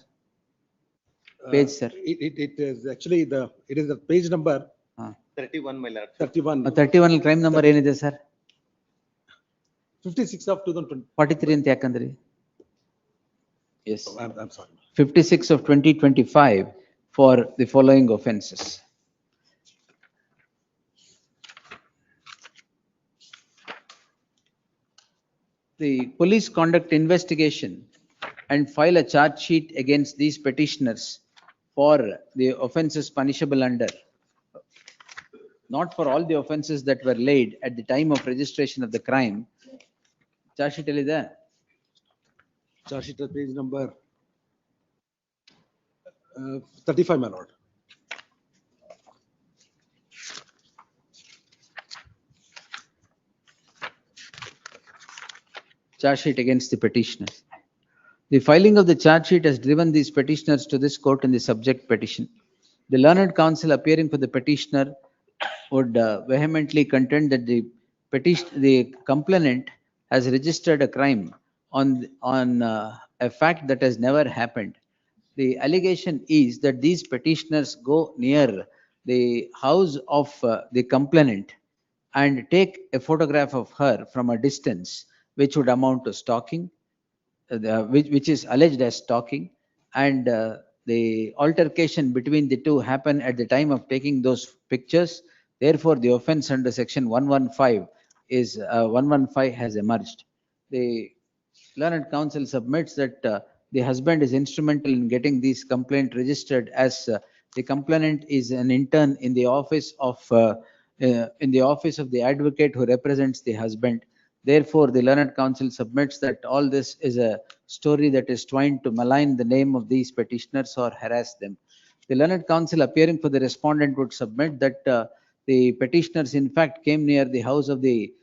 Page, sir. It is actually it is the page number 31, my lord. 31. 31 crime number ಏನಿದೆ sir? 56 of 2020. 43 ಅಂತ ಯಾಕಂದ್ರಿ? Yes. I'm sorry. 56 of 2025 for the following offences. The police conduct investigation and file a charge sheet against these petitioners for the offences punishable under, not for all the offences that were laid at the time of registration of the crime. Charge sheet is there. Charge sheet page number 35, my lord. Charge sheet against the petitioners. The filing of the charge sheet has driven these petitioners to this court in the subject petition. The learned counsel appearing for the petitioner would vehemently contend that the complainant has registered a crime on a fact that has never happened. The allegation is that these petitioners go near the house of the complainant and take a photograph of her from a distance, which would amount to stalking, which is alleged as stalking, and the altercation between the two happened at the time of taking those pictures. Therefore, the offence under section 115 is 115 has emerged. The learned counsel submits that the husband is instrumental in getting this complaint registered, as the complainant is an intern in the office of the advocate who represents the husband. Therefore, the learned counsel submits that all this is a story that is trying to malign the name of these petitioners or harass them. The learned counsel appearing for the respondent would submit that the petitioners in fact came near the house of the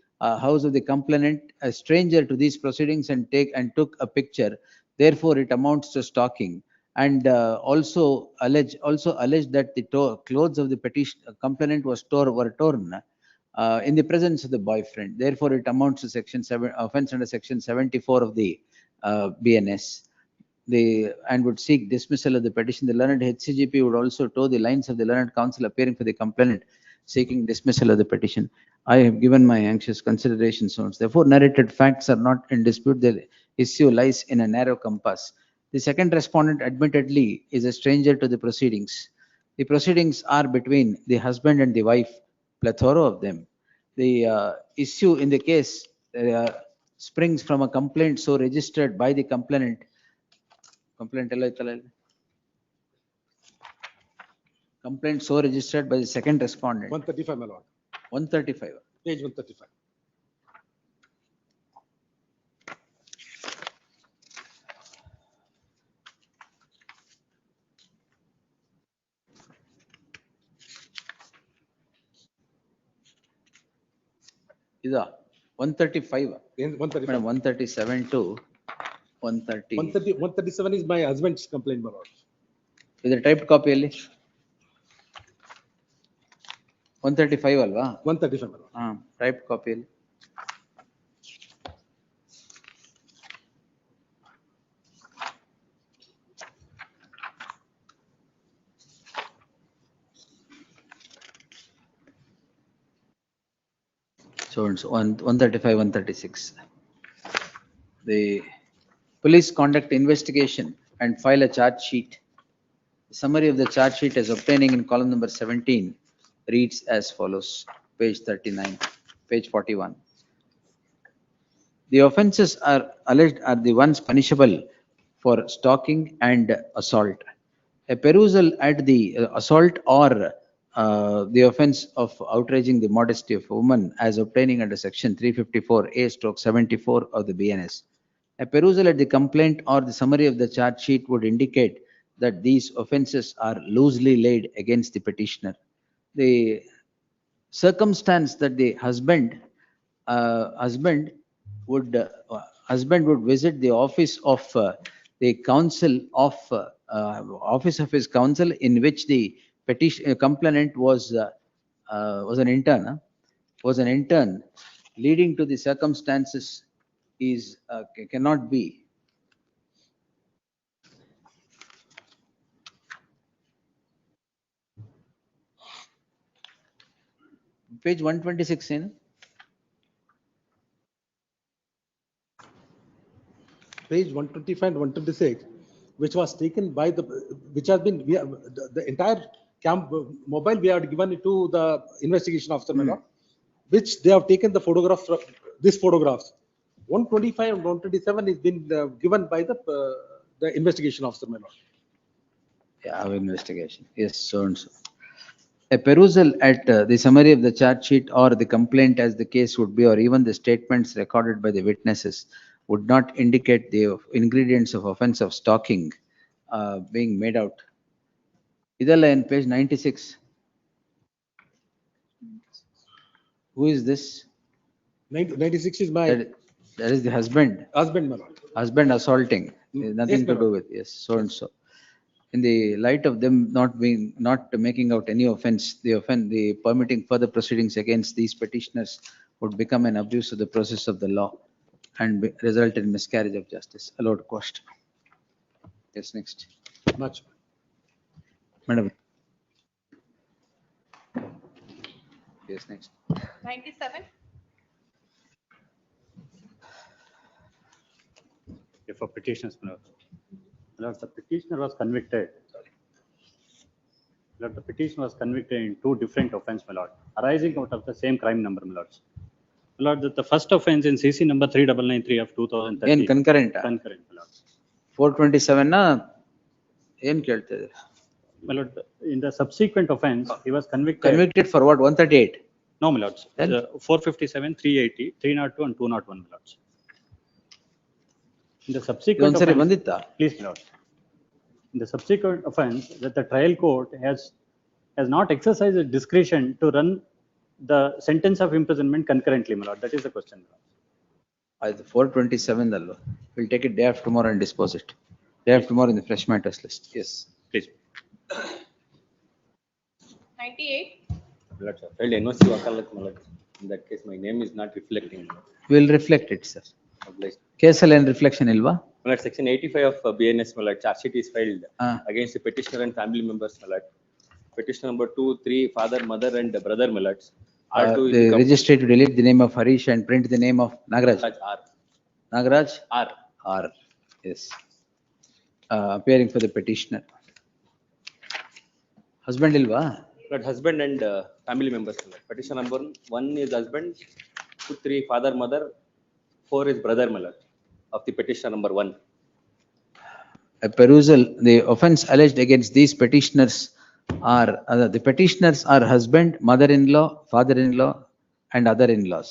complainant, a stranger to these proceedings, and took a picture. Therefore, it amounts to stalking, and also alleged that the clothes of the complainant were torn in the presence of the boyfriend. Therefore, it amounts to section 7, offence under section 74 of the BNS. And would seek dismissal of the petition. The learned HCGP would also toe the lines of the learned counsel appearing for the complainant, seeking dismissal of the petition. I have given my anxious considerations. Therefore, narrated facts are not in dispute. The issue lies in a narrow compass. The second respondent admittedly is a stranger to the proceedings. The proceedings are between the husband and the wife, plethora of them. The issue in the case springs from a complaint so registered by the complainant. Complaint so registered by the second respondent. 135, my lord. 135. Page 135. Ida 135. 135. Madam, 137 to 130. 137 is my husband's complaint, my lord. Is it typed copy ಅಲ್ಲಿ? 135 ಅಲ್ವಾ? 135, my lord. Typed copy ಅಲ್ಲಿ. So it's 135, 136. The police conduct investigation and file a charge sheet. The summary of the charge sheet as obtaining in column number 17 reads as follows, page 39, page 41. The offences are alleged are the ones punishable for stalking and assault. A perusal at the assault or the offence of outraging the modesty of a woman as obtaining under section 354A/74 of the BNS. A perusal at the complaint or the summary of the charge sheet would indicate that these offences are loosely laid against the petitioner. The circumstance that the husband would visit the office of the counsel of office of his counsel in which the petition complainant was an intern leading to the circumstances is cannot be. Page 126 in. Page 125 and 126, which was taken by which has been, the entire mobile we have given it to the investigation officer, my lord, which they have taken the photographs, these photographs. 125 and 127 is been given by the investigation officer, my lord. Yeah, our investigation. Yes, so and so. A perusal at the summary of the charge sheet or the complaint as the case would be, or even the statements recorded by the witnesses would not indicate the ingredients of offense of stalking being made out. Idella in page 96. Who is this? 96 is my... That is the husband. Husband, my lord. Husband assaulting. Nothing Yes, to do with, yes, so and so. In the light of them not making out any offense, the permitting further proceedings against these petitioners would become an abuse of the process of the law and result in miscarriage of justice. Allowed quashed. Yes, next. Much. Madam. Yes, next. 97. For petitioners, my lord, the petitioner was convicted. Lord, the petitioner was convicted in two different offences, my lord, arising out of the same crime number, my lords. My lord, the first offence in CC number 3993 of 2013. In concurrent. Concurrent, my lord. 427 na ಏನು ಕೇಳ್ತಿದೆ? My lord, in the subsequent offence, he was convicted. Convicted for what? 138? No, my lords. 457, 380, 302 and 201, my lords. In the subsequent offence, please, my lord. In the subsequent offence, that the trial court has not exercised its discretion to run the sentence of imprisonment concurrently, my lord. That is the question. 427 allo. We'll take it day after tomorrow and dispose it. Day after tomorrow in the fresh matters list. Yes, please. 98. Lord, sir, filed NOC wakalat, my lord. In that case, my name is not reflecting. We'll reflect it, sir. Obliged. Kesal and reflection ilva? My lord, section 85 of BNS, my lord, charge sheet is filed against the petitioner and family members, my lord. Petitioner number 2, 3, father, mother, and brother, my lords. The registry to delete the name of Harish and print the name of Nagaraj. R. Nagaraj? R. R. Yes. Appearing for the petitioner. Husband ilva? Lord, husband and family members, my lord. Petitioner number 1 is husband, 2, 3, father, mother, 4 is brother, my lord, of the petitioner number 1. A perusal, the offense alleged against these petitioners are the petitioners are husband, mother-in-law, father-in-law, and other in-laws.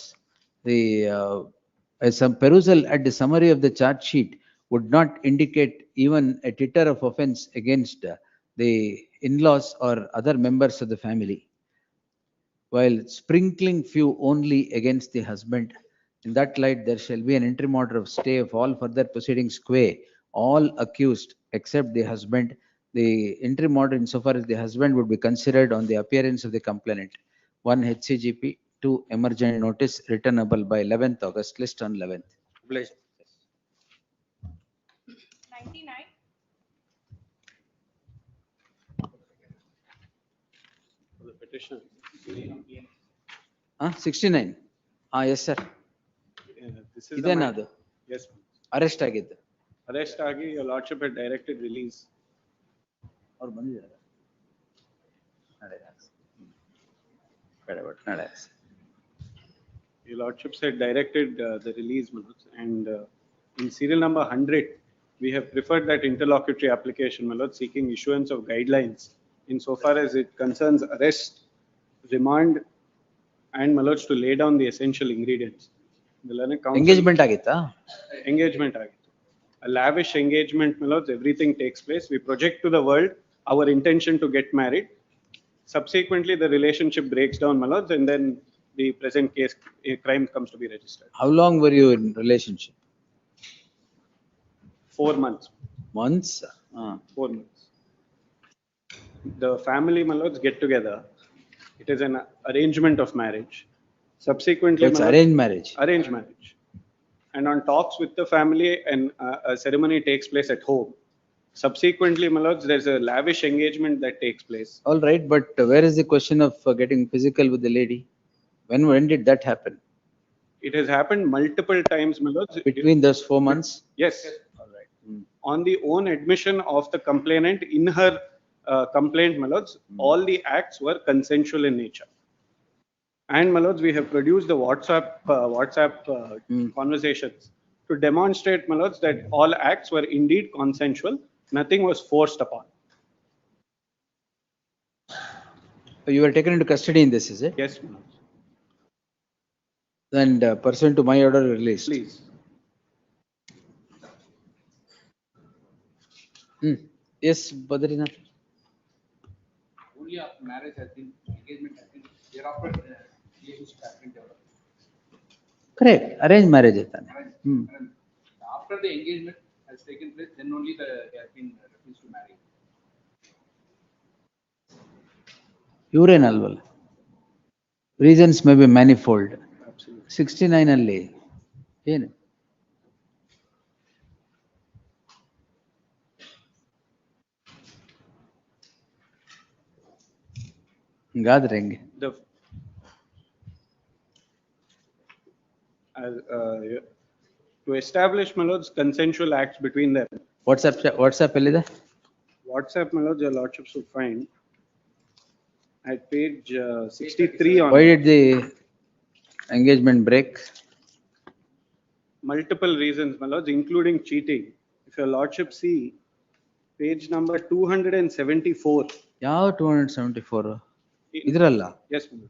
Some perusal at the summary of the charge sheet would not indicate even a titter of offense against the in-laws or other members of the family, while sprinkling few only against the husband. In that light, there shall be an interim order of stay of all further proceedings qua all accused except the husband. The interim order insofar as the husband would be considered on the appearance of the complainant. 1 HCGP, 2 emergent notice returnable by 11th August, list on 11th. 99. For the petition. 69. Yes, sir. This is the ಇದೇನಾ ma- ಅದು Yes. Arrest ಆಗಿದ್ದು? Arrest agi, your lordship had directed release. ಅವ್ರು ಬಂದಿದ್ದಾರೆ. ನಾಳೆ ಬೇಡ ಬೇಡ ನಾಳೆ. Your lordships had directed the release, my lords, and in serial number 100, we have preferred that interlocutory application, my lord, seeking issuance of guidelines insofar as it concerns arrest, remand, and my lords to lay down the essential ingredients. The learned counsel. Engagement ಆಗಿತ್ತಾ? Engagement ಆಗಿತ್ತು. A lavish engagement, my lords, everything takes place. We project to the world our intention to get married. Subsequently, the relationship breaks down, my lords, and then the present case, a crime comes to be registered. How long were you in relationship? 4 months. Months? 4 months. The family, my lords, get together. It is an arrangement of marriage. Subsequently, So it's my lords- arranged marriage? Arranged marriage. And on talks with the family, and a ceremony takes place at home. Subsequently, my lords, there's a lavish engagement that takes place. All right, but where is the question of getting physical with the lady? When did that happen? It has happened multiple times, my lords. Between those 4 months? Yes. On the own admission of the complainant in her complaint, my lords, all the acts were consensual in nature. And my lords, we have produced the WhatsApp conversations to demonstrate, my lords, that all acts were indeed consensual. Nothing was forced upon. You were taken into custody in this, is it? Yes, my lords. And pursuant to my order, released. Please. Yes, Badrinath. Only after marriage has been, engagement has been, thereafter relationship has been developed. Correct. Arranged marriage ತಾನೆ. And after the engagement has taken place, then only they have been refused to marry. ಇವ್ರೇನಲ್ವಲ್ಲ. Reasons may be manifold. 69 ಅಲ್ಲಿ ಏನು? ಹಿಂಗಾದ್ರೆ ಹೆಂಗೆ? To establish, my lords, consensual acts between them. WhatsApp ಎಲ್ಲಿದೆ? WhatsApp, my lords, your lordships will find at page 63 on. Why did the engagement break? Multiple reasons, my lords, including cheating. If your lordship see page number 274. ಯಾವ 274? ಇದ್ರಲ್ಲ? Yes, my lord.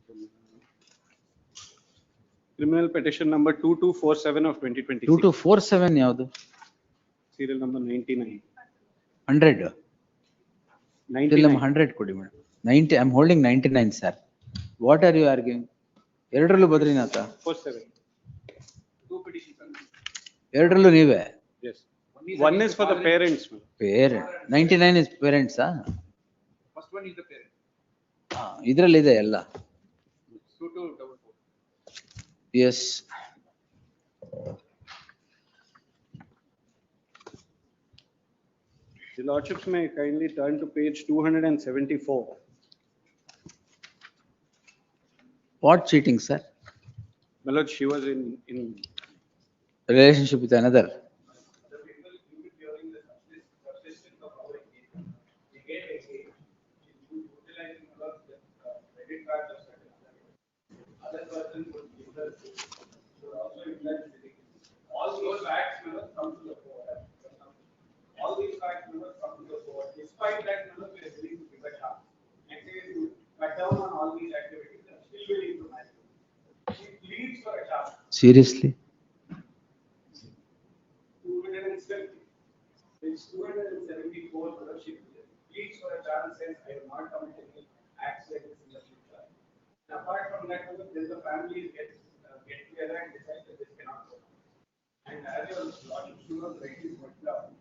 Criminal petition number 2247 of 2026. 2247 ಯಾವುದು? Serial number 99. 100? 99. 100 ಕೊಡಿ madam. 90, I'm holding 99, sir. What are you arguing? ಎರಡರಲ್ಲೂ Badrinath? 47. Two petitions. ಎರಡರಲ್ಲೂ ನೀವೇ? Yes. One is for the parents. Parent. 99 is parents, First one is the parent. ಇದ್ರಲ್ಲಿದೆ ಎಲ್ಲ. 2244. Yes. The lordships may kindly turn to page 274. What cheating, sir? My lord, she was in Relationship with another. All those facts come to the fore. All these facts come to the fore. Despite that, we are willing to give a chance. And say to cut down on all these activities, and still willing to marry. She pleads for a chance. Seriously? 270. It's 274. She pleads for a chance, says I will not commit any acts like this in the future. And apart from that, then the families get together and decide that this cannot go. And as your lordship should rightly pointed out,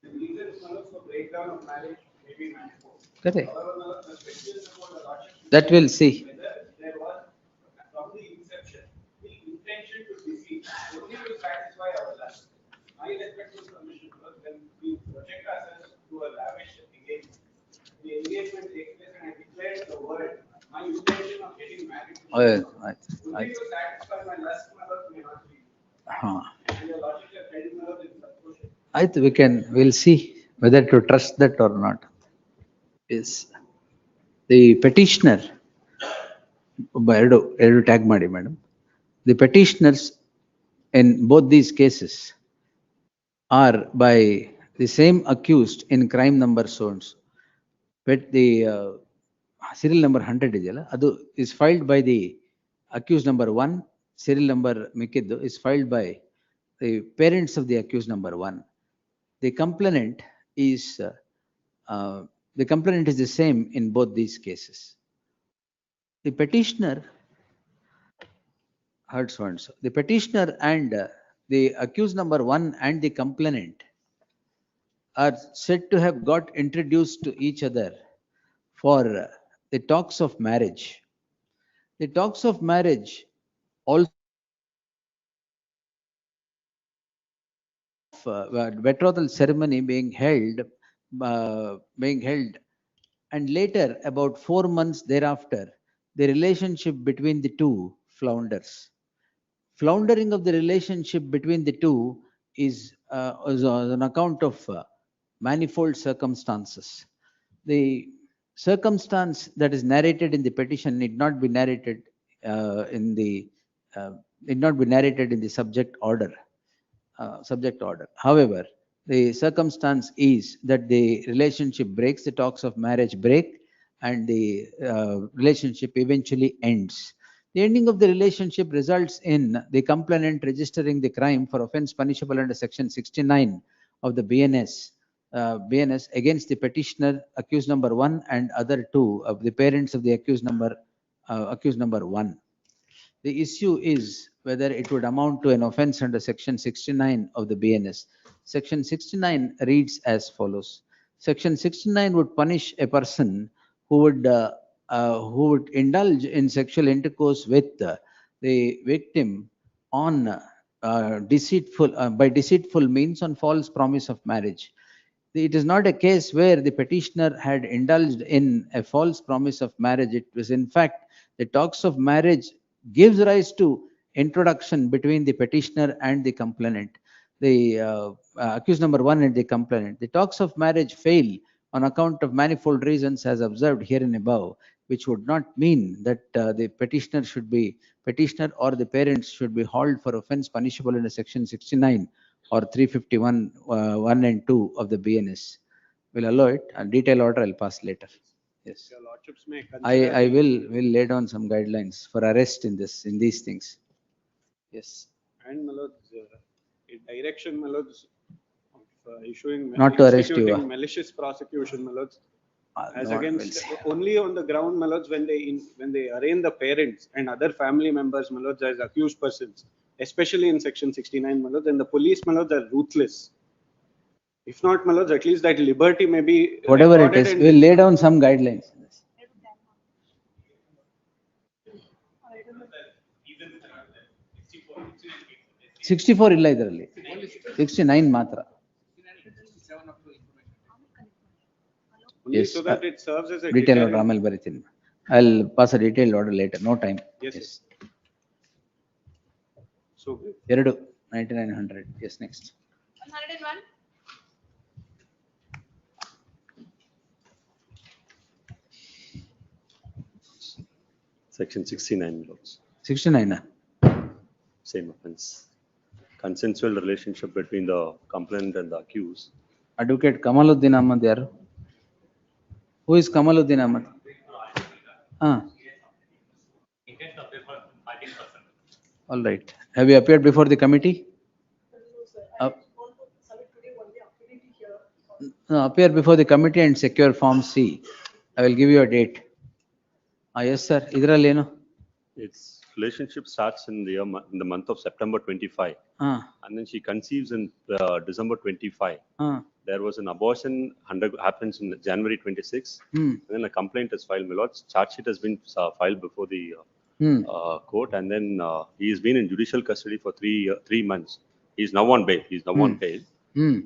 the reasons for breakdown of marriage may be manifold. Correct. However, the question about the lordship That we'll see. whether there was from the inception the intention to deceive only to satisfy our lust. My respectful submission was when we project ourselves to a lavish engagement. The engagement takes place and I declared the word. My intention of getting married. Oh, yes. ಆಯ್ತು. you satisfy my last mother may not be. ಹಾ And your logic of heading mother is sufficient. ಆಯ್ತು, we'll see whether to trust that or not. Is the petitioner ಎರಡು tag ಮಾಡಿ madam. The petitioners in both these cases are by the same accused in crime number so and so. But the serial number 100 ಇದೆಯಲ್ಲ, ಅದು is filed by the accused number 1. Serial number ಮಿಕ್ಕಿದ್ದು is filed by the parents of the accused number 1. The complainant is the same in both these cases. The petitioner heard so and so. The petitioner and the accused number 1 and the complainant are said to have got introduced to each other for the talks of marriage. The talks of marriage also betrothal ceremony being held, and later about 4 months thereafter, the relationship between the two flounders. Floundering of the relationship between the two is on account of manifold circumstances. The circumstance that is narrated in the petition need not be narrated in the subject order. However, the circumstance is that the relationship breaks, the talks of marriage break, and the relationship eventually ends. The ending of the relationship results in the complainant registering the crime for offense punishable under section 69 of the BNS against the petitioner, accused number 1, and other 2 of the parents of the accused number 1. The issue is whether it would amount to an offense under section 69 of the BNS. Section 69 reads as follows. Section 69 would punish a person who would indulge in sexual intercourse with the victim on by deceitful means on false promise of marriage. It is not a case where the petitioner had indulged in a false promise of marriage. It was in fact the talks of marriage gives rise to introduction between the petitioner and the complainant, the accused number 1 and the complainant. The talks of marriage fail on account of manifold reasons as observed here and above, which would not mean that the petitioner or the parents should be hauled for offense punishable under section 69 or 351 1 and 2 of the BNS. We'll allow it. A detailed order I'll pass later. Yes. Your lordships may consider I will lay down some guidelines for arrest in these things. Yes. And my lords, direction, my lords, of issuing Not to arrest you, instituting malicious prosecution, my lords, as no, against only on the ground, my lords, when they arraign the parents and other family members, my lords, as accused persons, especially in section 69, my lords, and the police, my lords, are ruthless. If not, my lords, at least that liberty may be whatever it is, we'll lay down some guidelines. 64 ಇಲ್ಲ ಇದರಲ್ಲಿ, 69 ಮಾತ್ರ. Yes, so that it serves as a detailed order ಆಮೇಲೆ ಬರೀತೀನಿ. I'll pass a detailed order later. No time. Yes. So ಎರಡು 9900. Yes, next. 101. Section 69, lords. 69. Same offense. Consensual relationship between the complainant and the accused. Advocate Kamaluddin Ahmad yaru? Who is Kamaluddin Ahmad? All right. Have you appeared before the committee? No, appear before the committee and secure Form C. I will give you a date. Yes, sir. Idralli eno? Its relationship starts in the month of September 25, and then she conceives in December 25. There was an abortion happens in January 26, and then a complaint is filed. My lords, charge sheet has been filed before the court, and then he has been in judicial custody for 3 months. He is now on bail.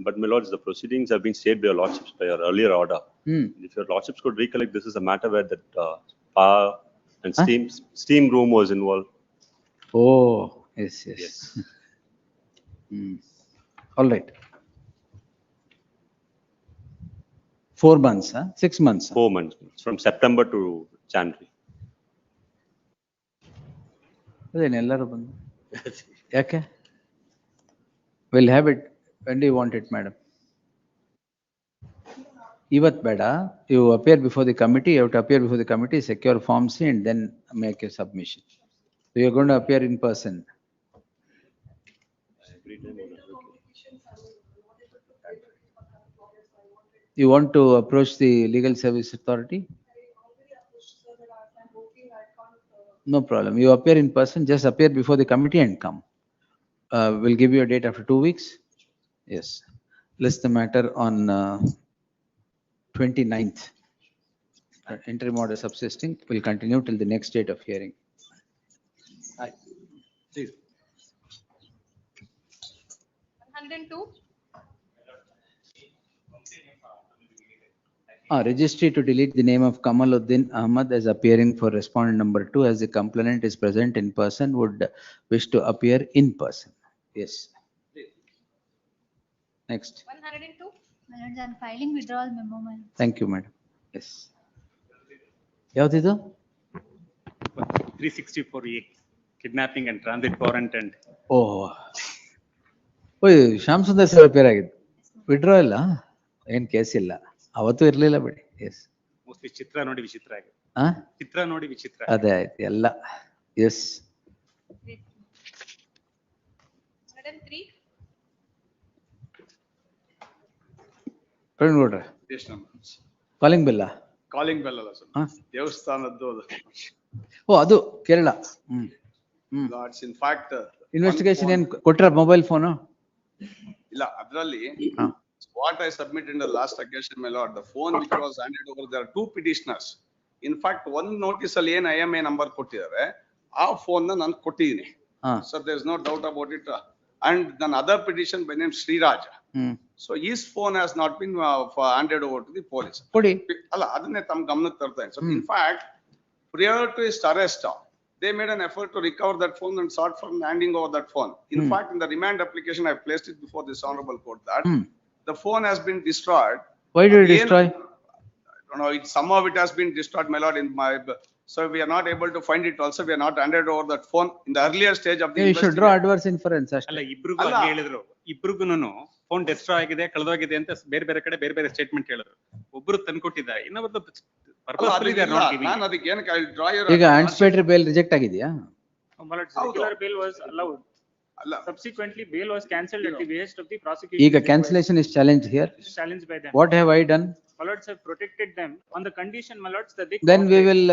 But my lords, the proceedings have been stayed by your lordships by your earlier order. If your lordships could recollect, this is a matter where that power and steam room was involved. Oh, yes, yes. Yes. All right. 4 months, huh? 6 months. 4 months, from September to January. ಎಲ್ಲರೂ ಬಂದು ಯಾಕೆ? We'll have it. When do you want it, madam? ಇವತ್ತು ಬೇಡ. You appear before the committee, you have to appear before the committee, secure Form C and then make a submission. So you're going to appear in person. You want to approach the legal service authority? No problem. You appear in person, just appear before the committee and come. We'll give you a date after 2 weeks. Yes. List the matter on 29th. Interim order subsisting will continue till the next date of hearing. Aye. Please. 102. Registry to delete the name of Kamaluddin Ahmad as appearing for respondent number 2 as the complainant is present in person would wish to appear in person. Yes. Next. 102. My lords, I'm filing withdrawal memo. Thank you, madam. Yes. Yavadidu? 364A, kidnapping and transit warrant and. Oh. ಓಯ್ Shyam Sundar sir appear ಆಗಿದ್ದು withdraw ಇಲ್ಲ ಏನ್ case ಇಲ್ಲ ಅವತ್ತು ಇರ್ಲಿಲ್ಲ ಬಿಡಿ. S mostly ಚಿತ್ರ ನೋಡಿ ವಿಚಿತ್ರ ಆಗಿದೆ. ಚಿತ್ರ ನೋಡಿ ವಿಚಿತ್ರ. ಅದೇ ಆಯ್ತು ಎಲ್ಲ. ಎಸ್ 103. ಪ್ರವೀಣ್ ಗೌಡ್ರೆ ಕಾಲಿಂಗ್ ಬೆಲ್ಲ. ಕಾಲಿಂಗ್ ಬೆಲ್ ಅಲ್ಲ ಸರ್, ದೇವಸ್ಥಾನದ್ದು ಅದು. ಓ ಅದು Kerala. It's in fact investigation ಏನ್ ಕೊಟ್ರ ಮೊಬೈಲ್ ಫೋನು? ಇಲ್ಲ ಅದರಲ್ಲಿ what I submitted in the last occasion, my lord, the phone which was handed over, there are 2 petitioners. In fact, one notice ಅಲ್ಲಿ ಏನ್ IMA number ಕೊಟ್ಟಿದ್ದಾರೆ ಆ ಫೋನ್ ನಾನು ಕೊಟ್ಟಿದ್ದೀನಿ. So there is no doubt about it. And then other petition by name Sriraj. So his phone has not been handed over to the police. ಕೊಡಿ. ಅಲ್ಲ ಅದನ್ನೇ ತಮ್ಮ ಗಮನಕ್ಕೆ ತರ್ತಾ ಇದ್ದೀನಿ. So in fact, prior to his arrest, they made an effort to recover that phone and sought for handing over that phone. In fact, in the remand application, I placed it before this honorable court that the phone has been destroyed. Why did you destroy? I don't know. Somehow it has been destroyed, my lord. So we are not able to find it. Also, we are not handed over that phone in the earlier stage of the investigation. You should draw adverse inference. ಅಲ್ಲ ಇಬ್ರಿಗೂ ಹಾಗೆ ಹೇಳಿದ್ರು. ಇಬ್ರಿಗೂನು phone destroy ಆಗಿದೆ, ಕಳೆದೋಗಿದೆ ಅಂತ ಬೇರೆ ಬೇರೆ ಕಡೆ ಬೇರೆ ಬೇರೆ ಸ್ಟೇಟ್ಮೆಂಟ್ ಹೇಳಿದ್ರು. ಒಬ್ರು ತಂದ್ಕೊಟ್ಟಿದ್ದಾರೆ, ಇನ್ನೊಬ್ರು purposefully they are not giving. ನಾನು ಅದಕ್ಕೆ ಏನಕ್ಕೆ I draw your ಈಗ ಆಂಟಿಸಿಪೇಟರಿ ಬೇಲ್ ರಿಜೆಕ್ಟ್ ಆಗಿದೆಯಾ? Regular bail was allowed. Subsequently, bail was cancelled at the behest of the prosecution. ಈಗ cancellation is challenged here. Challenged by them. What have I done? My lords have protected them on the condition, my lords, that they. Then we will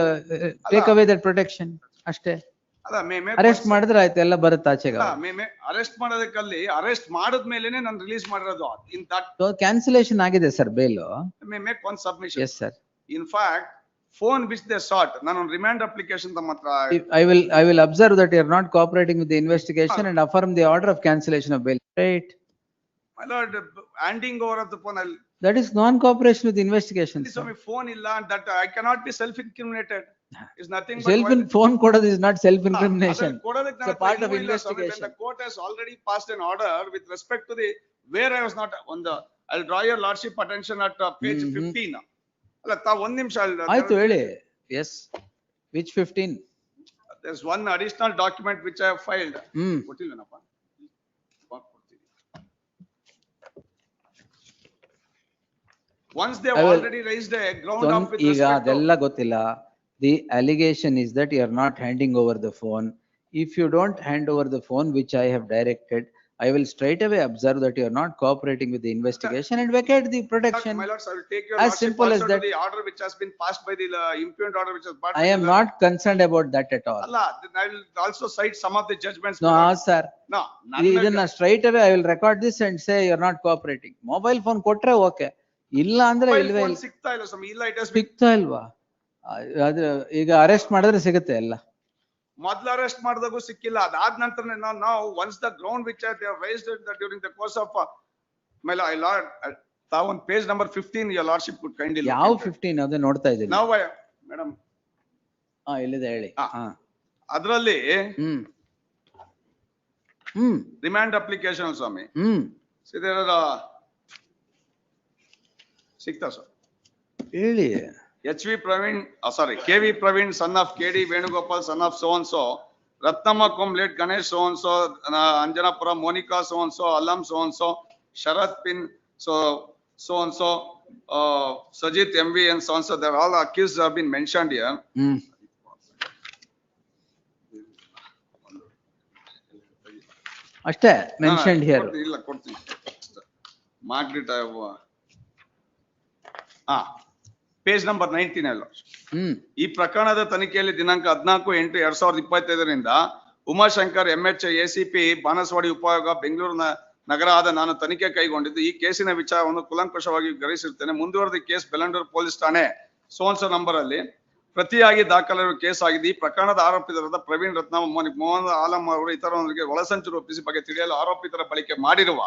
take away that protection. ಅಷ್ಟೇ. ಅಲ್ಲ arrest ಮಾಡಿದ್ರೆ ಆಯ್ತು, ಎಲ್ಲ ಬರುತ್ತೆ ಆಚೆಗೆ. Arrest ಮಾಡೋದಕ್ಕಲ್ಲಿ arrest ಮಾಡಿದ್ಮೇಲೆನೆ ನಾನು release ಮಾಡಿರೋದು. In that cancellation ಆಗಿದೆ sir bail. may make one submission. Yes sir. In fact, phone which they sought, ನಾನು ರಿಮಾಂಡ್ ಅಪ್ಲಿಕೇಶನ್ ತಮ್ಮ ಹತ್ರ. I will observe that you are not cooperating with the investigation and affirm the order of cancellation of bail. Right. My lord, handing over of the phone. That is non-cooperation with the investigation. So my phone illa and that I cannot be self-incriminated. Is nothing but phone kododu is not self-incrimination. It's a part of investigation. The court has already passed an order with respect to the where I was not on the. I'll draw your lordship attention at page 15. ಅಲ್ಲ ತಾ ಒಂದ್ ನಿಮಿಷ. ಆಯ್ತು ಹೇಳಿ. Yes. Which 15? There's one additional document which I have filed. ಕೊಟ್ಟಿಲ್ವೇನಪ್ಪ? Once they have already raised a ground up with ಈಗ respect to. ಅದೆಲ್ಲ ಗೊತ್ತಿಲ್ಲ. The allegation is that you are not handing over the phone. If you don't hand over the phone which I have directed, I will straight away observe that you are not cooperating with the investigation and vacate the protection. My lords, I will take your as simple as that. The order which has been passed by the impugned order which has. I am not concerned about that at all. Allah, then I will also cite some of the judgments. No sir. No. ಇದನ್ನ straight away I will record this and say you are not cooperating. Mobile phone ಕೊಟ್ರೆ okay. ಇಲ್ಲ ಅಂದ್ರೆ ಇಲ್ವೇ ಇಲ್ಲ. ಸಿಗ್ತಾ ಇಲ್ಲ ಸ್ವಾಮಿ. ಇಲ್ಲ it has ಸಿಗ್ತಾ ಇಲ್ವಾ? ಅದು ಈಗ ಅರೆಸ್ಟ್ ಮಾಡಿದ್ರೆ ಸಿಗುತ್ತೆ ಎಲ್ಲ. ಮೊದಲು ಅರೆಸ್ಟ್ ಮಾಡಿದಾಗೂ ಸಿಕ್ಕಿಲ್ಲ. ಅದಾದ ನಂತರ ನಾವು once the ground which they have raised during the course of my lord ತಾವೊಂದು page number 15 your lordship could kindly. ಯಾವ 15 ಅದೇ ನೋಡ್ತಾ ಇದ್ದೀನಿ. ನಾವು ಮೇಡಮ್ ಇಲ್ಲಿದೆ ಹೇಳಿ. ಅದರಲ್ಲಿ Remand application, Swami. See, there are, Sikta, sir. ಹೇಳಿ. HV Praveen, KV Praveen, son of KD Venugopal, son of so-and-so. Ratnama Late Ganesh, so-and-so. Anjanapura, Monica, so-and-so. Alam, so-and-so. Sharat Pin, so-and-so. Sajit MV and so-and-so. They're all accused have been mentioned here. ಅಷ್ಟೇ mentioned here. ಇಲ್ಲ ಕೊಡ್ತೀನಿ. Margaret, page number 19 ಈ ಪ್ರಕರಣದ ತನಿಖೆಯಲ್ಲಿ ದಿನಾಂಕ 14/8/2025 Umashankar MH ACP Banaswadi ಉಪವಿಭಾಗ ಬೆಂಗಳೂರು ನಗರದ ನಾನು ತನಿಖೆ ಕೈಗೊಂಡಿದ್ದು ಈ ಕೇಸಿನ ವಿಚಾರವನ್ನು ಕುಲಂಕುಷವಾಗಿ ಗ್ರಹಿಸಿರುತ್ತೇನೆ. ಮುಂದುವರೆದ ಕೇಸ್ ಬೆಳ್ಳಂಡೂರು ಪೊಲೀಸ್ ಠಾಣೆ ಸೋನ್ಸೋ ನಂಬರ್ ಅಲ್ಲಿ ಪ್ರತಿಯಾಗಿ ದಾಖಲಿರುವ ಕೇಸ್ ಆಗಿದೆ. ಈ ಪ್ರಕರಣದ ಆರೋಪಿತರಾದ ಪ್ರವೀಣ್ ರತ್ನ ಮೊಹಮ್ಮದ್ ಆಲಂ ಅವರು ಇತರರೊಂದಿಗೆ ಒಳಸಂಚು ರೂಪಿಸಿ ಬಗ್ಗೆ ತಿಳಿಯಲು ಆರೋಪಿತರ ಬಳಕೆ ಮಾಡಿರುವ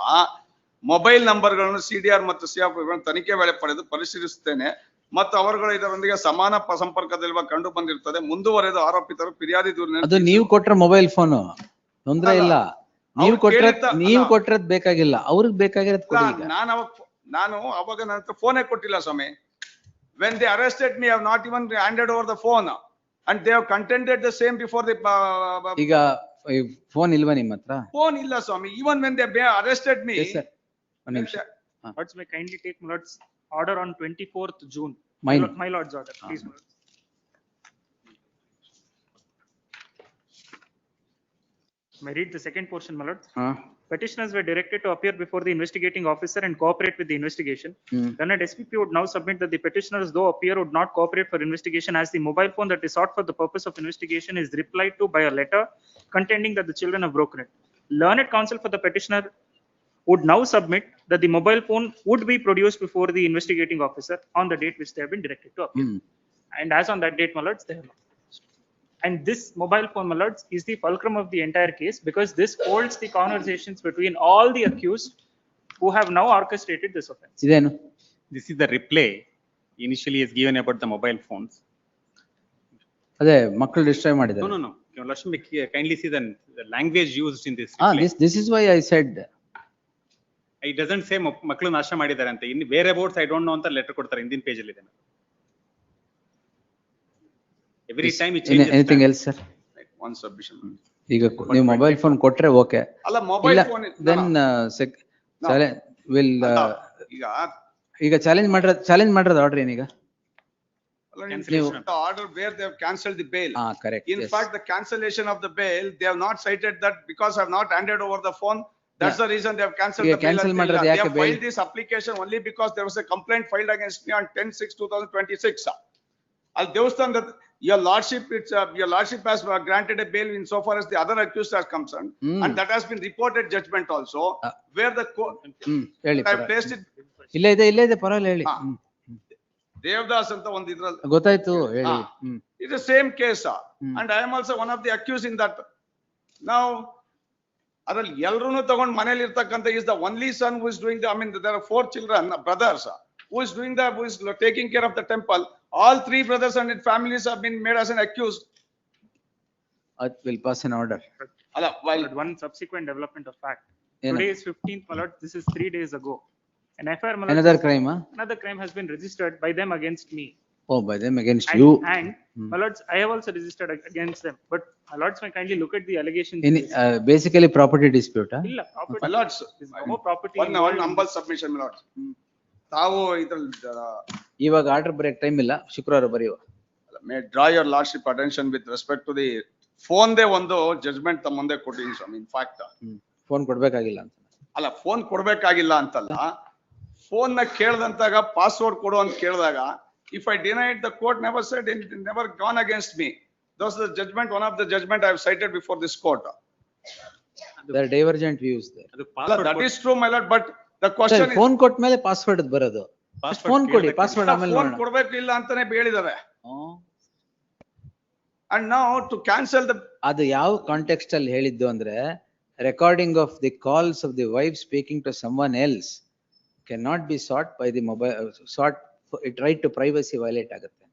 ಮೊಬೈಲ್ ನಂಬರ್ಗಳನ್ನು CDR ಮತ್ತು CF ತನಿಖೆ ವೇಳೆ ಪಡೆದು ಪರಿಶೀಲಿಸುತ್ತೇನೆ ಮತ್ತು ಅವರುಗಳು ಇದರೊಂದಿಗೆ ಸಮಾನ ಸಂಪರ್ಕದಲ್ಲಿರುವ ಕಂಡು ಬಂದಿರುತ್ತದೆ. ಮುಂದುವರೆದು ಆರೋಪಿತರು ಫಿರ್ಯಾದಿ ದೂರಿನ ಅದು ನೀವು ಕೊಟ್ರ ಮೊಬೈಲ್ ಫೋನ್ ತೊಂದ್ರೆ ಇಲ್ಲ. ನೀವು ಕೊಟ್ರದ್ ಬೇಕಾಗಿಲ್ಲ, ಅವ್ರಿಗೆ ಬೇಕಾಗಿರೋದ್ ಕೊಡಿ. ನಾನು ಅವಾಗ ನನ್ನ ಹತ್ರ ಫೋನೇ ಕೊಟ್ಟಿಲ್ಲ ಸ್ವಾಮಿ. When they arrested me, I have not even handed over the phone, and they have contended the same before the. ಈಗ ಫೋನ್ ಇಲ್ವಾ ನಿಮ್ಮ ಹತ್ರ? Phone illa Swami. Even when they arrested me. Yes, sir. One ನಿಮಿಷ. Lords may kindly take my lord's order on 24th June. My lord's order, please, my lords. May I read the second portion, my lords? Petitioners were directed to appear before the investigating officer and cooperate with the investigation. Then SPP would now submit that the petitioners, though appear, would not cooperate for investigation as the mobile phone that is sought for the purpose of investigation is replied to by a letter contending that the children have broken it. Learned counsel for the petitioner would now submit that the mobile phone would be produced before the investigating officer on the date which they have been directed to appear. And as on that date, my lords, they have not. And this mobile phone, my lords, is the fulcrum of the entire case because this holds the conversations between all the accused who have now orchestrated this offense. This is the replay initially is given about the mobile phones. ಅದೇ ಮಕ್ಕಳು ಡಿಸ್ಟ್ರೈ ಮಾಡಿದ್ದಾರೆ. No. Lakshmi, kindly see the language used in this replay. This is why I said. It doesn't say ಮಕ್ಕಳು ನಾಶ ಮಾಡಿದ್ದಾರೆ ಅಂತ. ಇನ್ನು ಬೇರೆ ಅಬೌಟ್ಸ್ I don't know ಅಂತ ಲೆಟರ್ ಕೊಡ್ತಾರೆ ಹಿಂದಿನ ಪೇಜ್ ಅಲ್ಲಿ ಇದೆ. Every time it changes. Anything else, sir? One submission. ಈಗ ನೀವು ಮೊಬೈಲ್ ಫೋನ್ ಕೊಟ್ರೆ ಓಕೆ. ಅಲ್ಲ ಮೊಬೈಲ್ ಫೋನ್ then will ಈಗ ಚಾಲೆಂಜ್ ಮಾಡಿರೋದು ಆರ್ಡರ್ ಏನೀಗ? The order where they have cancelled the bail. Correct. In fact, the cancellation of the bail, they have not cited that because I have not handed over the phone. That's the reason they have cancelled the bail. They have filed this application only because there was a complaint filed against me on 10/6/2026. Al Devasthan, that your lordship has granted a bail insofar as the other accused are concerned, and that has been reported judgment also, where the court I placed it. ಇಲ್ಲೇ ಇದೆ ಪರವಾಗಿಲ್ಲ ಹೇಳಿ. ದೇವದಾಸ್ ಅಂತ ಒಂದು ಇದ್ರಲ್ಲಿ ಗೊತ್ತಾಯ್ತು ಹೇಳಿ. It's the same case, and I am also one of the accused in that. Now, ಅದ್ರಲ್ಲಿ ಎಲ್ಲರನ್ನು ತಗೊಂಡು ಮನೇಲಿ ಇರ್ತಕ್ಕಂಥ is the only son who is doing the. I mean, there are 4 children, brothers, who is doing the, who is taking care of the temple. All 3 brothers and their families have been made as an accused. It will pass an order. While one subsequent development of fact. Today is 15th, my lord. This is 3 days ago. An FIR, my lord, another crime, Another crime has been registered by them against me. Oh, by them against you. And my lords, I have also registered against them. But my lords may kindly look at the allegations. Basically property dispute. Illa, property. My lords, no property. One humble submission, my lords. ತಾವು ಇದ್ರಲ್ಲಿ ಇವಾಗ order break time ಇಲ್ಲ, ಶುಕ್ರವಾರ ಬರೆಯುವ. May draw your lordship attention with respect to the phone they ಒಂದು judgment ತಮ್ಮ ಮುಂದೆ ಕೊಟ್ಟಿದ್ದೀನಿ ಸ್ವಾಮಿ. ಇನ್ ಫ್ಯಾಕ್ಟ್ ಫೋನ್ ಕೊಡ್ಬೇಕಾಗಿಲ್ಲ ಅಂತ ಅಲ್ಲ, ಫೋನ್ ಕೊಡ್ಬೇಕಾಗಿಲ್ಲ ಅಂತಲ್ಲ, ಫೋನ್ ನ ಕೇಳ್ದಂತಾಗ ಪಾಸ್ವರ್ಡ್ ಕೊಡು ಅಂತ ಕೇಳಿದಾಗ if I denied, the court never said it, never gone against me. Those are the judgment, one of the judgment I have cited before this court. There are divergent views there. That is true, my lord, but the question is phone ಕೊಟ್ಟ ಮೇಲೆ password ಬರೋದು. Phone ಕೊಡಿ, password ಆಮೇಲೆ phone ಕೊಡ್ಬೇಕು ಇಲ್ಲ ಅಂತಾನೆ ಹೇಳಿದ್ದಾರೆ. And now to cancel the, ಅದು ಯಾವ ಕಾಂಟೆಕ್ಸ್ಟ್ ಅಲ್ಲಿ ಹೇಳಿದ್ದು ಅಂದ್ರೆ, recording of the calls of the wife speaking to someone else cannot be sought by the mobile, sought it right to privacy violate ಆಗುತ್ತೆ.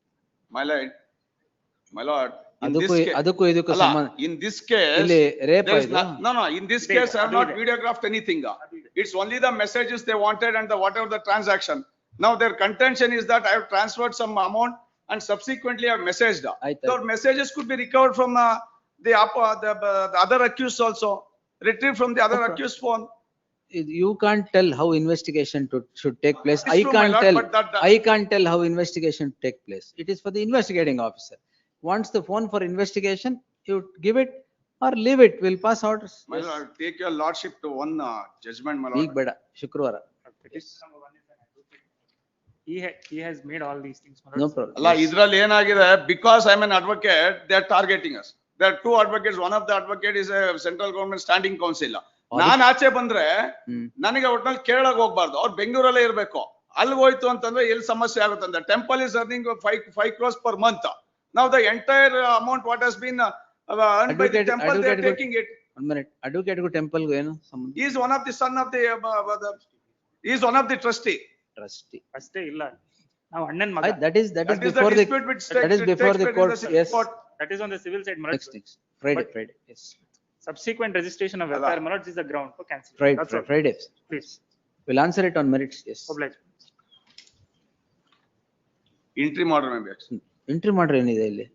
My lord, In this case, ಅದಕ್ಕೂ ಇದಕ್ಕೂ ಅಲ್ಲ, ಸಂಬಂಧ in this case, ಇಲ್ಲಿ rape there is ಇದು no, in this case, I have not videographed anything. It's only the messages they wanted and the whatever the transaction. Now their contention is that I have transferred some amount and subsequently I have messaged. So messages could be recovered from the other accused also, retrieved from the other accused phone. You can't tell how investigation should take place. It's true, my lord, but that- I can't tell how investigation take place. It is for the investigating officer. Wants the phone for investigation, you give it or leave it. We'll pass orders. My lord, take your lordship to one judgment, my lord. ಈಗ ಬೇಡ, ಶುಕ್ರವಾರ. He has made all these things. No problem. ಅಲ್ಲ, ಇದ್ರಲ್ಲಿ ಏನಾಗಿದೆ, because I'm an advocate, they are targeting us. There are two advocates. One of the advocate is a central government standing council. ನಾನ್ ಆಚೆ ಬಂದ್ರೆ ನನಗೆ ಒಟ್ನಲ್ಲಿ ಕೇರಳಕ್ಕೆ ಹೋಗ್ಬಾರ್ದು, ಅವ್ರು ಬೆಂಗಳೂರಲ್ಲೇ ಇರ್ಬೇಕು. ಅಲ್ಲಿ ಹೋಯ್ತು ಅಂತಂದ್ರೆ ಎಲ್ಲಿ ಸಮಸ್ಯೆ ಆಗುತ್ತಂದ್ರೆ temple is earning 5 crores per month. Now the entire amount what has been earned by the temple, they are taking it. 1 minute. Advocate ಗೂ temple ಗೂ ಏನು ಸಂಬಂಧ? He is one of the son of the he is one of the trustee. Trustee. ಅಷ್ಟೇ ಇಲ್ಲ. ನಾವು ಅಣ್ಣನ್ ಮಗ. That is before the court. Yes. That is on the civil side. Next. Friday. Yes. Subsequent registration of FIR, my lords, is the ground for cancellation. Friday. Please. We'll answer it on merits. Yes. Oblige. Interim order maybe. Interim order ಏನಿದೆ ಇಲ್ಲಿ?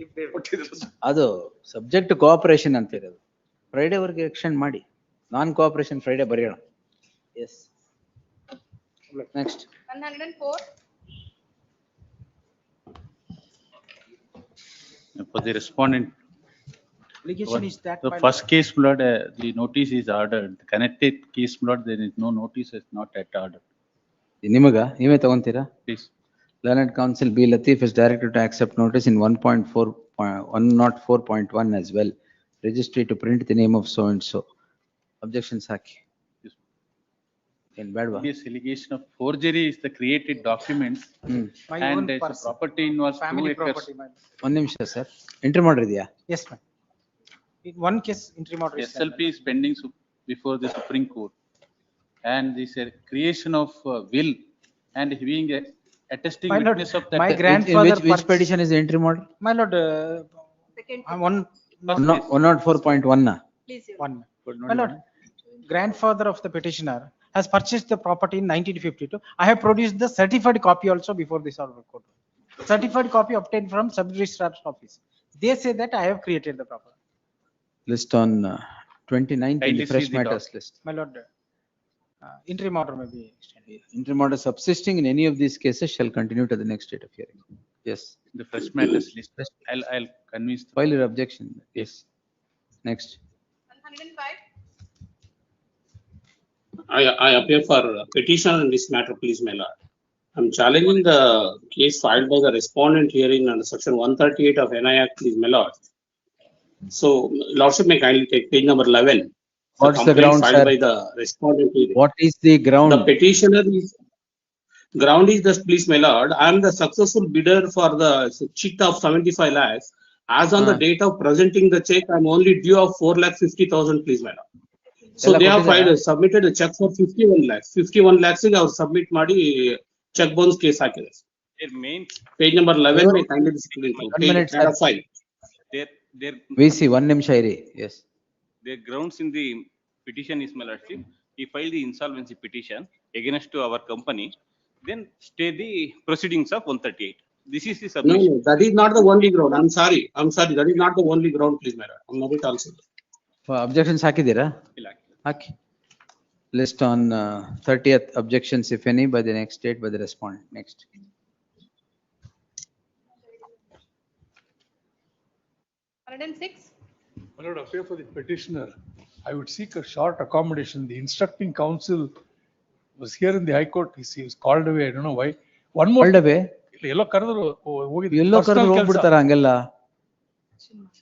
If they ಅದು subject cooperation ಅಂತ ಇರೋದು. Friday ವರೆಗೆ extend ಮಾಡಿ. ನಾನ್ cooperation Friday ಬರೆಯೋಣ. S. Next. 104. For the respondent, Allegation is that the my first case, blood, the notice is ordered. The connected case, blood, there is no notice, is not at order. ನಿಮಗ ನೀವೇ ತಗೊಂತೀರಾ? Please. Learned Counsel B. Latif is directed to accept notice in 104.1 as well. Registry to print the name of so and so. Objections haki. In badwa. This allegation of forgery is the created documents My and own the person. property involves 2 family acres. property. ಒಂದ್ ನಿಮಿಷ sir. Entry ಮಾಡಿದ್ಯಾ? Yes, ma'am. In one case, interim order is SLP is pending before the Supreme Court. And this creation of will and being a attesting My lord, witness of that. my grandfather. Which petition is the entry model? My lord, one. 104.1. One. My lord, grandfather of the petitioner has purchased the property in 1952. I have produced the certified copy also before this order of court. Certified copy obtained from sub-registrar's office. They say that I have created the property. List on 29th in the fresh matters list. My lord, interim order may be extended. Interim order subsisting in any of these cases shall continue to the next date of hearing. Yes. The fresh matters list. I'll convince. File your objection. Yes. Next. 105. I appear for petition in this matter, please, my lord. I'm challenging the case filed by the respondent hearing under section 138 of NI Act, please, my lord. So, lordship may kindly take page number 11. What's the complaint ground, filed sir? by the respondent hearing. What is the ground? The petitioner is, ground is thus, please, my lord, I am the successful bidder for the check of 75 lakhs. As on the date of presenting the check, I'm only due of 4,50,000, please, my lord. So they have submitted a check for 51 lakhs. 51 lakhs ಗೆ ಅವ್ರು submit ಮಾಡಿ check bounce case ಹಾಕಿದ್ದಾರೆ. Their main. Page number 11 may kindly discipline. minute, sir. Page 5. Their VC, 1 ನಿಮಿಷ ಇರಿ. Yes. Their grounds in the petition is, my lordship, he filed the insolvency petition against to our company, then stay the proceedings of 138. This is the No, submission. no, that is not the only ground. I'm sorry. That is not the only ground, please, my lord. I'm not it also. Objections ಹಾಕಿದ್ದೀರಾ? ಇಲ್ಲ. ಹಾಕಿ. List on 30th objections, if any, by the next date by the respondent. Next. 106. My lord, appear for the petitioner. I would seek a short accommodation. The instructing counsel was here in the High Court. He was called away. I don't know why. One more. Called away? ಎಲ್ಲೋ ಕರೆದ್ರು ಹೋಗಿದ್ರು. ಎಲ್ಲೋ ಕರೆದ್ರು ಹೋಗ್ಬಿಡ್ತಾರ ಹಂಗೆಲ್ಲ?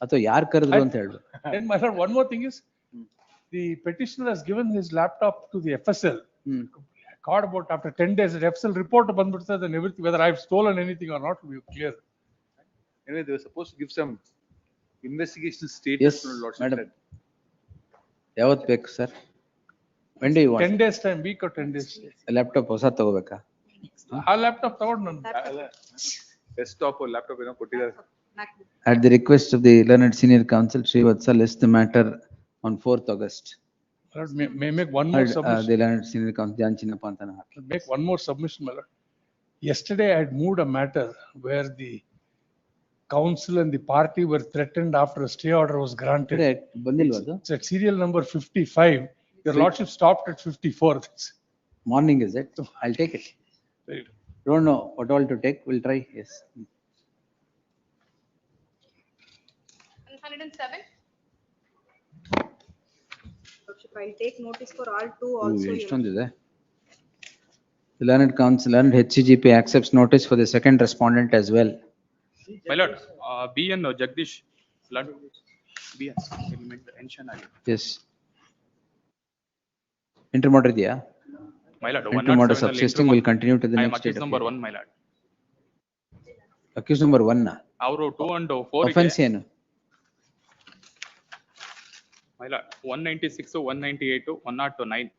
ಅಥವಾ ಯಾರು ಕರೆದ್ರು ಅಂತ ಹೇಳ್ಬೇಕು. And my lord, one more thing is, the petitioner has given his laptop to the FSL. Called about after 10 days, the FSL report ಬಂದ್ಬಿಡ್ತದೆ and everything, whether I've stolen anything or not, will be clear. Anyway, they were supposed to give some investigation statement. Yes, madam. ಯಾವತ್ತು ಬೇಕು sir? When do you want? 10 days time, week or 10 days. Laptop ಹೊಸ ತಗೋಬೇಕಾ? ಆ laptop ತಗೊಂಡು ನಾನು desktop laptop ಏನೋ ಕೊಟ್ಟಿದ್ದಾರೆ. At the request of the learned senior counsel, Sri Vatsa lists the matter on 4th August. My lord, may I make one more submission? The learned senior counsel, Jan Chinnapantana. Make one more submission, my lord. Yesterday I had moved a matter where the council and the party were threatened after a stay order was granted. It's at serial number 55. Your lordship stopped at 54. Morning, is it? I'll take it. Very good. Don't know what all to take. We'll try. Yes. 107. I'll take notice for all two also. The learned counsel, learned HCGP accepts notice for the second respondent as well. My lord, BN Jagdish, lord, BN, Yes. Intermodal idea? My lord, Intermodal subsisting will continue to the I am next accused date. number 1, my lord. Accused number 1 na? ಅವರು 2 and 4 Offense ಏನು? My lord, 196, 198, 109,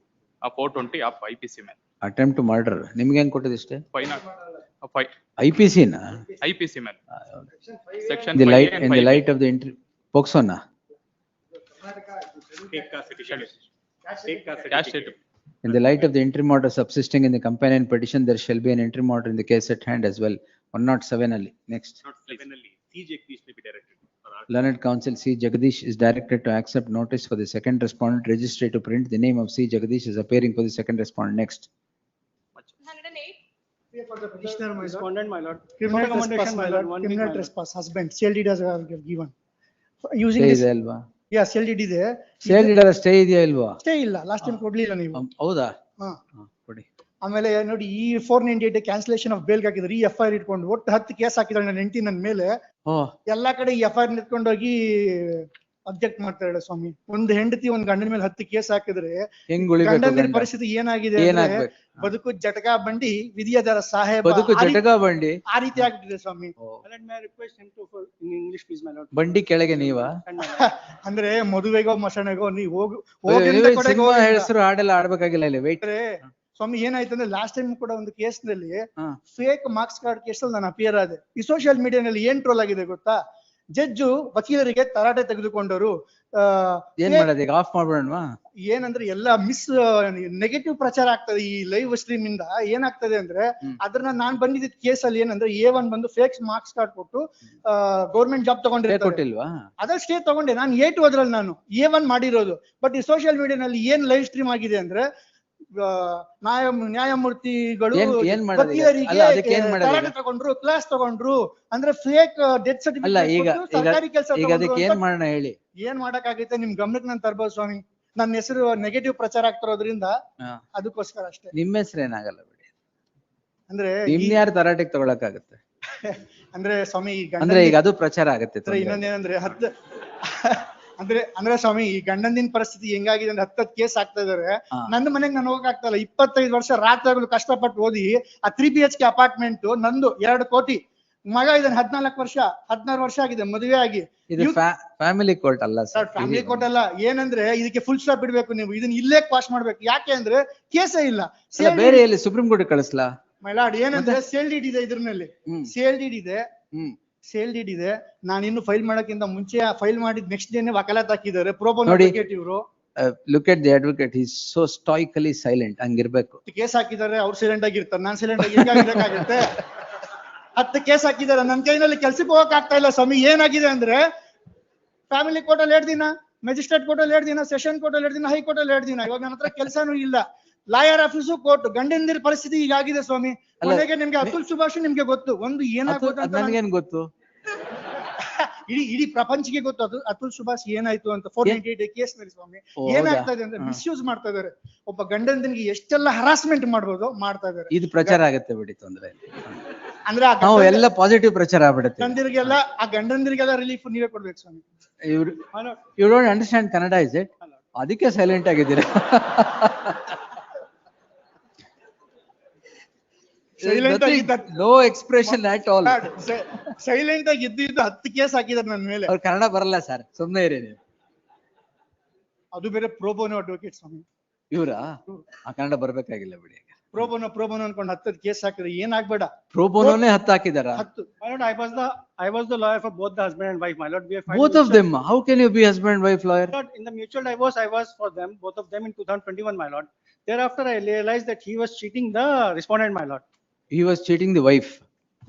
420 of IPC man. Attempt to murder. ನಿಮ್ಗೆ ಹೆಂಗ್ ಕೊಟ್ಟಿದೆ ಇಷ್ಟೇ? 5 IPC na? IPC man. Section The 5 light and in 5. the light of the POCSO na? In the light of the interim order subsisting in the companion petition, there shall be an interim order in the case at hand as well. 107 ali. Next. Learned counsel C. Jagdish is directed to accept notice for the second respondent registered to print. The name of C. Jagdish is appearing for the second respondent. Next. 108. For the petitioner, my respondent, my lord. Criminal trespass, my lord. Criminal trespass, husband. CLD does given. Using Stay this. ಇದೆ ಅಲ್ವಾ? Yeah, CLD ಇದೆ. CLD stay ಇದೆಯಾ ಇಲ್ವಾ? Stay ಇಲ್ಲ. Last time ಕೊಡ್ಲಿಲ್ಲ ನೀವು. ಹೌದಾ? ಹಾ. ಕೊಡಿ. ಆಮೇಲೆ ನೋಡಿ ಈ 498 ಕ್ಯಾನ್ಸಲೇಷನ್ ಆಫ್ ಬೇಲ್ ಹಾಕಿದ್ರು. ಈ FIR ಇಟ್ಕೊಂಡು ಒಟ್ಟು 10 ಕೇಸ್ ಹಾಕಿದ್ರು ನನ್ನ ಹೆಂಡತಿ ನನ್ನ ಮೇಲೆ. ಎಲ್ಲಾ ಕಡೆ ಈ FIR ನಿಂತ್ಕೊಂಡೋಗಿ ಅಬ್ಜೆಕ್ಟ್ ಮಾಡ್ತಾರೆ ಸ್ವಾಮಿ. ಒಂದು ಹೆಂಡತಿ ಒಂದು ಗಂಡನ ಮೇಲೆ 10 ಕೇಸ್ ಹಾಕಿದ್ರೆ ಗಂಡನ ಪರಿಸ್ಥಿತಿ ಏನಾಗಿದೆ ಅಂದ್ರೆ ಬದುಕು ಜಟಕಾ ಬಂಡಿ ವಿಧಿಯದರ ಸಾಹೇಬ ಬದುಕು ಜಟಕಾ ಬಂಡಿ ಆ ರೀತಿ ಆಗ್ಬಿಟ್ಟಿದೆ ಸ್ವಾಮಿ. ಬಂಡಿ ಕೆಳಗೆ ನೀವಾ? ಅಂದ್ರೆ ಮದುವೆಗೋ ಮಸಣೆಗೋ ನೀವು ಹೋಗು ಹೆಸರು ಹಾಡೆಲ್ಲ ಆಡ್ಬೇಕಾಗಿಲ್ಲ ಇಲ್ಲಿ ವೇಟ್. ಸ್ವಾಮಿ ಏನಾಯ್ತು ಅಂದ್ರೆ ಲಾಸ್ಟ್ ಟೈಮ್ ಕೂಡ ಒಂದು ಕೇಸ್ ನಲ್ಲಿ ಫೇಕ್ ಮಾರ್ಕ್ಸ್ ಕಾರ್ಡ್ ಕೇಸ್ ಅಲ್ಲಿ ನಾನು ಅಪಿಯರ್ ಆದೆ. ಈ ಸೋಷಿಯಲ್ ಮೀಡಿಯಾನಲ್ಲಿ ಏನ್ ಟ್ರೋಲ್ ಆಗಿದೆ ಗೊತ್ತಾ? ಜಡ್ಜು ವಕೀಲರಿಗೆ ತರಾಟೆ ತೆಗೆದುಕೊಂಡರು. ಏನ್ ಮಾಡೋದು ಈಗ? ಆಫ್ ಮಾಡ್ಬಿಡೋಣವಾ? ಏನಂದ್ರೆ ಎಲ್ಲ ನೆಗೆಟಿವ್ ಪ್ರಚಾರ ಆಗ್ತದೆ ಈ ಲೈವ್ ಸ್ಟ್ರೀಮ್ ಇಂದ. ಏನಾಗ್ತದೆ ಅಂದ್ರೆ ಅದ್ರನ್ನ ನಾನ್ ಬಂದಿದ್ದ ಕೇಸ್ ಅಲ್ಲಿ ಏನಂದ್ರೆ A1 ಬಂದು ಫೇಕ್ ಮಾರ್ಕ್ಸ್ ಕಾರ್ಡ್ ಕೊಟ್ಟು ಗೌರ್ಮೆಂಟ್ ಜಾಬ್ ತಗೊಂಡಿರ್ತಾರೆ. ಅದ್ರ ಸ್ಟೇ ತಗೊಂಡೆ ನಾನು. A2 ಅದ್ರಲ್ಲಿ ನಾನು A1 ಮಾಡಿರೋದು. ಬಟ್ ಈ ಸೋಷಿಯಲ್ ಮೀಡಿಯಾನಲ್ಲಿ ಏನ್ ಲೈವ್ ಸ್ಟ್ರೀಮ್ ಆಗಿದೆ ಅಂದ್ರೆ ನ್ಯಾಯಮೂರ್ತಿಗಳು ತರಾಟೆ ತಗೊಂಡ್ರು, ಕ್ಲಾಸ್ ತಗೊಂಡ್ರು, ಅಂದ್ರೆ ಫೇಕ್ ಡೆತ್ ಸರ್ಟಿಫಿಕೇಟ್ ಸರ್ಕಾರಿ ಕೆಲಸ ಹೇಳಿ. ಏನ್ ಮಾಡಕ್ಕಾಗೈತೆ ನಿಮ್ ಗಮನಕ್ಕೆ ನಾನು ತರ್ಬೋದು ಸ್ವಾಮಿ. ನನ್ನ ಹೆಸರು ನೆಗೆಟಿವ್ ಪ್ರಚಾರ ಆಗ್ತಿರೋದ್ರಿಂದ ಅದಕ್ಕೋಸ್ಕರ ಅಷ್ಟೇ. ನಿಮ್ಮ ಹೆಸರು ಏನಾಗಲ್ಲ ಬಿಡಿ. ಅಂದ್ರೆ ನಿಮ್ ಯಾರು ತರಾಟೆಗೆ ತಗೊಳಕಾಗತ್ತೆ? ಅಂದ್ರೆ ಸ್ವಾಮಿ ಅಂದ್ರೆ ಈಗ ಅದು ಪ್ರಚಾರ ಆಗತ್ತೆ. ಇನ್ನೊಂದೇನಂದ್ರೆ ಅಂದ್ರೆ ಸ್ವಾಮಿ ಈ ಗಂಡಂದಿನ ಪರಿಸ್ಥಿತಿ ಹೆಂಗಾಗಿದೆ ಅಂದ್ರೆ 10 ಕೇಸ್ ಆಗ್ತಾ ಇದಾರೆ. ನನ್ನ ಮನೆಗೆ ನಾನು ಹೋಗಕ್ ಆಗ್ತಾ ಇಲ್ಲ. 25 ವರ್ಷ ರಾತ್ರಿಗಳು ಕಷ್ಟಪಟ್ಟು ಓದಿ ಆ 3 BHK ಅಪಾರ್ಟ್ಮೆಂಟ್ ನಂದು 2 ಕೋಟಿ. ಮಗ ಇದ್ದಾನೆ 16 ವರ್ಷ ಆಗಿದೆ ಮದುವೆ ಆಗಿ. ಇದು ಫ್ಯಾಮಿಲಿ ಕೋರ್ಟ್ ಅಲ್ಲ ಸರ್. ಫ್ಯಾಮಿಲಿ ಕೋರ್ಟ್ ಅಲ್ಲ. ಏನಂದ್ರೆ ಇದಕ್ಕೆ ಫುಲ್ ಸ್ಟಾಪ್ ಬಿಡ್ಬೇಕು ನೀವು. ಇದನ್ನ ಇಲ್ಲೇ ಕ್ವಾಶ್ ಮಾಡ್ಬೇಕು. ಯಾಕೆ ಅಂದ್ರೆ ಕೇಸೇ ಇಲ್ಲ. ಬೇರೆ ಎಲ್ಲಿ ಸುಪ್ರೀಂ ಕೋರ್ಟ್ ಕಳಿಸ್ಲಾ? ಮೈಲಾಡ್ ಏನಂದ್ರೆ ಸೇಲ್ ಡೀಡ್ ಇದೆ ಇದ್ರಲ್ಲಿ. ಸೇಲ್ ಡೀಡ್ ಇದೆ. ಸೇಲ್ ಡೀಡ್ ಇದೆ. ನಾನು ಇನ್ನು ಫೈಲ್ ಮಾಡಕ್ಕಿಂತ ಮುಂಚೆ ಫೈಲ್ ಮಾಡಿದ ನೆಕ್ಸ್ಟ್ ಡೇನೆ ವಕಾಲತ್ ಹಾಕಿದ್ದಾರೆ. ಪ್ರೋಬೋನೋ ಅಡ್ವೊಕೇಟ್ ಇವರು. Look at the advocate. He is so stoically silent. ಹಂಗಿರ್ಬೇಕು. ಕೇಸ್ ಹಾಕಿದ್ದಾರೆ, ಅವ್ರು ಸೈಲೆಂಟ್ ಆಗಿರ್ತಾರೆ. ನಾನು ಸೈಲೆಂಟ್ ಆಗಿ ಇರ್ಬೇಕಾಗುತ್ತೆ. 10 ಕೇಸ್ ಹಾಕಿದ್ದಾರೆ. ನನ್ನ ಕೈನಲ್ಲಿ ಕೆಲ್ಸಕ್ಕೆ ಹೋಗಕ್ ಆಗ್ತಾ ಇಲ್ಲ ಸ್ವಾಮಿ. ಏನಾಗಿದೆ ಅಂದ್ರೆ ಫ್ಯಾಮಿಲಿ ಕೋರ್ಟ್ ಅಲ್ಲಿ 2 ದಿನ, ಮ್ಯಾಜಿಸ್ಟ್ರೇಟ್ ಕೋರ್ಟ್ ಅಲ್ಲಿ 2 ದಿನ, ಸೆಷನ್ ಕೋರ್ಟ್ ಅಲ್ಲಿ 2 ದಿನ, ಹೈಕೋರ್ಟ್ ಅಲ್ಲಿ 2 ದಿನ. ಇವಾಗ ನನ್ನ ಹತ್ರ ಕೆಲಸನೂ ಇಲ್ಲ. ಲಾಯರ್ ಆಫೀಸು ಕೋರ್ಟ್ ಗಂಡಂದಿರ ಪರಿಸ್ಥಿತಿ ಹೀಗಾಗಿದೆ ಸ್ವಾಮಿ. ಕೊನೆಗೆ ನಿಮ್ಗೆ ಅತುಲ್ ಸುಭಾಷ್ ನಿಮ್ಗೆ ಗೊತ್ತು. ಒಂದು ಏನಾಗುತ್ತೆ ನನಗೇನ್ ಗೊತ್ತು? ಇಡೀ ಪ್ರಪಂಚಕ್ಕೆ ಗೊತ್ತು ಅದು ಅತುಲ್ ಸುಭಾಷ್ ಏನಾಯ್ತು ಅಂತ. 498 ಕೇಸ್ ನಲ್ಲಿ ಸ್ವಾಮಿ ಏನಾಗ್ತಾ ಇದೆ ಅಂದ್ರೆ ಮಿಸ್ಯೂಸ್ ಮಾಡ್ತಾ ಇದಾರೆ. ಒಬ್ಬ ಗಂಡಂದಿನಿಗೆ ಎಷ್ಟೆಲ್ಲ ಹರಾಸ್ಮೆಂಟ್ ಮಾಡ್ಬೋದು ಮಾಡ್ತಾ ಇದಾರೆ. ಇದು ಪ್ರಚಾರ ಆಗತ್ತೆ ಬಿಡಿ, ತೊಂದ್ರೆ ಅಂದ್ರೆ ಎಲ್ಲ ಪಾಸಿಟಿವ್ ಪ್ರಚಾರ ಆಗ್ಬಿಡುತ್ತೆ. ಗಂಡಂದಿರಿಗೆಲ್ಲ ಆ ಗಂಡಂದಿರಿಗೆಲ್ಲ ರಿಲೀಫ್ ನೀವೇ ಕೊಡ್ಬೇಕು ಸ್ವಾಮಿ. You don't understand Kannada is it? ಅದಕ್ಕೆ ಸೈಲೆಂಟ್ ಆಗಿದ್ದೀರಾ. No expression at all. Silent ಆಗಿ ಇದ್ದು 10 ಕೇಸ್ ಹಾಕಿದಾರೆ ನನ್ನ ಮೇಲೆ. ಅವ್ರು ಕನ್ನಡ ಬರಲ್ಲ ಸರ್, ಸುಮ್ಮನೆ ಇರಿ ನೀವು. ಅದು ಬೇರೆ ಪ್ರೋಬೋನೋ ಅಡ್ವೊಕೇಟ್ ಸ್ವಾಮಿ. ಇವರಾ? ಆ ಕನ್ನಡ ಬರ್ಬೇಕಾಗಿಲ್ಲ ಬಿಡಿ. ಪ್ರೋಬೋನೋ ಅನ್ಕೊಂಡು 10 ಕೇಸ್ ಹಾಕಿದ್ರೆ ಏನಾಗ್ಬೇಡ. ಪ್ರೋಬೋನೋನೇ 10 ಹಾಕಿದಾರ? 10. My lord, I was the lawyer for both the husband and wife, my lord. We have filed Both of them? How can you be husband and wife lawyer? My lord, in the mutual divorce, I was for them, both of them in 2021, my lord. Thereafter, I realized that he was cheating the respondent, my lord. He was cheating the wife.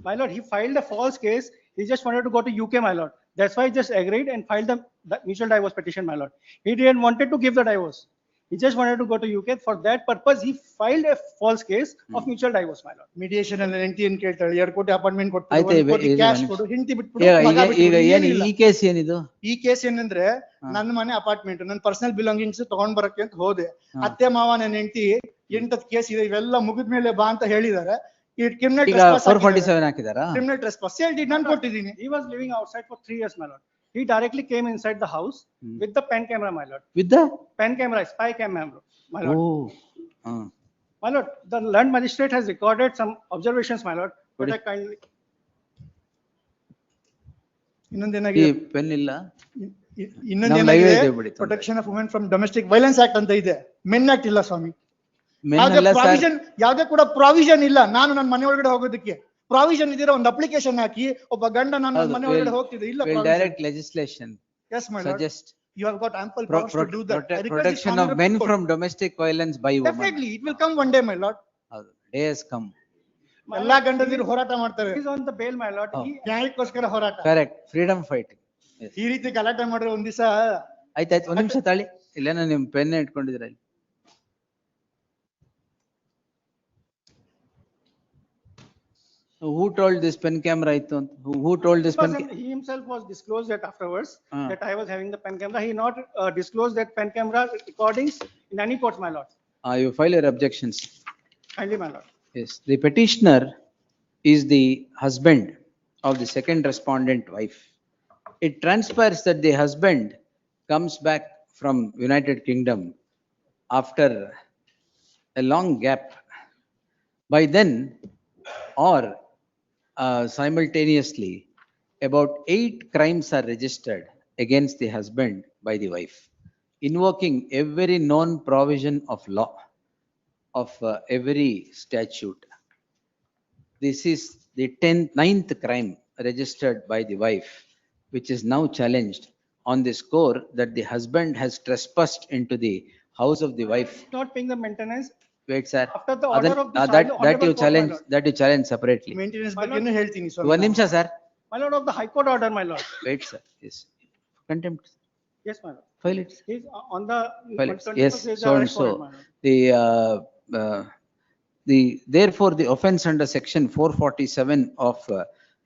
My lord, he filed a false case. He just wanted to go to UK, my lord. That's why he just agreed and filed the mutual divorce petition, my lord. He didn't wanted to give the divorce. He just wanted to go to UK. For that purpose, he filed a false case of mutual divorce, my lord. Mediation ಅಲ್ಲಿ ಹೆಂಡತಿ ಏನ್ ಕೇಳ್ತಾಳೆ, 2 ಕೋಟಿ apartment ಕೊಟ್ಟು, 1 ಕೋಟಿ cash ಕೊಡು, ಹೆಂಡತಿ ಬಿಟ್ಬಿಡು, ಮಗ ಬಿಟ್ಬಿಡು. ಈ ಕೇಸ್ ಏನಿದು? ಈ ಕೇಸ್ ಏನಂದ್ರೆ, ನನ್ನ ಮನೆ ಅಪಾರ್ಟ್ಮೆಂಟ್, ನನ್ನ ಪರ್ಸನಲ್ ಬಿಲಾಂಗಿಂಗ್ಸ್ ತಗೊಂಡ್ ಬರಕ್ಕೆ ಅಂತ ಹೋದೆ. ಅತ್ತೆ ಮಾವ ನನ್ನ ಹೆಂಡತಿ 8 ಕೇಸ್ ಇದೆ, ಇವೆಲ್ಲ ಮುಗಿದ್ಮೇಲೆ ಬಾ ಅಂತ ಹೇಳಿದ್ದಾರೆ. Criminal trespass 447 ಹಾಕಿದಾರಾ? Criminal trespass. CID ನಾನು ಕೊಟ್ಟಿದ್ದೀನಿ. He was living outside for 3 years, my lord. He directly came inside the house with the pen camera, my lord. With the pen camera, spy camera, my lord. Oh. My lord, the land magistrate has recorded some observations, my lord. But I kindly. ಈ pen ಇಲ್ಲ. ಇನ್ನೊಂದೇನಾಗಿದೆ, protection of women from domestic violence act ಅಂತ ಇದೆ. Men act ಇಲ್ಲ ಸ್ವಾಮಿ. ಯಾವ್ದೇ ಕೂಡ provision ಇಲ್ಲ. ನಾನು ನನ್ನ ಮನೆ ಒಳಗಡೆ ಹೋಗೋದಕ್ಕೆ ಪ್ರಾವಿಷನ್ ಇದೀರ, ಒಂದು ಅಪ್ಲಿಕೇಶನ್ ಹಾಕಿ ಒಬ್ಬ ಗಂಡ ನನ್ನ ಮನೆ ಒಳಗಡೆ ಹೋಗ್ತಿದೆ. ಇಲ್ಲ, direct legislation. Yes, my lord. Suggest you have got ample powers to do that. Protection of men from domestic violence by women. Definitely, it will come one day, my lord. Day has come. ಎಲ್ಲಾ ಗಂಡದಿರು ಹೋರಾಟ ಮಾಡ್ತಾರೆ. He is on the bail, my lord. ನ್ಯಾಯಕ್ಕೋಸ್ಕರ ಹೋರಾಟ. Correct. Freedom fighting. ಈ ರೀತಿ ಗಲಾಟೆ ಮಾಡಿದ್ರೆ ಒಂದ್ ದಿವಸ ಆಯ್ತಾಯ್ತು. ಒಂದ್ ನಿಮಿಷ ತಾಳಿ. ಇಲ್ಲೇನ ನಿಮ್ ಪೆನ್ ಇಟ್ಕೊಂಡಿದ್ರ ಇಲ್ಲಿ. Who told this pen camera? Who told this pen camera? He himself was disclosed that afterwards that I was having the pen camera. He not disclosed that pen camera recordings in any court, my lord. You file your objections. Kindly, my lord. Yes, the petitioner is the husband of the second respondent wife. It transpires that the husband comes back from United Kingdom after a long gap. By then, or simultaneously, about 8 crimes are registered against the husband by the wife, invoking every known provision of law of every statute. This is the 9th crime registered by the wife, which is now challenged on the score that the husband has trespassed into the house of the wife. Not paying the maintenance. Wait, sir. After the order of the that you challenge separately. Maintenance ಬಗ್ಗೆ ಹೇಳ್ತೀನಿ ಸ್ವಾಮಿ. One ನಿಮಿಷ sir. My lord, of the High Court order, my lord. Wait, sir. Yes. Contempt. Yes, my lord. File it. He's on the. File it. Yes. So and so. Therefore, the offence under section 447 of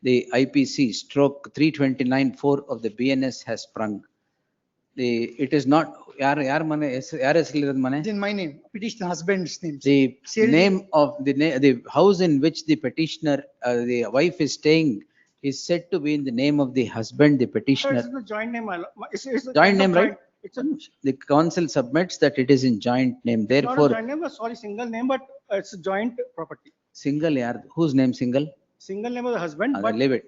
the IPC stroke 329(4) of the BNS has sprung. It is not. ಯಾರ ಮನೆ ಹೆಸರಿರೋದು ಮನೆ? In my name. Petitioner husband's name. The name of the house in which the petitioner, the wife is staying, is said to be in the name of the husband, the petitioner. It's the joint name, my lord. It's Joint name, right? The council submits that it is in joint name. Therefore, not a joint name, sorry, single name, but it's a joint property. Single, whose name single? Single name of the husband, but leave it.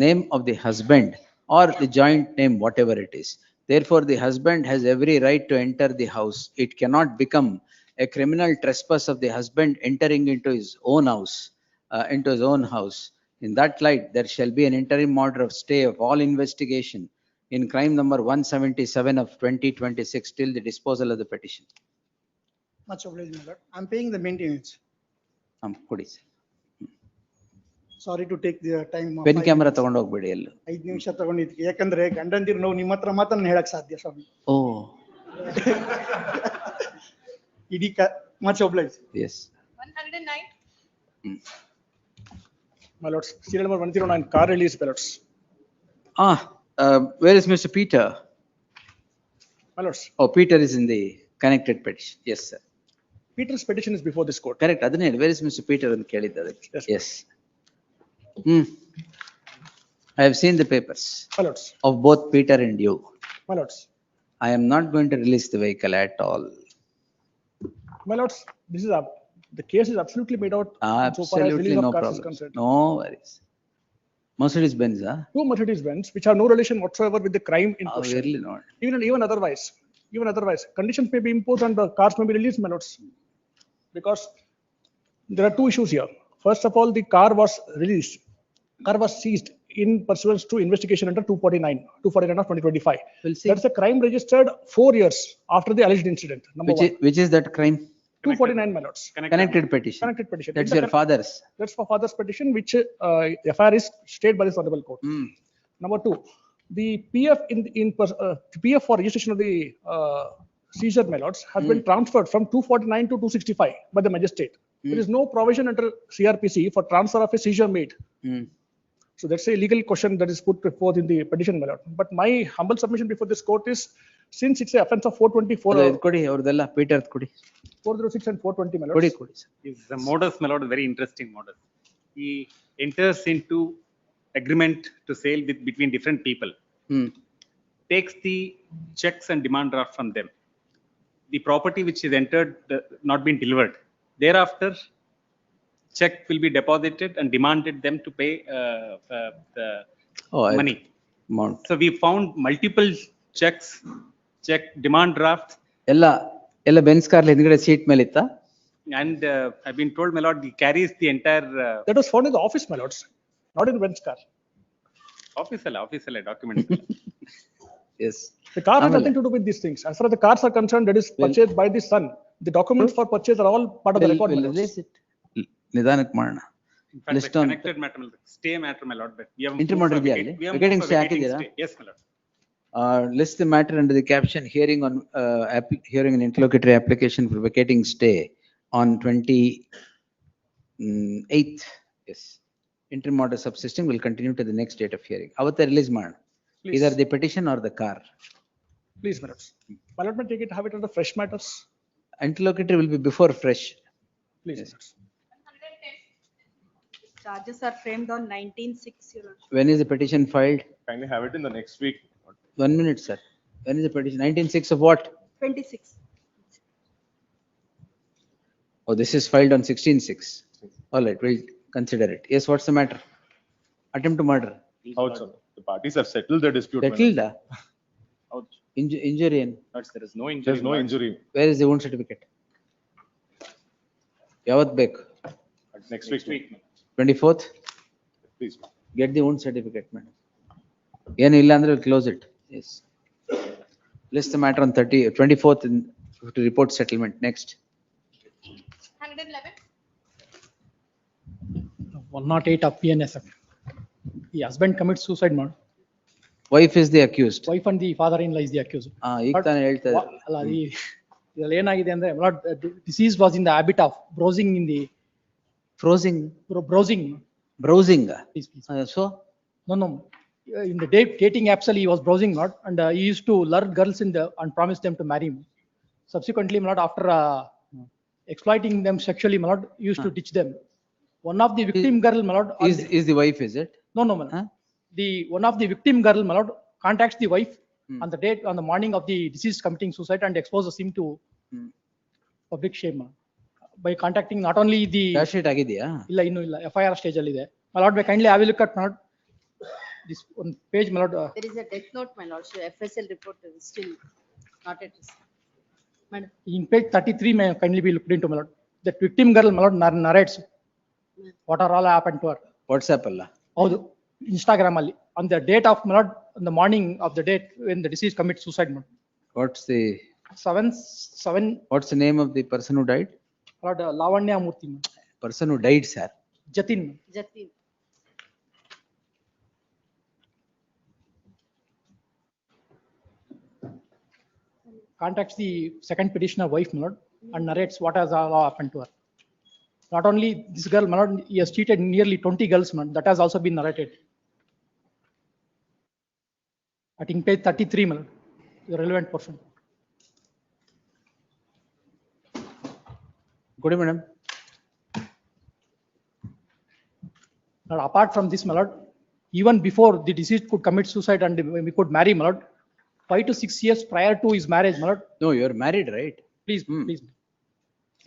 Name of the husband or the joint name, whatever it is. Therefore, the husband has every right to enter the house. It cannot become a criminal trespass of the husband entering into his own house. In that light, there shall be an interim order of stay of all investigation in crime number 177 of 2026 till the disposal of the petition. Much obliged, my lord. I'm paying the maintenance. ಕೊಡಿ sir. Sorry to take the time. Pen camera ತಗೊಂಡು ಹೋಗ್ಬೇಡಿ ಎಲ್ಲ. 5 ನಿಮಿಷ ತಗೊಂಡಿದ್ವಿ, ಯಾಕಂದ್ರೆ ಗಂಡಂದಿರು ನಾವು ನಿಮ್ಮ ಹತ್ರ ಮಾತ್ರ ಹೇಳಕ್ ಸಾಧ್ಯ ಸ್ವಾಮಿ. ಓ. ಇಡಿ much obliged. Yes. 109. My lords, serial number 109, car release ballots. Where is Mr. Peter? My lords. Oh, Peter is in the connected petition. Yes, sir. Peter's petition is before this court. Correct. Adane, where is Mr. Peter ಅಂತ ಕೇಳಿದ್ದಾರೆ. Yes. I have seen the papers. My lords. Of both Peter and you. My lords. I am not going to release the vehicle at all. My lords, this is the case is absolutely made out. Absolutely no problem. No worries. Mercedes Benz, huh? 2 Mercedes Benz, which have no relation whatsoever with the crime in question. Really not. Even otherwise, conditions may be imposed and the cars may be released, my lords. Because There are two issues here. First of all, the car was released. Car was seized in pursuance to investigation under 249 of 2025. We'll see. That's a crime registered 4 years after the alleged incident. Number one. Which is that crime? 249, my lords. Connected petition. Connected petition. That's In the your father's. That's for father's petition, which FIR is stayed by this honorable court. Number two, the PF PF for registration of the seizure, my lords, has been transferred from 249 to 265 by the magistrate. There is no provision under CRPC for transfer of a seizure made. So that's a legal question that is put forth in the petition, my lord. But my humble submission before this court is, since it's an offense of 424, 406 and 420, my lord. Is the modus, my lord, very interesting modus. He enters into agreement to sale with between different people, takes the checks and demand draft from them. The property which is entered not been delivered. Thereafter, check will be deposited and demanded them to pay the money. So we found multiple checks, check demand drafts. ಎಲ್ಲ Benz car ಹಿಂದ್ಗಡೆ seat ಮೇಲೆ ಇತ್ತಾ? And I've been told, my lord, he carries the entire. That was found in the office, my lords, not in Ben's car. Official documents. Yes. The car has nothing to do with these things. As far as the cars are concerned, that is purchased by the son. The documents for purchase are all part of the record. my lords. ನಿಧಾನಕ್ಕೆ ಮಾಡೋಣ. In fact, the connected matter, stay matter, my lord. But we have Entry model ಇದೆಯಾ ಅಲ್ಲಿ? Vacating stay ಹಾಕಿದ್ದೀರಾ? Yes, my lord. List the matter under the caption hearing on hearing an interlocutory application for vacating stay on 28th. Yes. Interim order subsisting will continue to the next date of hearing. Avata release ಮಾಡೋಣ. Either the petition or the car. Please, my lords. My lord, may take it, have it under fresh matters. Interlocutory will be before fresh. Please. Yes. Charges are framed on 19/6, Your Lordship. When is the petition filed? Kindly have it in the next week. 1 minute, sir. When is the petition? 19/6 of what? 26. Oh, this is filed on 16/6. All right, we'll consider it. Yes, what's the matter? Attempt to murder. Ouch, sir. The parties have settled the dispute. my lord. Settled? Ouch. Injury in? There is no injury. There's no injury. Where is the wound certificate? ಯಾವತ್ ಬೇಕು? Next week. 24th? Please. Get the wound certificate, madam. ಏನು ಇಲ್ಲ ಅಂದ್ರೆ we'll close it. Yes. List the matter on 24th to report settlement. Next. 111. 108 of PNSF. The husband commits suicide, man. Wife is the accused. Wife and the father-in-law is the accused. ಈಗ ತಾನೇ ಹೇಳ್ತಾ ಇದ್ದಾರೆ. ಅಲ್ಲ ಇದ್ರಲ್ಲಿ ಏನಾಗಿದೆ ಅಂದ್ರೆ disease was in the habit of browsing in the browsing. Browsing. So? No. In the dating apps, he was browsing, not, and he used to lure girls and promise them to marry him. Subsequently, not after exploiting them sexually, not used to teach them. One of the victim girl, not is the wife, is it? No, the one of the victim girl, not contacts the wife on the morning of the deceased committing suicide and exposes him to public shame by contacting not only the. Cash sheet ಆಗಿದೆಯಾ? ಇಲ್ಲ FIR stage ಅಲ್ಲಿ ಇದೆ. My lord, may kindly have a look at not this one page, my lord. There is a death note, my lord. So FSL report is still not at risk. Madam. In page 33, may kindly be looked into, my lord. That victim girl, my lord, narrates what are all happened to her. WhatsApp ಅಲ್ಲ? ಹೌದು, Instagram ಅಲ್ಲಿ on the date of, my lord, on the morning of the date when the deceased commits suicide, my lord. What's the 7. What's the name of the person who died? Lord Lavanya Murthy. Person who died, sir. Jatin. Contacts the second petitioner wife, my lord, and narrates what has all happened to her. Not only this girl, my lord, he has cheated nearly 20 girls, man. That has also been narrated. I think page 33, my lord, the relevant portion. Good evening, madam. Now, apart from this, my lord, even before the deceased could commit suicide and we could marry, my lord, 5 to 6 years prior to his marriage, my lord. No, you're married, right? Please.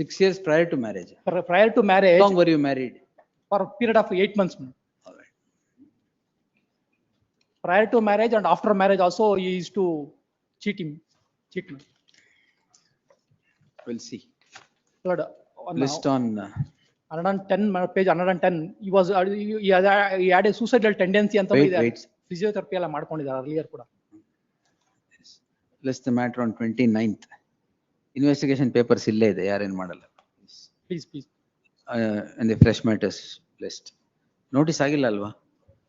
6 years prior to marriage. Prior to marriage. How long were you married? For a period of 8 months, my lord. All right. Prior to marriage and after marriage also, he used to cheat me. We'll see. Lord, List on 110 page 110 he was he had a suicidal tendency ಅಂತ Wait. Physiotherapy ಎಲ್ಲ ಮಾಡ್ಕೊಂಡಿದ್ದಾರೆ earlier ಕೂಡ. List the matter on 29th. Investigation papers ಇಲ್ಲೇ ಇದೆ, ಯಾರೇನ್ ಮಾಡಲ್ಲ. Please. And the fresh matters list. Notice ಆಗಿಲ್ಲ ಅಲ್ವಾ?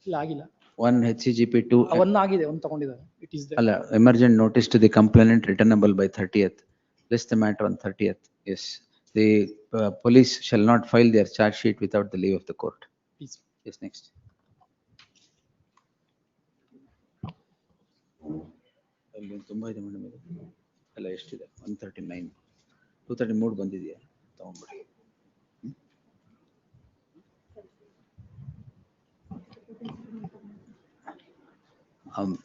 ಇಲ್ಲ ಆಗಿಲ್ಲ. 1 HCGP 2. ಒಂದು ಆಗಿದೆ, ಒಂದು ತಗೊಂಡಿದ್ದಾರೆ. It is there. ಅಲ್ಲ, emergent notice to the complainant returnable by 30th. List the matter on 30th. Yes. The police shall not file their charge sheet without the leave of the court. Please. Yes, next. ಅಲ್ಲಿ ತುಂಬಾ ಇದೆ madam ಇದು. ಅಲ್ಲ ಎಷ್ಟಿದೆ? 139. 233 ಬಂದಿದೆಯಾ? ತಗೊಂಡ್ಬಿಡಿ.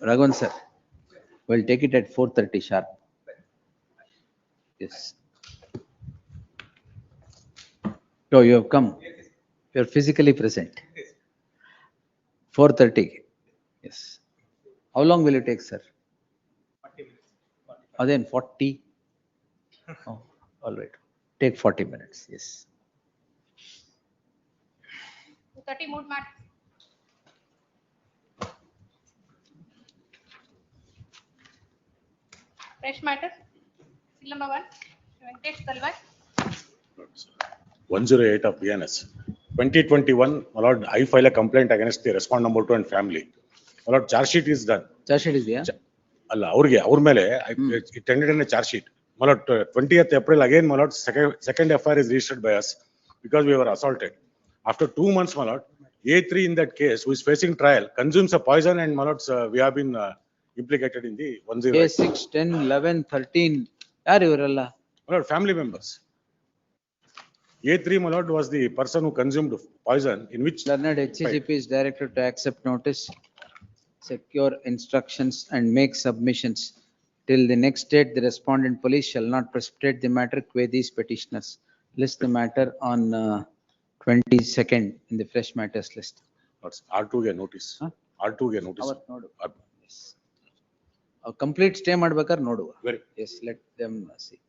Raghavan sir, we'll take it at 4:30 sharp. Yes. So you have come. You are physically present. 4:30. Yes. How long will it take, sir? 40 minutes. Then 40. Oh, all right. Take 40 minutes. Yes. 230 mood mat. Fresh matter. Seal number 1. Venkatesh Talwar. 108 of BNS. 2021, my lord, I file a complaint against the respond number 2 and family. My lord, charge sheet is done. Charge sheet is there? ಅಲ್ಲ ಅವ್ರಿಗೆ ಅವ್ರ ಮೇಲೆ it ended in a charge sheet. My lord, 20th April again, my lord, second FIR is registered by us because we were assaulted. After 2 months, my lord, A3 in that case, who is facing trial, consumes a poison and my lord, we have been implicated in the 10. A6, 10, 11, 13. ಯಾರು ಇವರೆಲ್ಲ? My lord, family members. A3, my lord, was the person who consumed poison in which Learned HCGP is directed to accept notice, secure instructions and make submissions. Till the next date, the respondent police shall not precipitate the matter qua these petitioners. List the matter on 22nd in the fresh matters list. R2 ಗೆ notice. R2 ಗೆ notice. ಅವತ್ತು ನೋಡು. Yes. Complete stay ಮಾಡ್ಬೇಕಾದ್ರೆ ನೋಡುವ. Yes, let them see.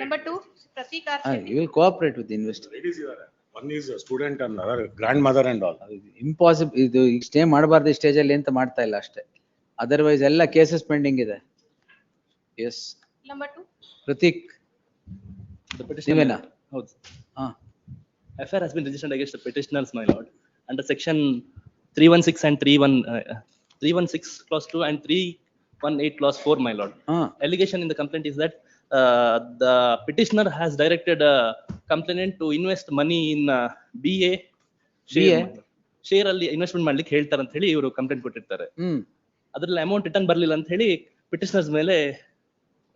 Number 2, Pratik R. You will cooperate with the investigation. One is a student and another grandmother and all. Impossible. ಇದು stay ಮಾಡಬಾರ್ದು ಈ stage ಅಲ್ಲಿ ಅಂತ ಮಾಡ್ತಾ ಇಲ್ಲ ಅಷ್ಟೇ. ಅದರ್ವೈಸ್ ಎಲ್ಲ ಕೇಸಸ್ ಪೆಂಡಿಂಗ್ ಇದೆ. Yes. Number 2. Pratik. The petitioner. ನೀವೇನಾ? ಹೌದು. FIR has been registered against the petitioners, my lord, under section 316 and 316 clause 2 and 318 clause 4, my lord. Allegation in the complaint is that the petitioner has directed a complainant to invest money in BA share ಅಲ್ಲಿ investment ಮಾಡ್ಲಿಕ್ಕೆ ಹೇಳ್ತಾರೆ ಅಂತ ಹೇಳಿ ಇವರು complaint ಕೊಟ್ಟಿರ್ತಾರೆ. ಅದ್ರಲ್ಲಿ amount return ಬರ್ಲಿಲ್ಲ ಅಂತ ಹೇಳಿ ಪಿಟಿಷನರ್ಸ್ ಮೇಲೆ.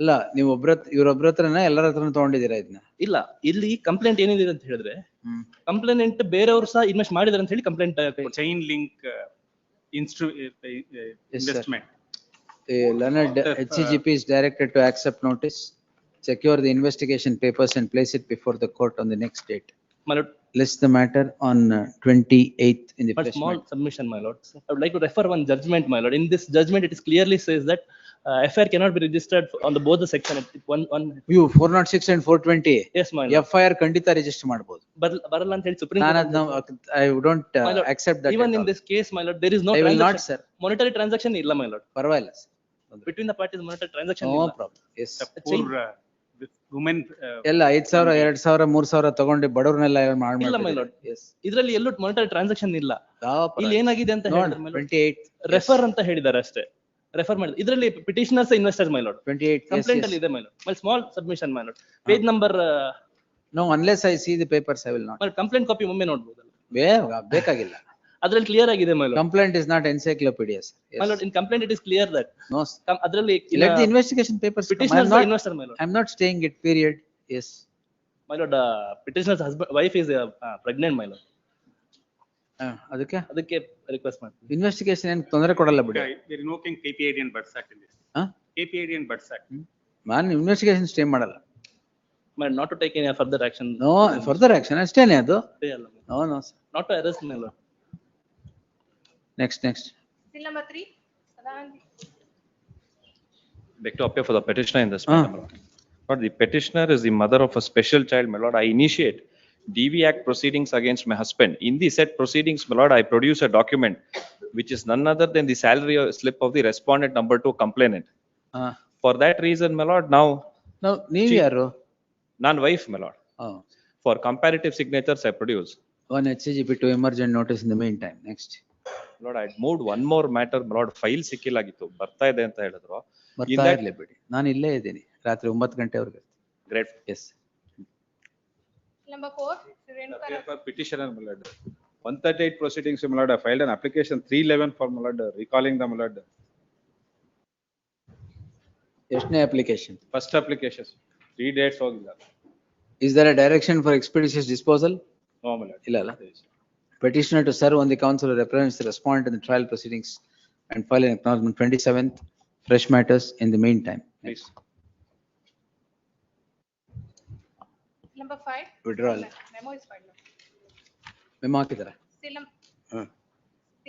ಇಲ್ಲ, ನೀವು ಇವ್ರೊಬ್ರ ಹತ್ರನ ಎಲ್ಲರ ಹತ್ರನೂ ತಗೊಂಡಿದ್ದೀರಾ ಇದನ್ನ? ಇಲ್ಲ, ಇಲ್ಲಿ ಕಂಪ್ಲೇಂಟ್ ಏನಿದೆ ಅಂತ ಹೇಳಿದ್ರೆ ಕಂಪ್ಲೇಂಟ್ ಬೇರೆಯವರು ಸಹ ಇನ್ವೆಸ್ಟ್ ಮಾಡಿದಾರೆ ಅಂತ ಹೇಳಿ complaint chain link investment. Learned HCGP is directed to accept notice, secure the investigation papers and place it before the court on the next date. My lord, list the matter on 28th in the fresh small submission, my lord. I would like to refer one judgment, my lord. In this judgment, it is clearly says that FIR cannot be registered on the both the section. One view 406 and 420. Yes, my lord. FIR ಖಂಡಿತ register ಮಾಡಬಹುದು. ಬರಲ್ಲ ಅಂತ ಹೇಳಿ supreme I don't accept that. Even in this case, my lord, there is no I will not, sir. Monetary transaction ಇಲ್ಲ, my lord. ಪರವಾಗಿಲ್ಲ sir. Between the parties monetary transaction no ಇಲ್ಲ. problem. Yes. Women ಎಲ್ಲ 5,000 2,000 3,000 ತಗೊಂಡು ಬಡವರನ್ನೆಲ್ಲ ಇಲ್ಲ, my lord. ಇದರಲ್ಲಿ ಎಲ್ಲೂ monetary transaction ಇಲ್ಲ. ಇಲ್ಲಿ ಏನಾಗಿದೆ ಅಂತ ಹೇಳಿದ್ರೆ 28 ರೆಫರ್ ಅಂತ ಹೇಳಿದ್ದಾರೆ ಅಷ್ಟೇ. ರೆಫರ್ ಮಾಡಿ ಇದರಲ್ಲಿ petitioners investors, my lord. 28 complaint ಅಲ್ಲಿ ಇದೆ, my lord. My small submission, my lord. Page number no, unless I see the papers I will not. My complaint copy ಒಮ್ಮೆ ನೋಡಬಹುದಲ್ಲ? ಬೇಕಾಗಿಲ್ಲ. ಅದರಲ್ಲಿ ಕ್ಲಿಯರ್ ಆಗಿದೆ, my lord. Complaint is not encyclopedia, sir. Yes. My lord, in complaint it is clear that no, ಅದರಲ್ಲಿ let the investigation papers petitioners are investor, my lord. I am not staying it, period. Yes, my lord. Petitioner's husband wife is pregnant, my lord. ಅದಕ್ಕೆ request ಮಾಡಿ investigation ಏನು ತೊಂದರೆ ಕೊಡಲ್ಲ ಬಿಡಿ. They are invoking KPID and Births Act in this. KPID and Births Act. ನಾನು investigation stay ಮಾಡಲ್ಲ. My not to take any further action. No further action ಅಷ್ಟೇನೆ ಅದು. No, no, sir. Not to arrest, my lord. Next. Still number 3. Beg to appear for the petitioner in this matter, my lord. But the petitioner is the mother of a special child, my lord. I initiate DV Act proceedings against my husband. In the said proceedings, my lord, I produce a document which is none other than the salary slip of the respondent number 2 complainant. For that reason, my lord, now ನೀವು ಯಾರು? non wife, my lord. For comparative signatures, I produce. One HCGP to emergent notice in the meantime. Next. Lord, I moved one more matter, my lord, file ಸಿಕ್ಕಿಲ್ಲಾಗಿತ್ತು ಬರ್ತಾ ಇದೆ ಅಂತ ಹೇಳಿದ್ರು. ಬರ್ತಾ ಇರ್ಲಿ ಬಿಡಿ, ನಾನು ಇಲ್ಲೇ ಇದ್ದೀನಿ ರಾತ್ರಿ 9 ಗಂಟೆವರೆಗೆ. Great. Yes. Number 4, Renuka. For petitioner, my lord. 138 proceedings, my lord, I filed an application 311 for my lord, recalling the my lord. ಎಷ್ಟನೇ application? First application. 3 dates ಹೋಗಿಲ್ಲ. Is there a direction for expeditious disposal? No, my lord. ಇಲ್ಲ ಅಲ್ಲ. Petitioner to serve on the counsel who represents the respondent in the trial proceedings and file an acknowledgement 27th, fresh matters in the meantime. Please. Number 5. Withdrawal. Memo is filed. Memo ಹಾಕಿದಾರೆ. Still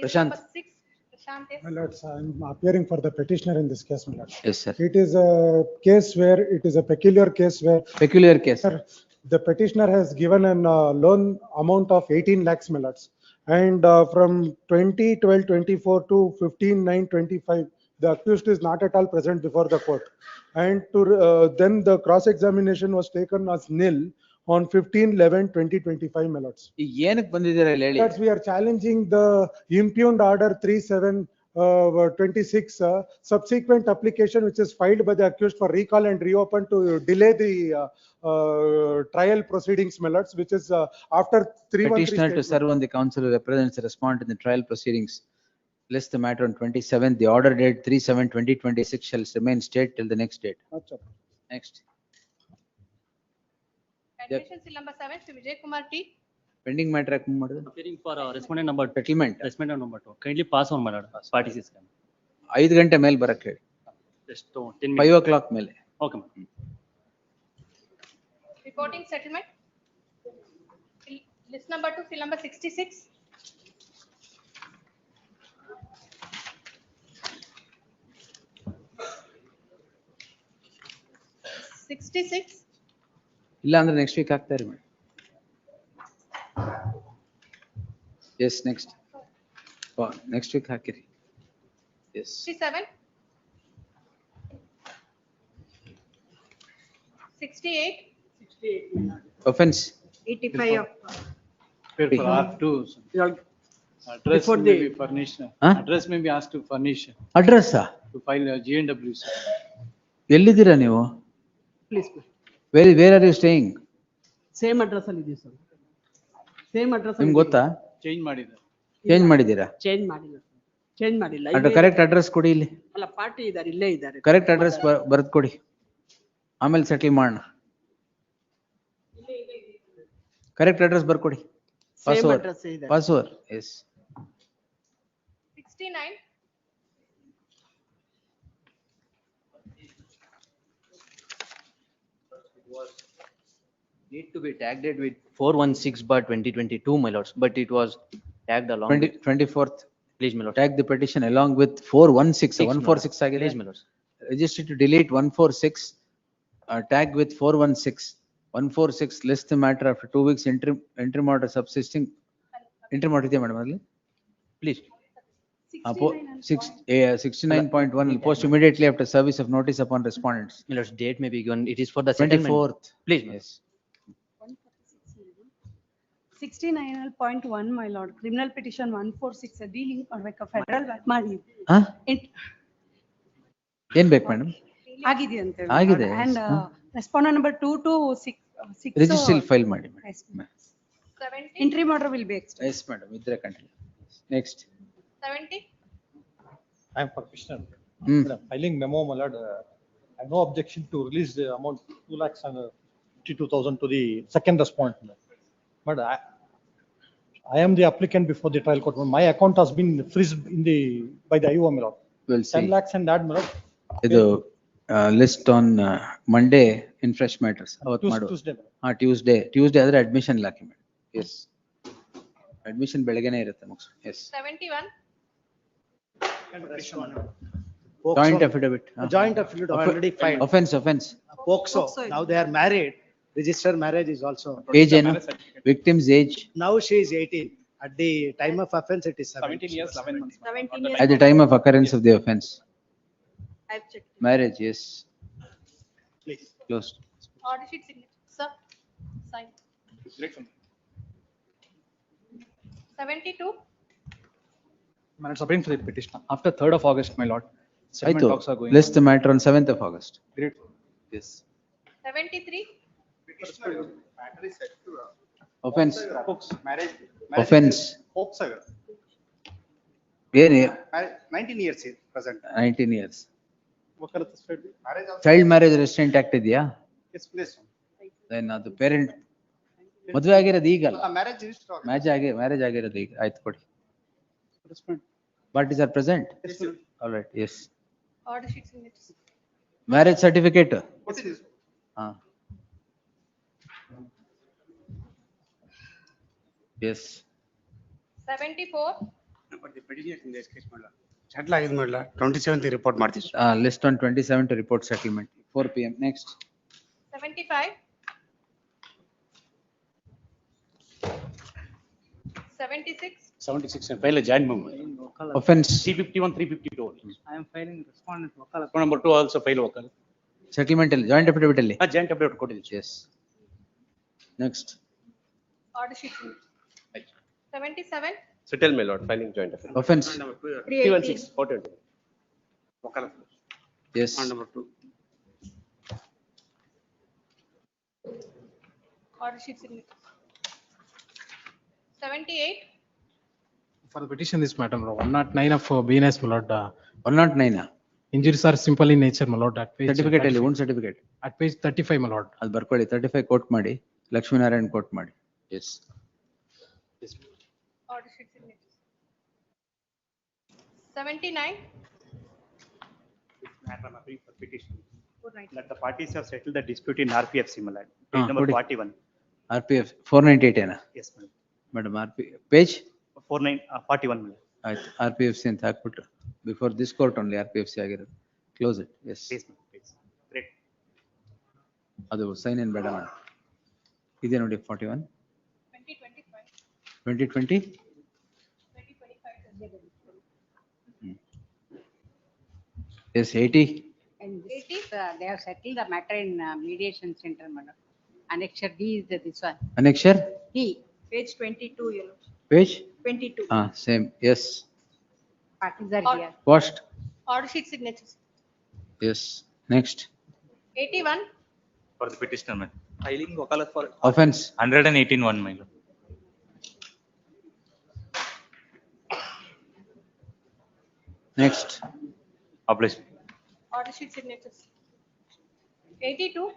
Prashant. number 6, Prashant. Yes. My lords, I am appearing for the petitioner in this case, my lord. Yes, sir. It is a case where, it is a peculiar case where. Peculiar case. Sir, the petitioner has given an loan amount of 18 lakhs, my lords. And from 2012-24 to 15-9-25, the accused is not at all present before the court. And to then the cross-examination was taken as nil on 15-11-2025, my lords. ಈಗ ಏನಕ್ಕೆ ಬಂದಿದ್ದೀರಾ ಇಲ್ಲಿ ಹೇಳಿ? We are challenging the impugned order 3726 subsequent application which is filed by the accused for recall and reopen to delay the trial proceedings, my lords, which is after 313. Petitioner to serve on the counsel who represents the respondent in the trial proceedings. List the matter on 27th. The order date 3/7/2026 shall remain state till the next date. Next. Admission seal number 7, Sri Vijay Kumar T. Pending matter ಯಾಕೆ move ಮಾಡಿದ್ರು? Appearing for respondent number Settlement. respondent number 2. Kindly pass on, my lord. Party system. 5 ಗಂಟೆ ಮೇಲೆ ಬರಕ್ಕೆ ಹೇಳಿ. Just 10 5 minutes. o'clock ಮೇಲೆ. Okay, ma'am. Reporting settlement. List number 2, seal number 66. ಇಲ್ಲ ಅಂದ್ರೆ next week ಹಾಕ್ತಾ ಇರಿ madam. Yes next next week ಹಾಕಿರಿ. Yes 67. 68. offense 85 of. Big. For R2. Address Before may the- be furnished. Huh? Address may be asked to furnish address to file a GNW. ಎಲ್ಲಿದ್ದೀರಾ ನೀವು? Please, where are you staying? same address ಅಲ್ಲಿ ಇದೆ sir. Same address. ನಿಮ್ಗೆ ಗೊತ್ತಾ? Change ಮಾಡಿದ್ದಾರೆ. Change ಮಾಡಿದ್ದೀರಾ? Change ಮಾಡಿಲ್ಲ. Change ಮಾಡಿಲ್ಲ. ಅದ್ರ ಕರೆಕ್ಟ್ ಅಡ್ರೆಸ್ ಕೊಡಿ ಇಲ್ಲಿ. ಅಲ್ಲ ಪಾರ್ಟಿ ಇದ್ದಾರೆ, ಇಲ್ಲೇ ಇದ್ದಾರೆ. ಕರೆಕ್ಟ್ ಅಡ್ರೆಸ್ ಬರೆದು ಕೊಡಿ, ಆಮೇಲೆ ಸೆಟಲ್ ಮಾಡೋಣ. ಕರೆಕ್ಟ್ ಅಡ್ರೆಸ್ ಬರ್ಕೊಡಿ. Same address ಇದೆ. Password yes. 69. Need to be tagged it with 416/2022, my lords, but it was tagged along. 24th. Please, my lord. Tag the petition along with 416. 146 ಆಗಿದೆ. Please, my lords. Register to delete 146. Tag with 416. 146 list the matter after 2 weeks interim order subsisting. Interim order ಇದೆಯಾ madam ಅಲ್ಲಿ? Please. 69.1 will post immediately after service of notice upon respondents. My lords, date may be given. It is for the settlement. 24th. Please, my lord. Yes. 69.1, my lord, criminal petition 146 dealing like a federal ಮಾಡಿ Huh? ಏನ್ ಬೇಕು madam? ಆಗಿದೆ ಅಂತ ಹೇಳಿ. ಆಗಿದೆ, And yes. respondent number 2 to 6. Registry file ಮಾಡಿ madam. Interim order will be extended. Yes madam ಇದ್ರೆ continue. Next 70. I am for petitioner. Hmm. Filing memo, my lord, I have no objection to release the amount 2,52,000 to the second respondent. But I am the applicant before the trial court. My account has been freezed in the, by the IO, my lord. We'll 10 see. lakhs and that, my lord. ಇದು list on Monday in fresh matters ಅವತ್ತು ಮಾಡು. Tuesday. Tuesday ಆದ್ರೆ admission ಇಲ್ಲ ಹಾಕಿ madam. S admission ಬೆಳಗ್ಗೆನೇ ಇರುತ್ತೆ ಮುಗಿಸ್. Yes 71. Joint affidavit. Joint affidavit already filed. Offense. POCSO. Now they are married. register marriage is also. Age, victim's age, Now she is 18. At the time of offense, it is 17 years, 11 months. 17 years. at the time of occurrence of the offense. I've checked. Marriage, yes. Please. Closed. Order sheet signature. Sir, sign. 72. My lord, submitting for the petition. After 3rd of August, my lord, settlement Aito, talks are going list on. the matter on 7th of August. Great. Yes. 73. Offense. Marriage. Offense. ಏನೇ 19 years here, present. 19 years. Marriage also. Child marriage restraint act ಇದೆಯಾ? Yes, please. Then ಅದು parent ಮದುವೆ ಆಗಿರೋದು ಈಗಲ್ಲ. Marriage is strong. Marriage ಆಗಿರೋದು ಈಗ. ಆಯ್ತು ಕೊಡಿ. Parties are present? Yes, sir. All right, yes. Order sheet signature. Marriage certificate? What is this? Yes. 74. But the petition is in this case, madam. Settle agid madla. 27th report ಮಾಡ್ತೀವಿ. List on 27 to report settlement. 4 PM. Next. 75. 76. 76 and file a joint memo. Offense. 351, 352. I am filing respondent ವಕಾಲತ್. Account number 2 also file vocal. Settlement ಅಲ್ಲಿ joint affidavit ಅಲ್ಲಿ. Joint affidavit ಕೊಟ್ಟಿದ್ದೀವಿ. Yes. Next. Order sheet signature. 77. Settle, my lord, filing joint affidavit. Offense. 316, 420. Vocal. Yes. Account number 2. Order sheet signature. 78. For the petition, this matter, 109 of BNS, my lord. 109. Injuries are simple in nature, my lord. At page Certificate ಅಲ್ಲಿ wound certificate. At page 35, my lord. ಅದು ಬರ್ಕೊಳ್ಳಿ 35 coat ಮಾಡಿ Lakshminarayan coat ಮಾಡಿ. Yes. Order sheet signature. 79. Madam, I bring for petition. 490. Let the parties have settled the dispute in RPF similar. Page number ಕೊಡಿ. 41. RPF 498 ಏನಾ? Yes, madam. Madam page 41, madam. ಆಯ್ತು. RPFC ಅಂತ ಹಾಕ್ಬಿಟ್ಟು before this court only RPFC ಆಗಿರೋದು. Close it. Yes. Yes, madam. Please. Great. ಅದು sign ಏನ್ ಬೇಡ madam. ಇದೆ ನೋಡಿ 41. 2025. 2020. 2025. Yes, 80. And this, they have settled the matter in mediation center, madam. Annexure D is this one. Annexure? D. Page 22, yellow. Page? 22. Same. Yes. Parties are here. Washed. Order sheet signatures. Yes. Next. 81. For the petitioner, man. Filing wakalat for Offense. 118(1), my lord. Next. Obligation. Order sheet signatures. 82.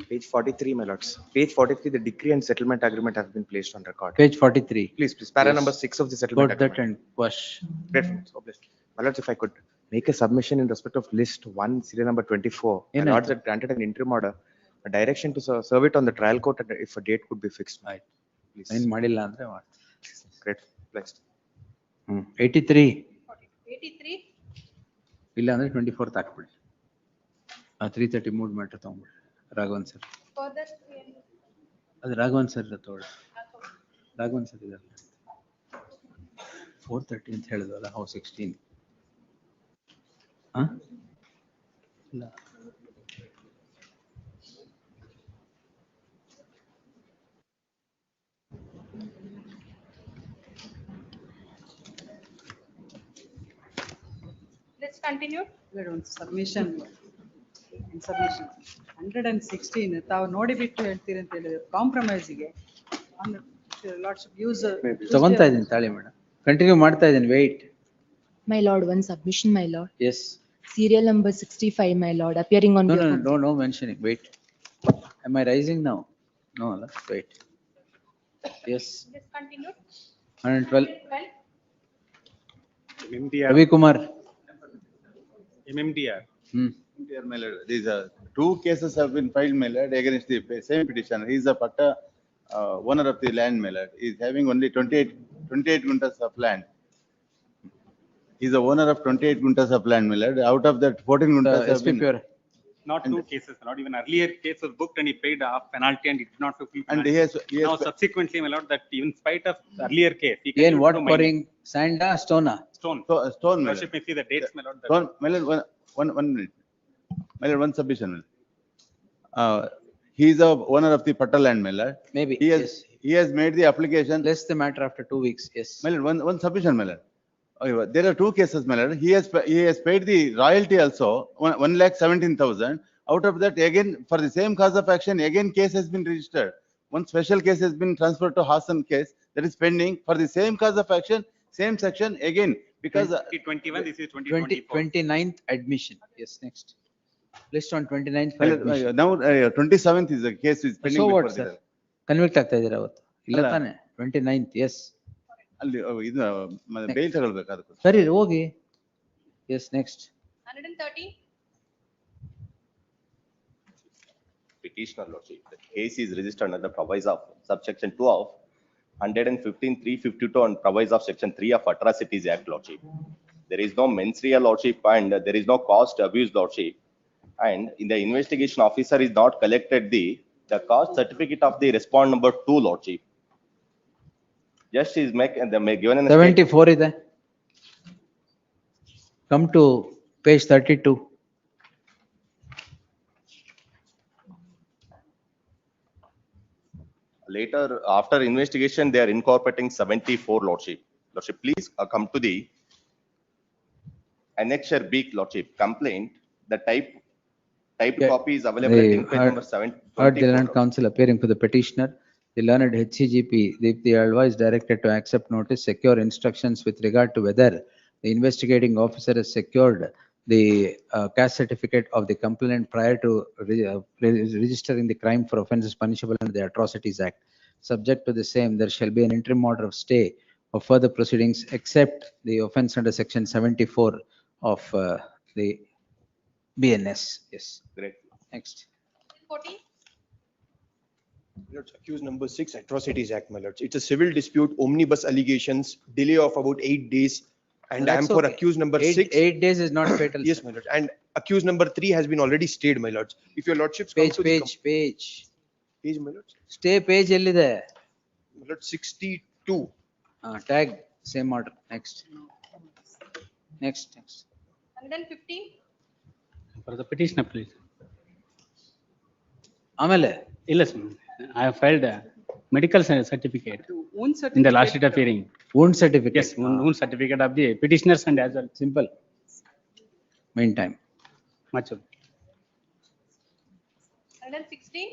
Page 43, my lords. Page 43, the decree and settlement agreement have been placed on record. Page 43. Please, para Yes. number 6 of the settlement Got that agreement. and wash. Great, obliged. My lords, if I could make a submission in respect of list 1, serial number 24. My ಏನಾಯ್ತು? lords had granted an interim order, a direction to serve it on the trial court and if a date could be fixed. ಆಯ್ತು. Please. ಏನ್ ಮಾಡಿಲ್ಲ ಅಂದ್ರೆ ಮಾಡಿ. Great, blessed. 83. 83. ಇಲ್ಲ ಅಂದ್ರೆ 24th ಹಾಕ್ಬಿಡಿ. 330 moved matter ತಗೊಂಡ್ಬಿಡಿ. ರಾಘವನ್ ಸರ್. Further. ಅದು ರಾಘವನ್ ಸರ್ ತಗೊಳ್ಳಿ. ರಾಘವನ್ ಸರ್ ಇದಾರೆ. 430 ಅಂತ ಹೇಳಿದ್ವಲ್ಲ. ಹೌ 16. ಇಲ್ಲ. Let's continue. Wait, one submission. Submission. 116 ತಾವು ನೋಡಿಬಿಟ್ಟು ಹೇಳ್ತೀರಿ ಅಂತ ಹೇಳಿದ್ರು ಕಾಂಪ್ರಮೈಸ್ಗೆ ಲಾರ್ಡ್ಶಿಪ್ ಯೂಸ್ ತಗೊಂತಾ ಇದ್ದೀನಿ ತಾಳಿ ಮೇಡಮ್. ಕಂಟಿನ್ಯೂ ಮಾಡ್ತಾ ಇದ್ದೀನಿ. Wait. My lord, one submission, my lord. Yes. Serial number 65, my lord, appearing on No, behalf no, of- no, no mentioning. Wait. Am I rising now? No, wait. Yes. Let's continue. 112. 12. MMDR. Ravi Kumar. MMDR. Dear my lord, these are two cases have been filed, my lord, against the same petitioner. He is a patta owner of the land, my lord. He is having only 28 guntas of land. He is the owner of 28 guntas of land, my lord. Out of that 14 guntas have SP been. Pure. Not two cases, my lord. Even earlier case was booked and he paid half penalty and he did not fulfill And penalty. he has Now subsequently, my lord, that even in spite of earlier case, he Again, continued what to do mining. pouring? Sanda, stona? Stone. Stone, my Lordship may see the dates, my lord. that- Stone, my lord, one minute. My lord, one submission. My lord. He is a owner of the Patta land, my lord. Maybe, He has, yes. he has made the application. Bless the matter after 2 weeks, yes. My lord, one submission, my lord. Okay, there are two cases, my lord. He has paid the royalty also, 1,17,000. Out of that, again, for the same cause of action, again case has been registered. One special case has been transferred to Hassan case that is pending for the same cause of action, same section again, because 2021, this is 20, 2024. 29th admission, yes, next. List on 29th for my lord, admission. now 27th is the case is pending So what, before sir? the. Convict ಆಗ್ತಾ ಇದೀರ ಅವತ್ತು? ಇಲ್ಲ ಅಲ್ಲ. ತಾನೆ? 29th, yes. ಅಲ್ಲಿ ಇದು bale ತಗೊಳ್ಬೇಕು ಅದಕ್ಕೆ. ಸರಿ, ಹೋಗಿ. Yes, next. 130. Petitioner lordship, the case is registered under the proviso of subsection 2 of 115/352 and proviso of section 3 of Atrocities Act lordship. There is no mens rea lordship and there is no cost abuse lordship. And in the investigation officer is not collected the cost certificate of the respond number 2 lordship. Just is given in a 74 ಇದೆ. Come to page 32. Later, after investigation, they are incorporating 74 lordship. Lordship, please come to the annexure B lordship complaint. The typed Yeah. copy is available at inquiry Heard- number 7. Heard the learned counsel appearing for the petitioner. The learned HCGP, the advice directed to accept notice, secure instructions with regard to whether the investigating officer has secured the caste certificate of the complainant prior to registering the crime for offences punishable under the Atrocities Act. Subject to the same, there shall be an interim order of stay of further proceedings except the offence under section 74 of the BNS. Yes. Great. Next. 14. Lords, accused number 6, Atrocities Act, my lords. It's a civil dispute, omnibus allegations, delay of about 8 days. And I am That's for okay. accused number 6. 8 days is not fatal. Yes, my lord. And accused number 3 has been already stayed, my lords. If your lordships come Page, to page, page. page, my lords. Stay page ಎಲ್ಲಿದೆ? My lord, 62. Tag, same order. Next. Next. 150. For the petitioner, please. ಆಮೇಲೆ? ಇಲ್ಲ, I have filed a medical certificate Wound in the last date of hearing. Wound certificate? Yes, wound certificate of the petitioners and as well. Simple. Meantime. Much of. 160.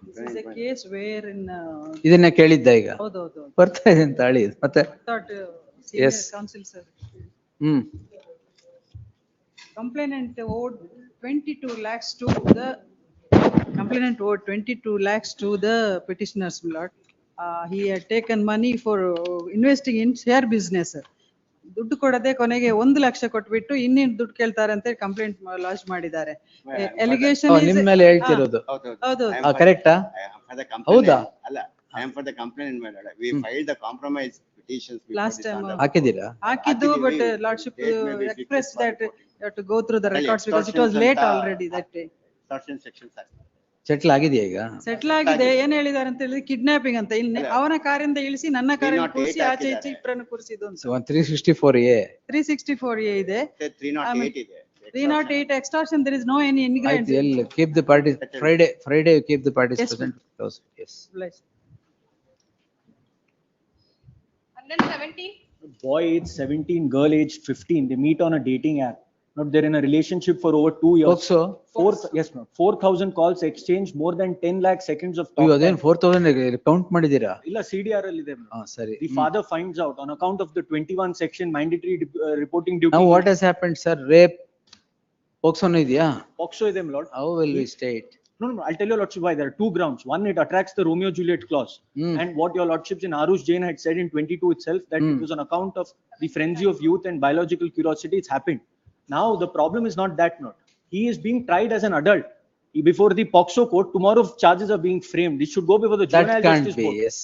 This is a case where in. ಇದನ್ನ ಕೇಳಿದ್ದ ಈಗ? ಹೌದೌದು. ಬರ್ತಾ ಇದೆ ಅಂತ ಹೇಳಿ ಮತ್ತೆ? Thought senior Yes. counsel sir. Hmm. Complainant owed 22 lakhs to the complainant owed 22 lakhs to the petitioner's lord. He had taken money for investing in share business. ದುಡ್ಡು ಕೊಡದೆ ಕೊನೆಗೆ 1 ಲಕ್ಷ ಕೊಟ್ಬಿಟ್ಟು ಇನ್ನೇನು ದುಡ್ಡು ಕೇಳ್ತಾರೆ ಅಂತ ಕಂಪ್ಲೇಂಟ್ ಲಾಂಚ್ ಮಾಡಿದ್ದಾರೆ. ಎಲಿಗೇಷನ್ ನಿಮ್ ಮೇಲೆ ಹೇಳ್ತಿರೋದು. ಹೌದು. ಕರೆಕ್ಟಾ? ಹೌದಾ? ಅಲ್ಲ, I am for the complaint, my lord. We filed the compromise petitions. before Last this time, order. ಹಾಕಿದ್ದೀರಾ? ಹಾಕಿದ್ದು but ಹಾಕಿದ್ದೀವಿ. lordship Date may be fixed expressed for that you reporting. have to go through the ಅಲ್ಲಿ records because it was extortions late ಅಂತ already that day. Extortion sections are. Settle ಆಗಿದೆಯಾ ಈಗ? Settle ಆಗಿದೆ. ಏನ್ ಹೇಳಿದಾರೆ ಅಂತ ಹೇಳಿದ್ರೆ ಕಿಡ್ನಾಪಿಂಗ್ ಅಂತ. ಇಲ್ಲಿ ಅವನ ಕಾರಿಂದ ಇಳಿಸಿ ನನ್ನ ಕಾರಿಂದ ಕೂರಿಸಿ ಆಚೆ ಈಚೆ ಇಬ್ಬರನ್ನು ಕೂರಿಸಿದ್ದು ಅಂತ. 364A. 364A ಇದೆ. 308 ಇದೆ. 308 extortion, there is no any ingredient. ಆಯ್ತು, ಎಲ್ಲಿ keep the parties, Friday you keep the parties Yes, present. Close. Yes. Bless. 170. Boy age 17, girl age 15, they meet on a dating app. Not they're in a relationship for over 2 years. Also? Yes, ma'am. 4,000 calls exchanged, more than 10 lakh seconds of talk ಅಯ್ಯೋ, ಅದೇನ್ time. 4,000 count ಮಾಡಿದೀರಾ? ಇಲ್ಲ, CDR ಅಲ್ಲಿ ಇದೆ. ಸರಿ. The father finds out on account of the 21 section mandatory reporting duty. Now what has happened, sir? Rape, ಪೋಕ್ಸೋನು ಇದೆಯಾ? POCSO ಇದೆ, my lord. How will we state? No, I'll tell you lordship why. There are 2 grounds. One, it attracts the Romeo Juliet clause. And what your lordships in Arush Jain had said in 22 itself, that it was on account of the frenzy of youth and biological curiosity, it's happened. Now the problem is not that not. He is being tried as an adult before the POCSO court. Tomorrow charges are being framed. It should go before the That juvenile can't justice be, court. yes.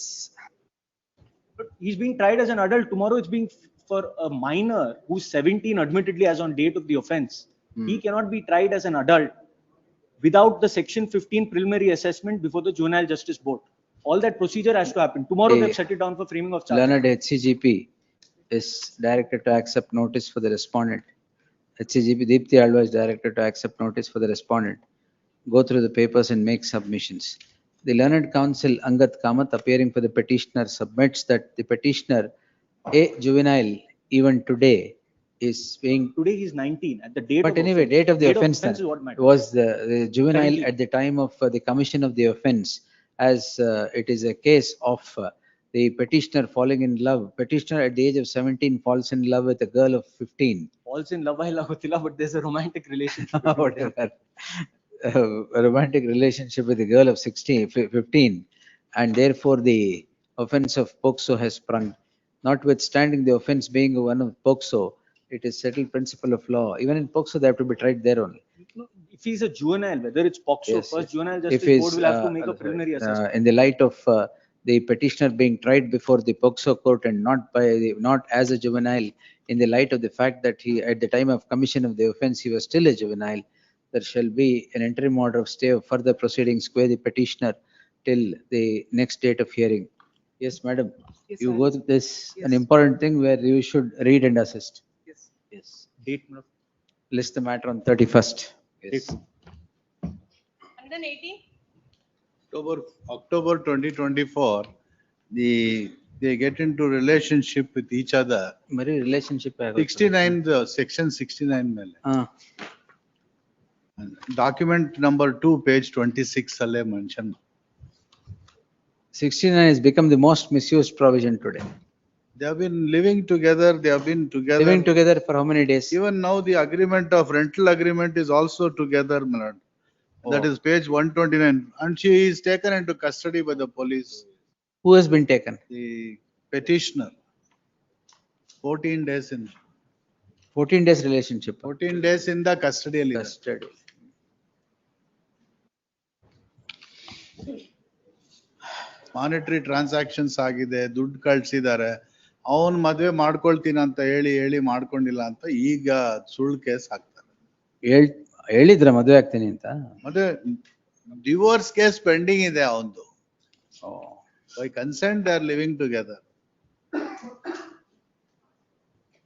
But he's being tried as an adult. Tomorrow it's being for a minor who's 17 admittedly as on date of the offense. He cannot be tried as an adult without the section 15 preliminary assessment before the juvenile justice board. All that procedure has to happen. Tomorrow A they've set it down for framing of charges. learned HCGP is directed to accept notice for the respondent. HCGP Deepthi Alva is directed to accept notice for the respondent, go through the papers and make submissions. The learned counsel Angat Kamath, appearing for the petitioner, submits that the petitioner, a juvenile even today, is being. Today he's 19 at the date But of anyway, offense. date of the offense is what matters. was the juvenile 17. at the time of the commission of the offense, as it is a case of the petitioner falling in love. Petitioner at the age of 17 falls in love with a girl of 15. Falls in love, but there's a romantic relationship. Whatever. A romantic relationship with a girl of 15, and therefore the offense of POCSO has sprung. Notwithstanding the offense being one of POCSO, it is settled principle of law. Even in POCSO, they have to be tried there only. If he's a juvenile, whether it's POCSO, Yes, first yes. juvenile If justice he's, board will have to make a preliminary assessment. in the light of the petitioner being tried before the POCSO court and not as a juvenile, in the light of the fact that he, at the time of commission of the offense, he was still a juvenile, there shall be an interim order of stay of further proceedings by the petitioner till the next date of hearing. Yes, madam. Yes, You sir. go to this, an Yes. important thing where you should read and assist. Yes. Yes. Date. List the matter on 31st. Yes. 118. October 2024, they get into relationship with each other. Mari relationship 69, section 69 ಮೇಲೆ. Ah. Document number 2, page 26 alle mention. 69 has become the most misused provision today. They have been living together, they have been together. Living together for how many days? Even now, the agreement of rental agreement is also together, my lord. That Oh. is page 129, and she is taken into custody by the police. Who has been taken? The petitioner. 14 days in. 14 days relationship. 14 days in the custody. Custody. Monetary transactions ಆಗಿದೆ, ದುಡ್ಡು ಕಳ್ಸಿದ್ದಾರೆ. ಅವನ್ ಮದ್ವೆ ಮಾಡ್ಕೊಳ್ತೀನಿ ಅಂತ ಹೇಳಿ ಮಾಡ್ಕೊಂಡಿಲ್ಲ ಅಂತ ಈಗ ಸುಳ್ಳು ಕೇಸ್ ಹಾಕ್ತಾರೆ. ಹೇಳಿದ್ರ ಮದುವೆ ಆಗ್ತೀನಿ ಅಂತ? ಮತ್ತೆ ಡಿವೋರ್ಸ್ ಕೇಸ್ ಪೆಂಡಿಂಗ್ ಇದೆ ಅವಂದು. By consent they are living together.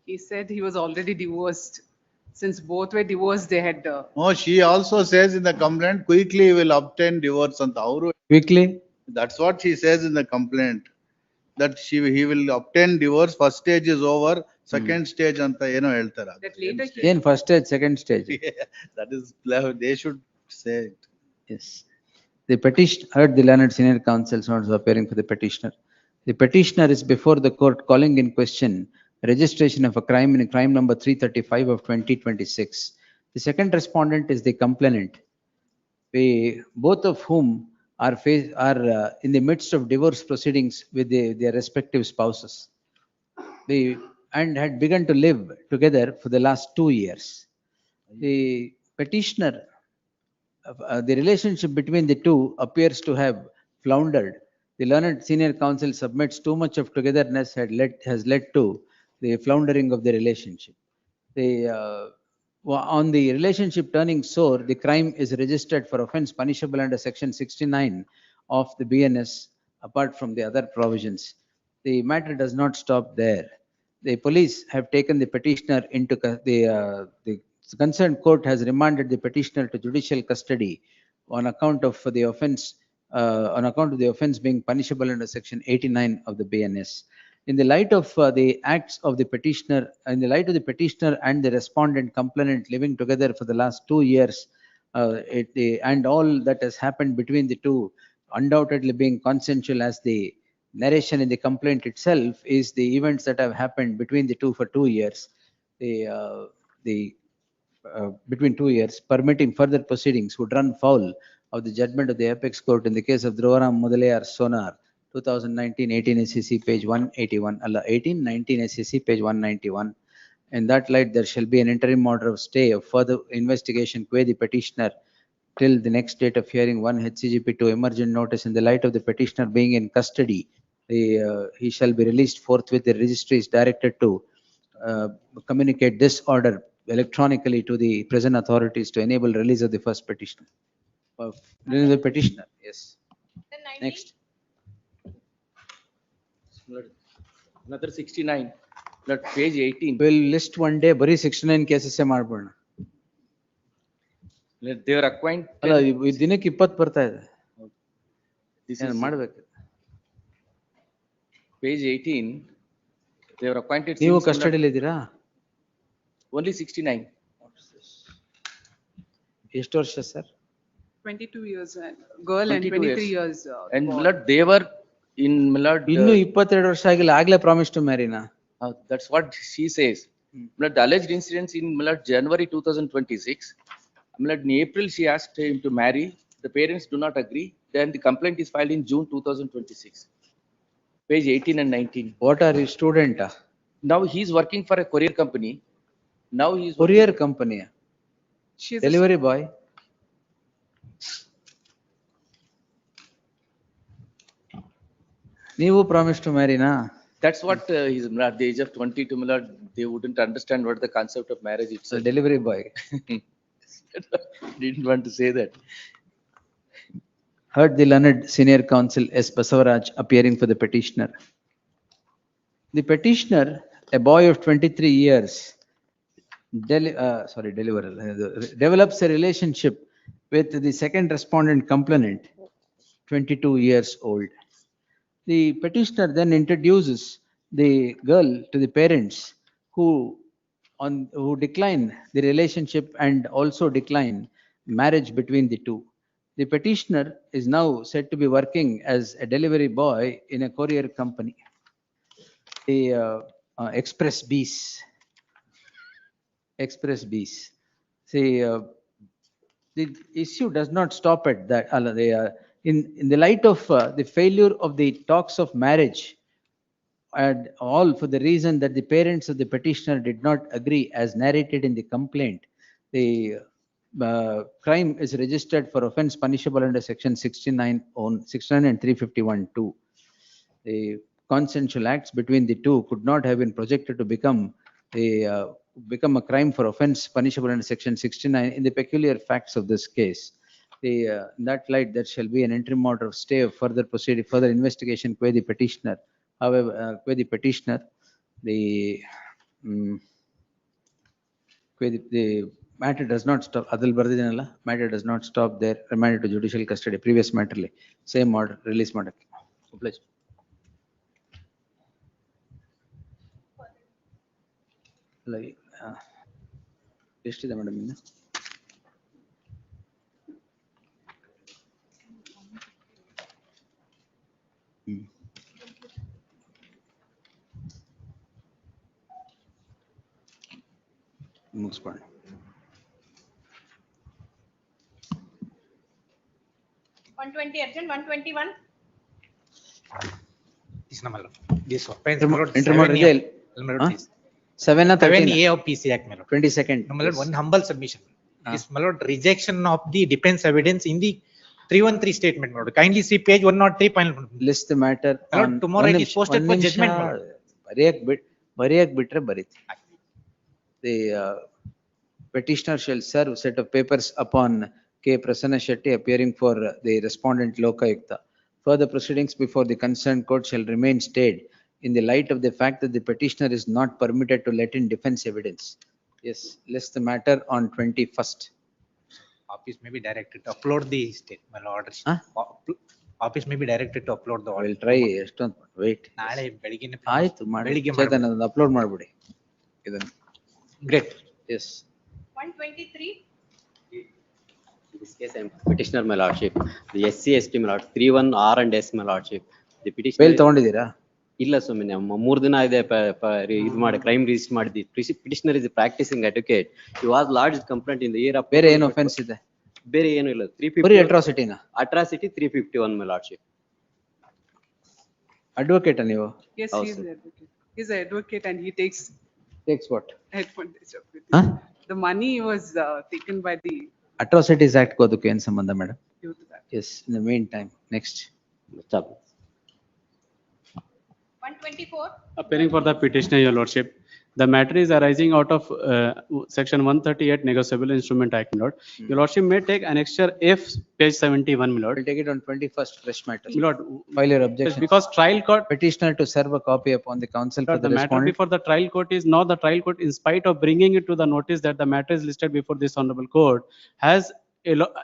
He said he was already divorced. Since both were divorced, they had. No, she also says in the complaint, quickly he will obtain divorce ಅಂತ ಅವರು. Quickly? That's what she says in the complaint. That he will obtain divorce, first stage is over, second stage ಅಂತ ಏನೋ ಹೇಳ್ತಾರೆ. That later. ಏನ್ first stage, second stage? That is, they should say it. Yes. The petition heard the learned senior counsel notes appearing for the petitioner. The petitioner is before the court calling in question registration of a crime in crime number 335 of 2026. The second respondent is the complainant. Both of whom are in the midst of divorce proceedings with their respective spouses. And had begun to live together for the last 2 years. The petitioner, the relationship between the two appears to have floundered. The learned senior counsel submits too much of togetherness has led to the floundering of the relationship. On the relationship turning sore, the crime is registered for offense punishable under section 69 of the BNS, apart from the other provisions. The matter does not stop there. The police have taken the petitioner into the concerned court has remanded the petitioner to judicial custody on account of the offense being punishable under section 89 of the BNS. In the light of the acts of the petitioner, in the light of the petitioner and the respondent complainant living together for the last 2 years, and all that has happened between the two, undoubtedly being consensual, as the narration in the complaint itself is the events that have happened between the two for 2 years. Between 2 years, permitting further proceedings would run foul of the judgment of the apex court in the case of Dhruvaram Mudalayar Sonar, 2019, 18 SCC page 181, 19 SCC page 191. In that light, there shall be an interim order of stay of further investigation by the petitioner till the next date of hearing 1 HCGP to emergent notice. In the light of the petitioner being in custody, he shall be released forthwith. The registry is directed to communicate this order electronically to the present authorities to enable release of the first petitioner. Release the petitioner, yes. Next. Another 69, that page 18. We'll list one day, bari 69 cases ಮಾಡ್ಬೋಣ. They are acquainted. ಅಲ್ಲ, ದಿನಕ್ಕೆ 20 ಬರ್ತಾ ಇದೆ. This ಏನ್ is ಮಾಡ್ಬೇಕು? page 18. They are acquainted. ನೀವು since ಕಸ್ಟಡಿಯಲ್ಲಿ ಇದ್ದೀರಾ? Only 69. ಎಷ್ಟು ವರ್ಷ sir? 22 years, girl and 23 years. And boy. Millard, they were in Millard. ಇನ್ನು 22 ವರ್ಷ ಆಗಿಲ್ಲ, ಆಗ್ಲೇ ಪ್ರಾಮಿಸ್ ಟು ಮ್ಯಾರಿನಾ? That's what she says. Millard, the alleged incidents in Millard, January 2026. Millard, in April, she asked him to marry. The parents do not agree. Then the complaint is filed in June 2026. Page 18 and 19. What are you, student? Now he's working for a courier company. Now he's Courier company. She's Delivery boy. ನೀವು promise to ಮ್ಯಾರಿನಾ? That's what he's at the age of 22. Millard, they wouldn't understand what the concept of marriage is. So delivery boy. Didn't want to say that. Heard the learned senior counsel S. Basavaraj appearing for the petitioner. The petitioner, a boy of 23 years, develops a relationship with the second respondent complainant, 22 years old. The petitioner then introduces the girl to the parents who decline the relationship and also decline marriage between the two. The petitioner is now said to be working as a delivery boy in a courier company, the Express Bees. Express Bees. See, the issue does not stop at that. In the light of the failure of the talks of marriage, and all for the reason that the parents of the petitioner did not agree as narrated in the complaint, the crime is registered for offense punishable under section 69 and 351(2). The consensual acts between the two could not have been projected to become a crime for offense punishable under section 69 in the peculiar facts of this case. In that light, there shall be an interim order of stay of further proceeding, further investigation by the petitioner. However, by the petitioner, the matter does not stop. Adal bardidinalla, matter does not stop there. Remanded to judicial custody. Previous matter, same order, release ಮಾಡಕ್ಕೆ. Oblige. ಎಷ್ಟಿದೆ madam ಇನ್ನು? ಮುಗಿಸ್ಕೊಳ್ಳಿ. 120 urgent, 121. This offense. Intermodal ಇದೆ. 7 or 13? 7A of PC Act, my lord. 22nd. No, my lord, one humble submission. This, my lord, rejection of the defense evidence in the 313 statement, my lord. Kindly see page 103 final. List the matter. My lord, tomorrow it is posted for judgment, my lord. ಬರೆಯಕ್ ಬಿಟ್ರೆ ಬರೀತಿ. The petitioner shall serve set of papers upon K. Prasanna Shetty appearing for the respondent Lokayukta. Further proceedings before the concerned court shall remain stayed in the light of the fact that the petitioner is not permitted to let in defense evidence. Yes, list the matter on 21st. Office may be directed to upload the state, my lord. Office may be directed to upload the. I will try. Wait. ನಾಳೆ ಬೆಳಿಗ್ಗೆ ಆಯ್ತು ಮಾಡಿ. ಚೇತನ್ ಅದನ್ನು upload ಮಾಡ್ಬಿಡಿ ಇದನ್ನು. Great. Yes. 123. In this case, I am petitioner, my lordship. The SC/ST, my lord, 31R and S, my lordship. The petitioner. Bail ತಗೊಂಡಿದ್ದೀರಾ? ಇಲ್ಲ ಸುಮ್ಮನೆ 3 ದಿನ ಇದೆ ಇದು ಮಾಡಿ ಕ್ರೈಮ್ ರಿಜಿಸ್ಟರ್ ಮಾಡಿದ್ವಿ. Petitioner is a practicing advocate. He was lodged complaint in the year of. ಬೇರೆ ಏನು offense ಇದೆ? ಬೇರೆ ಏನು ಇಲ್ಲ. 350. ಬರೀ atrocity-ನಾ? Atrocity 351, my lordship. Advocate ನೀವು? Yes, he is an advocate. He is an advocate and he takes what? advantage of it. The money was taken by the Atrocities Act ಗೂ ಅದಕ್ಕೆ ಏನು ಸಂಬಂಧ madam? due to that. Yes, in the meantime, next. 124. Appearing for the petitioner, your lordship, The matter is arising out of section 138 Negotiable Instrument Act, my lord. Your lordship may take annexure F, page 71, my lord. We'll take it on 21st fresh matter. My lord, File your objection. because trial court, Petitioner to serve a copy upon the counsel for the the matter respondent. before the trial court is now the trial court, in spite of bringing it to the notice that the matter is listed before this honorable court, has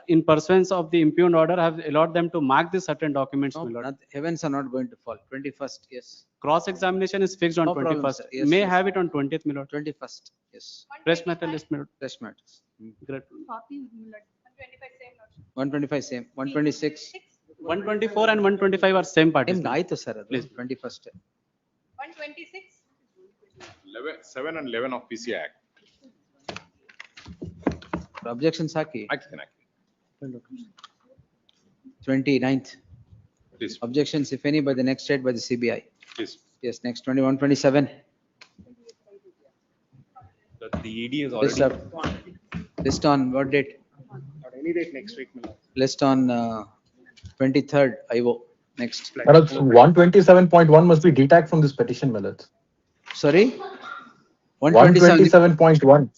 in pursuance of the impugned order, have allowed them to mark the certain documents, No, my lord. heavens are not going to fall. 21st, yes. Cross-examination is fixed on No problem, 21st. sir. Yes, May yes. have it on 20th, my lord. 21st, yes. Fresh matter list, my lord. Fresh matters. Great. 125 same, 126. 124 and 125 are same parties. ಆಯ್ತು sir ಅದು Please. 21st. 126. 7 and 11 of PC Act. Objections ಹಾಕಿ. ಹಾಕಿದ್ದೇನೆ. 29th. Please. Objections if any by the next state by the CBI. Please. Yes, next 2127. The ED is List already. up. List on what date? Any date next week, my lord. List on 23rd IO. Next. My lords, 127.1 must be detached from this petition, my lords. Sorry? 127.1.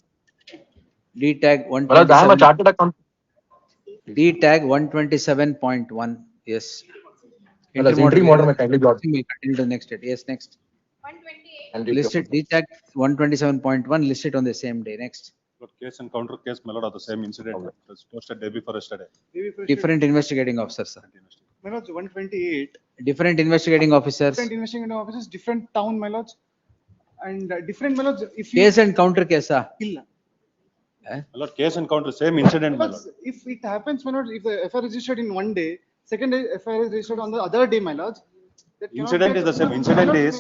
D tag My lords, I am a 127. chartered accountant. D tag 127.1. Yes. My lords, interim order may kindly brought. We'll continue to the next date. Yes, next. 128. And Listed D tag 127.1 listed on the same day. Next. But case and counter case, my lord, are the same incident. It was posted day before yesterday. Different investigating officers, sir. My lords, 128, Different investigating officers. different investigating officers, different town, my lords. And different, my lords, if you. Case and counter case. Illa. My lord, case and counter, same incident, my My lord. lords, if it happens, my lords, if the FIR is registered in one day, second day FIR is registered on the other day, my lords. that cannot Incident be- is the same. Incident is.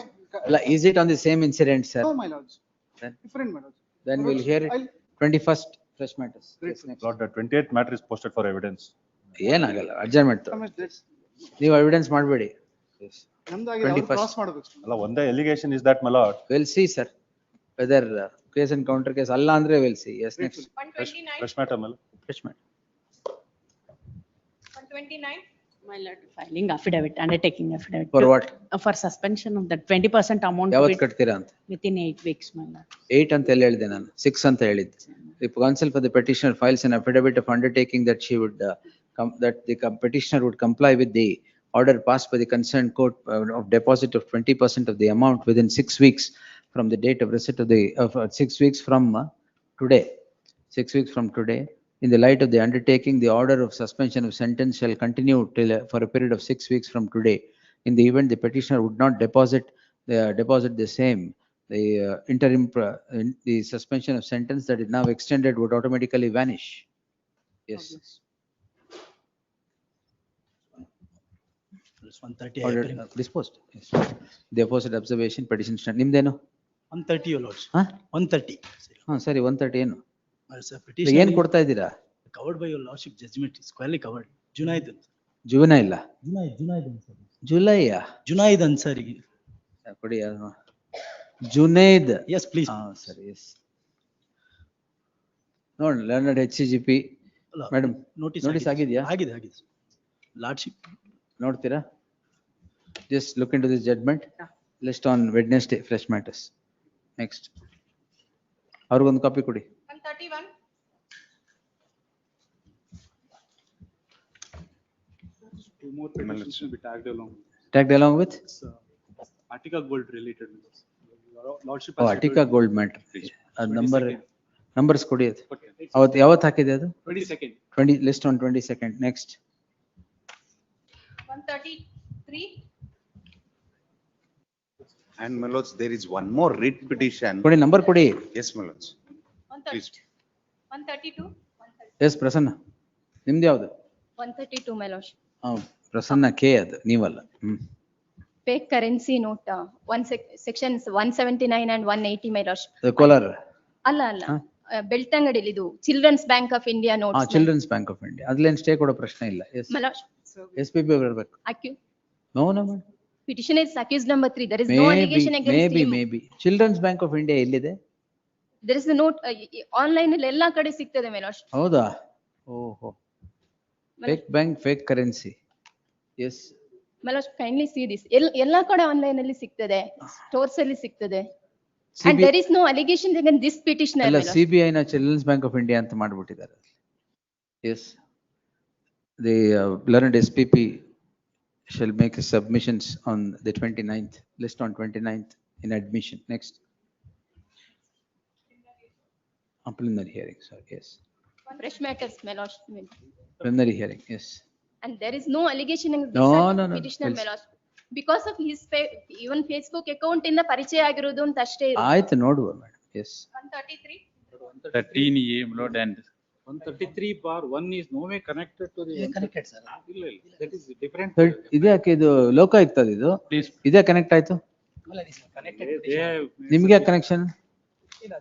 Is it on the same incident, sir? No, my lords. Then- Different, my lords. Then My we'll lords, hear it. I'll- 21st fresh matters. Yes, next. Lord, the 28th matter is posted for evidence. ಏನಾಗಲ್ಲ adjournment ನೀವು evidence ಮಾಡಬೇಡಿ. ನಮ್ದು ಆಗಿದೆ, ಅವ್ರು cross ಮಾಡ್ಬೇಕು. ಅಲ್ಲ, ಒಂದೇ allegation is that, my lord. Will see sir whether case and counter case ಅಲ್ಲ ಅಂದ್ರೆ will see. Yes next 129. Fresh matter, my lord. Fresh matter. 129. My lord, filing affidavit, undertaking affidavit. For what? For suspension of that 20% amount. ಯಾವತ್ತು ಕಟ್ತೀರಾ ಅಂತ. Within 8 weeks, my lord. 8 ಅಂತ ಎಲ್ಲಿ ಹೇಳಿದೆ ನಾನು, 6 ಅಂತ ಹೇಳಿದ್ದೆ. The counsel for the petitioner files an affidavit of undertaking that she would that the petitioner would comply with the order passed by the concerned court of deposit of 20% of the amount within 6 weeks from the date of receipt of the 6 weeks from today. 6 weeks from today. In the light of the undertaking, the order of suspension of sentence shall continue till for a period of 6 weeks from today. In the event the petitioner would not deposit the same, the interim the suspension of sentence that is now extended would automatically vanish. Yes. It's 130. Order disposed. Yes. The opposite observation petition stand. ನಿಮ್ದೇನು? 130, your lords. 130. ಹಾ ಸರಿ 130 ಏನು? It's a petition. ಏನ್ ಕೊಡ್ತಾ ಇದ್ದೀರಾ? Covered by your lordship judgment, squarely covered. Junaid. ಜುವೆನ ಇಲ್ಲ. Junaid ansari. ಜುಲೈಯಾ? Junaid ansari. ಕೊಡಿ Junaid. Yes, please. ಹಾ ಸರಿ ಎಸ್. ನೋಡಿ ಲರ್ನಡ್ HCGP ಮೇಡಮ್ ನೋಟಿಸ್ ಆಗಿದೆಯಾ? ಆಗಿದೆ. Lordship. ನೋಡ್ತೀರಾ? Just look into this judgment. List on Wednesday, fresh matters. Next. ಅವ್ರಿಗೊಂದು ಕಾಪಿ ಕೊಡಿ. 131. Two more petitions will be tagged along. Tagged along with? It's, Attica Gold related. Your Lordship. Oh, Attica Gold matter. ಅದು numbers ಕೊಡಿ ಅದು. ಅವತ್ತು ಯಾವತ್ತು ಹಾಕಿದೆ ಅದು? 22nd. 20 list on 22nd. Next. 133. And my lords, there is one more writ petition. ಕೊಡಿ number ಕೊಡಿ. Yes, my lords. 132. Yes Prasanna ನಿಮ್ದು ಯಾವ್ದು? 132, my lordship. ಪ್ರಸನ್ನ ಕೆ ಅದು ನೀವಲ್ಲ. Fake currency note, sections 179 and 180, my lordship. Kolar. ಅಲ್ಲ. ಬೆಳ್ತಂಗಡಿಲಿ ಇದು children's bank of India notes. Children's bank of India ಅದ್ಲೇನ್ stay ಕೊಡೋ ಪ್ರಶ್ನೆ ಇಲ್ಲ. Yes My lordship. SPP ಬರಬೇಕು. No madam. Petitioner is accused number 3. There is no allegation against him. Maybe. Children's Bank of India ಎಲ್ಲಿದೆ? There is a note online ಅಲ್ಲಿ ಎಲ್ಲಾ ಕಡೆ ಸಿಗ್ತದೆ, my lordship. ಹೌದಾ? ಓಹೋ. Fake bank, fake currency. Yes. My lordship, kindly see this. ಎಲ್ಲಾ ಕಡೆ online ಅಲ್ಲಿ ಸಿಗ್ತದೆ, ಸ್ಟೋರ್ಸ್ ಅಲ್ಲಿ ಸಿಗ್ತದೆ. And there is no allegation against this petitioner, ಅಲ್ಲ my lord. CBI ನ ಚಿಲ್ಡ್ರನ್ಸ್ ಬ್ಯಾಂಕ್ ಆಫ್ ಇಂಡಿಯಾ ಅಂತ ಮಾಡ್ಬಿಟ್ಟಿದ್ದಾರೆ. Yes. The learned SPP shall make his submissions on the 29th, list on 29th in admission. Next. Preliminary hearing, sorry, yes. Fresh matters, my lord. Preliminary hearing, yes. And there is no allegation against No, this no, no, petitioner, else. my lord. Because of his even Facebook account ಇಂದ ಪರಿಚಯ ಆಗಿರೋದು ಅಂತ ಅಷ್ಟೇ ಇರೋದು. ಆಯ್ತು ನೋಡುವ madam. Yes. 133. 13A, my lord, and 133/1 is no way connected to the. Connected, sir. ಇಲ್ಲ, ಇಲ್ಲ, that is different. ಇದ್ಯಾಕೆ ಇದು ಲೋಕಾಯುಕ್ತ ಇದು? ಇದೇ ಕನೆಕ್ಟ್ ಆಯ್ತು? Well, this is connected. ನಿಮ್ಗೆ connection?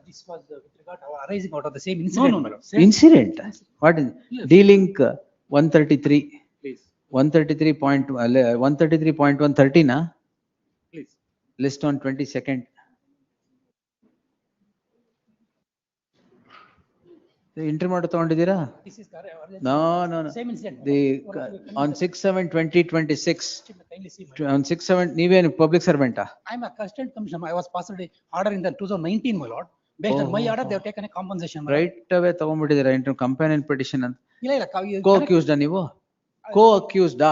This was with regard to arising out of the same incident. No, no, no. Incident? What is D-Link 133? Please. 133.130 na? Please. List on 22nd. Entry ಮಾಡು ತಗೊಂಡಿದ್ದೀರಾ? This is correct. No, no, no. Same incident. On 6/7/2026. Kindly see, On 6/7, ನೀವೇನು public ಸರ್ವೆಂಟಾ? I'm a constituent commissioner. I was passed an order in the 2019, my lord. Based on my order, they have taken a compensation. my lord. Right away ತಗೊಂಡ್ಬಿಟ್ಟಿದ್ದೀರಾ inter companion petition ಅಂತ. ಇಲ್ಲ, ಇಲ್ಲ, ಕೋ ಅಕ್ಯೂಸ್ಡಾ ನೀವು? ಕೋ ಅಕ್ಯೂಸ್ಡಾ?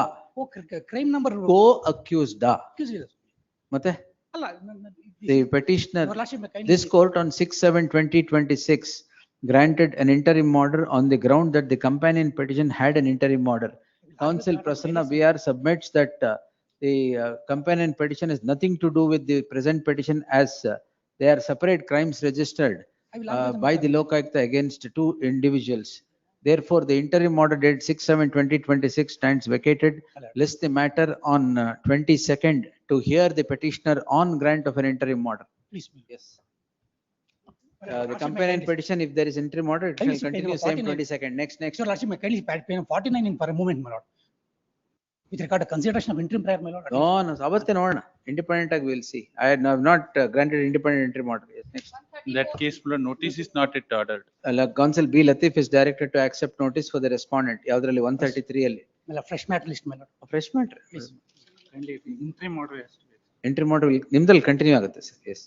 crime number. ಕೋ ಅಕ್ಯೂಸ್ಡಾ? ಮತ್ತೆ? ಅಲ್ಲ, The petitioner, Your Lordship, kindly this court on 6/7/2026 granted an interim order on the ground that the companion petition had an interim order. Counsel Prasanna VR submits that the companion petition has nothing to do with the present petition as they are separate crimes registered by the Lokayukta against two individuals. Therefore, the interim order dated 6/7/2026 stands vacated. List the matter on 22nd to hear the petitioner on grant of an interim order. Please. Yes. The companion petition, if there is interim order, it shall continue same 22nd. Next. Your Lordship, may kindly pay 49 in for a moment, my lord. With regard to consideration of interim prior, my lord. No, no, avತ್ತೆ ನೋಡೋಣ. Independent ಆಗಿ we'll see. I have not granted independent interim order. Yes, next. in that case, my lord, notice is not yet ordered. Counsel B. Latif is directed to accept notice for the respondent. ಯಾವ್ದ್ರಲ್ಲಿ 133 ಅಲ್ಲಿ? Fresh matter list, my lord. Fresh matter. Kindly interim order has to be. Interim order ನಿಮ್ದಲ್ಲಿ continue ಆಗುತ್ತೆ sir. Yes.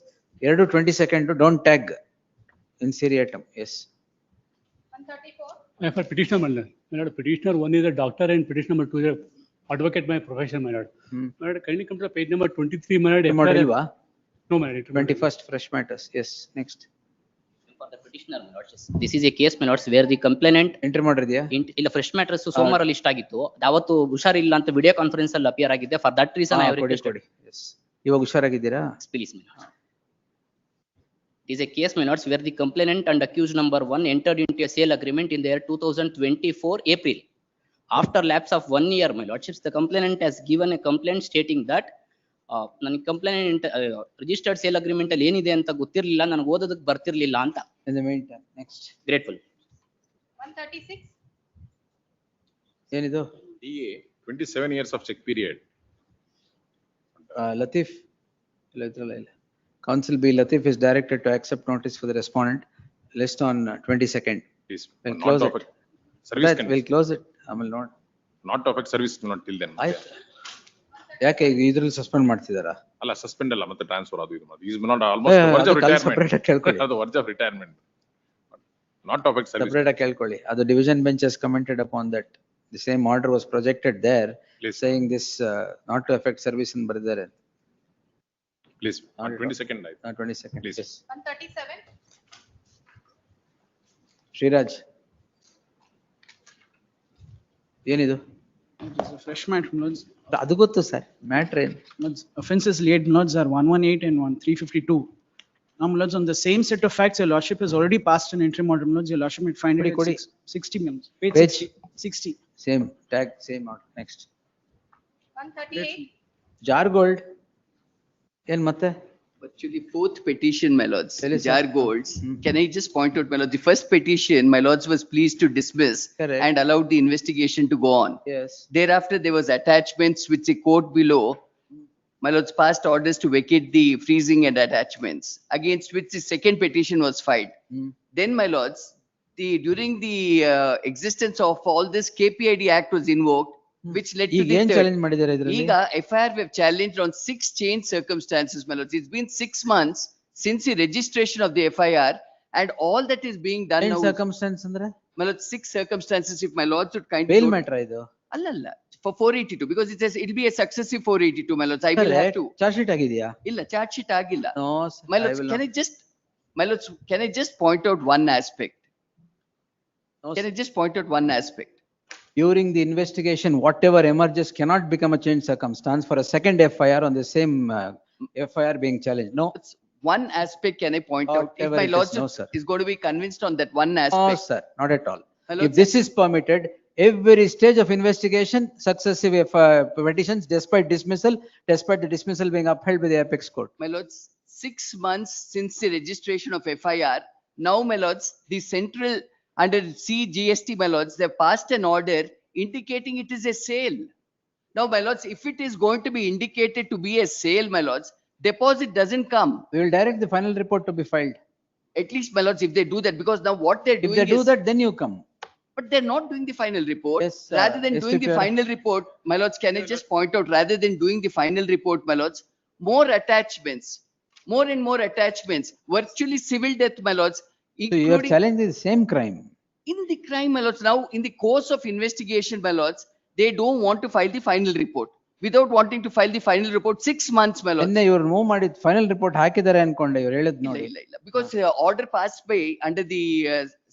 2/22 don't tag in seriatim. Yes. 134. For petitioner, my lord, petitioner one is a doctor and petitioner number 2 is a advocate by profession, my lord. My lord, kindly come to page number 23, my lord. Model ilva? No, my lord. 21st fresh matters. Yes, next. For the petitioner, my lords, this is a case, my lords, where the complainant interim order ಇದೆಯಾ? ಇಲ್ಲ fresh matters ಸೋಮವಾರ list ಆಗಿತ್ತು. ಅವತ್ತು ಹುಷಾರಿಲ್ಲ ಅಂತ video conference ಅಲ್ಲಿ appear ಆಗಿದ್ದೆ. For that reason I have requested. Yes. ಇವಾಗ ಹುಷಾರಾಗಿದ್ದೀರಾ? Please, my lord. It is a case, my lords, where the complainant and accused number 1 entered into a sale agreement in the year 2024 April. After lapse of 1 year, my lordships, the complainant has given a complaint stating that ನನಗೆ complaint registered sale agreement ಅಲ್ಲಿ ಏನಿದೆ ಅಂತ ಗೊತ್ತಿರಲಿಲ್ಲ, ನನಗೆ ಓದೋದಕ್ಕೆ ಬರ್ತಿರ್ಲಿಲ್ಲ ಅಂತ. In the meantime, next. Grateful. 136. ಏನಿದು? DA 27 years of check period. Latif. ಇಲ್ಲ. Counsel B. Latif is directed to accept notice for the respondent. List on 22nd. Please. We'll Not close of it. service We'll close it. ಆಮೇಲೆ ನೋಡ್. Not of service not till then. ಆಯ್ತು. ಯಾಕೆ ಇದ್ರಲ್ಲಿ suspend ಮಾಡ್ತಿದಾರಾ? ಅಲ್ಲ suspend ಅಲ್ಲ, ಮತ್ತೆ transfer ಅದು ಇದು ಮಾಡಿ. He is not almost verge of retirement. ಅದು verge of retirement. Not of service. Separate ಆಗಿ ಕೇಳ್ಕೊಳ್ಳಿ. ಅದು division bench has commented upon that. The same order was projected there, saying this not to affect service in ಬರೆದಿದ್ದಾರೆ. Please, on 22nd. 22nd. Please. Yes. 137. Shriraj. ಏನಿದು? Fresh matter, lords. ಅದು ಗೊತ್ತು sir. Matter ಏನು? Lords, offences laid, lords, are 118 and 352. Now, lords, on the same set of facts, your lordship has already passed an interim order. Lords, your lordship might find it Kodi. at 60 minutes. Page Page. 60. Same tag, same order. Next. 138. Jar gold. ಏನ್ ಮತ್ತೆ? Actually, fourth petition, my lords, Tell us, Jar sir. Golds. Can I just point out, my lord, the first petition, my lords was pleased to dismiss Correct. and allowed the investigation to go on. Yes. Thereafter, there was attachments which the court below, my lords, passed orders to vacate the freezing and attachments, against which the second petition was filed. Then, my lords, during the existence of all this, KPID Act was invoked, which led to ಈಗ ಏನ್ the challenge ಮಾಡಿದ್ದಾರೆ ಇದರಲ್ಲಿ? ಈಗ FIR we have challenged on 6 change circumstances, my lords. It's been 6 months since the registration of the FIR, and all that is being done Change now. circumstance ಅಂದ್ರೆ My lord, 6 circumstances, if my lords would kindly. bail note- matter ಇದು. Alla, for 482, because it says it'll be a successive 482, my lords. I will have to. Charge sheet ಆಗಿದೆಯಾ? Illa, charge sheet agilla. No, sir, My I lords, will can not. I just, my lords, can I just point out one aspect? No, Can I just point out one aspect? During the investigation, whatever emerges cannot become a change circumstance for a second FIR on the same FIR being challenged. No, One aspect can I point out? If Whatever my it is, lords no, sir. is going to be convinced on that one no, aspect. sir, not at all. My If lords, this is permitted, every stage of investigation, successive petitions despite the dismissal being upheld by the apex court. My lords, 6 months since the registration of FIR, now, my lords, the central under CGST, my lords, they passed an order indicating it is a sale. Now, my lords, if it is going to be indicated to be a sale, my lords, deposit doesn't come. We will direct the final report to be filed. At least, my lords, if they do that, because now what they're If doing they do is, that, then you come. but they're not doing the final report. Yes, Rather than yes, doing if the you're- final report, my lords, can I just point out, rather than doing the final report, my lords, more attachments, more and more attachments, virtually civil death, my lords, So you are including challenging the same crime. in the crime, my lords. Now, in the course of investigation, my lords, they don't want to file the final report. Without wanting to file the final report, 6 months, my lords. ನಿನ್ನೆ ಇವ್ರು move ಮಾಡಿದ್ final report ಹಾಕಿದ್ದಾರೆ ಅನ್ಕೊಂಡೆ ಇವ್ರು ಹೇಳಿದ್ ಇಲ್ಲ, ನೋಡಿ. ಇಲ್ಲ, ಇಲ್ಲ. Because order passed by under the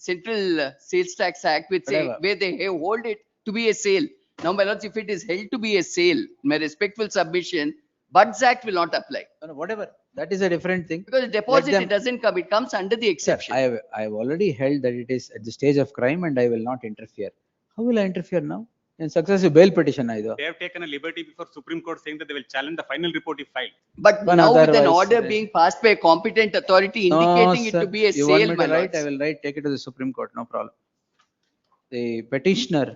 Central Sales Tax Act, which say Whatever. where they hold it to be a sale. Now, my lords, if it is held to be a sale, my respectful submission, Buds Act will not apply. No, whatever, that is a different thing. Because the deposit, them- it doesn't come, it comes under the Sir, exception. I have already held that it is at the stage of crime and I will not interfere. How will I interfere now? In successive bail petition ಇದು. They have taken a liberty before Supreme Court saying that they will challenge the final report if filed. But One now with an otherwise, order being passed by a competent authority No, indicating it sir. to be a You want sale, me my to write? lords. I will write, take it to the Supreme Court, no problem. The petitioner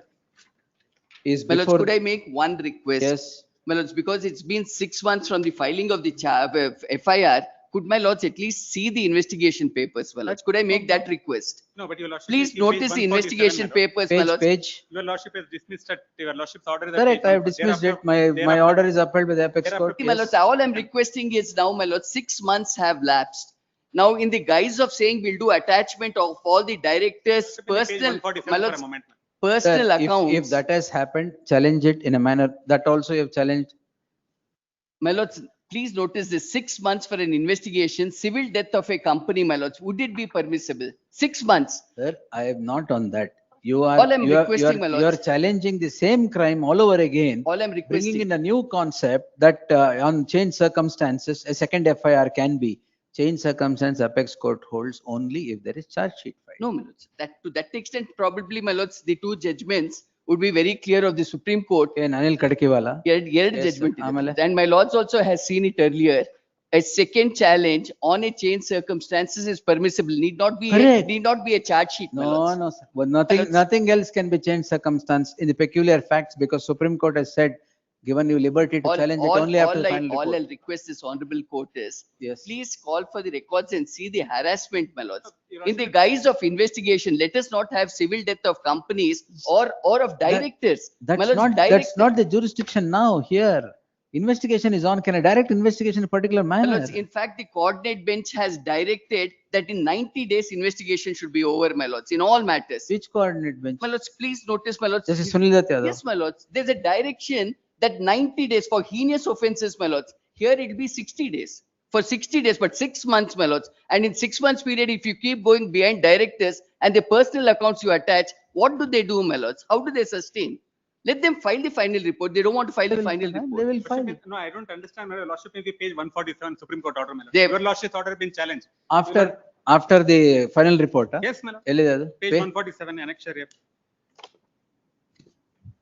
is My lords, before. could I make one request? Yes, My lords, because it's been 6 months from the filing of the FIR, could my lords at least see the investigation papers, my lords? Could I make that request? No, but your lordship. Please is in page notice the 147, investigation my lord. papers, my lords. page. Your lordship has dismissed at your lordship's order. is at Correct, page I have dismissed it. My thereafter- order is upheld by the apex thereafter court. My Yes. lords, all I'm requesting is now, my lords, 6 months have lapsed. Now, in the guise of saying we'll do attachment of all the directors' Page personal, 147 my for a lords, moment. personal Sir, accounts. if that has happened, challenge it in a manner that also you have challenged. My lords, please notice this, 6 months for an investigation, civil death of a company, my lords, would it be permissible? 6 months. Sir, I am not on that. You are, All I'm requesting, my you are lords. challenging the same crime all over again. All I'm Bringing requesting. in a new concept that on changed circumstances, a second FIR can be. Change circumstance, apex court holds only if there is charge sheet filed. No, my lords, that to that extent, probably, my lords, the two judgments would be very clear of the Supreme Court. ಏನ್ ಅನಿಲ್ ಕಡಕಿವಾಲ? ಎರಡು Yes, sir. judgment ಇದೆ. ಆಮೇಲೆ? And my lords also has seen it earlier. A second challenge on a change circumstances is permissible, need not be, Correct. need not be a charge sheet, my No, lords. no, sir. But nothing else can be changed circumstance in the peculiar facts because Supreme Court has said, given you liberty to challenge it only after the final All report. I'll request this honorable court is, Yes. please call for the records and see the harassment, my lords. Your In the guise of investigation, let us not have civil death of companies or of directors. My That's lords, not, direct- that's not the jurisdiction now here. Investigation is on. Can I direct investigation in a particular My manner? lords, in fact, the coordinate bench has directed that in 90 days, investigation should be over, my lords, in all matters. Which coordinate bench? My lords, please notice, my lords. Justice Sunil Dutt Yadav. Yes, my lords, there's a direction that 90 days for heinous offences, my lords. Here it will be 60 days. For 60 days, but 6 months, my lords. And in 6 months period, if you keep going behind directors and the personal accounts you attach, what do they do, my lords? How do they sustain? Let them file the final report. They don't want to file the final They report. will file it. No, I don't understand. Your lordship may be page 147 Supreme Court order, my lord. They- Your lordship's order has been challenged. After the final report. huh? Yes, my lord. ಎಲ್ಲಿದೆ ಅದು? Page Page- 147 annexure F.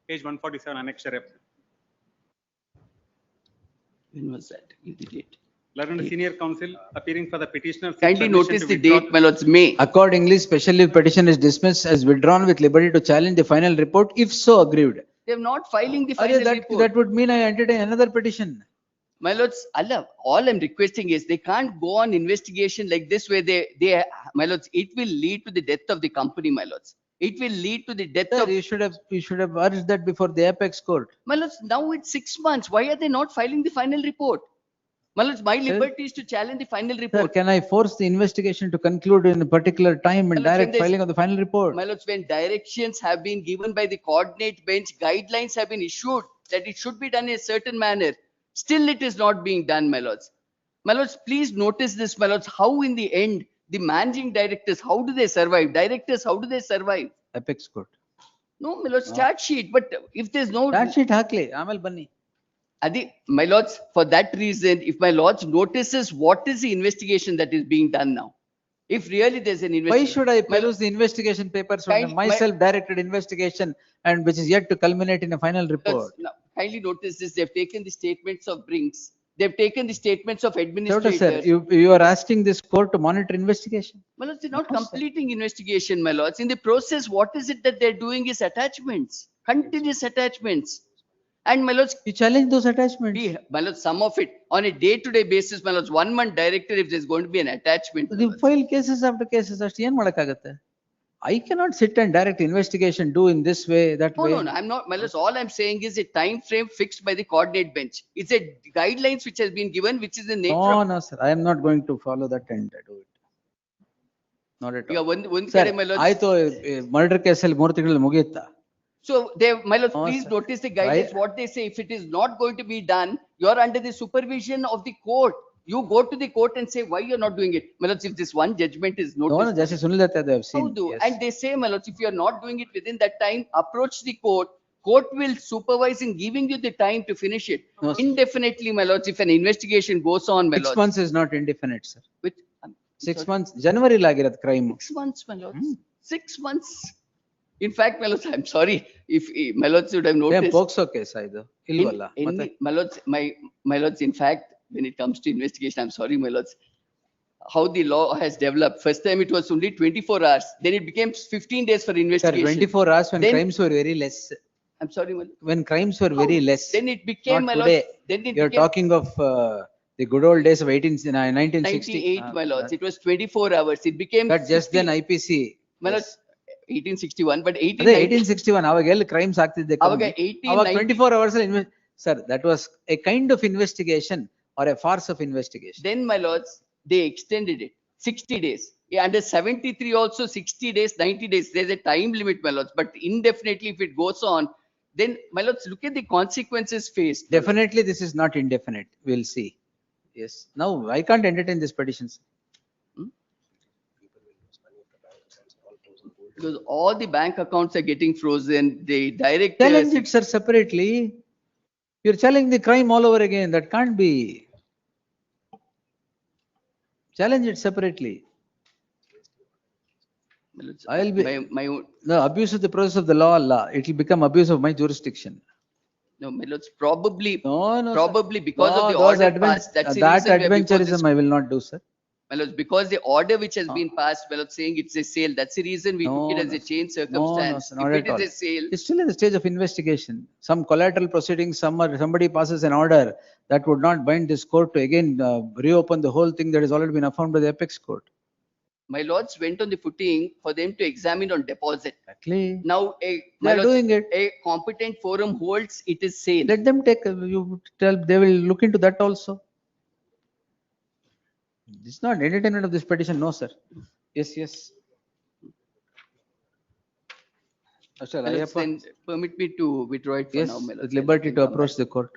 Page 147 annexure F. When was that? You did it. Learned senior counsel appearing for the petitioner. seeks Kindly permission notice to the withdraw- date, my lords, May. Accordingly, special leave petition is dismissed as withdrawn with liberty to challenge the final report if so aggrieved. They're not filing the Arey, final that report. would mean I entertain another petition. My lords, Allah, all I'm requesting is they can't go on investigation like this where my lords, it will lead to the death of the company, my lords. It will lead to the death Sir, of, you should have urged that before the apex court. my lords, now it's 6 months. Why are they not filing the final report? My lords, my Sir? liberty is to challenge the final Sir, report. can I force the investigation to conclude in a particular time My and lords, when direct there's- filing of the final report? My lords, when directions have been given by the coordinate bench, guidelines have been issued that it should be done in a certain manner, still it is not being done, my lords. My lords, please notice this, my lords, how in the end, the managing directors, how do they survive? Directors, how do they survive? Apex court. No, my lords, charge sheet, but if there's no. Charge sheet hakli, Amal Bunny. Adi, my lords, for that reason, if my lords notices what is the investigation that is being done now, if really there's an Why investigation. should I peruse the investigation papers on a Kind- my- myself-directed investigation and which is yet to culminate in a final report? Now, kindly notice this, they've taken the statements of Brinks, they've taken the statements of Sir, administrators. you are asking this court to monitor investigation? My lords, they're not completing investigation, my lords. In the process, what is it that they're doing is attachments, continuous attachments. And my lords, You challenge those attachments. my lords, some of it on a day-to-day basis, my lords, 1 month director, if there's going to be an attachment. my You lords. file cases after cases, ಅಷ್ಟು ಏನ್ ಮಾಡಕ್ಕಾಗತ್ತೆ? I cannot sit and direct investigation, do in this way, that No, way. no, no, I'm not, my lords, all I'm saying is a time frame fixed by the coordinate bench. It's a guidelines which has been given, which is the nature No, of. no, sir, I am not going to follow that and do it. Not at all. Yeah, one Sir, kade, my lords. ಆಯ್ತು murder ಕೇಸಲ್ಲಿ 3 ತಿಂಗಳಲ್ಲಿ ಮುಗಿಯುತ್ತಾ? So they, my lords, No, please sir. notice the guidelines, what they say, if it is not going to be done, you're under the supervision of the court. You go to the court and say, why you're not doing it? My lords, if this one judgment is No, no, noticed. Justice Sunil Datta, they have How seen. do? Yes. And they say, my lords, if you're not doing it within that time, approach the court. Court will supervise in giving you the time to finish it. No, sir. Indefinitely, my lords, if an investigation goes on, my 6 lords. months is not indefinite, sir. With, 6 months, January ಆಗಿರೋದು crime. 6 months, my lords. 6 months. In fact, my lords, I'm sorry if my lords would have ಏನ್ noticed. POCSO case ಇದು ಇಲ್ವಲ್ಲ ಮತ್ತೆ My lords, my lords, in fact, when it comes to investigation, I'm sorry, my lords, how the law has developed. First time it was only 24 hours, then it became 15 days for Sir, investigation. 24 hours when Then- crimes were very less. I'm sorry, my lord. When crimes were very less. Then it became, Not my today. lords, then it You're became talking of the good old days of 1960. 98, my lords. It was 24 hours. It became. That just 15 then IPC. My lords, 1861, but ಅದೇ 1890. 1861 ಅವಾಗ ಎಲ್ಲಿ crimes ಆಗ್ತಿದ್ದೆ ಅವಾಗ ಕಮ್ಮಿ. 1890 ಅವಾಗ 24 hours ಅಲ್ಲಿ sir, that was a kind of investigation or a farce of investigation. Then, my lords, they extended it 60 days. Yeah, under 73 also 60 days, 90 days. There's a time limit, my lords, but indefinitely if it goes on, then, my lords, look at the consequences faced. Definitely this is not indefinite. We'll see. Yes. Now I can't entertain this petitions. Because all the bank accounts are getting frozen, the Challenge directors. it, sir, separately. You're challenging the crime all over again. That can't be. Challenge it separately. My lords, I'll be. my own, The abuse of the process of the law, Allah. It will become abuse of my jurisdiction. no, my lords, probably, No, no, sir. probably because No, of the those order passed. That's the that reason we are before this. adventurism I will not do, sir. My lords, because the order which has been passed, my lords, saying it's a sale, that's the reason we took it No, as a no, change No, circumstance. sir, not If at it all. is a sale, It's still in the stage of investigation. Some collateral proceedings, somebody passes an order that would not bind this court to again reopen the whole thing that has already been affirmed by the apex court. my lords went on the footing for them to examine on deposit. Exactly. Now, They my are lords, doing it. a competent forum holds it is sale. Let them take, you tell, they will look into that also. It's not entertainment of this petition, no, sir. Yes, yes. Sir, My lords, then permit me to withdraw it for yes, now, my lords. with liberty to approach the court.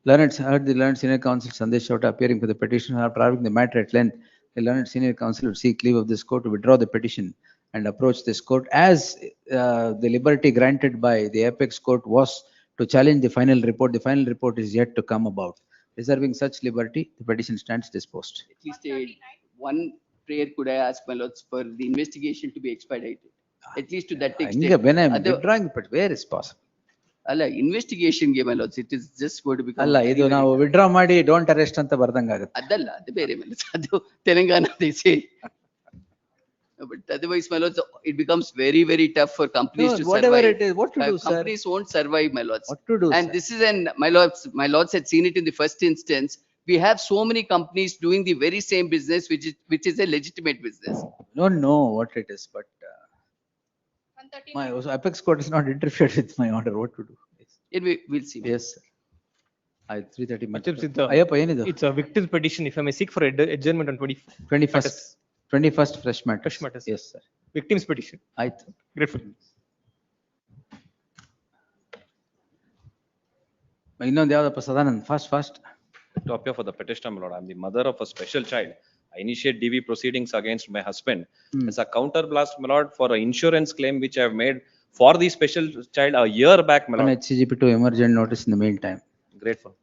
Learned, heard the learned senior counsel Sandesh Chowta appearing for the petition after arguing the matter at length. The learned senior counsel would seek leave of this court to withdraw the petition and approach this court as the liberty granted by the apex court was to challenge the final report. The final report is yet to come about. Reserving such liberty, the petition stands disposed. At least one prayer could I ask, my lords, for the investigation to be expedited. At least to that extent. When I'm Other- withdrawing, but where is possible? ಅಲ್ಲ investigation ಗೆ my lords, it is just going to become. ಅಲ್ಲ ಇದು ನಾವು withdraw ಮಾಡಿ don't arrest ಅಂತ ಬರ್ದಂಗಾಗುತ್ತೆ. ಅದಲ್ಲ, ಅದು ಬೇರೆ my lords. ಅದು Telangana they say. But otherwise, my lords, it becomes very, very tough for companies No, to whatever survive. it is, what to do, sir? Companies won't survive, my lords. What to do, And sir? this is my lords had seen it in the first instance. We have so many companies doing the very same business, which is a legitimate business. Don't know what it is, but my apex court is not interfered with my order. What to do? Yes. We'll see. Yes, sir. ಆಯ್ತು 3:30 Lordships, Ayyappa ಏನಿದು it's a victim's petition, if I may seek for adjournment on 21st fresh matters. Fresh matters. Yes, sir. victim's petition. ಆಯ್ತು. Grateful. ಇನ್ನೊಂದು ಯಾವ್ದಪ್ಪ Sadanand fast To appear for the petitioner, my lord, I am the mother of a special child. I initiate DV proceedings against my husband as a counterblast, my lord, for an insurance claim which I have made for the special child a year back, my lord. HCGP to emergent notice in the meantime. Grateful.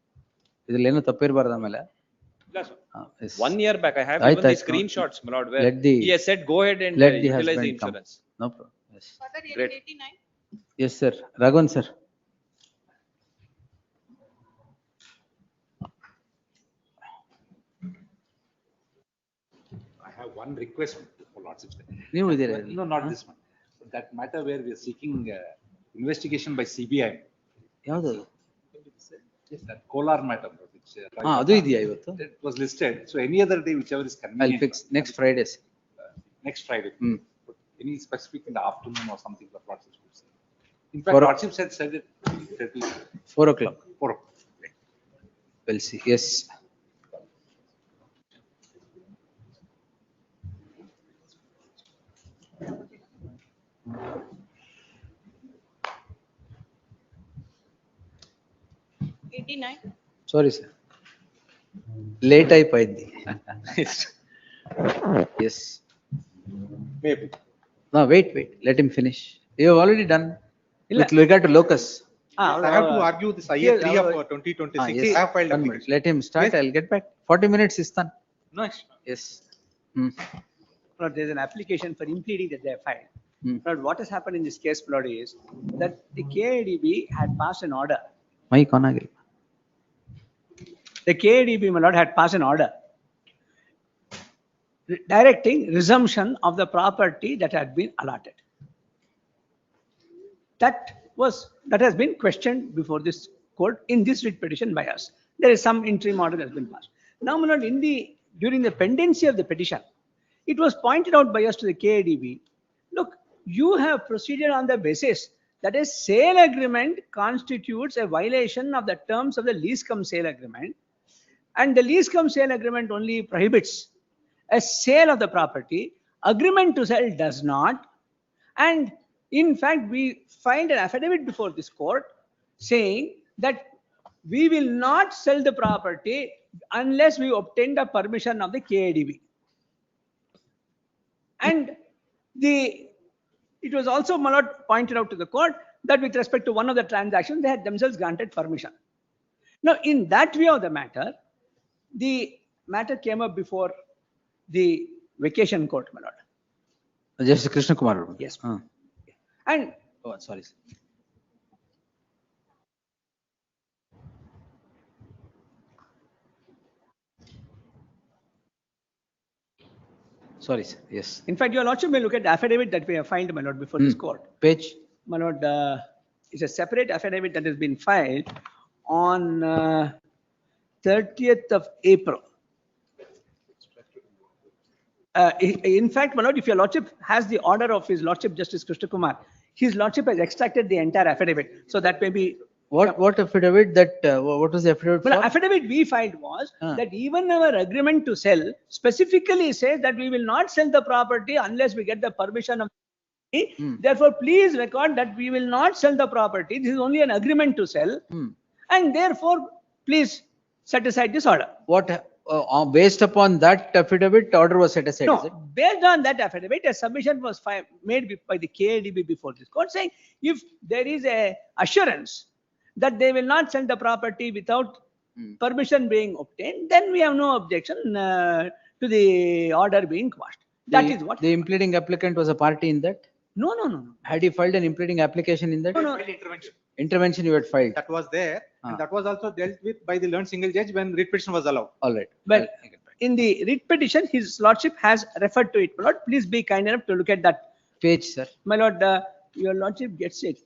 ಇದ್ರಲ್ಲಿ ಏನು ತಪ್ಪಿರಬಾರ್ದು ಆಮೇಲೆ. Yes. 1 year back, I have ಆಯ್ತು, even the ಆಯ್ತು. screenshots, my lord, where Let the- he has said, go ahead and let the utilize the husband come. insurance. No problem. Yes. Great. Yes, sir. Raghavan, sir. I have one request for Lordships. ನೀವು ಇದ್ದೀರಾ? No, not this one. That matter where we are seeking investigation by CBI. ಯಾವುದು? Yes, that Kolar matter. Which, ಅದು ಇದೆಯಾ ಇವತ್ತು? It was listed. So any other day, whichever is convenient. I'll fix next Friday. Next Friday. Hmm. Any specific in the afternoon or something that Lordships could say. In fact, 4 Lordships had said it. 4 o'clock. 4 o'clock. We'll see. Yes. Sorry, sir. Late అయిపోయింది. Yes. Maybe. No, wait. Let him finish. You have already done with regard to locus. I have to argue this IA3 of 2026. Yes. I have filed One minute. application. Let him start. Yes. I'll get back. 40 minutes is done. No, Yes. Lord, there's an application for impleading that they have filed. Hmm. Lord, what has happened in this case, Lord, is that the KIDB had passed an order. Mike on again. The KIDB, my Lord, had passed an order directing resumption of the property that had been allotted. That has been questioned before this court in this writ petition by us. There is some interim order that has been passed. Now, my Lord, during the pendency of the petition, it was pointed out by us to the KIDB, look, you have proceeded on the basis that a sale agreement constitutes a violation of the terms of the lease cum sale agreement, and the lease cum sale agreement only prohibits a sale of the property. Agreement to sell does not. And in fact, we filed an affidavit before this court saying that we will not sell the property unless we obtain the permission of the KIDB. And it was also, my Lord, pointed out to the court that with respect to one of the transactions, they had themselves granted permission. Now, in that view of the matter, the matter came up before the vacation court, my Lord. Justice Krishna Kumar. Yes. And oh, sorry. Sorry, sir. Yes. in fact, your Lordship may look at the affidavit that we have filed, my Lord, before this court. Page. My Lord, it's a separate affidavit that has been filed on 30th of April. In fact, my Lord, if your Lordship has the order of his Lordship Justice Krishna Kumar, his Lordship has extracted the entire affidavit. So that may be. What affidavit that, what was the affidavit Well, for? affidavit we filed was that even our agreement to sell specifically says that we will not sell the property unless we get the permission of. Therefore, please record that we will not sell the property. This is only an agreement to sell. And therefore, please set aside this order. What, based upon that affidavit, order was set aside, is it? No, based on that affidavit, a submission was made by the KIDB before this court saying if there is a assurance that they will not sell the property without permission being obtained, then we have no objection to the order being quashed. That is what. The impleading applicant was a party in that? No. Had he filed an impleading application in that? No. Intervention. Intervention you had filed? That was there. And that was also dealt with by the learned single judge when writ petition was allowed. All right. But in the writ petition, his Lordship has referred to it. My Lord, please be kind enough to look at that. Page, sir. My Lord, your Lordship gets it.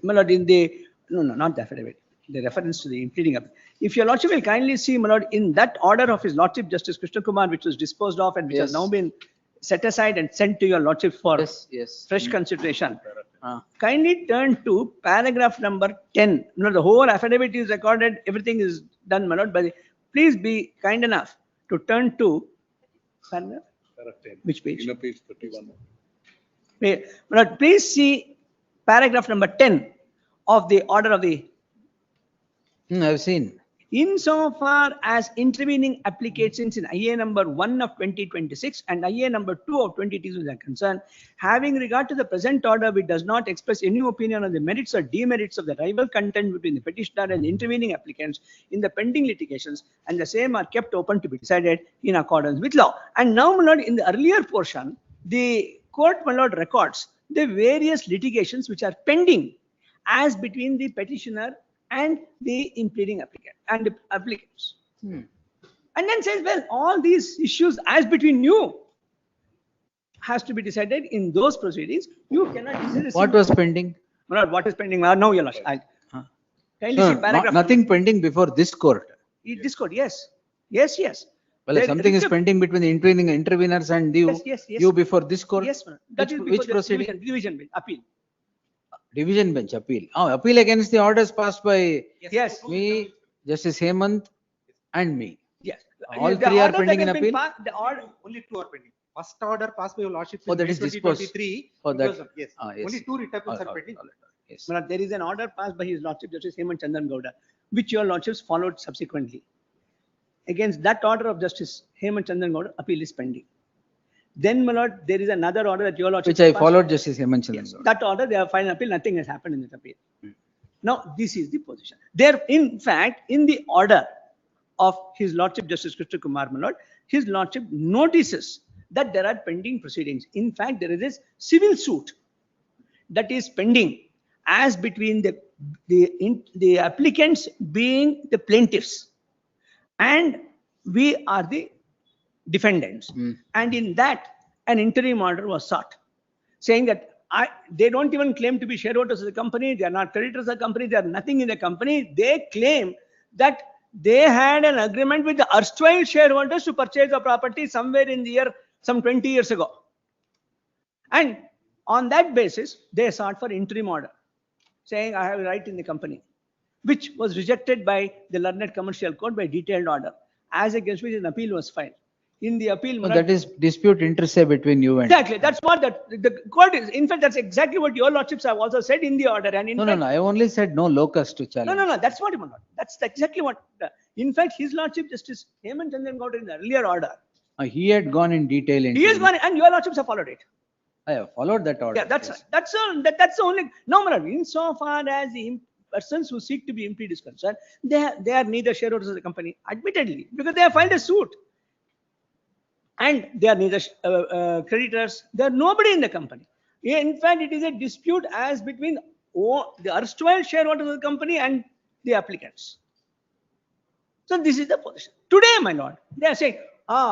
My Lord, no, not the affidavit, the reference to the impleading. If your Lordship will kindly see, my Lord, in that order of his Lordship Justice Krishna Kumar, which was disposed of and which has now been set aside and sent to your Lordship for fresh consideration. Kindly turn to paragraph number 10. No, the whole affidavit is recorded, everything is done, my lord, but please be kind enough to turn to paragraph? Which page? Inner page 31. My lord, please see paragraph number 10 of the order of the. I've seen. Insofar as intervening applications in IA number 1 of 2026 and IA number 2 of 2022 are concerned, having regard to the present order, which does not express any opinion on the merits or demerits of the rival content between the petitioner and the intervening applicants in the pending litigations, and the same are kept open to be decided in accordance with law. And now, my lord, in the earlier portion, the court, my lord, records the various litigations which are pending as between the petitioner and the impleading applicant and the applicants. And then says, well, all these issues as between you has to be decided in those proceedings. You cannot. What was pending? My lord, what is pending? No, your lordship. Kindly No, see paragraph. nothing pending before this court. This court, yes. Yes, yes. Well, if something is pending between the interveners and you, Yes. you before this court. Yes, my lord. That is which before the proceeding? division bill, appeal. Division bench appeal. Appeal against the orders passed by Yes. me, Justice Hemant, and me. Yes. All The three are order that pending in has been appeal. the order. Only two are pending. First order passed by your lordship Oh, in that May is disposed. 2023. Oh, that. Yes. Yes. Only two returns are pending. Yes. My lord, there is an order passed by His Lordship Justice Hemant Chandan Gowda, which your lordships followed subsequently. Against that order of Justice Hemant Chandan Gowda, appeal is pending. Then, my lord, there is another order that your lordship Which I followed, Justice Hemant Chandan. Yes, that order, they have filed an appeal, nothing has happened in that appeal. Now, this is the position. There, in fact, in the order of His Lordship Justice Krishna Kumar, my lord, His Lordship notices that there are pending proceedings. In fact, there is a civil suit that is pending as between the applicants being the plaintiffs and we are the defendants. And in that, an interim order was sought, saying that they don't even claim to be shareholders of the company, they are not creditors of the company, they are nothing in the company. They claim that they had an agreement with the erstwhile shareholders to purchase the property somewhere in the year, some 20 years ago. And on that basis, they sought for interim order, saying I have a right in the company, which was rejected by the learned commercial court by detailed order, as against which an appeal was filed. In the appeal, So that is dispute inter se between you and. exactly, that's what the court is. In fact, that's exactly what your lordships have also said in the order. And in No, fact, no, I only said no locus to challenge. no, that's what, that's exactly what. In fact, His Lordship Justice Hemant Chandan Gowda in the earlier order, He had gone in detail into. he has gone, and your lordships have followed it. I have followed that order. Yeah, that's all. That's the only. No, my lord, insofar as the persons who seek to be impeded is concerned, they are neither shareholders of the company, admittedly, because they have filed a suit. And they are neither creditors, they are nobody in the company. In fact, it is a dispute as between the erstwhile shareholders of the company and the applicants. So this is the position. Today, my lord, they are saying,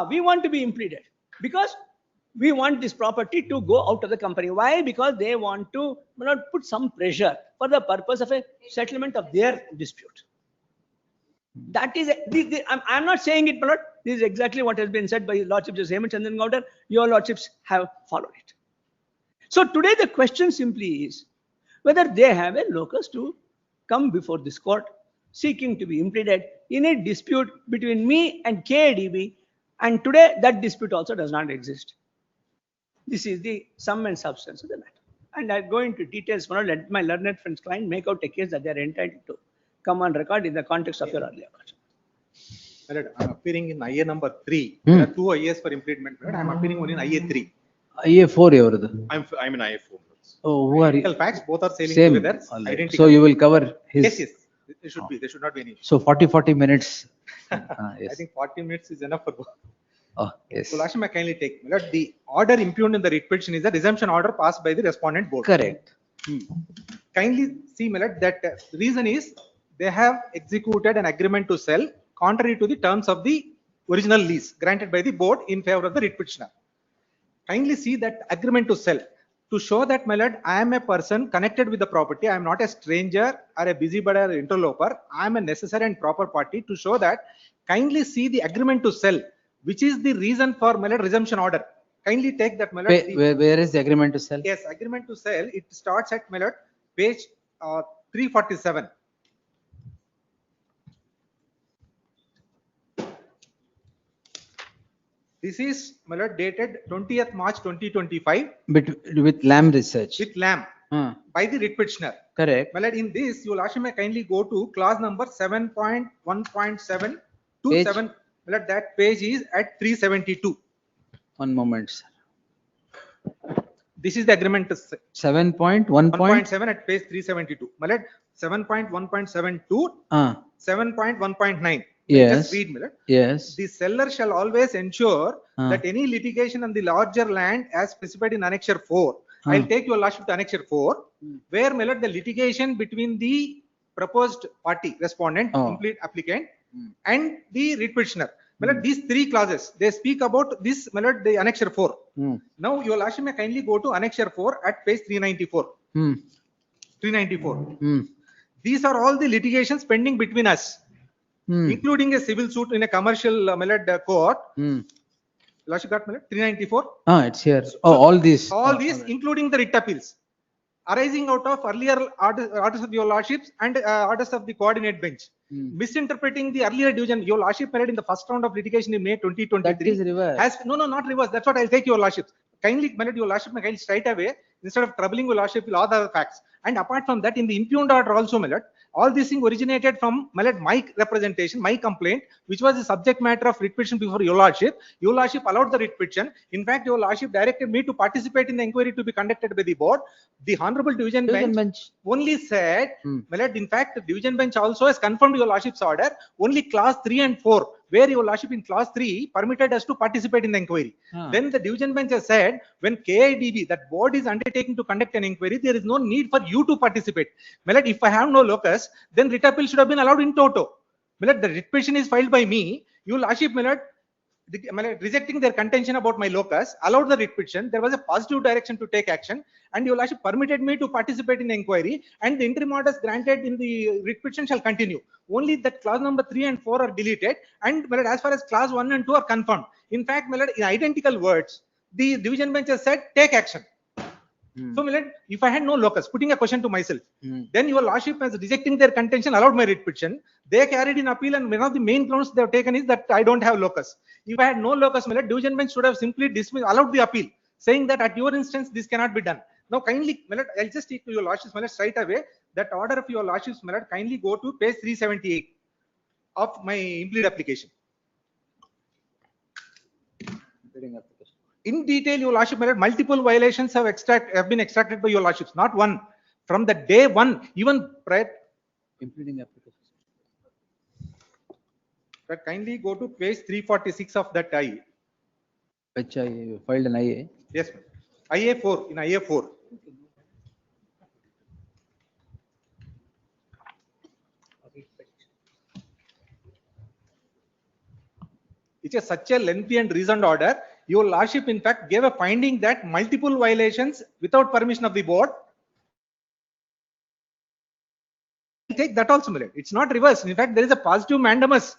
we want to be impeded because we want this property to go out of the company. Why? Because they want to put some pressure for the purpose of a settlement of their dispute. That is, I'm not saying it, but this is exactly what has been said by His Lordship Justice Hemant Chandan Gowda. Your lordships have followed it. So today the question simply is whether they have a locus to come before this court seeking to be impleaded in a dispute between me and KADB, and today that dispute also does not exist. This is the sum and substance of the matter. And I go into details, let my learned friends client make out a case that they are entitled to come on record in the context of your earlier question. I'm appearing in IA number 3. There are two IAs for impediment. I'm appearing only in IA 3. IA 4 evaradu. I'm in IA 4. Oh, who are you? Facts, both are sailing Same. together. So you will cover his. Yes. There should be. There should not be any issue. So 40 minutes. Yes. I think 40 minutes is enough for both. Oh, yes. So, Lashma, kindly take. The order impugned in the writ petition is a resumption order passed by the respondent board. Correct. Kindly see, Milord, that reason is they have executed an agreement to sell contrary to the terms of the original lease granted by the board in favor of the writ petitioner. Kindly see that agreement to sell to show that, my lord, I am a person connected with the property. I am not a stranger or a busybody or interloper. I am a necessary and proper party to show that. Kindly see the agreement to sell, which is the reason for, my lord, resumption order. Kindly take that, my lord. Where is the agreement to sell? Yes, agreement to sell, it starts at, my lord, page 347. This is, my lord, dated 20th March 2025 With Lamb Research. with Lamb by the writ petitioner. Correct. My lord, in this, you will actually may kindly go to clause number 7.1.7 to Page? 7. My lord, that page is at 372. One moment, sir. This is the agreement. 7.1. 1.7 at page 372. My lord, 7.1.7 to 7.1.9. Yes. Just read, my lord. Yes. The seller shall always ensure that any litigation on the larger land as specified in Annexure 4. I'll take your lordship to Annexure 4, where, my lord, the litigation between the proposed party, respondent, complete applicant, and the writ petitioner. My lord, these three clauses, they speak about this, my lord, the Annexure 4. Now, your lordship may kindly go to Annexure 4 at page 394. 394. These are all the litigations pending between us, including a civil suit in a commercial, my lord, court. Lordship got, my lord, 394. It's here. All these. All these, including the writ appeals, arising out of earlier orders of your lordships and orders of the coordinate bench. Misinterpreting the earlier division, your lordship period in the first round of litigation in May 2023. That is reverse. Has no, not reverse. That's what I'll take your lordships. Kindly, my lord, your lordship may kindly straight away, instead of troubling your lordship with all the facts. And apart from that, in the impugned order also, my lord, all these things originated from, my lord, my representation, my complaint, which was the subject matter of writ petition before your lordship. Your lordship allowed the writ petition. In fact, your lordship directed me to participate in the inquiry to be conducted by the board. The honorable division bench only said, my lord, in fact, the division bench also has confirmed your lordship's order. Only clause 3 and 4, where your lordship in clause 3 permitted us to participate in the inquiry. Then the division bench has said, when KIDB, that board, is undertaking to conduct an inquiry, there is no need for you to participate. My lord, if I have no locus, then writ appeal should have been allowed in toto. My lord, the writ petition is filed by me. Your lordship, my lord, rejecting their contention about my locus, allowed the writ petition. There was a positive direction to take action, and your lordship permitted me to participate in the inquiry, and the interim orders granted in the writ petition shall continue. Only that clause number 3 and 4 are deleted, and, my lord, as far as clause 1 and 2 are confirmed. In fact, my lord, in identical words, the division bench has said, take action. So, my lord, if I had no locus, putting a question to myself, then your lordship, as rejecting their contention, allowed my writ petition. They carried in appeal, and one of the main grounds they have taken is that I don't have locus. If I had no locus, my lord, division bench should have simply dismissed, allowed the appeal, saying that at your instance this cannot be done. Now, kindly, my lord, I'll just take to your lordships, my lord, straight away that order of your lordships, my lord. Kindly go to page 378 of my implead application. In detail, your lordship, my lord, multiple violations have been extracted by your lordships, not one. From the day one, even prior. Impleading application. But kindly go to page 346 of that IA. Which I filed an IA. Yes, IA4, in IA4. It is such a lengthy and reasoned order. Your lordship, in fact, gave a finding that multiple violations without permission of the board. Take that also, my lord. It's not reversed. In fact, there is a positive mandamus.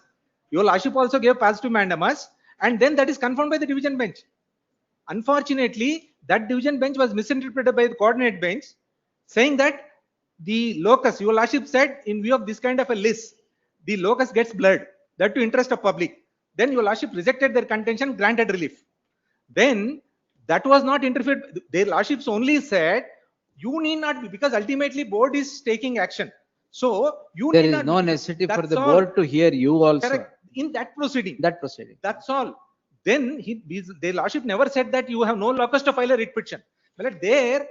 Your lordship also gave positive mandamus, and then that is confirmed by the division bench. Unfortunately, that division bench was misinterpreted by the coordinate bench, saying that the locus, your lordship said, in view of this kind of a list, the locus gets blurred. That to interest of public. Then your lordship rejected their contention, granted relief. Then that was not interfered. Their lordships only said, you need not be, because ultimately board is taking action. So you There need is not no be. necessity for That's the all. board to hear you also. Correct. In that proceeding. That proceeding. That's all. Then their lordship never said that you have no locus to file a writ petition. Well, their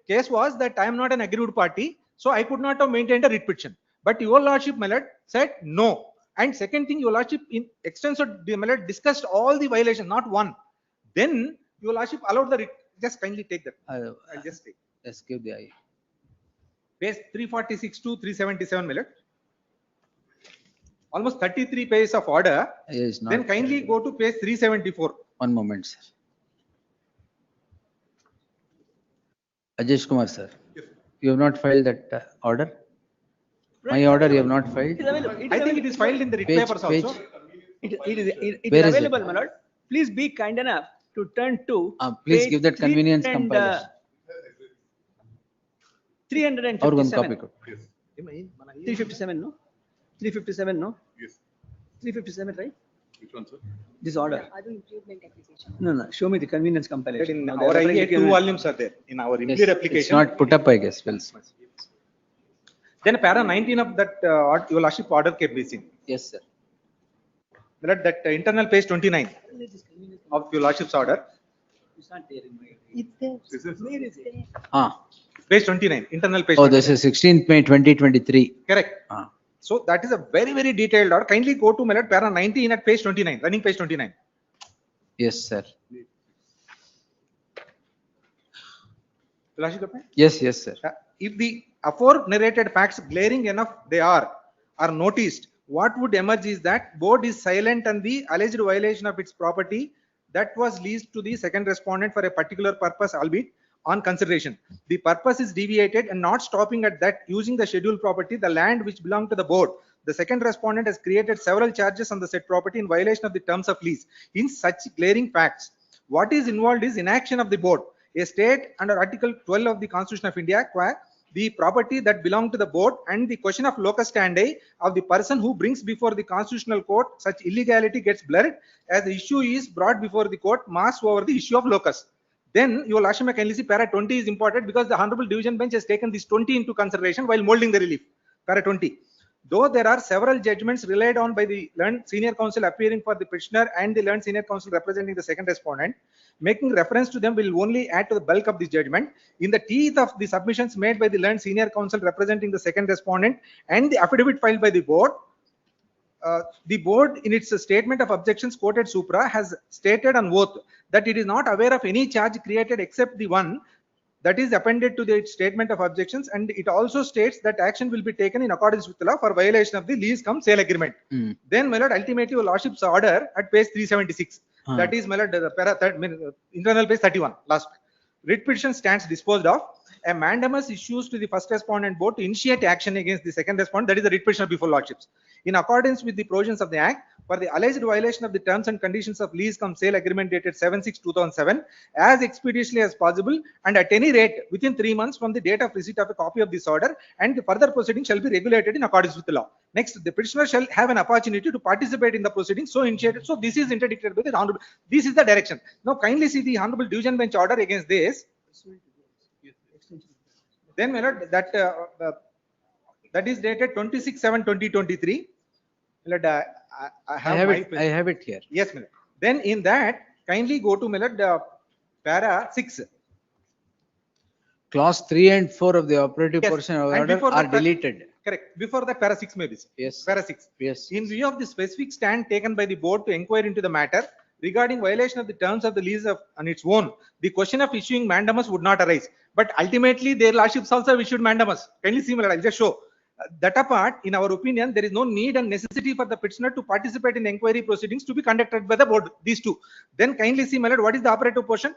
case was that I am not an aggrieved party, so I could not have maintained a writ petition. But your lordship, my lord, said no. And second thing, your lordship in extensive, my lord, discussed all the violations, not one. Then your lordship allowed the writ. Just kindly take that. I'll just take. Let's give the IA. Page 346 to 377, my lord. Almost 33 pages of order. Yes, not then kindly go to page 374. One moment, sir. Ajesh Kumar, sir. You have not filed that order? My order you have not filed? I think it is filed in the writ papers also. It is Where is available, my lord. Please be kind enough to turn to. Please page give that convenience 300 and, compilation. 357. Copy. 357, no? 357, no? Yes. 357, right? Which one, sir? This order. No, no, show me the convenience compilation. In Now, our they are referring IA, to 2 volumes are there. In our Yes, implicit it's application. not put up, I guess. Well, Then para 19 of that your lordship order kept missing. yes, sir. That internal page 29 of your lordship's order. It's not there in my. It's there. Where is it? Page 29, internal page. Oh, this is 16th May 2023. Correct. So that is a very, very detailed order. Kindly go to Milord para 19 at page 29, running page 29. Yes, sir. Lordship, Yes, yes, sir. if the afore narrated facts glaring enough they are noticed, what would emerge is that board is silent on the alleged violation of its property that was leased to the second respondent for a particular purpose, albeit on consideration. The purpose is deviated and not stopping at that, using the scheduled property, the land which belonged to the board. The second respondent has created several charges on the said property in violation of the terms of lease. In such glaring facts, what is involved is inaction of the board. A state under Article 12 of the Constitution of India, the property that belonged to the board and the question of locus standi of the person who brings before the constitutional court such illegality gets blurred as the issue is brought before the court mass over the issue of locus. Then your lordship can see para 20 is important because the honorable division bench has taken this 20 into consideration while molding the relief. Para 20. Though there are several judgments relied on by the learned senior counsel appearing for the petitioner and the learned senior counsel representing the second respondent, making reference to them will only add to the bulk of this judgment. In the teeth of the submissions made by the learned senior counsel representing the second respondent and the affidavit filed by the board in its statement of objections quoted supra has stated on oath that it is not aware of any charge created except the one that is appended to the statement of objections, and it also states that action will be taken in accordance with the law for violation of the lease cum sale agreement. Then, my lord, ultimately your lordship's order at page 376. That is, my lord, the internal page 31, last. Writ petition stands disposed of. A mandamus issues to the first respondent board to initiate action against the second respondent, that is the writ petitioner before lordships. In accordance with the provisions of the Act, for the alleged violation of the terms and conditions of lease cum sale agreement dated 7/6/2007, as expeditiously as possible and at any rate within 3 months from the date of receipt of a copy of this order, and the further proceedings shall be regulated in accordance with the law. Next, the petitioner shall have an opportunity to participate in the proceedings so initiated. So this is interdicted by the honorable. This is the direction. Now kindly see the honorable division bench order against this. Then, my lord, that is dated 26/7/2023. I have it here. Yes, my lord. Then in that, kindly go to, my lord, para 6. Clause 3 and 4 of the operative Yes, portion of the and order before are that- deleted. Correct. Before that, para 6 may be. Yes. Para 6. Yes. In view of the specific stand taken by the board to inquire into the matter regarding violation of the terms of the lease on its own, the question of issuing mandamus would not arise. But ultimately, their lordships also have issued mandamus. Kindly see, my lord, I'll just show. That apart, in our opinion, there is no need and necessity for the petitioner to participate in inquiry proceedings to be conducted by the board. These two. Then kindly see, my lord, what is the operative portion?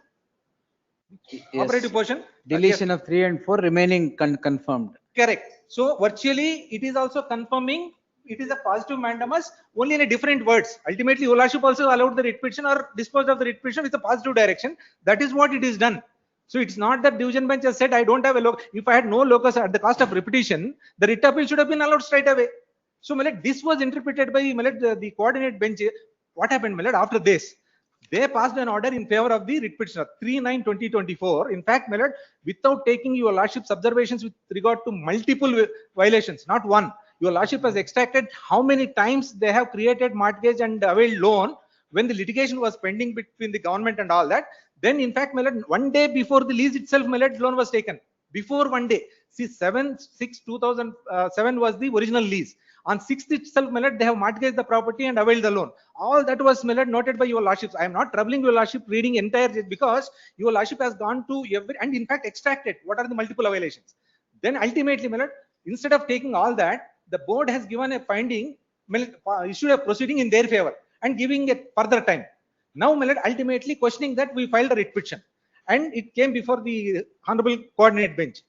Yes. Operative portion. Deletion of 3 and 4 remaining confirmed. Correct. So virtually, it is also confirming it is a positive mandamus, only in a different words. Ultimately, your lordship also allowed the writ petition or disposed of the writ petition with a positive direction. That is what it is done. So it's not that division bench has said, I don't have a locus. If I had no locus at the cost of repetition, the writ appeal should have been allowed straight away. So, my lord, this was interpreted by, my lord, the coordinate bench. What happened, my lord, after this? They passed an order in favor of the writ petitioner, 3/9/2024. In fact, my lord, without taking your lordship's observations with regard to multiple violations, not one. Your lordship has extracted how many times they have created mortgage and availed loan when the litigation was pending between the government and all that. Then, in fact, my lord, one day before the lease itself, my lord, loan was taken. Before one day. See, 7/6/2007 was the original lease. On 6th itself, my lord, they have mortgaged the property and availed the loan. All that was, my lord, noted by your lordships. I am not troubling your lordship reading entire because your lordship has gone to every and in fact extracted what are the multiple violations. Then ultimately, my lord, instead of taking all that, the board has given a finding, issued a proceeding in their favor and giving it further time. Now, my lord, ultimately questioning that, we filed a writ petition and it came before the honorable coordinate bench.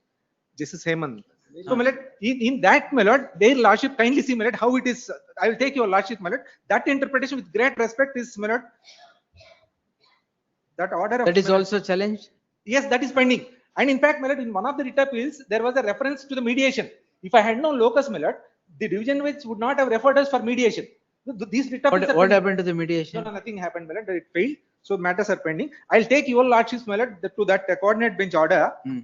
Justice Hemant. So, my lord, in that, my lord, their lordship, kindly see, my lord, how it is. I will take your lordship, my lord. That interpretation with great respect is, my lord. That order of That is also challenged? Yes, that is pending. And in fact, my lord, in one of the writ appeals, there was a reference to the mediation. If I had known locus, my lord, the division bench would not have referred us for mediation. These writ appeals are What pending. happened to the mediation? No, nothing happened, my lord. It failed. So matters are pending. I'll take your lordships, my lord, to that coordinate bench order. My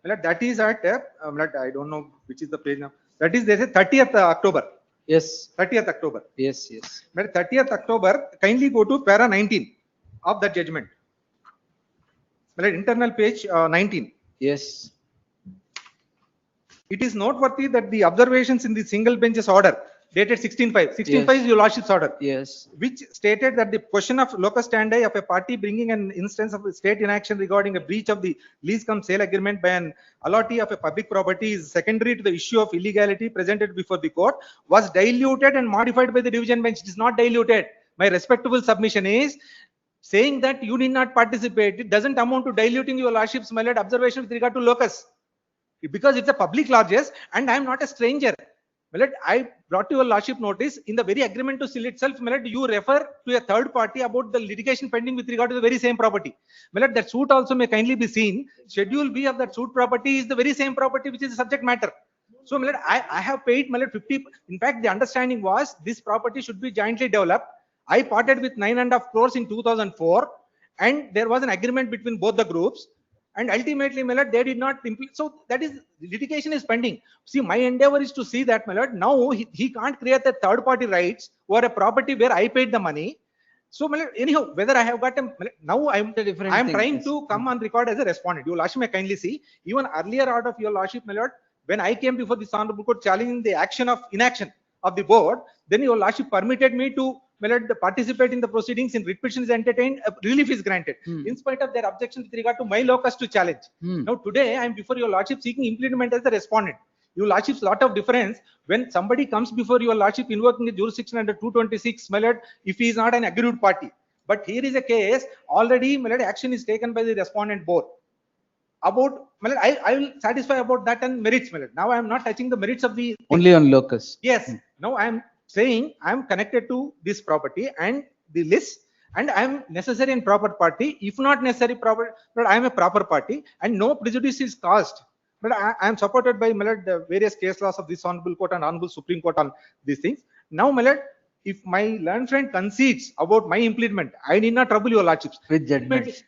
lord, that is at, my lord, I don't know which is the page now. That is, there's a 30th October. Yes. 30th October. Yes, yes. But 30th October, kindly go to para 19 of that judgment. Well, internal page 19. Yes. It is noteworthy that the observations in the single bench's order dated 16/5. 16/5 is your lordship's order. Yes. Which stated that the question of locus standi of a party bringing an instance of state inaction regarding a breach of the lease cum sale agreement by an allottee of a public property is secondary to the issue of illegality presented before the court was diluted and modified by the division bench. It is not diluted. My respectable submission is saying that you need not participate. It doesn't amount to diluting your lordship's my lord observation with regard to locus. Because it's a public largesse and I am not a stranger. My lord, I brought to your lordship notice in the very agreement to seal itself, my lord, you refer to a third party about the litigation pending with regard to the very same property. My lord, that suit also may kindly be seen. Schedule B of that suit property is the very same property which is the subject matter. So my lord, I have paid my lord 50. In fact, the understanding was this property should be jointly developed. I parted with 9.5 crores in 2004 and there was an agreement between both the groups. And ultimately, my lord, they did not implement. So that is litigation is pending. See, my endeavor is to see that, my lord, now he can't create the third party rights or a property where I paid the money. So, my lord, anyhow, whether I have got a, now I'm trying to come on record as a respondent. Your lordship may kindly see, even earlier order of your lordship, my lord, when I came before this honorable court challenging the action of inaction of the board, then your lordship permitted me to participate in the proceedings. In writ petition is entertained, relief is granted in spite of their objections with regard to my locus to challenge. Now today I am before your lordship seeking implement as the respondent. Your lordship's lot of difference when somebody comes before your lordship invoking the jurisdiction under 226, my lord, if he is not an aggrieved party. But here is a case already, my lord, action is taken by the respondent board. About, my lord, I will satisfy about that and merits, my lord. Now I am not touching the merits of the only on locus. Yes. Now I am saying I am connected to this property and the list and I am necessary and proper party. If not necessary proper, but I am a proper party and no prejudice is caused. But I am supported by my lord, the various case laws of this honorable court and honorable Supreme Court on these things. Now, my lord, if my learned friend concedes about my implement, I need not trouble your lordships. With judgment.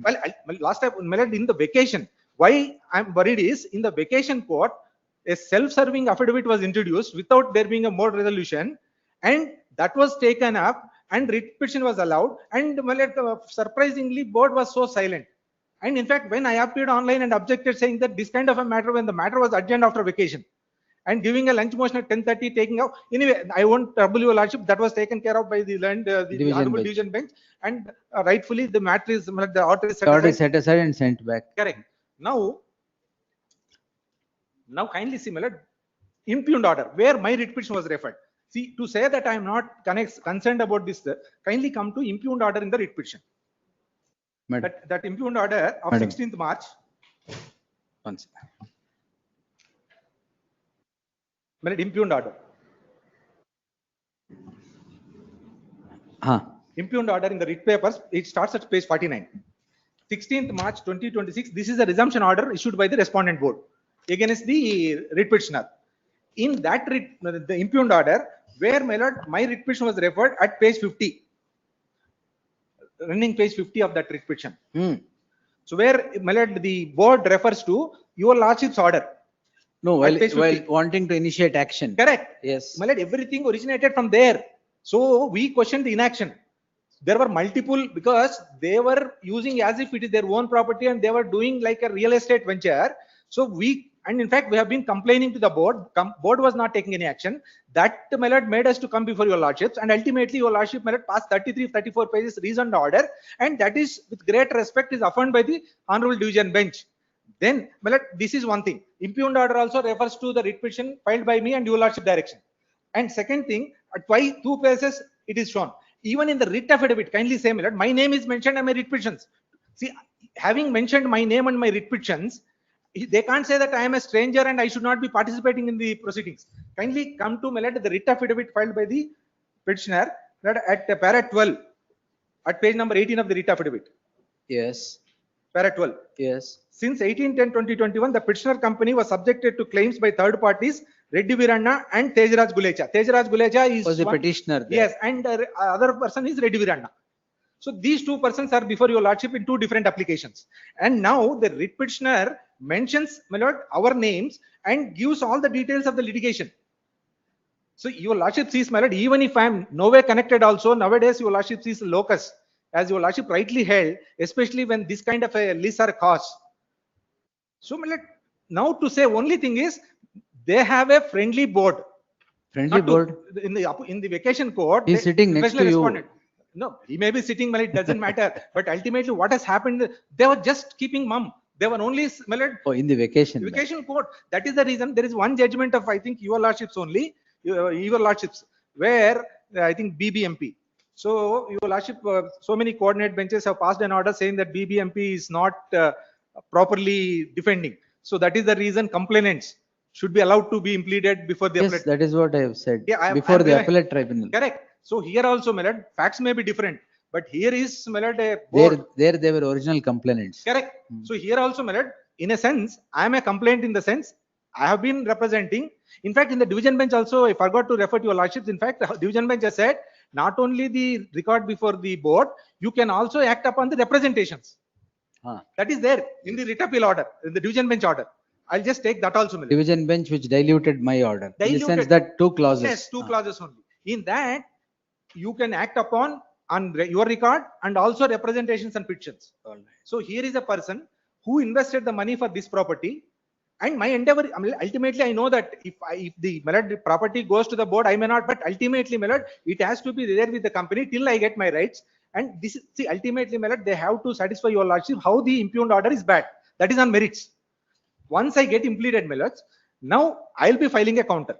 Well, last time, my lord, in the vacation, why I am worried is in the vacation court, a self-serving affidavit was introduced without there being a mode resolution, and that was taken up and writ petition was allowed, and surprisingly board was so silent. And in fact, when I appeared online and objected saying that this kind of a matter, when the matter was adjourned after vacation and giving a lunch motion at 10:30, taking out, anyway, I won't trouble your lordship, that was taken care of by the honorable division bench, and rightfully the matter is, the order is set aside and sent back. Correct. Now kindly see, my lord, impugned order, where my writ petition was referred. See, to say that I am not concerned about this, kindly come to impugned order in the writ petition. That impugned order of 16th March. Once. My lord, impugned order. Impugned order in the writ papers, it starts at page 49. 16th March 2026, this is a resumption order issued by the respondent board against the writ petitioner. In that the impugned order, where my lord, my writ petition was referred at page 50, running page 50 of that writ petition. So where, my lord, the board refers to your lordship's order. No, while wanting to initiate action. Correct. Yes. My lord, everything originated from there. So we questioned the inaction. There were multiple, because they were using as if it is their own property and they were doing like a real estate venture. So and in fact, we have been complaining to the board. Board was not taking any action. That, my lord, made us to come before your lordships, and ultimately your lordship, my lord, passed 34 pages reasoned order, and that is with great respect is affirmed by the honorable division bench. Then, my lord, this is one thing. Impugned order also refers to the writ petition filed by me and your lordship direction. And second thing, at 2 places it is shown. Even in the writ affidavit, kindly say, my lord, my name is mentioned and my writ petitions. See, having mentioned my name and my writ petitions, they can't say that I am a stranger and I should not be participating in the proceedings. Kindly come to, my lord, the writ affidavit filed by the petitioner at para 12. At page number 18 of the writ affidavit, Yes, para 12. yes. Since 18/10/2021, the petitioner company was subjected to claims by third parties, Reddy Viranna and Tejraj Gulecha. Tejraj Gulecha is Was the one- petitioner there? Yes, and other person is Reddy Viranna. So these two persons are before your lordship in two different applications. And now the writ petitioner mentions, my lord, our names and gives all the details of the litigation. So your lordship sees, my lord, even if I am nowhere connected also, nowadays your lordship sees locus, as your lordship rightly held, especially when this kind of a lease are caused. So my lord, now to say only thing is, they have a friendly board. Friendly Not to- board? in the vacation court. He's sitting next especially to you. responded. No, he may be sitting, well, it doesn't matter. But ultimately, what has happened? They were just keeping mum. They were only, my lord, Oh, in the vacation. vacation court. That is the reason there is one judgment of, I think, your lordships only, your lordships, where I think BBMP. So your lordship, so many coordinate benches have passed an order saying that BBMP is not properly defending. So that is the reason complainants should be allowed to be impleaded before the Yes, appellate. that is what I have said. Yeah, Before I'm the really- appellate tribunal. Correct. So here also, my lord, facts may be different, but here is, my lord, a board. There they were original complainants. Correct. So here also, my lord, in a sense, I am a complaint in the sense I have been representing. In fact, in the division bench also, I forgot to refer to your lordships. In fact, the division bench has said not only the record before the board, you can also act upon the representations. That is there in the writ appeal order, in the division bench order. I'll just take that also, my lord. Division bench which diluted my order. In the sense Diluted. that two clauses. Yes, two clauses only. In that, you can act upon on your record and also representations and petitions. So here is a person who invested the money for this property, and my endeavor, I mean, ultimately, I know that if the my lord, property goes to the board, I may not, but ultimately, my lord, it has to be there with the company till I get my rights. And this is, see, ultimately, my lord, they have to satisfy your lordship how the impugned order is bad. That is on merits. Once I get impleaded, my lords, now I'll be filing a counter.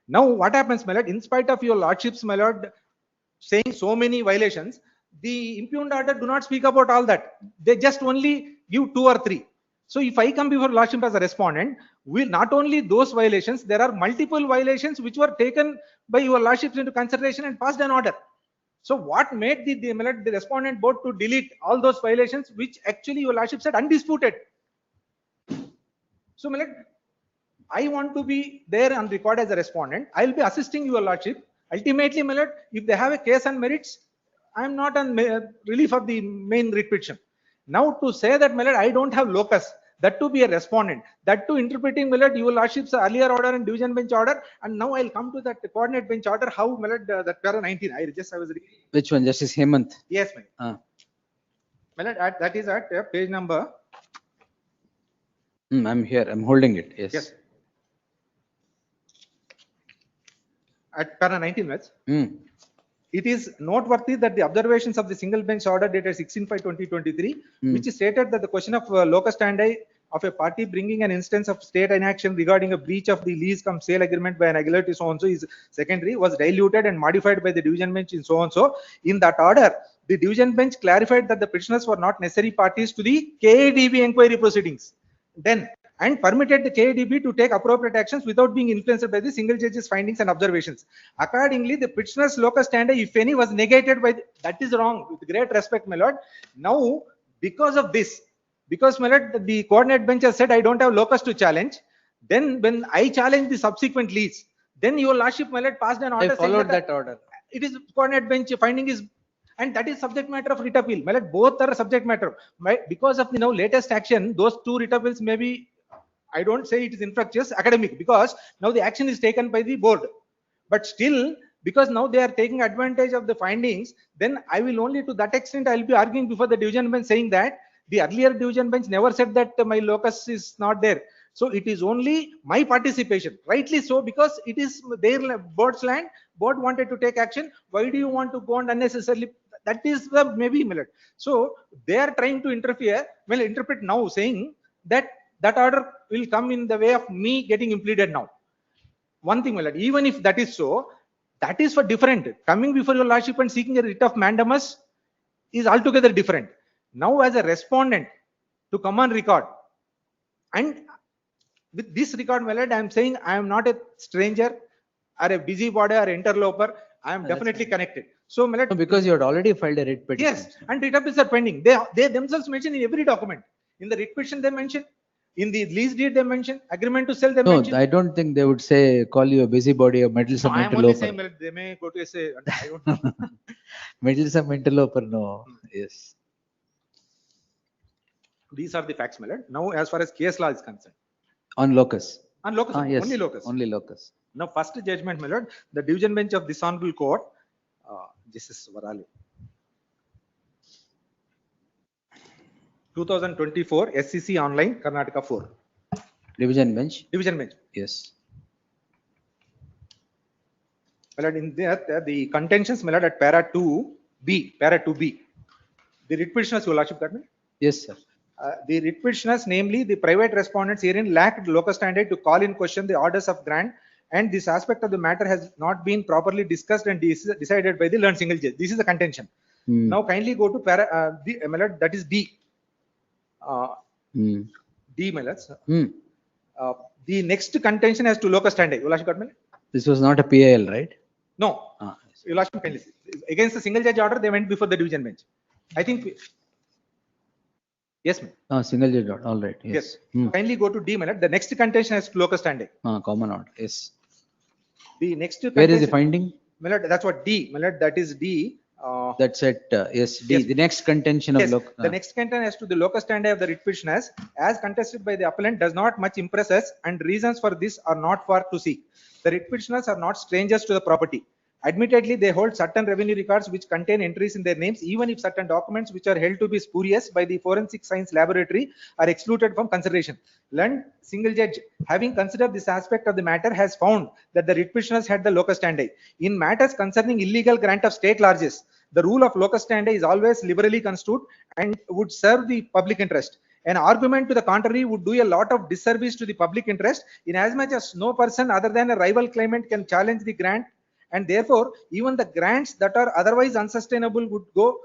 Now what happens, my lord, in spite of your lordships, my lord, saying so many violations, the impugned order do not speak about all that. They just only give 2 or 3. So if I come before lordship as a respondent, will not only those violations, there are multiple violations which were taken by your lordships into consideration and passed an order. So what made the respondent board to delete all those violations which actually your lordship said undisputed? So my lord, I want to be there on record as a respondent. I'll be assisting your lordship. Ultimately, my lord, if they have a case on merits, I am not on relief of the main writ petition. Now to say that, my lord, I don't have locus, that to be a respondent, that to interpreting, my lord, your lordship's earlier order and division bench order, and now I'll come to that coordinate bench order, how, my lord, that para 19, I was reading. Which one? Justice Hemant. Yes, ma'am. My lord, that is at page number. I'm here. I'm holding it. Yes. Yes. At para 19, right? It is noteworthy that the observations of the single bench order dated 16/5/2023, which stated that the question of locus standi of a party bringing an instance of state inaction regarding a breach of the lease cum sale agreement by an regulatory so and so is secondary, was diluted and modified by the division bench in so and so. In that order, the division bench clarified that the petitioners were not necessary parties to the KADB inquiry proceedings. Then, and permitted the KADB to take appropriate actions without being influenced by the single judge's findings and observations. Accordingly, the petitioner's locus standi, if any, was negated by that is wrong. With great respect, my lord. Now, because of this, because, my lord, the coordinate bench has said I don't have locus to challenge. Then, when I challenge the subsequent lease, then your lordship, my lord, passed an order. I followed that order. It is coordinate bench finding is, and that is subject matter of writ appeal. My lord, both are subject matter. Because of the now latest action, those two writ appeals may be, I don't say it is infructuous, academic, because now the action is taken by the board. But still, because now they are taking advantage of the findings, then I will only to that extent I will be arguing before the division bench saying that the earlier division bench never said that my locus is not there. So it is only my participation, rightly so, because it is their board's land. Board wanted to take action. Why do you want to go on unnecessarily? That is the maybe millet. So they are trying to interfere. Well, interpret now saying that that order will come in the way of me getting impleaded now. One thing, millet, even if that is so, that is for different. Coming before your lordship and seeking a writ of mandamus is altogether different. Now, as a respondent to come on record, and with this record, millet, I am saying I am not a stranger or a busybody or interloper. I am definitely connected. So, my lord, No, because you had already filed a writ petition. yes, and writ appeals are pending. They themselves mention in every document. In the writ petition they mention, in the lease deed they mention, agreement to sell they No, mention. I don't think they would say, call you a busybody or meddlesome I am only interloper. saying, my lord, they may go to say, I don't know. Meddlesome interloper, no. Yes. These are the facts, my lord. Now, as far as case law is concerned, On locus. on locus, Yes. only locus. Only locus. Now, first judgment, my lord, the division bench of this honorable court, Justice Varali, 2024 SCC online, Karnataka 4. Division bench. Division bench. Yes. My lord, in that, the contentions, my lord, at para 2B, the writ petitioners, your lordship, got me? Yes, sir. The writ petitioners, namely the private respondents herein, lacked locus standi to call in question the orders of grant, and this aspect of the matter has not been properly discussed and decided by the learned single judge. This is the contention. Now, kindly go to para, my lord, that is D. D, my lords. The next contention has to locus standi. Your lordship, got me? This was not a PIL, right? No. Your lordship, kindly see. Against the single judge order, they went before the division bench. I think. Yes, ma'am. Single judge order. All right. Yes. Kindly go to D, my lord. The next contention has to locus standi. Common order. Yes. The next. Where is the finding? My lord, that's what D. My lord, that is D. That's at yes, D. Yes. The next contention of Yes, locus. the next contention as to the locus standi of the writ petitioners, as contested by the appellant, does not much impress us, and reasons for this are not far to seek. The writ petitioners are not strangers to the property. Admittedly, they hold certain revenue records which contain entries in their names, even if certain documents which are held to be spurious by the forensic science laboratory are excluded from consideration. Learned single judge, having considered this aspect of the matter, has found that the writ petitioners had the locus standi. In matters concerning illegal grant of state largesse, the rule of locus standi is always liberally construed and would serve the public interest. An argument to the contrary would do a lot of disservice to the public interest, inasmuch as no person other than a rival claimant can challenge the grant, and therefore even the grants that are otherwise unsustainable would go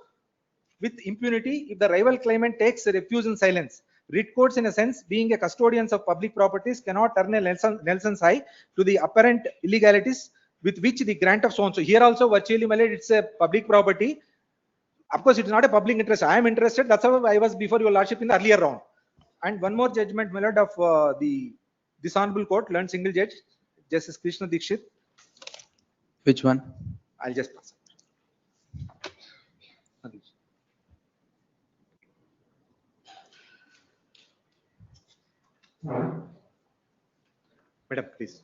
with impunity if the rival claimant takes refuge in silence. Writ courts, in a sense, being a custodians of public properties, cannot turn a Nelson's eye to the apparent illegalities with which the grant of so and so. Here also, virtually, my lord, it's a public property. Of course, it's not a public interest. I am interested. That's how I was before your lordship in the earlier round. And one more judgment, my lord, of this honorable court, learned single judge, Justice Krishna Dikshit. Which one? I'll just pass. Madam, please.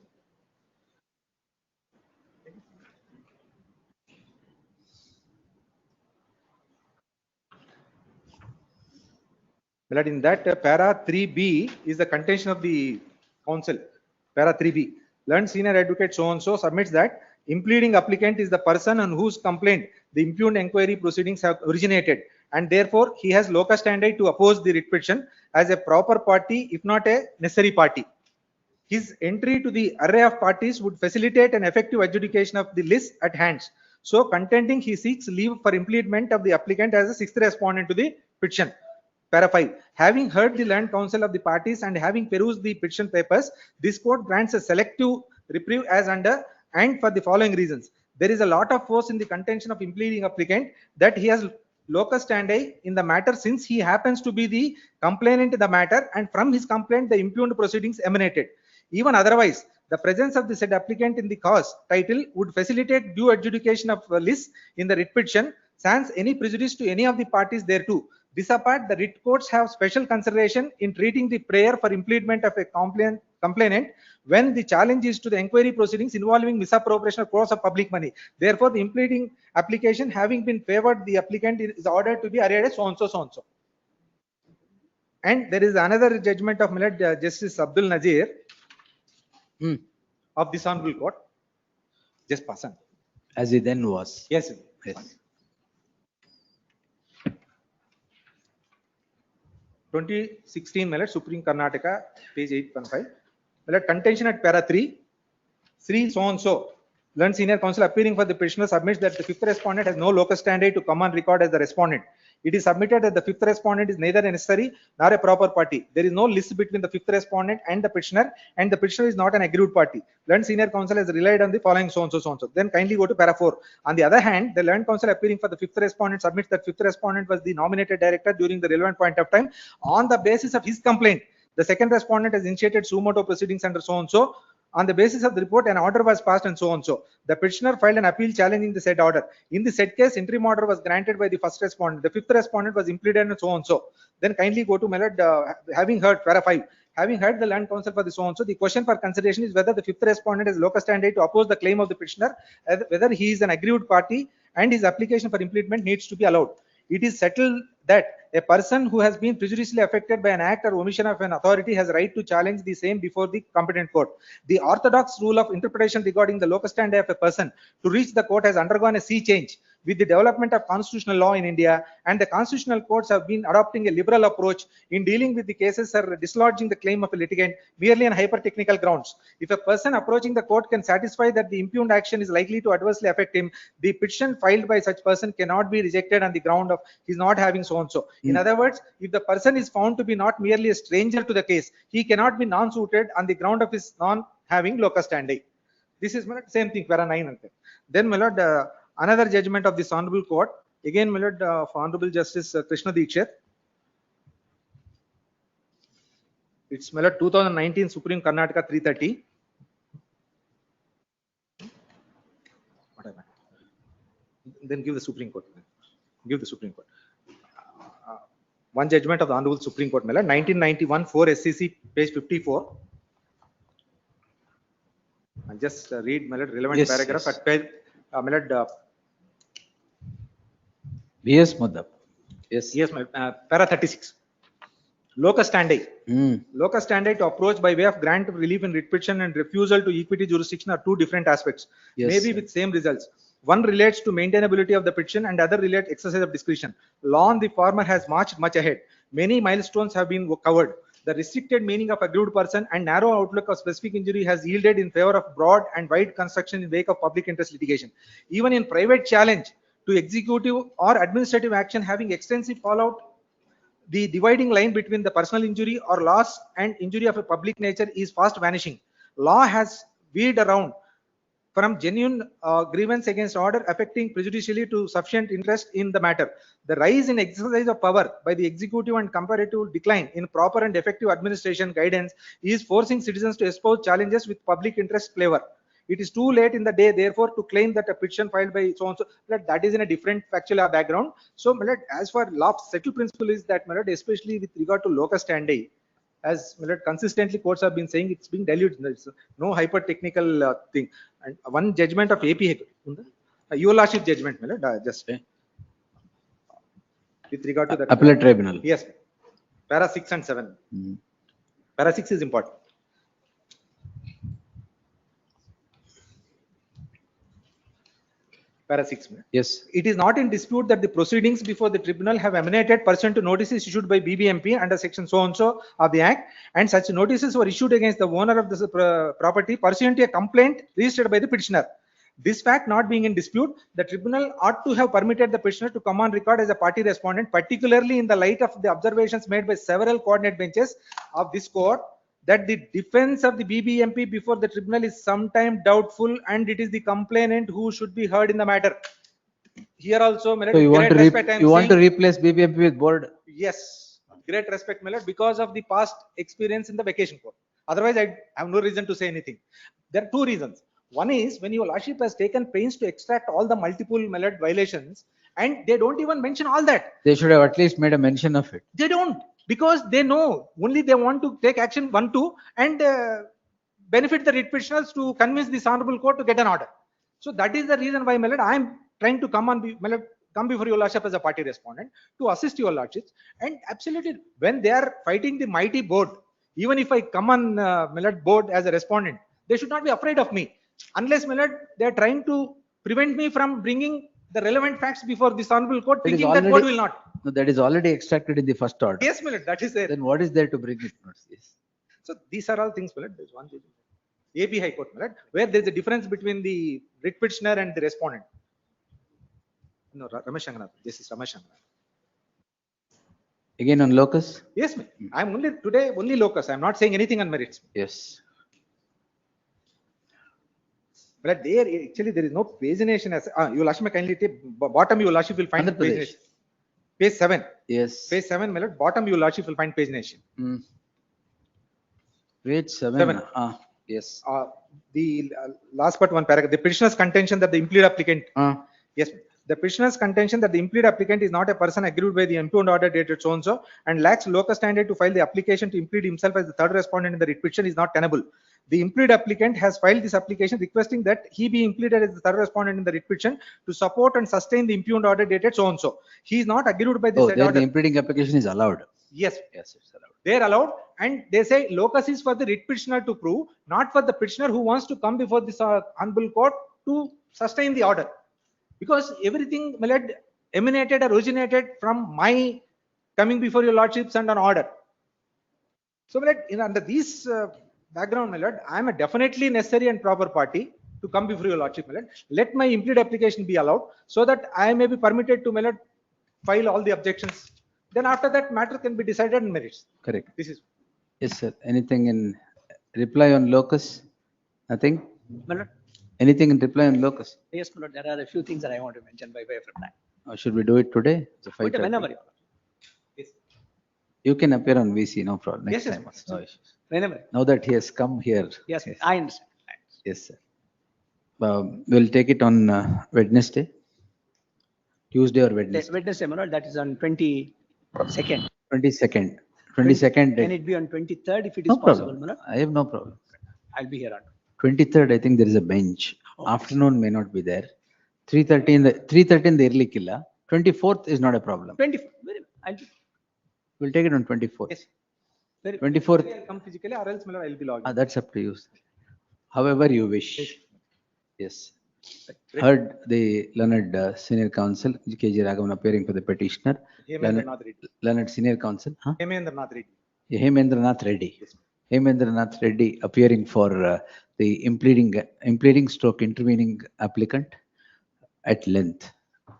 But in that para 3B is the contention of the counsel. Para 3B. Learned senior advocate so and so submits that impleading applicant is the person on whose complaint the impugned inquiry proceedings have originated, and therefore he has locus standi to oppose the writ petition as a proper party, if not a necessary party. His entry to the array of parties would facilitate an effective adjudication of the list at hand. So, contending he seeks leave for impleadment of the applicant as a sixth respondent to the petition. Para 5. Having heard the learned counsel of the parties and having perused the petition papers, this court grants a selective reprieve as under and for the following reasons. There is a lot of force in the contention of impleading applicant that he has locus standi in the matter, since he happens to be the complainant in the matter, and from his complaint the impugned proceedings emanated. Even otherwise, the presence of the said applicant in the cause title would facilitate due adjudication of list in the writ petition, sans any prejudice to any of the parties thereto. This apart, the writ courts have special consideration in treating the prayer for impleadment of a complainant when the challenge is to the inquiry proceedings involving misappropriation of crores of public money. Therefore, the impleading application having been favored, the applicant is ordered to be arrayed as so and so, so and so. And there is another judgment of Justice Abdul Nazir of this honorable court. Just pass on. As he then was. Yes. Yes. 2016, my lord, Supreme Karnataka, page 815. My lord, contention at para 3, Sri so and so, learned senior counsel appearing for the petitioner submits that the fifth respondent has no locus standi to come on record as the respondent. It is submitted that the fifth respondent is neither necessary nor a proper party. There is no list between the fifth respondent and the petitioner is not an aggrieved party. Learned senior counsel has relied on the following so and so, so and so. Then kindly go to para 4. On the other hand, the learned counsel appearing for the fifth respondent submits that fifth respondent was the nominated director during the relevant point of time. On the basis of his complaint, the second respondent has initiated suo motu proceedings under so and so. On the basis of the report, an order was passed and so on so. The petitioner filed an appeal challenging the said order. In the said case, interim order was granted by the first respondent. The fifth respondent was implemented and so on so. Then kindly go to Melod, having heard para 5. Having heard the land counsel for the so on so, the question for consideration is whether the fifth respondent is locus standi to oppose the claim of the petitioner, whether he is an aggrieved party and his application for impleachment needs to be allowed. It is settled that a person who has been prejudicially affected by an act or omission of an authority has right to challenge the same before the competent court. The orthodox rule of interpretation regarding the locus standi of a person to reach the court has undergone a sea change with the development of constitutional law in India, and the constitutional courts have been adopting a liberal approach in dealing with the cases or dislodging the claim of a litigant merely on hyper-technical grounds. If a person approaching the court can satisfy that the impugned action is likely to adversely affect him, the petition filed by such person cannot be rejected on the ground of his not having so and so. In other words, if the person is found to be not merely a stranger to the case, he cannot be non-suited on the ground of his non-having locus standi. This is same thing, para 9. Then, my lord, another judgment of this honorable court, again, my lord, for Honorable Justice Krishna Dikshit. It's, my lord, 2019 Supreme Karnataka 330. Whatever. Then give the Supreme Court. Give the Supreme Court. One judgment of the Honorable Supreme Court, my lord, 1991 4 SCC, page 54. I'll just read, my lord, relevant paragraph at page, my lord, BS Madhab. Yes, my para 36. Locus standi. Locus standi to approach by way of grant of relief in writ petition and refusal to equity jurisdiction are two different aspects, maybe with same results. One relates to maintainability of the petition and other relates exercise of discretion. Law on the former has marched much ahead. Many milestones have been covered. The restricted meaning of aggrieved person and narrow outlook of specific injury has yielded in favor of broad and wide construction in wake of public interest litigation. Even in private challenge to executive or administrative action having extensive fallout, the dividing line between the personal injury or loss and injury of a public nature is fast vanishing. Law has weed around from genuine grievance against order affecting prejudicially to sufficient interest in the matter. The rise in exercise of power by the executive and comparative decline in proper and effective administration guidance is forcing citizens to espouse challenges with public interest flavor. It is too late in the day, therefore, to claim that a petition filed by so and so, that is in a different factual background. So, as for law settled principle is that, especially with regard to locus standi, as consistently courts have been saying, it's being diluted. There's no hyper technical thing. And one judgment of AP, your lordship judgment, just with regard to that appellate tribunal. Yes, para 6 and 7. Para 6 is important. Para 6. Yes. It is not in dispute that the proceedings before the tribunal have emanated pursuant to notices issued by BBMP under section so and so of the Act, and such notices were issued against the owner of the property pursuant to a complaint registered by the petitioner. This fact not being in dispute, the tribunal ought to have permitted the petitioner to come on record as a party respondent, particularly in the light of the observations made by several coordinate benches of this court that the defense of the BBMP before the tribunal is sometimes doubtful and it is the complainant who should be heard in the matter. Here also, so you want to replace BBMP with board? Yes, great respect, my lord, because of the past experience in the vacation court. Otherwise, I have no reason to say anything. There are two reasons. One is when your lordship has taken pains to extract all the multiple violations, and they don't even mention all that. They should have at least made a mention of it. They don't, because they know only they want to take action 1, 2 and benefit the writ petitioners to convince this honorable court to get an order. So that is the reason why, my lord, I am trying to come before your lordship as a party respondent to assist your lordships. And absolutely, when they are fighting the mighty board, even if I come on my lord board as a respondent, they should not be afraid of me. Unless, my lord, they are trying to prevent me from bringing the relevant facts before this honorable court, thinking that board will not. No, that is already extracted in the first order. Yes, my lord, that is there. Then what is there to bring it? Yes. So these are all things, my lord. There's one judgment. AP High Court, my lord, where there's a difference between the writ petitioner and the respondent. No, Ramesh Anganath. This is Ramesh Anganath. Again on locus? Yes, ma'am. I'm only today, only locus. I'm not saying anything on merits. Yes. But there, actually, there is no pagination as, you will me kindly take, bottom you will will find Andhra Pradesh. pagination. Page 7. Yes. Page 7, my lord, bottom you will find pagination. Page 7. 7. Yes. The last but one paragraph, the petitioner's contention that the implead applicant, yes, the petitioner's contention that the implead applicant is not a person aggrieved by the impugned order dated so and so and lacks locus standard to file the application to implead himself as the third respondent in the writ petition is not tenable. The implead applicant has filed this application requesting that he be impleaded as the third respondent in the writ petition to support and sustain the impugned order dated so and so. He is not aggrieved by this Oh, there order. the impleading application is allowed. Yes. Yes, it's allowed. They are allowed, and they say locus is for the writ petitioner to prove, not for the petitioner who wants to come before this honorable court to sustain the order. Because everything, my lord, emanated or originated from my coming before your lordships and an order. So, my lord, under this background, my lord, I am a definitely necessary and proper party to come before your lordship, my lord. Let my implead application be allowed so that I may be permitted to, my lord, file all the objections. Then after that, matter can be decided on merits. Correct. This is. Yes, sir. Anything in reply on locus? Nothing? My lord. Anything in reply on locus? Yes, my lord, there are a few things that I want to mention by way of reply. Or should we do it today? It's a fight. Whenever you Yes. You can appear on VC, no problem. Next Yes, time. yes. No issues. Whenever. Now that he has come here. Yes, I understand. Yes, sir. We'll take it on Wednesday, Tuesday or Wednesday. Wednesday, my lord, that is on 22nd. 22nd. 22nd. Can it be on 23rd if it is No possible, problem. my lord? I have no problem. I'll be here on. 23rd, I think there is a bench. Afternoon may not be there. 3:30 in the 3:30 in the Irlikilla. 24th is not a problem. 24th. I'll be. We'll take it on 24th. Yes. 24th. I'll come physically or else, my lord, I'll be logged. That's up to you, sir. However you wish. Yes. Heard the learned senior counsel, KG Raghavan, appearing for the petitioner. Learned senior counsel. Hemendranath Reddy. Hemendranath Reddy. Hemendranath Reddy appearing for the impleading stroke intervening applicant at length.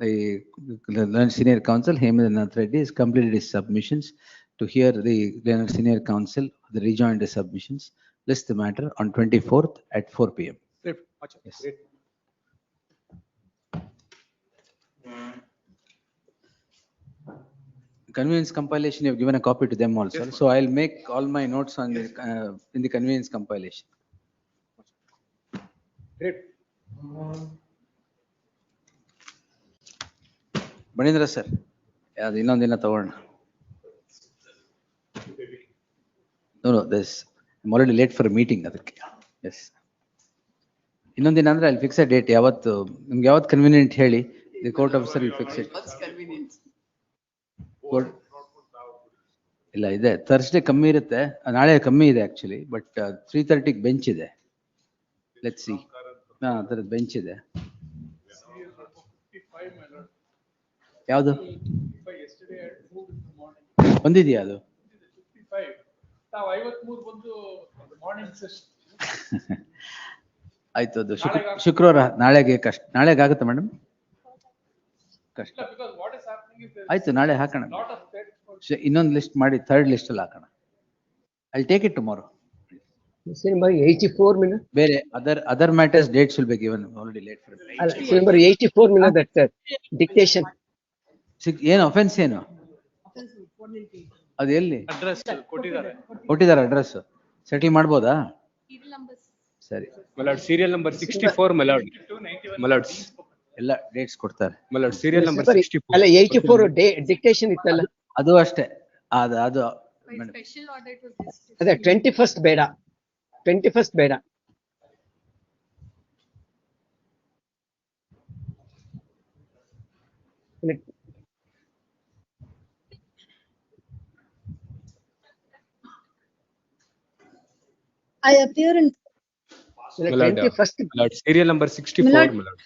The learned senior counsel, Hemendranath Reddy, has completed his submissions. To hear the learned senior counsel, the rejoined submissions, list the matter on 24th at 4 p.m. Great. Yes. Great. Convenience compilation, you have given a copy to them also. Yes, so I'll make all my notes on the in the convenience compilation. Great. Banindra sir, ಅದು ಇನ್ನೊಂದಿನ ತಗೋಣ. No, this I'm already late for a meeting ಅದಕ್ಕೆ. Yes. ಇನ್ನೊಂದಿನ ಅಂದ್ರೆ I'll fix a date. ಯಾವತ್ತು ನಿಮ್ಗೆ ಯಾವತ್ತು convenient ಹೇಳಿ. The court officer will fix it. What's convenient? ಇಲ್ಲ ಇದೆ ಥರ್ಸ್ಡೇ ಕಮ್ಮಿ ಇರುತ್ತೆ, ನಾಳೆ ಕಮ್ಮಿ ಇದೆ ಆಕ್ಚುಲಿ, ಬಟ್ 3:30 ಬೆಂಚ್ ಇದೆ. Let's see. ಅದರದ್ದು ಬೆಂಚ್ ಇದೆ. ಯಾವುದು ಬಂದಿದೆಯಾ ಅದು? ಆಯ್ತು, ಅದು ಶುಕ್ರವಾರ ನಾಳೆಗೆ ಕಷ್ಟ. ನಾಳೆಗೆ ಆಗುತ್ತೆ ಮೇಡಮ್? ಕಷ್ಟ. ಆಯ್ತು, ನಾಳೆ ಹಾಕೋಣ. ಇನ್ನೊಂದು ಲಿಸ್ಟ್ ಮಾಡಿ ಥರ್ಡ್ ಲಿಸ್ಟ್ ಅಲ್ಲಿ ಹಾಕೋಣ. I take it tomorrow. 84 minutes. ಬೇರೆ other matters dates will be given. Already late for it. Number 84 minutes, that dictation. ಏನು ಅಫೆನ್ಸ್ ಏನು? ಅದು ಎಲ್ಲಿ ಕೊಟ್ಟಿದ್ದಾರೆ ಅಡ್ರೆಸ್? ಸೆಟಲ್ ಮಾಡ್ಬೋದಾ? ಸರಿ. Serial number 64 ಮಲಾಡ್. ಮಲಾಡ್ಸ್ ಎಲ್ಲ ಡೇಟ್ಸ್ ಕೊಡ್ತಾರೆ. ಮಲಾಡ್ ಸೀರಿಯಲ್ ನಂಬರ್ 64. ಅಲ್ಲ 84 ಡಿಕ್ಟೇಷನ್ ಇತ್ತಲ್ಲ, ಅದು ಅಷ್ಟೇ. ಅದು ಅದೇ 21st ಬೇಡ, 21st ಬೇಡ. Mallard, serial number 64. Mallard.